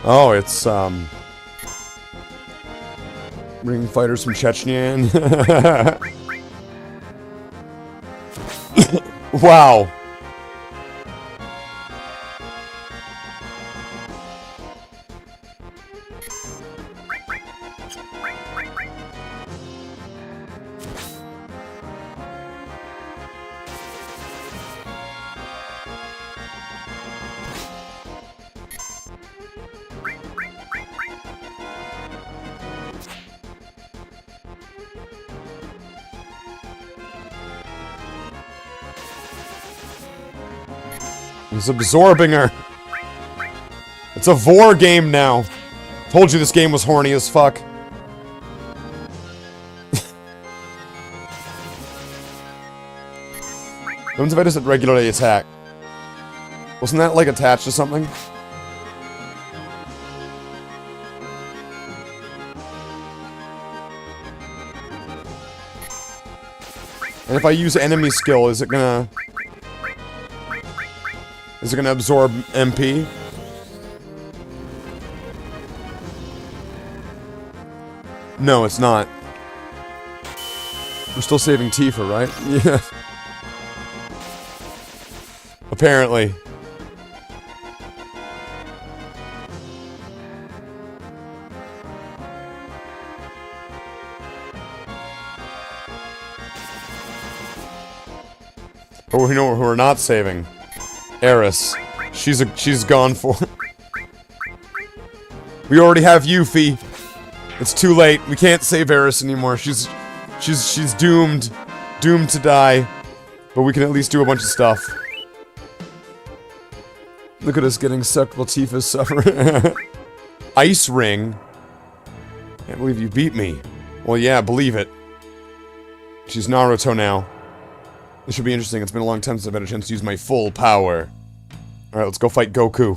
Oh, it's, ring fighters from Chechnya. Wow. He's absorbing her. It's a vor game now. Told you this game was horny as fuck. What if I just regularly attack? Wasn't that, like, attached to something? And if I use enemy skill, is it gonna absorb MP? No, it's not. We're still saving Tifa, right? Yeah. Apparently. But we know who we're not saving. Eris. She's gone for. We already have Yuffie. It's too late. We can't save Eris anymore. She's doomed. Doomed to die. But we can at least do a bunch of stuff. Look at us getting sucked while Tifa's suffering. Ice Ring? Can't believe you beat me. Well, yeah, believe it. She's Naruto now. This should be interesting. It's been a long time since I've had a chance to use my full power. Alright, let's go fight Goku.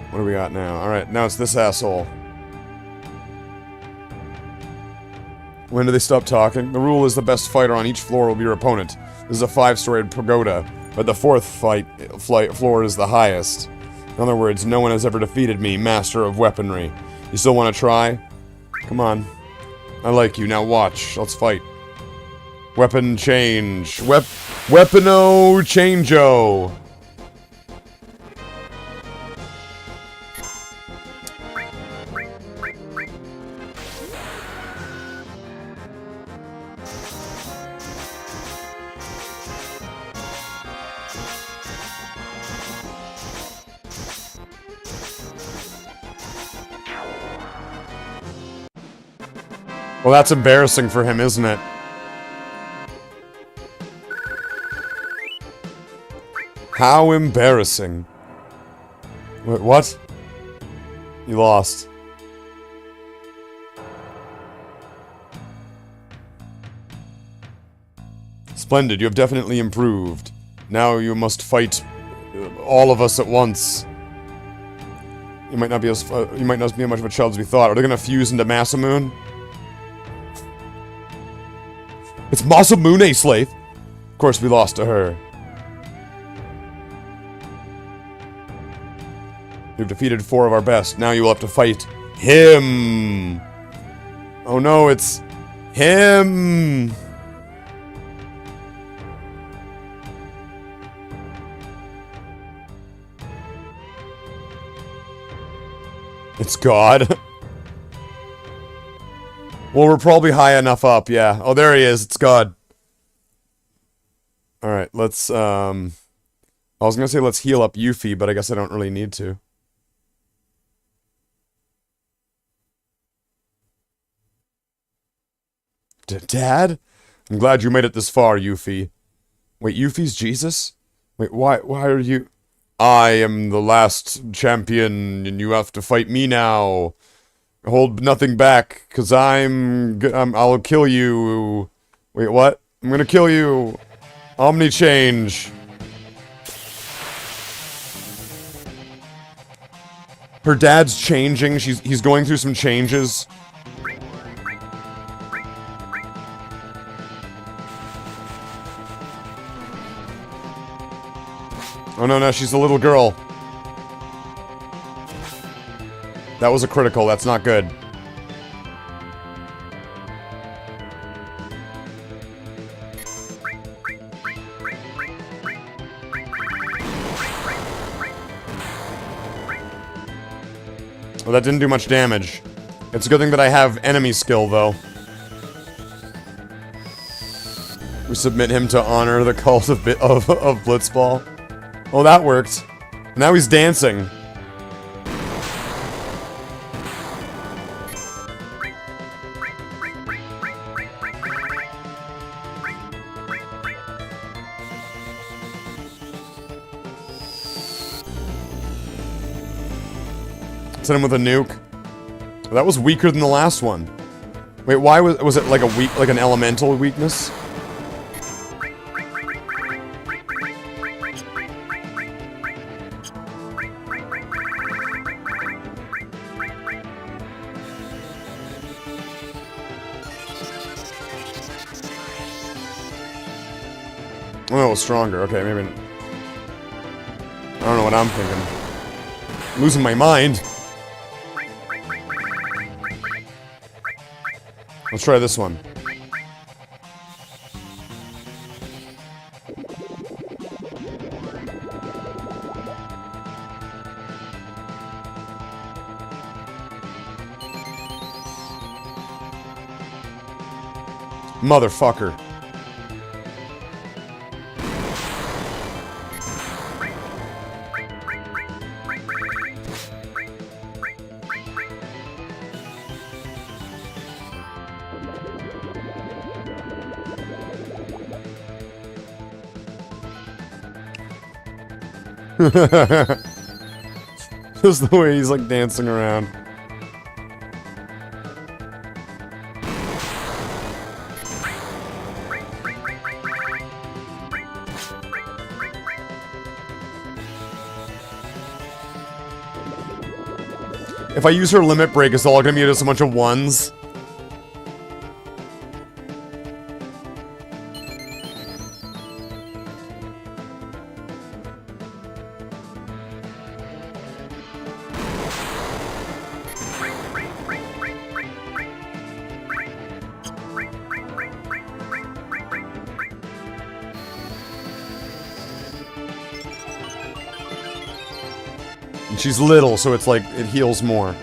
What do we got now? Alright, now it's this asshole. When do they stop talking? The rule is the best fighter on each floor will be your opponent. This is a 5-storied pagoda, but the 4th floor is the highest. In other words, no one has ever defeated me, master of weaponry. You still want to try? Come on. I like you, now watch. Let's fight. Weapon change. Weapon-o change-o. Well, that's embarrassing for him, isn't it? How embarrassing. Wait, what? You lost. Splendid, you have definitely improved. Now you must fight all of us at once. You might not be as much of a child as we thought. Are they gonna fuse into Masamune? It's Masamune, Slathe! Of course, we lost to her. You've defeated 4 of our best. Now you will have to fight him! Oh no, it's him! It's God. Well, we're probably high enough up, yeah. Oh, there he is. It's God. Alright, let's, I was gonna say let's heal up Yuffie, but I guess I don't really need to. Dad? I'm glad you made it this far, Yuffie. Wait, Yuffie's Jesus? Wait, why are you... I am the last champion, and you have to fight me now. Hold nothing back, cause I'll kill you. Wait, what? I'm gonna kill you. Omni change. Her dad's changing. He's going through some changes. Oh no, she's a little girl. That was a critical. That's not good. Well, that didn't do much damage. It's a good thing that I have enemy skill, though. We submit him to honor the cult of Blitzball. Oh, that worked. Now he's dancing. Hit him with a nuke. That was weaker than the last one. Wait, why was it like like an elemental weakness? Oh, it was stronger. Okay, maybe. I don't know what I'm thinking. I'm losing my mind. Let's try this one. Motherfucker. Just the way he's like dancing around. If I use her limit break, it's all gonna be just a bunch of ones. And she's little, so it's like, it heals more.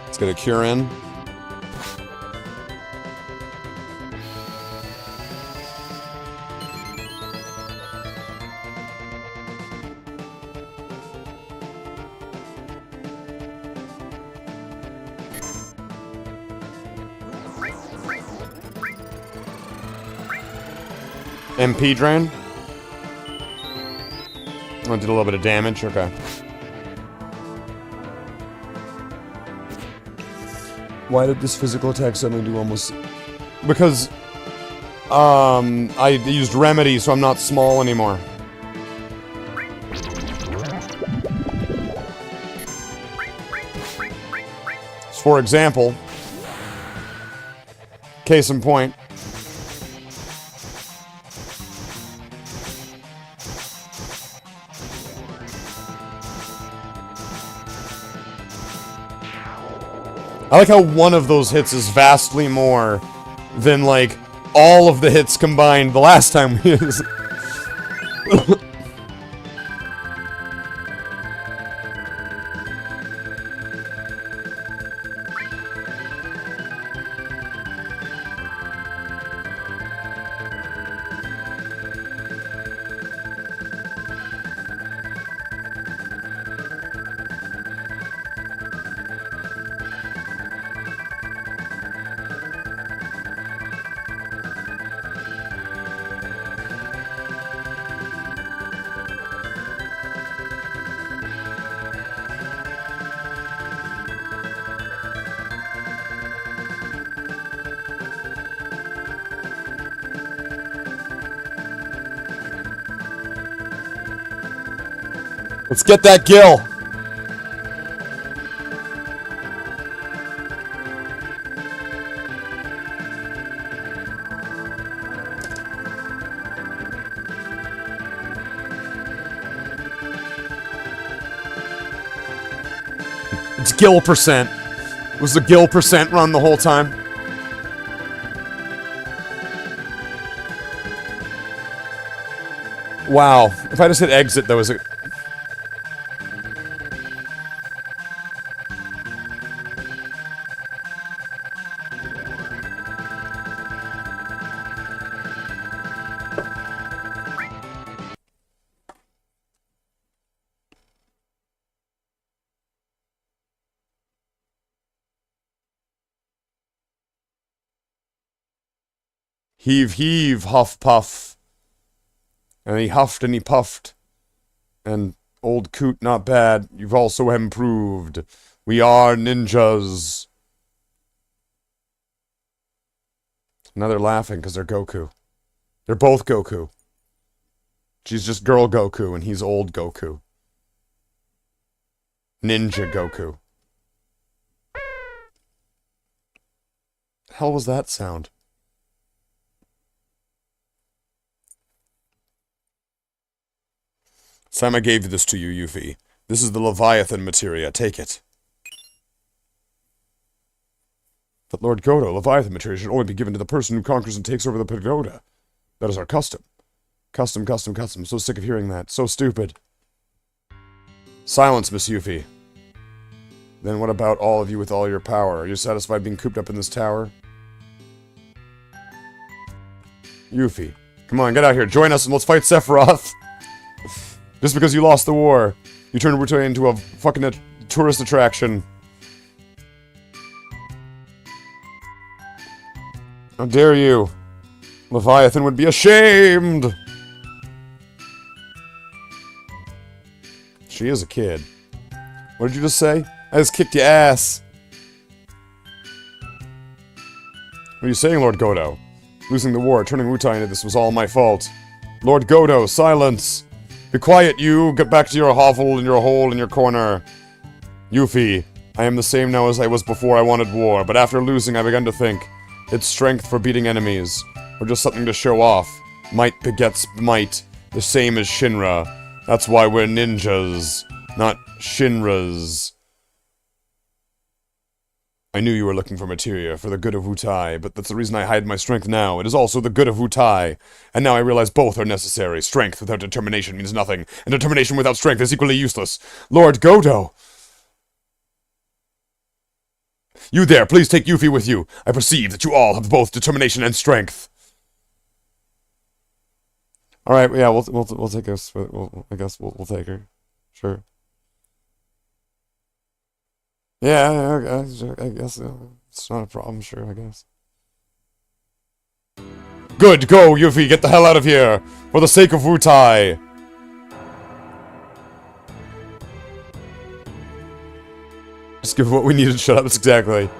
Let's get a cure in. MP drain? Oh, did a little bit of damage, okay. Why did this physical attack suddenly do almost... Because, I used remedy, so I'm not small anymore. For example, case in point, I like how one of those hits is vastly more than, like, all of the hits combined the last time we used. Let's get that gill. It's gill percent. Was the gill percent run the whole time? Wow. If I just hit exit, though, is it... Heave, heave, huff, puff. And he huffed and he puffed. And old coot, not bad. You've also improved. We are ninjas. Now they're laughing because they're Goku. They're both Goku. She's just girl Goku and he's old Goku. Ninja Goku. The hell was that sound? Sam, I gave this to you, Yuffie. This is the Leviathan materia. Take it. But Lord Godo, Leviathan materia should only be given to the person who conquers and takes over the pagoda. That is our custom. Custom, custom, custom. I'm so sick of hearing that. So stupid. Silence, Miss Yuffie. Then what about all of you with all your power? Are you satisfied being cooped up in this tower? Yuffie. Come on, get out here. Join us and let's fight Sephiroth. Just because you lost the war, you turned Wutai into a fucking tourist attraction. How dare you? Leviathan would be ashamed! She is a kid. What did you just say? I just kicked your ass. What are you saying, Lord Godo? Losing the war, turning Wutai into this was all my fault. Lord Godo, silence! Be quiet, you! Get back to your hovel and your hole in your corner. Yuffie, I am the same now as I was before I wanted war, but after losing I began to think, it's strength for beating enemies, or just something to show off. Might begets might, the same as Shinra. That's why we're ninjas, not Shinras. I knew you were looking for materia, for the good of Wutai, but that's the reason I hide my strength now. It is also the good of Wutai. And now I realize both are necessary. Strength without determination means nothing, and determination without strength is equally useless. Lord Godo! You there, please take Yuffie with you. I perceive that you all have both determination and strength. Alright, yeah, we'll take us. I guess we'll take her. Sure. Yeah, I guess it's not a problem, sure, I guess. Good, go, Yuffie, get the hell out of here! For the sake of Wutai! Just give what we need and shut up, that's exactly.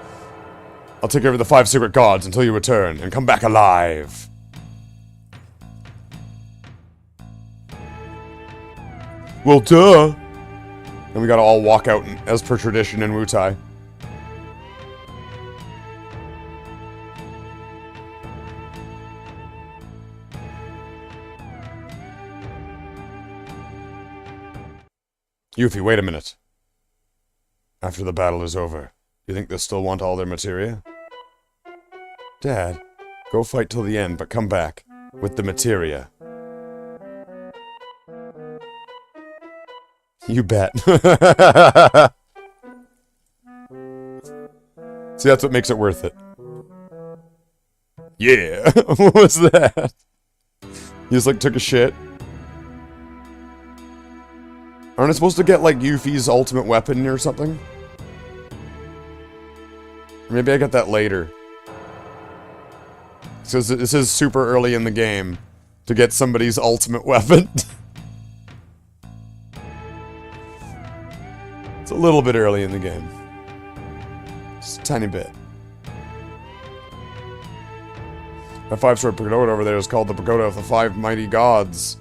I'll take care of the 5 secret gods until you return, and come back alive. Well, duh! And we gotta all walk out as per tradition in Wutai. Yuffie, wait a minute. After the battle is over, You think they still want all their materia? Dad, go fight till the end, but come back with the materia. You bet. See, that's what makes it worth it. Yeah! What was that? He just, like, took a shit. Aren't I supposed to get, like, Yuffie's ultimate weapon or something? Maybe I get that later. So this is super early in the game to get somebody's ultimate weapon. It's a little bit early in the game. Just a tiny bit. That 5-sword pagoda over there is called the Pagoda of the Five Mighty Gods.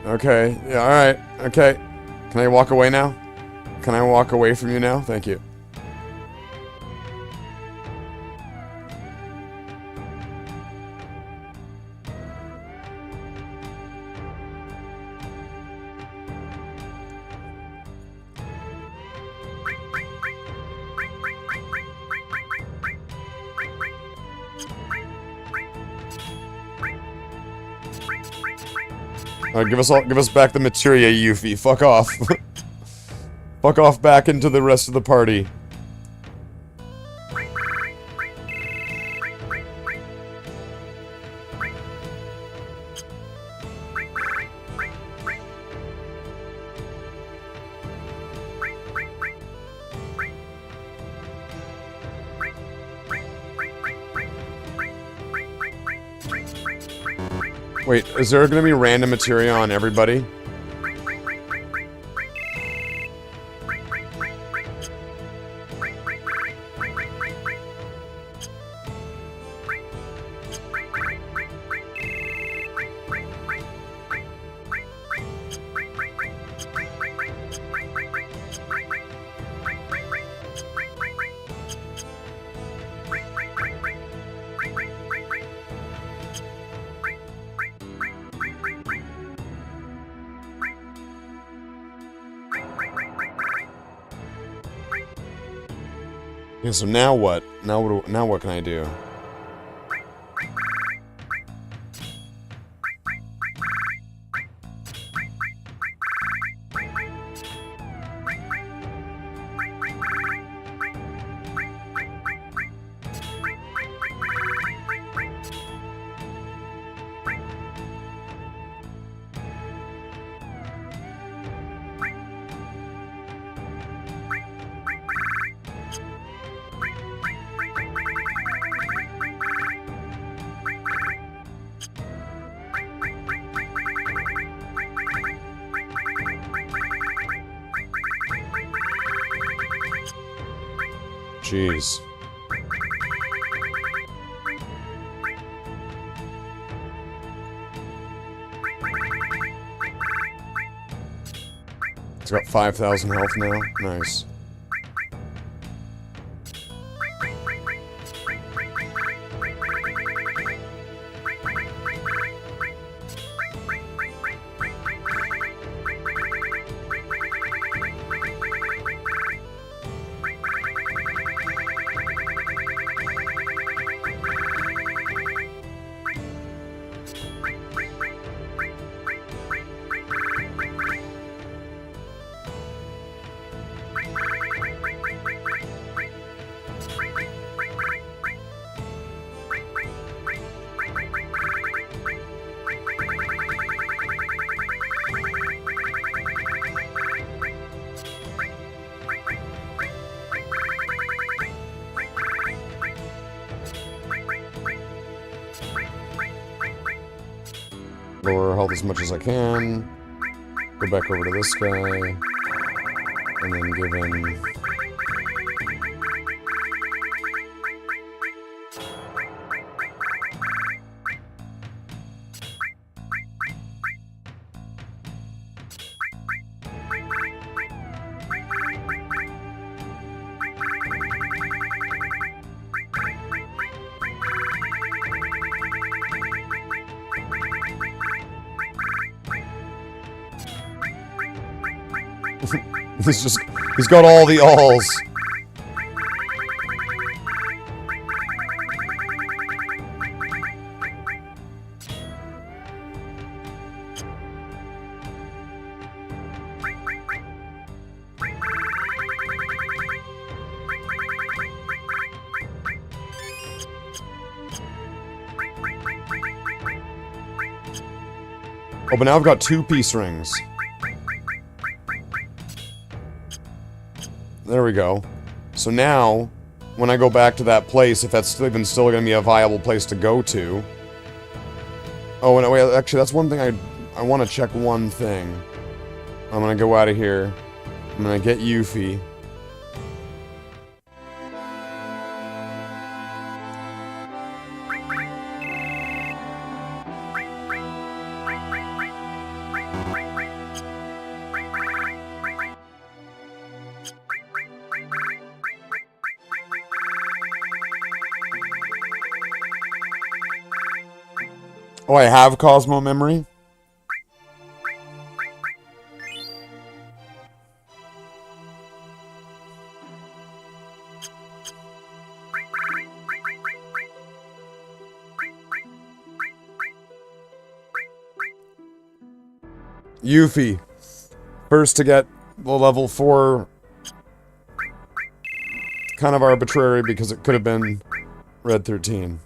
Okay, yeah, alright, okay. Can I walk away now? Can I walk away from you now? Thank you. Alright, give us back the materia, Yuffie. Fuck off. Fuck off back into the rest of the party. Wait, is there gonna be random materia on everybody? Yeah, so now what? Now what can I do? Jeez. It's got 5,000 health now. Nice. Lower health as much as I can. Go back over to this guy. And then give him... he's got all the alls. Oh, but now I've got 2 peace rings. There we go. So now, when I go back to that place, if that's even still going to be a viable place to go to... Oh, and wait, actually, that's one thing I want to check one thing. I'm going to go out of here. I'm going to get Yuffie. Oh, I have Cosmo memory? Yuffie. First to get the level 4. Kind of arbitrary because it could have been Red 13.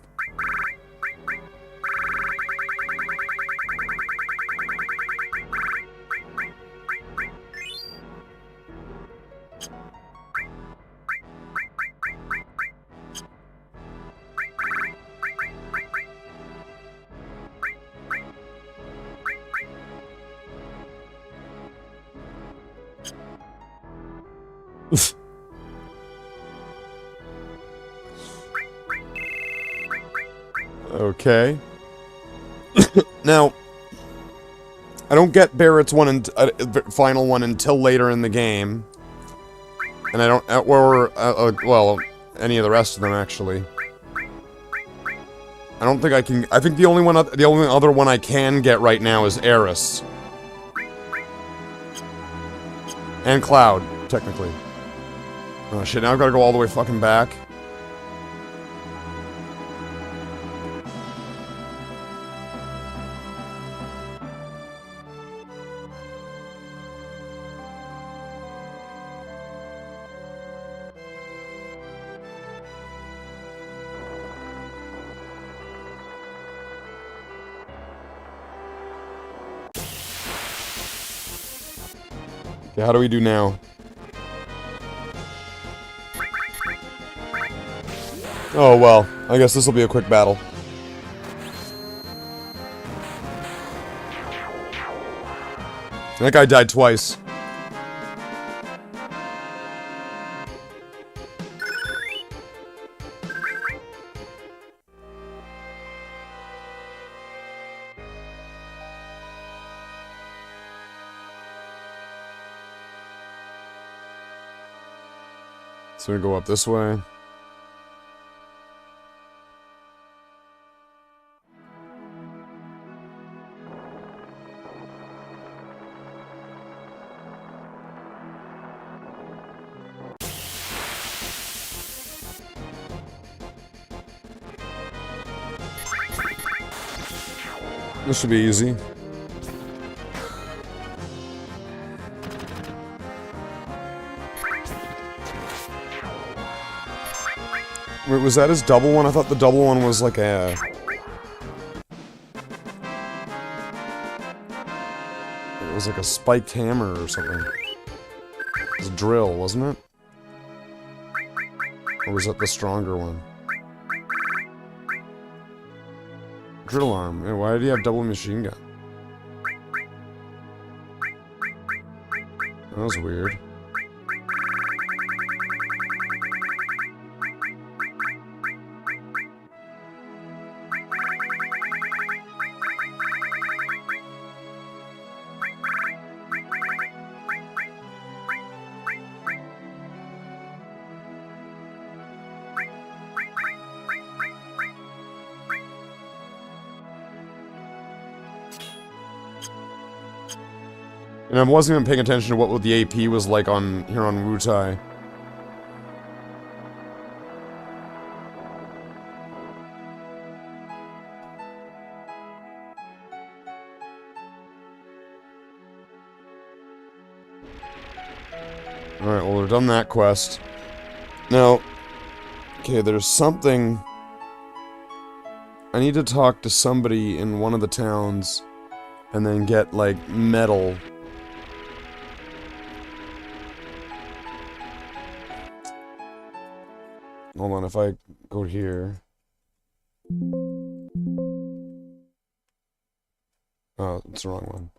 Okay. Now, I don't get Barrett's final one until later in the game. And I don't, well, any of the rest of them, actually. I don't think I can, I think the only other one I can get right now is Eris. And Cloud, technically. Oh shit, now I've got to go all the way fucking back. Okay, how do we do now? Oh, well. I guess this will be a quick battle. That guy died twice. So we go up this way. This should be easy. Wait, was that his double one? I thought the double one was like a... It was like a spiked hammer or something. It was a drill, wasn't it? Or was that the stronger one? Drill arm. Yeah, why did he have double machine gun? That was weird. And I wasn't even paying attention to what the AP was like on here on Wutai. Alright, well, we've done that quest. Now, okay, there's something... I need to talk to somebody in one of the towns And then get, like, metal. Hold on, if I go here... Oh, it's the wrong one.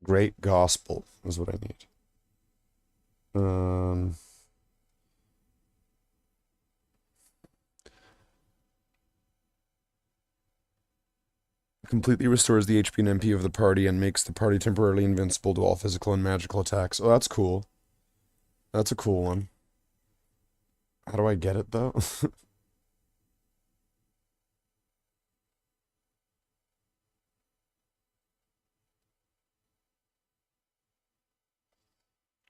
Great gospel is what I need. Completely restores the HP and MP of the party and makes the party temporarily invincible to all physical and magical attacks. Oh, that's cool. That's a cool one. How do I get it, though?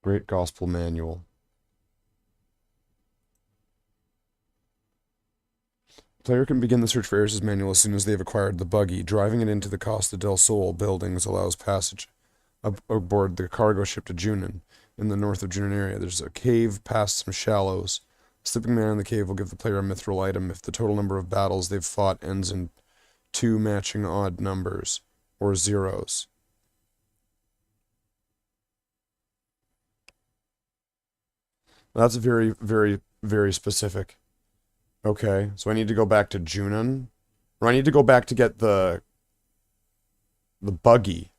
Great Gospel Manual. Player can begin the search for Eris's manual as soon as they have acquired the buggy. Driving it into the Costa del Sol buildings allows passage aboard the cargo ship to Junin. In the north of Junin area, there's a cave past some shallows. A sleeping man in the cave will give the player a mithril item if the total number of battles they've fought ends in 2 matching odd numbers, or zeros. That's very, very, very specific. Okay, so I need to go back to Junin? Or I need to go back to get the buggy.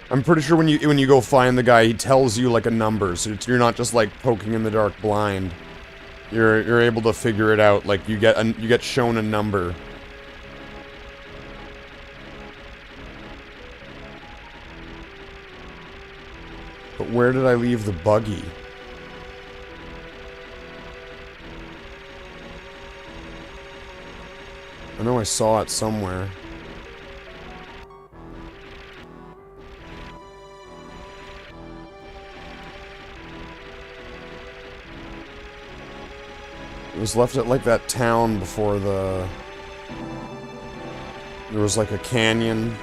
I'm pretty sure when you go find the guy, he tells you like a number, so you're not just like poking in the dark blind. You're able to figure it out. Like you get shown a number. But where did I leave the buggy? I know I saw it somewhere. It was left at, like, that town before the... There was, like, a canyon.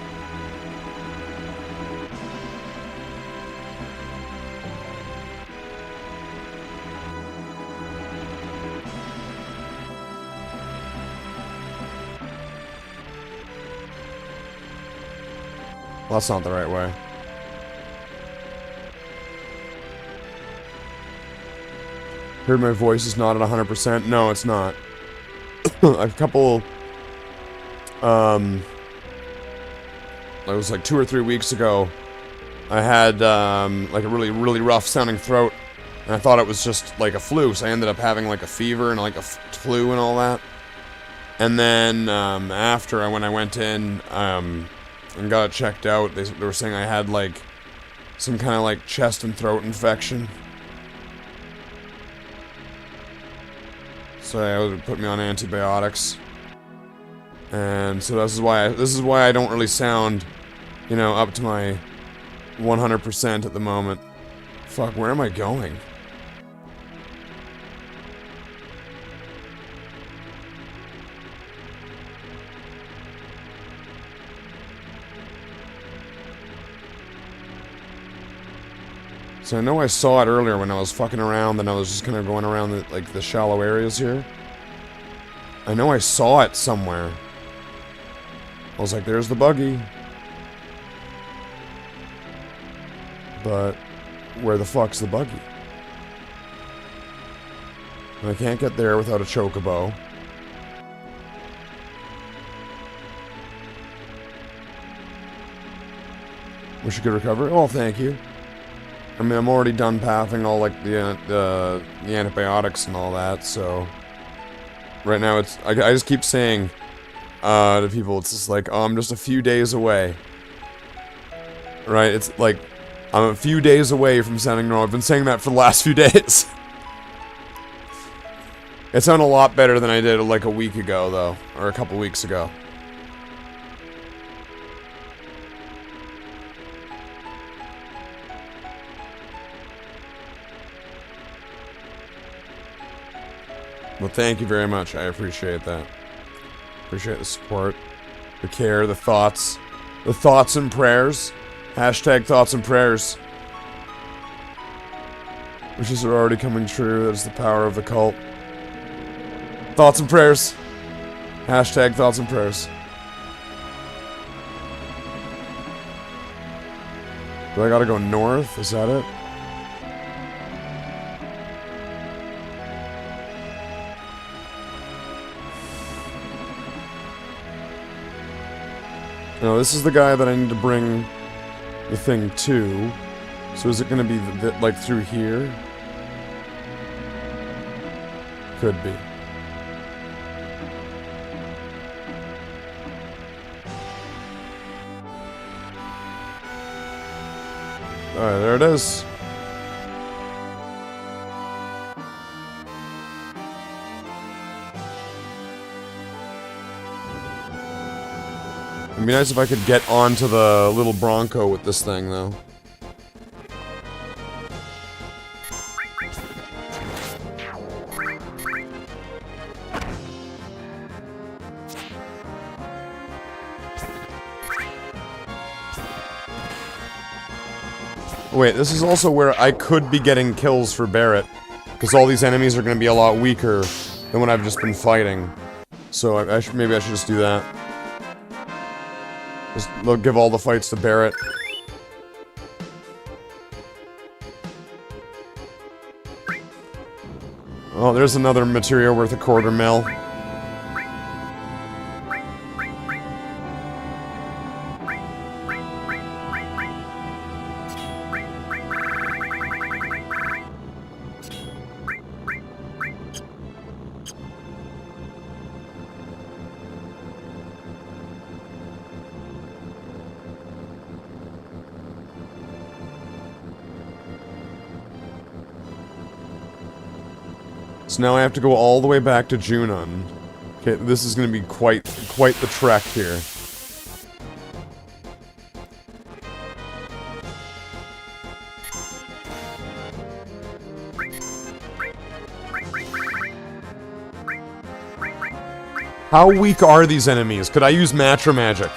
Well, that's not the right way. Heard my voice is not at 100%. No, it's not. A couple... It was like 2 or 3 weeks ago. I had, like a really, really rough sounding throat. And I thought it was just like a flu, so I ended up having like a fever and like a flu and all that. And then, after when I went in, and got it checked out, they were saying I had like some kind of like chest and throat infection. So they would put me on antibiotics. And so this is why I don't really sound, you know, up to my 100% at the moment. Fuck, where am I going? So I know I saw it earlier when I was fucking around and I was just kind of going around the shallow areas here. I know I saw it somewhere. I was like, there's the buggy. But where the fuck's the buggy? And I can't get there without a chocobo. Wish you could recover. Oh, thank you. I mean, I'm already done pathing all, like, the antibiotics and all that, so... Right now, I just keep saying to people, it's just like, oh, I'm just a few days away. Right? It's like, I'm a few days away from sounding normal. I've been saying that for the last few days. It sounded a lot better than I did like a week ago, though. Or a couple weeks ago. Well, thank you very much. I appreciate that. Appreciate the support, the care, the thoughts and prayers. Hashtag thoughts and prayers. Wishes are already coming true. That is the power of the cult. Thoughts and prayers. Hashtag thoughts and prayers. Do I gotta go north? Is that it? No, this is the guy that I need to bring the thing to. So is it going to be like through here? Could be. Alright, there it is. It'd be nice if I could get onto the little Bronco with this thing, though. Wait, this is also where I could be getting kills for Barrett. Because all these enemies are going to be a lot weaker than what I've just been fighting. So maybe I should just do that. Just give all the fights to Barrett. Oh, there's another material worth $250,000. So now I have to go all the way back to Junon. Okay, this is going to be quite the trek here. How weak are these enemies? Could I use Matra Magic?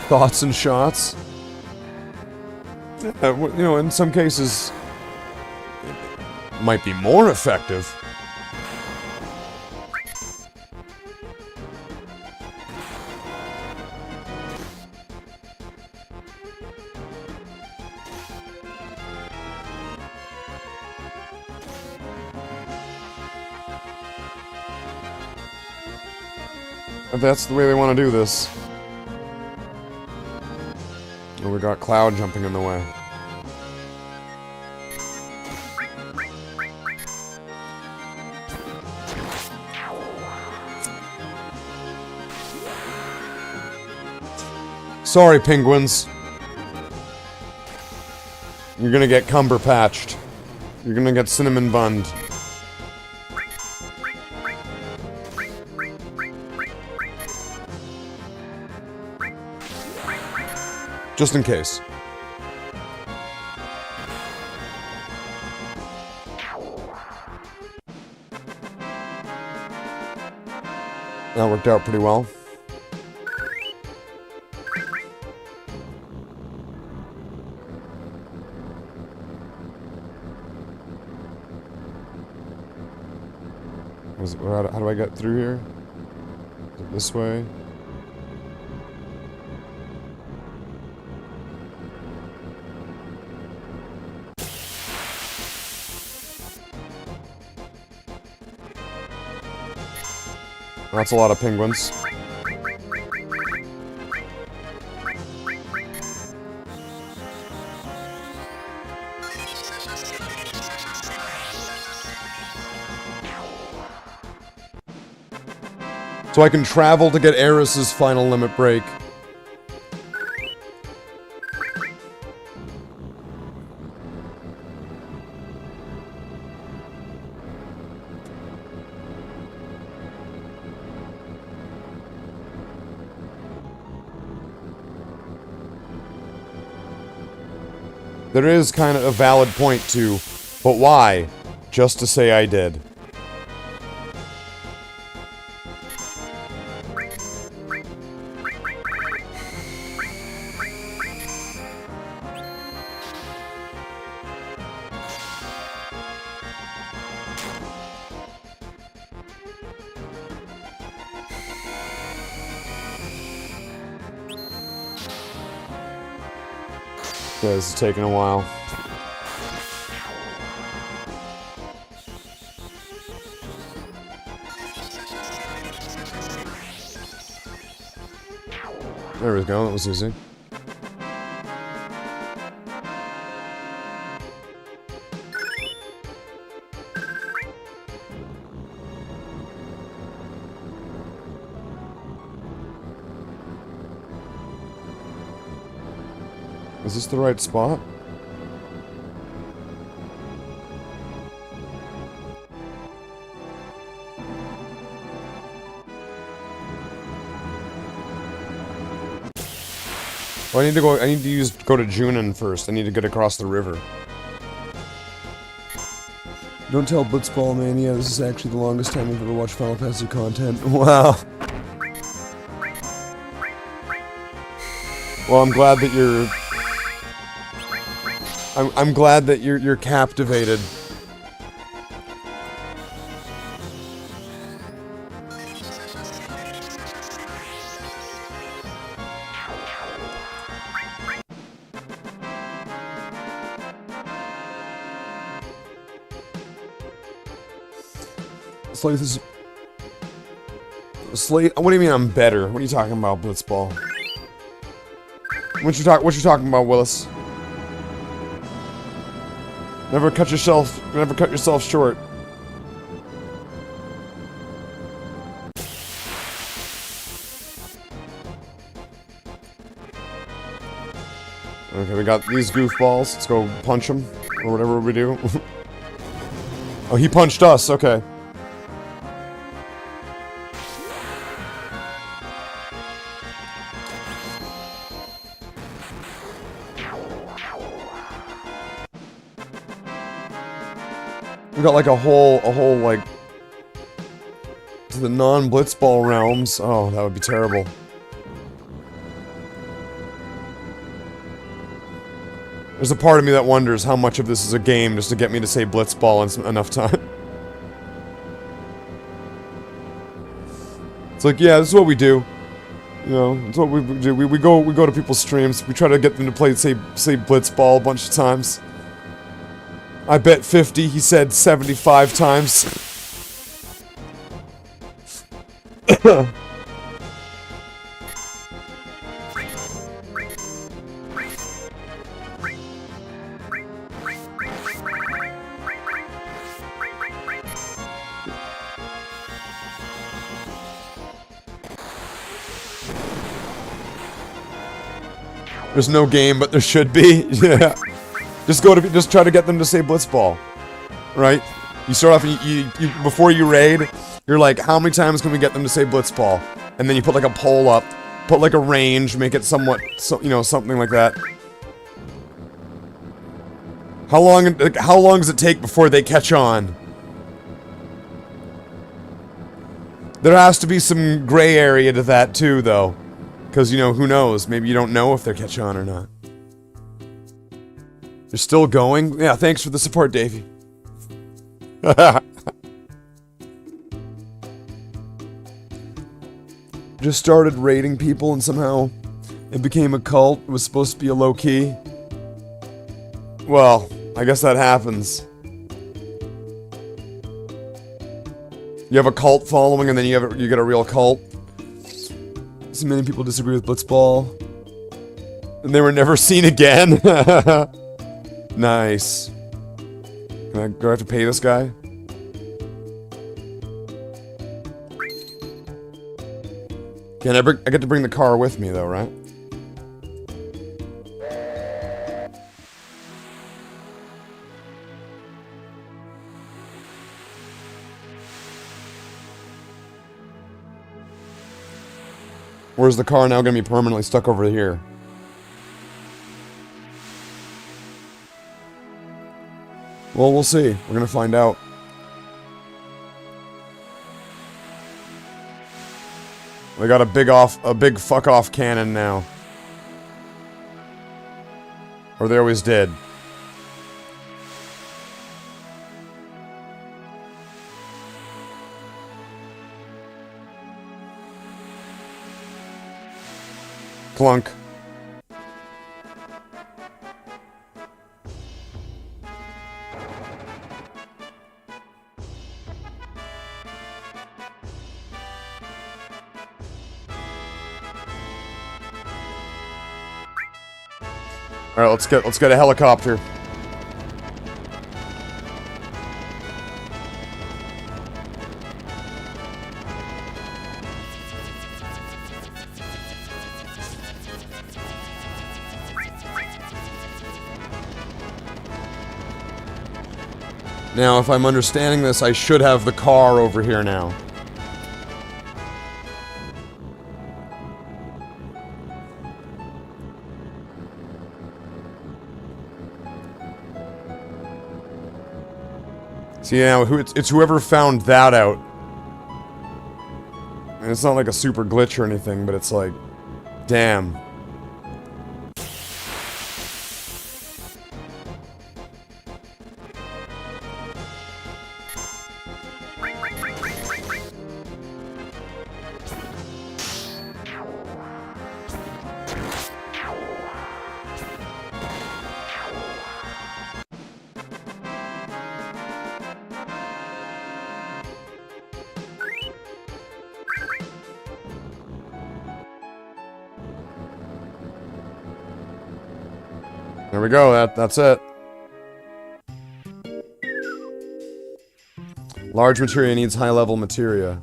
Thoughts and shots? You know, in some cases, it might be more effective. If that's the way they want to do this. Oh, we got Cloud jumping in the way. Sorry, penguins. You're gonna get cumber patched. You're gonna get cinnamon bunned. Just in case. That worked out pretty well. How do I get through here? Is it this way? That's a lot of penguins. So I can travel to get Eris's final limit break. There is kind of a valid point too, but why? Just to say I did. Yeah, this is taking a while. There we go, that was easy. Is this the right spot? Oh, I need to go to Junin first. I need to get across the river. Don't tell Blitzball Mania, this is actually the longest time I've ever watched Final Fantasy content. Wow. Well, I'm glad that you're... I'm glad that you're captivated. Slathe is... Slathe... What do you mean I'm better? What are you talking about, Blitzball? What you talking about, Willis? Never cut yourself short. Okay, we got these goofballs. Let's go punch them, or whatever we do. Oh, he punched us, okay. We got like a whole like to the non-blitzball realms. Oh, that would be terrible. There's a part of me that wonders how much of this is a game just to get me to say blitzball in enough time. It's like, yeah, this is what we do. You know, it's what we do. We go to people's streams. We try to get them to say blitzball a bunch of times. I bet 50, he said 75 times. There's no game, but there should be. Yeah. Just try to get them to say blitzball, right? You start off, you before you raid, you're like, how many times can we get them to say blitzball? And then you put like a poll up, put like a range, make it somewhat, you know, something like that. How long does it take before they catch on? There has to be some gray area to that too, though, because you know, who knows? Maybe you don't know if they catch on or not. You're still going? Yeah, thanks for the support, Davey. Just started raiding people and somehow it became a cult. It was supposed to be a low-key. Well, I guess that happens. You have a cult following and then you get a real cult. So many people disagree with Blitzball. And they were never seen again. Nice. Do I have to pay this guy? I get to bring the car with me, though, right? Or is the car now going to be permanently stuck over here? Well, we'll see. We're going to find out. We got a big fuck off cannon now. Or they always did. Clunk. All right, let's get a helicopter. Now, if I'm understanding this, I should have the car over here now. See, now, it's whoever found that out. And it's not like a super glitch or anything, but it's like, damn. There we go, that's it. Large materia needs high-level materia.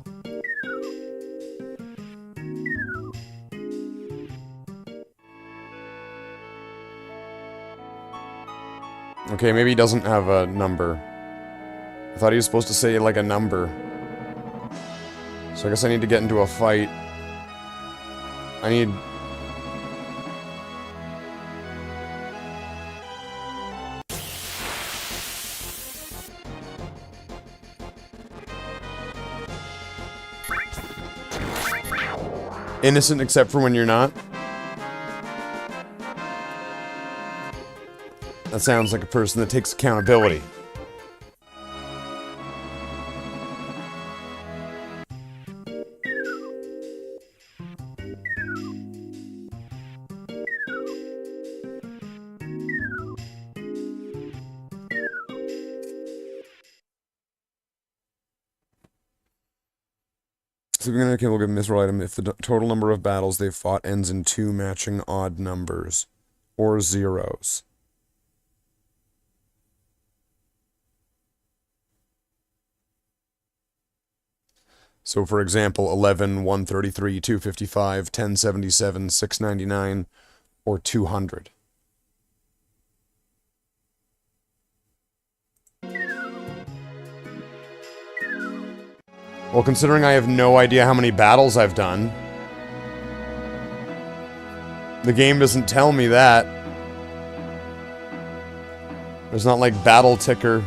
Okay, maybe he doesn't have a number. I thought he was supposed to say, like, a number. So I guess I need to get into a fight. I need... Innocent except for when you're not? That sounds like a person that takes accountability. So we're gonna give this roll item if the total number of battles they've fought ends in 2 matching odd numbers or zeros. So for example, 11, 133, 255, 1077, 699, or 200. Well, considering I have no idea how many battles I've done, the game doesn't tell me that. There's not like battle ticker.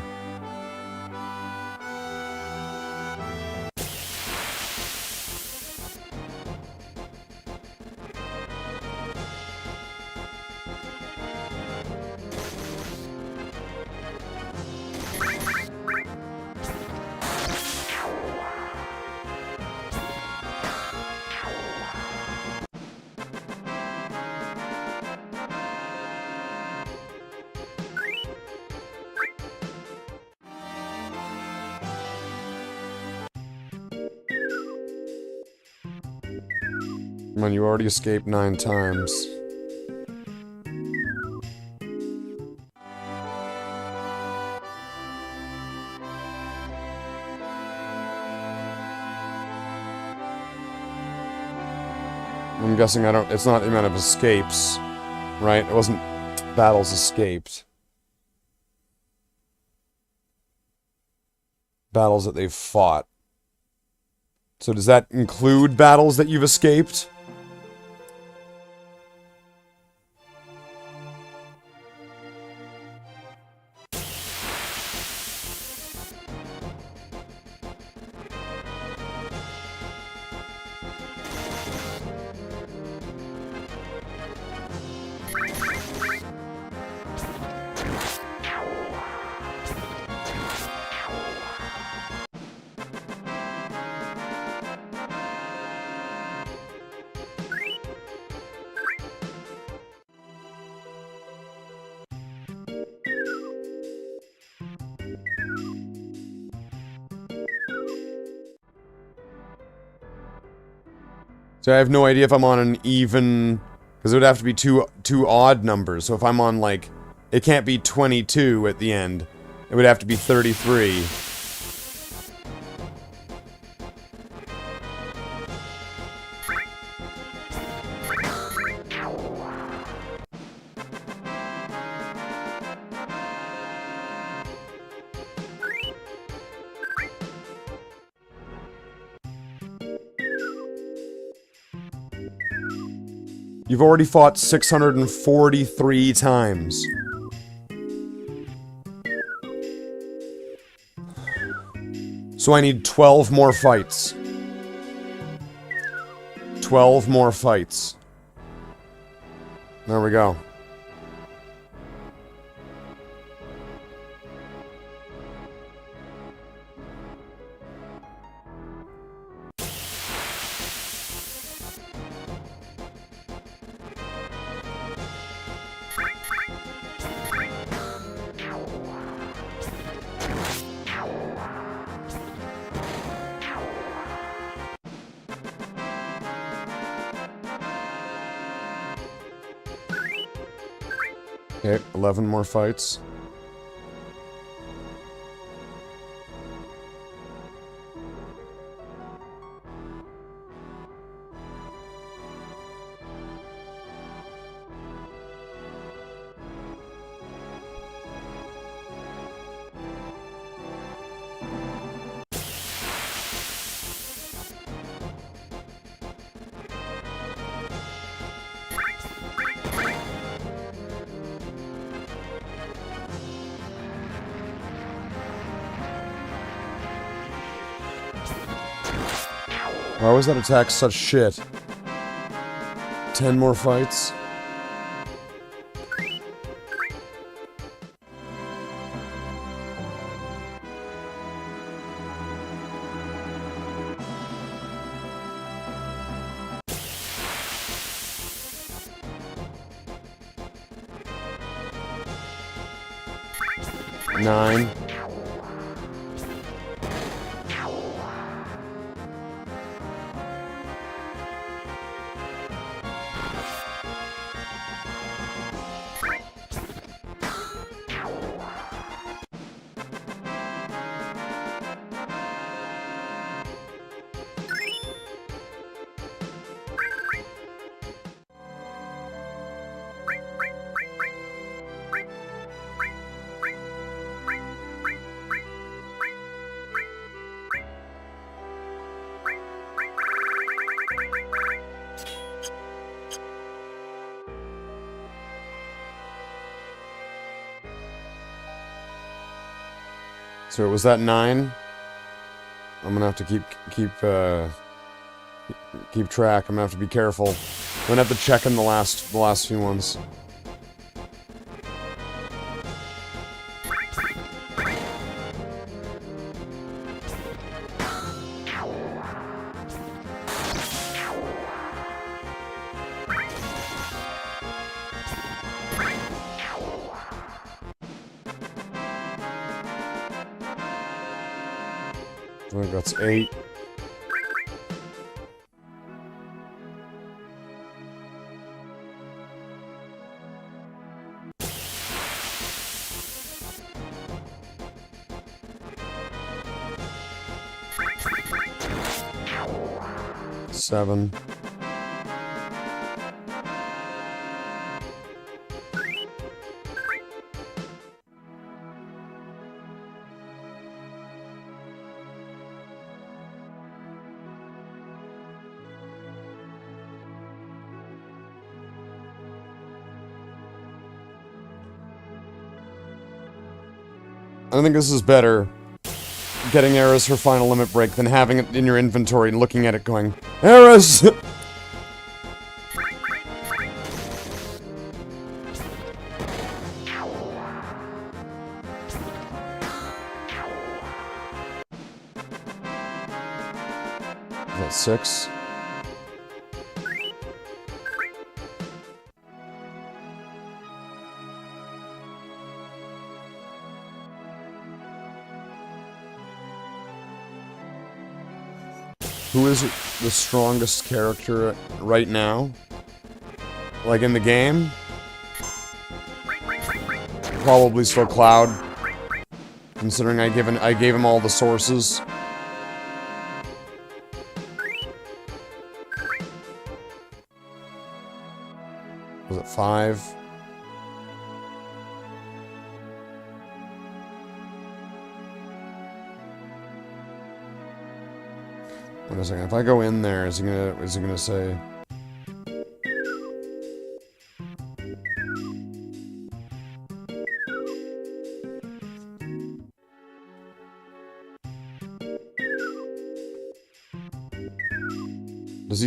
Come on, you already escaped 9 times. I'm guessing it's not the amount of escapes, right? It wasn't battles escaped. Battles that they've fought. So does that include battles that you've escaped? So I have no idea if I'm on an even... Because it would have to be two odd numbers. So if I'm on, like... It can't be 22 at the end. It would have to be 33. You've already fought 643 times. So I need 12 more fights. 12 more fights. There we go. Okay, 11 more fights. Why was that attack such shit? 10 more fights? Nine. So was that 9? I'm gonna have to keep track. I'm gonna have to be careful. I'm gonna have to check in the last few ones. I think that's 8. Seven. I think this is better, getting Eris her final limit break, than having it in your inventory and looking at it going, Eris! Is that 6? Who is the strongest character right now? Like in the game? Probably still Cloud. Considering I gave him all the sources. Was it 5? Wait a second. If I go in there, is he gonna say? Does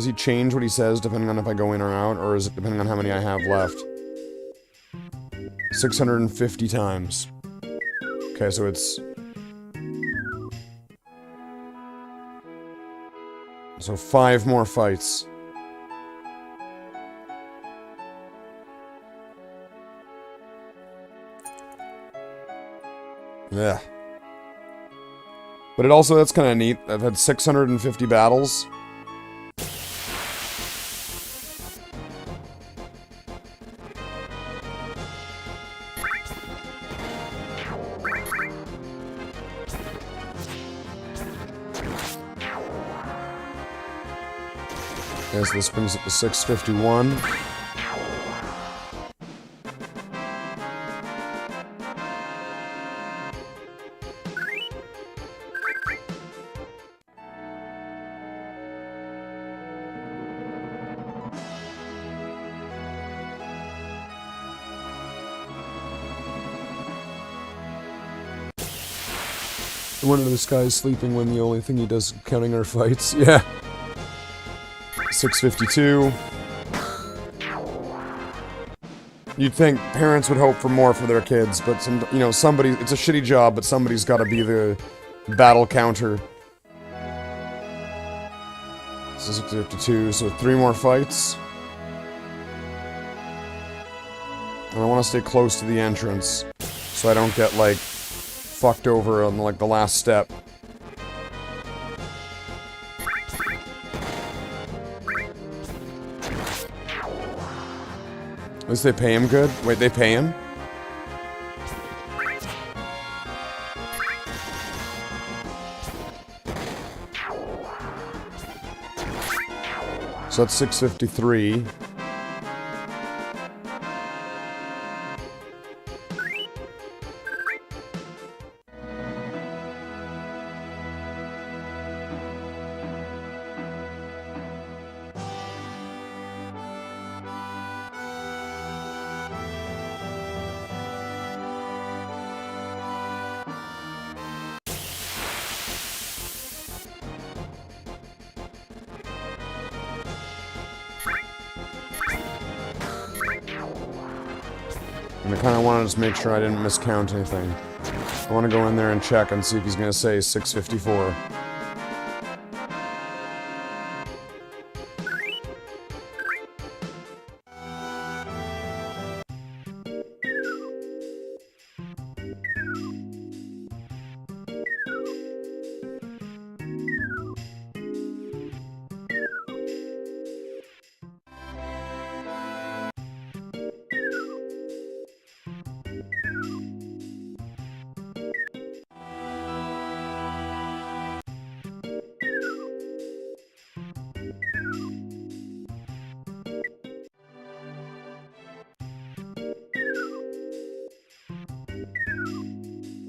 he change what he says depending on if I go in or out, or is it depending on how many I have left? 650 times. Okay, so it's... So 5 more fights. Yeah. But it also, that's kind of neat. I've had 650 battles. Yes, this brings it to 651. One of this guy's sleeping when the only thing he does is counting our fights. Yeah. 652. You'd think parents would hope for more for their kids, but somebody, it's a shitty job, but somebody's got to be the battle counter. So 652, so 3 more fights. And I want to stay close to the entrance, so I don't get, like, fucked over on, like, the last step. At least they pay him good? Wait, they pay him? So that's 653. And I kind of want to just make sure I didn't miscount anything. I want to go in there and check and see if he's going to say 654.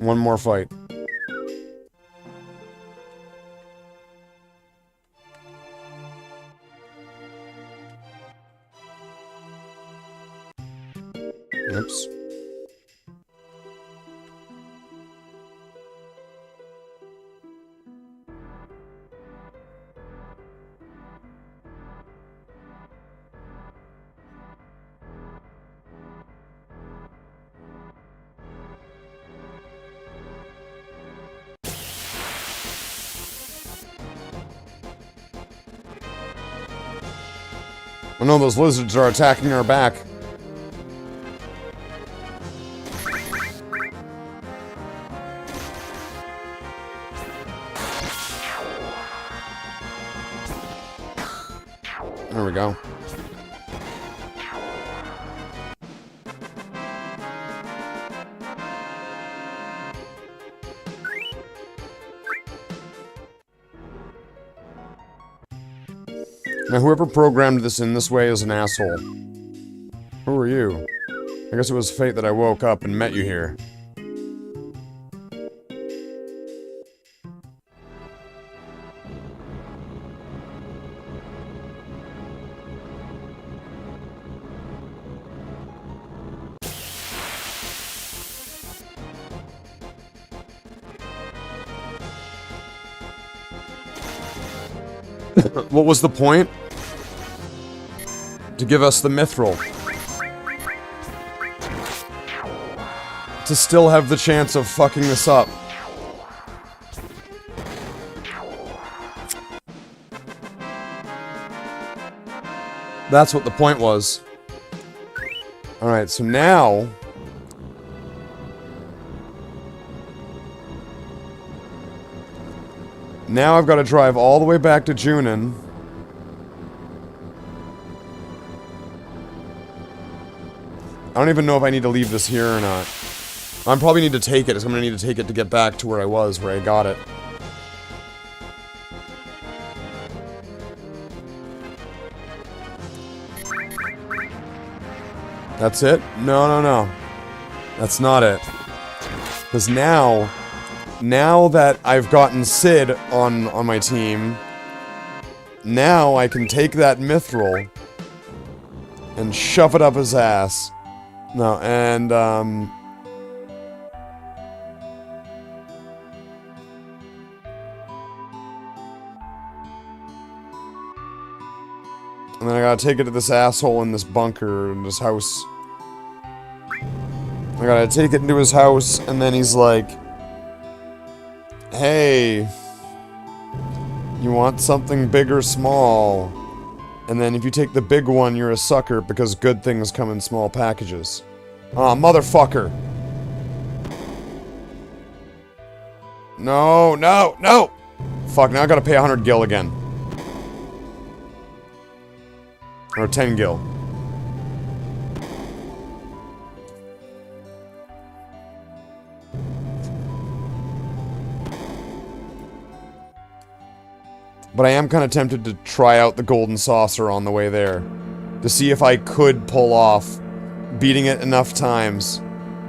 One more fight. Oops. no, those lizards are attacking our back. There we go. Now, whoever programmed this in this way is an asshole. Who are you? I guess it was fate that I woke up and met you here. What was the point? To give us the mithril. To still have the chance of fucking this up. That's what the point was. Alright, so now... Now I've got to drive all the way back to Junin. I don't even know if I need to leave this here or not. I probably need to take it, because I'm going to need to take it to get back to where I was, where I got it. That's it? No, no, no. That's not it. Because now that I've gotten Sid on my team, now I can take that mithril and shove it up his ass. No, and, and then I gotta take it to this asshole in this bunker, in this house. I gotta take it into his house, and then he's like, hey, you want something big or small? And then if you take the big one, you're a sucker because good things come in small packages. Aw, motherfucker. No, no, no! Fuck, now I gotta pay 100 gil again. Or 10 gil. But I am kind of tempted to try out the golden saucer on the way there. To see if I could pull off beating it enough times.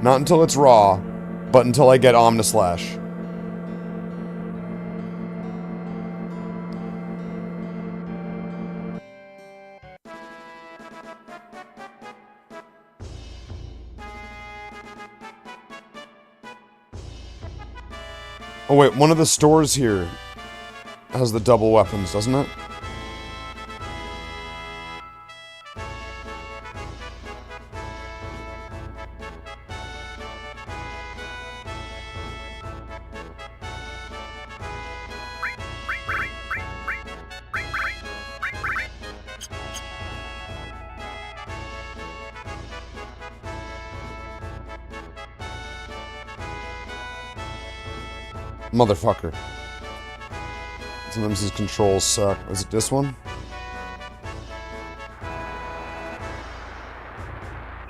Not until it's raw, but until I get Omnislash. Oh wait, one of the stores here has the double weapons, doesn't it? Motherfucker. Sometimes his controls suck. Is it this one?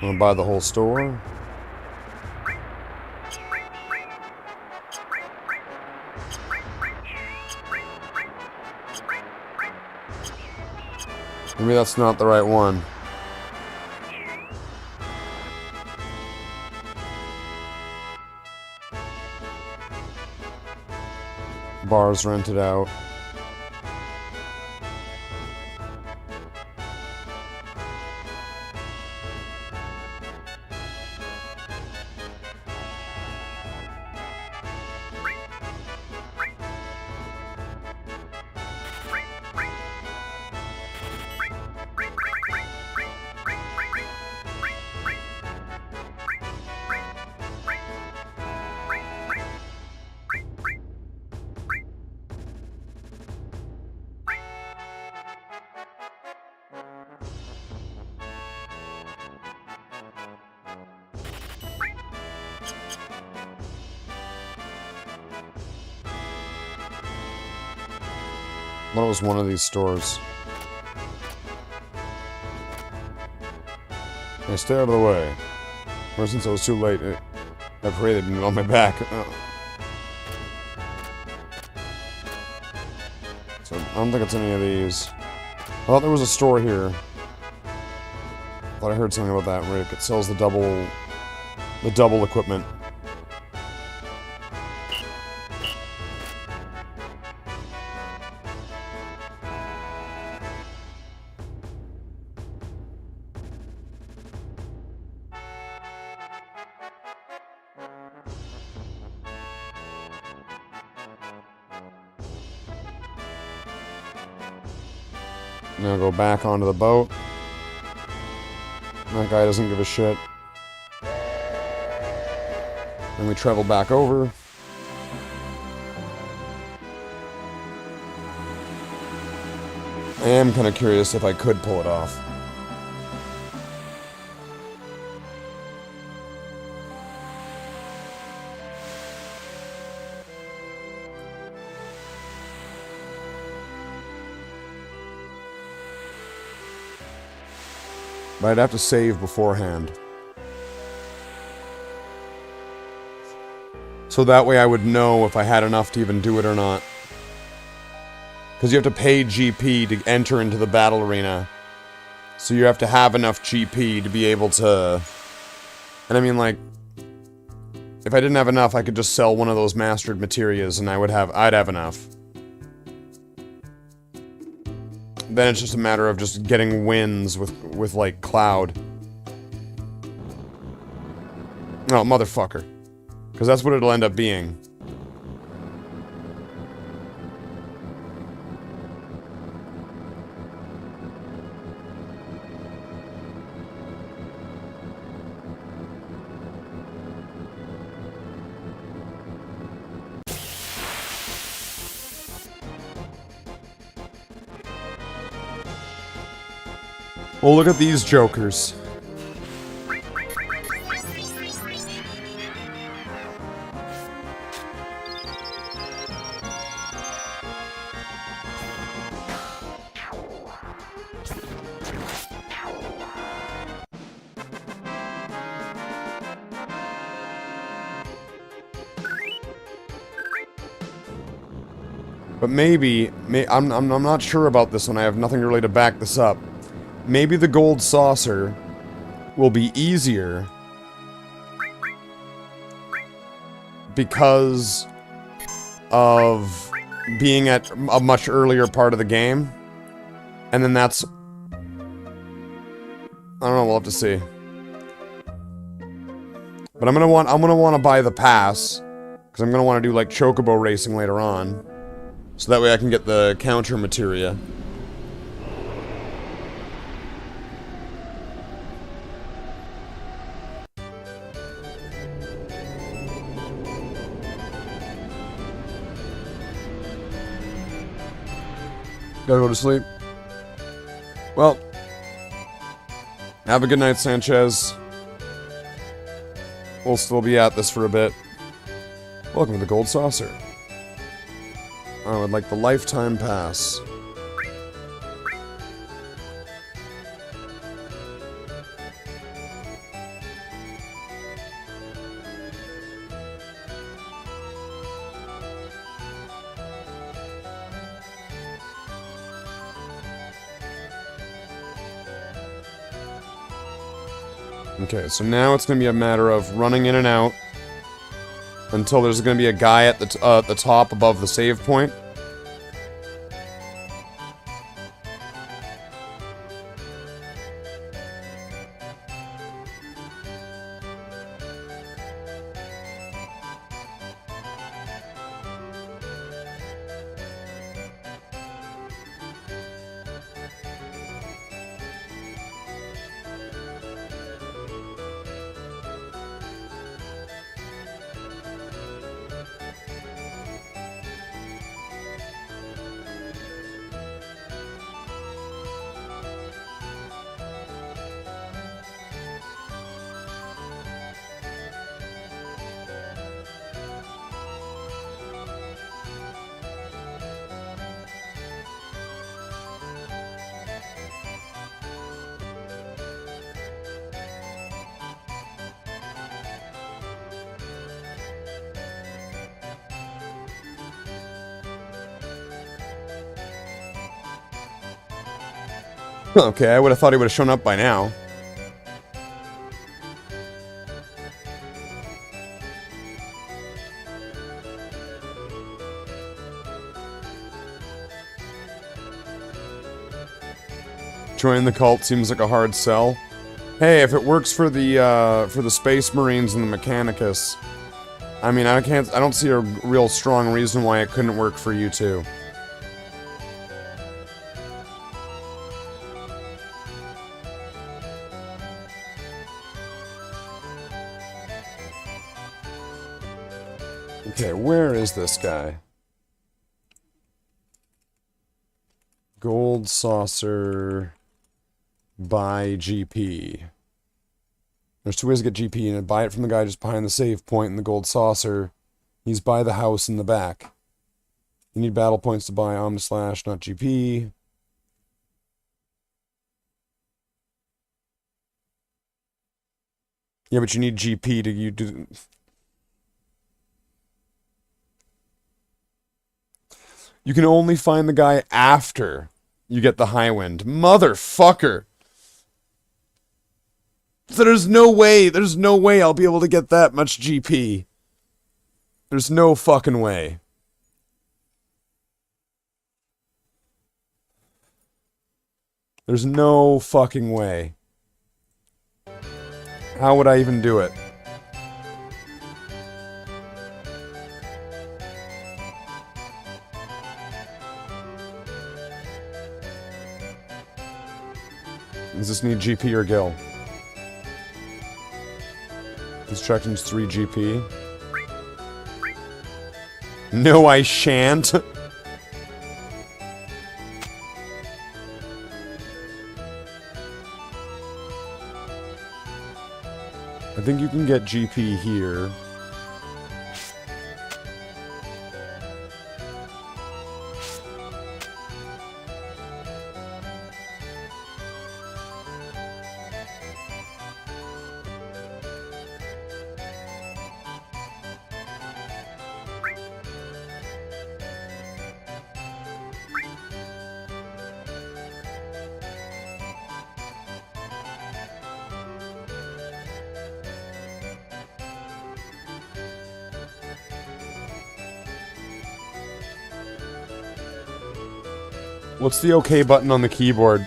I'm gonna buy the whole store. Maybe that's not the right one. Bars rented out. thought it was one of these stores. Hey, stay out of the way. Ever since I was too late, I pray they didn't get on my back. So, I don't think it's any of these. I thought there was a store here. I thought I heard something about that, Rick. It sells the double equipment. Now go back onto the boat. That guy doesn't give a shit. Then we travel back over. I am kind of curious if I could pull it off. But I'd have to save beforehand. So that way I would know if I had enough to even do it or not. Because you have to pay GP to enter into the battle arena. So you have to have enough GP to be able to... And I mean, like... If I didn't have enough, I could just sell one of those mastered materias and I'd have enough. Then it's just a matter of just getting wins with like, Cloud. Oh, motherfucker. Because that's what it'll end up being. Well, look at these jokers. But maybe I'm not sure about this one. I have nothing really to back this up. Maybe the gold saucer will be easier because of being at a much earlier part of the game. And then that's... I don't know, we'll have to see. But I'm gonna want to buy the pass, because I'm gonna want to do like chocobo racing later on. So that way I can get the counter materia. Gotta go to sleep. Well, have a good night, Sanchez. We'll still be at this for a bit. Welcome to the Gold Saucer. I would like the lifetime pass. Okay, so now it's going to be a matter of running in and out until there's going to be a guy at the top above the save point. Okay, I would have thought he would have shown up by now. Joining the cult seems like a hard sell. Hey, if it works for the Space Marines and the Mechanicus, I mean, I don't see a real strong reason why it couldn't work for you too. Okay, where is this guy? Gold saucer. Buy GP. There's two ways to get GP, and buy it from the guy just behind the save point in the gold saucer. He's by the house in the back. You need battle points to buy Omnislash, not GP. Yeah, but you need GP to you do. You can only find the guy after you get the high wind. Motherfucker! So there's no way I'll be able to get that much GP. There's no fucking way. There's no fucking way. How would I even do it? Does this need GP or Gil? Instructions 3 GP. No, I shan't. I think you can get GP here. What's the OK button on the keyboard?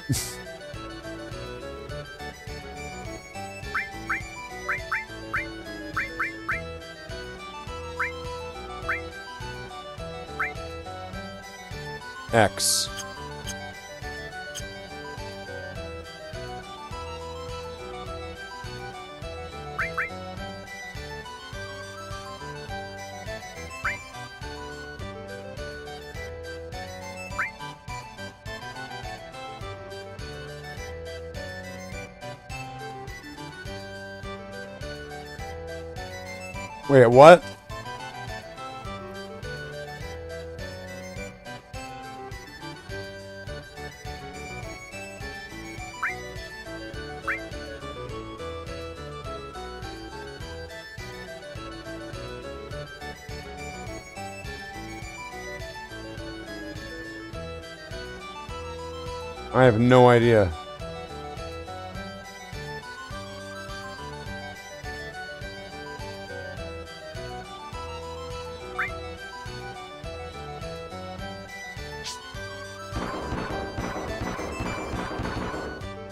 X. Wait, what? I have no idea.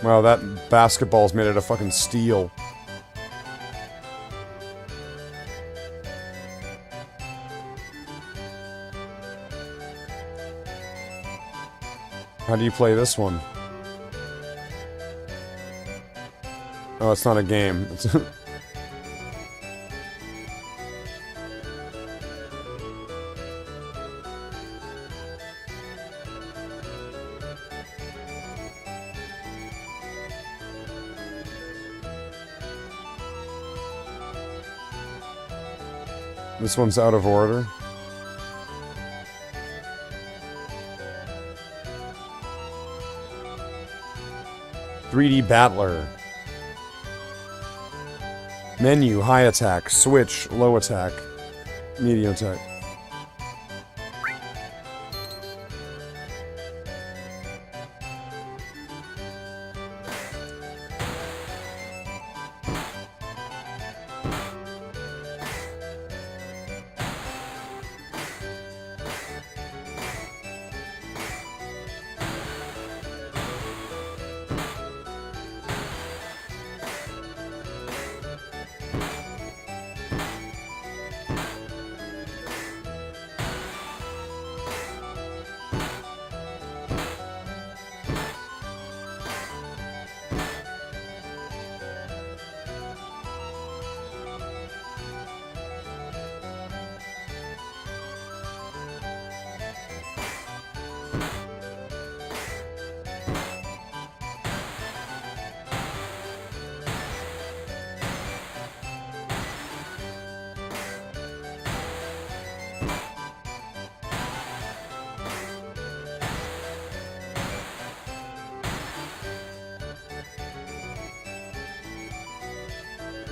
Wow, that basketball's made out of fucking steel. How do you play this one? Oh, it's not a game. This one's out of order. "3D Battler." Menu, high attack. Switch, low attack. Medium attack.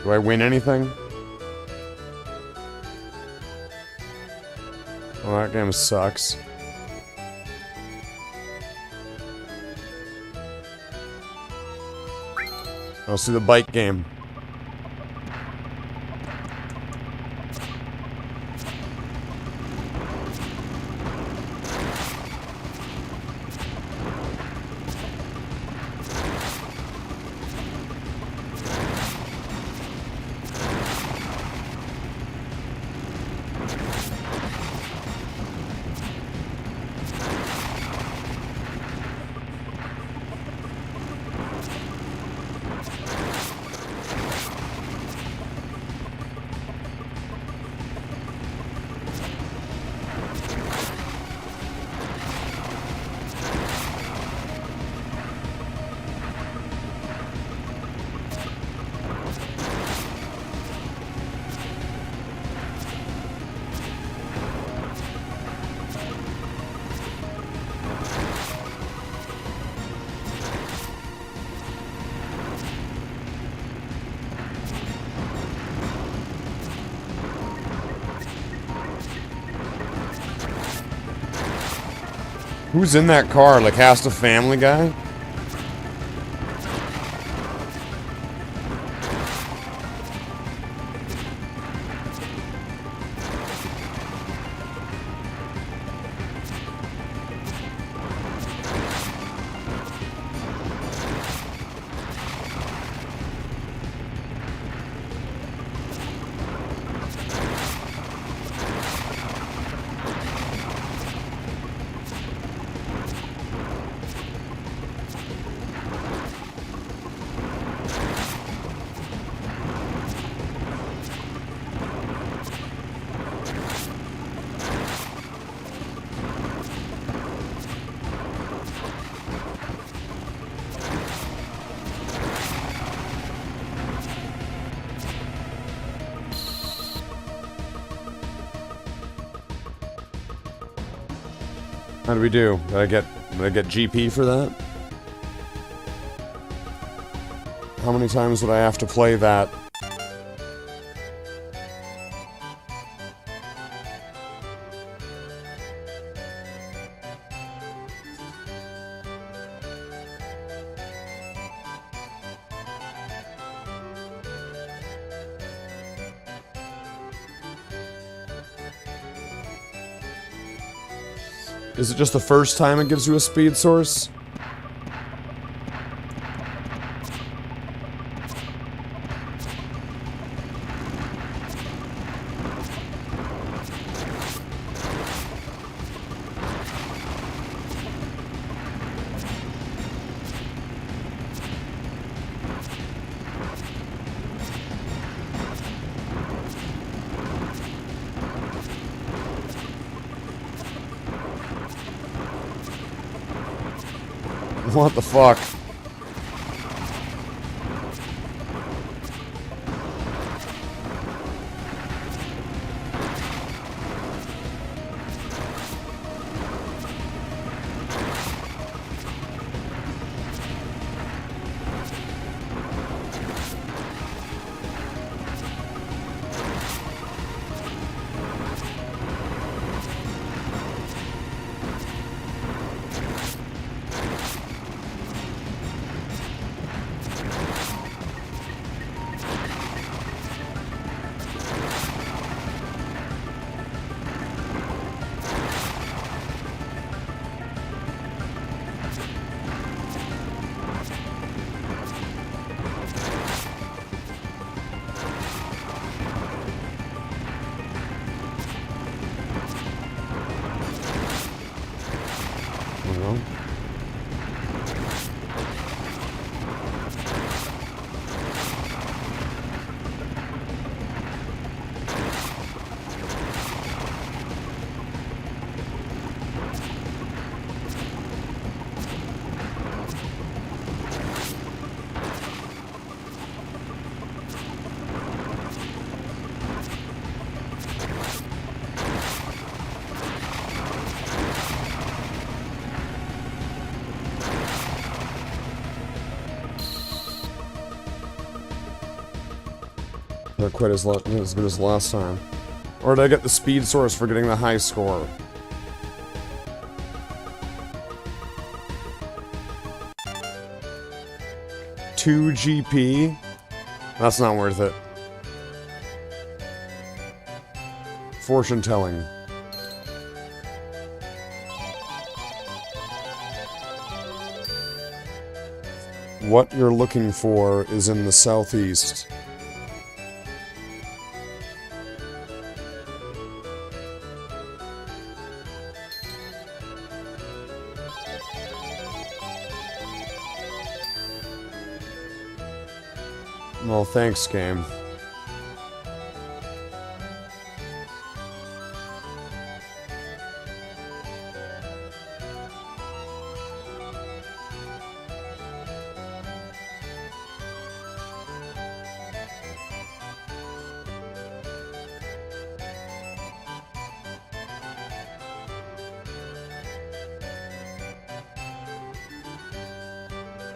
Do I win anything? Well, that game sucks. I'll see the bike game. Who's in that car? Like, Cast of Family Guy? How do we do? Did I get GP for that? How many times would I have to play that? Is it just the first time it gives you a speed source? What the fuck? Not quite as good as last time. Or did I get the speed source for getting the high score? $2 GP? That's not worth it. Fortune telling. What you're looking for is in the southeast. Well, thanks, game.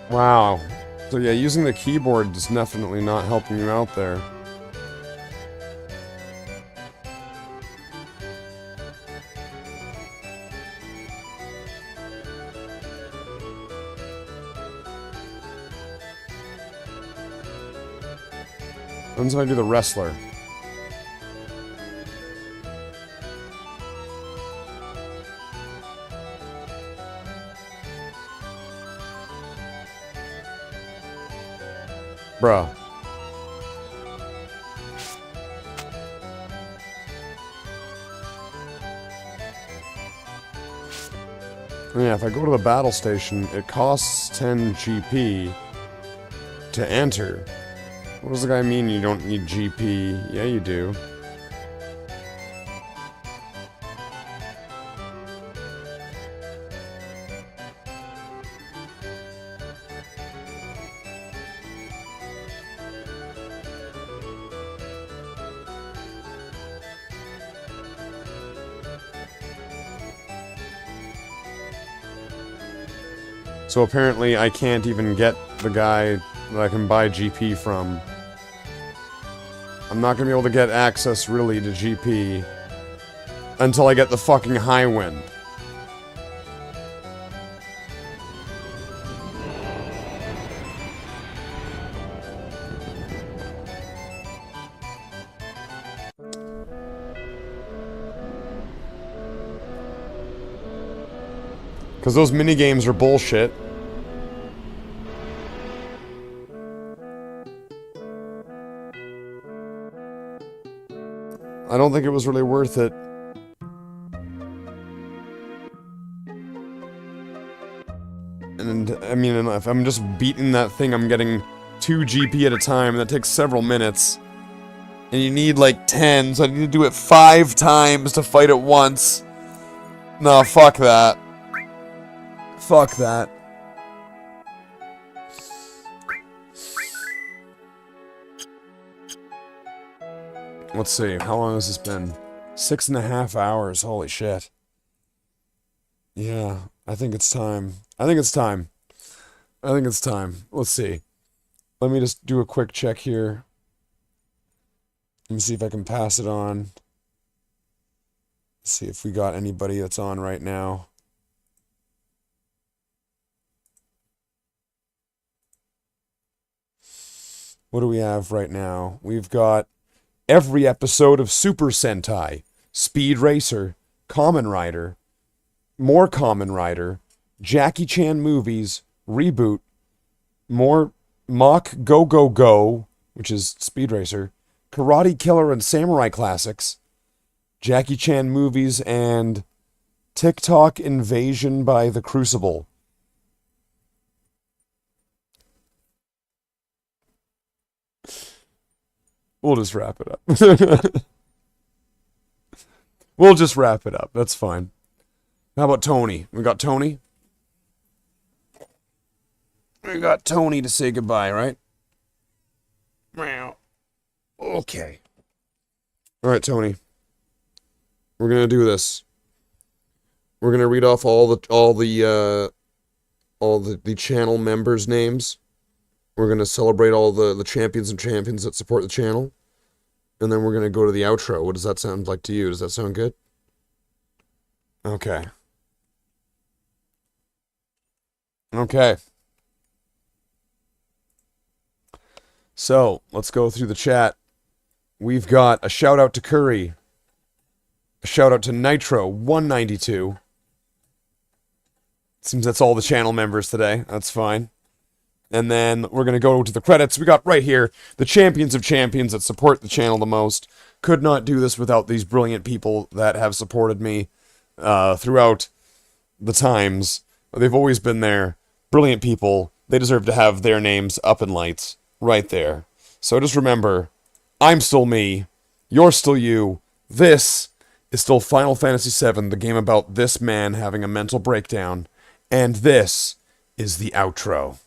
Wow. So yeah, using the keyboard is definitely not helping you out there. When's I do the wrestler? Bruh. Yeah, if I go to the battle station, it costs 10 GP to enter. What does the guy mean you don't need GP? Yeah, you do. So apparently I can't even get the guy that I can buy GP from. I'm not gonna be able to get access, really, to GP until I get the fucking high wind. Because those minigames are bullshit. I don't think it was really worth it. And, I mean, if I'm just beating that thing, I'm getting 2 GP at a time, and that takes several minutes. And you need, like, 10, so I need to do it 5 times to fight it once. No, fuck that. Fuck that. Let's see, how long has this been? 6.5 hours, holy shit. Yeah, I think it's time. I think it's time. I think it's time. Let's see. Let me just do a quick check here. Let me see if I can pass it on. Let's see if we got anybody that's on right now. What do we have right now? We've got every episode of Super Sentai, Speed Racer, Kamen Rider, more Kamen Rider, Jackie Chan movies, Reboot, more Mach Go Go Go, which is Speed Racer, Karate Killer and Samurai Classics, Jackie Chan movies, and TikTok Invasion by the Crucible. We'll just wrap it up. We'll just wrap it up. That's fine. How about Tony? We got Tony? We got Tony to say goodbye, right? Meow. Okay. Alright, Tony. We're gonna do this. We're gonna read off all the channel members' names. We're gonna celebrate all the champions and champions that support the channel. And then we're going to go to the outro. What does that sound like to you? Does that sound good? Okay. Okay. So, let's go through the chat. We've got a shout out to Curry. A shout out to Nitro192. Seems that's all the channel members today. That's fine. And then we're going to go to the credits. We got right here the champions of champions that support the channel the most. Could not do this without these brilliant people that have supported me throughout the times. They've always been there. Brilliant people. They deserve to have their names up in lights right there. So just remember, I'm still me. You're still you. This is still Final Fantasy VII, the game about this man having a mental breakdown. And this is the outro.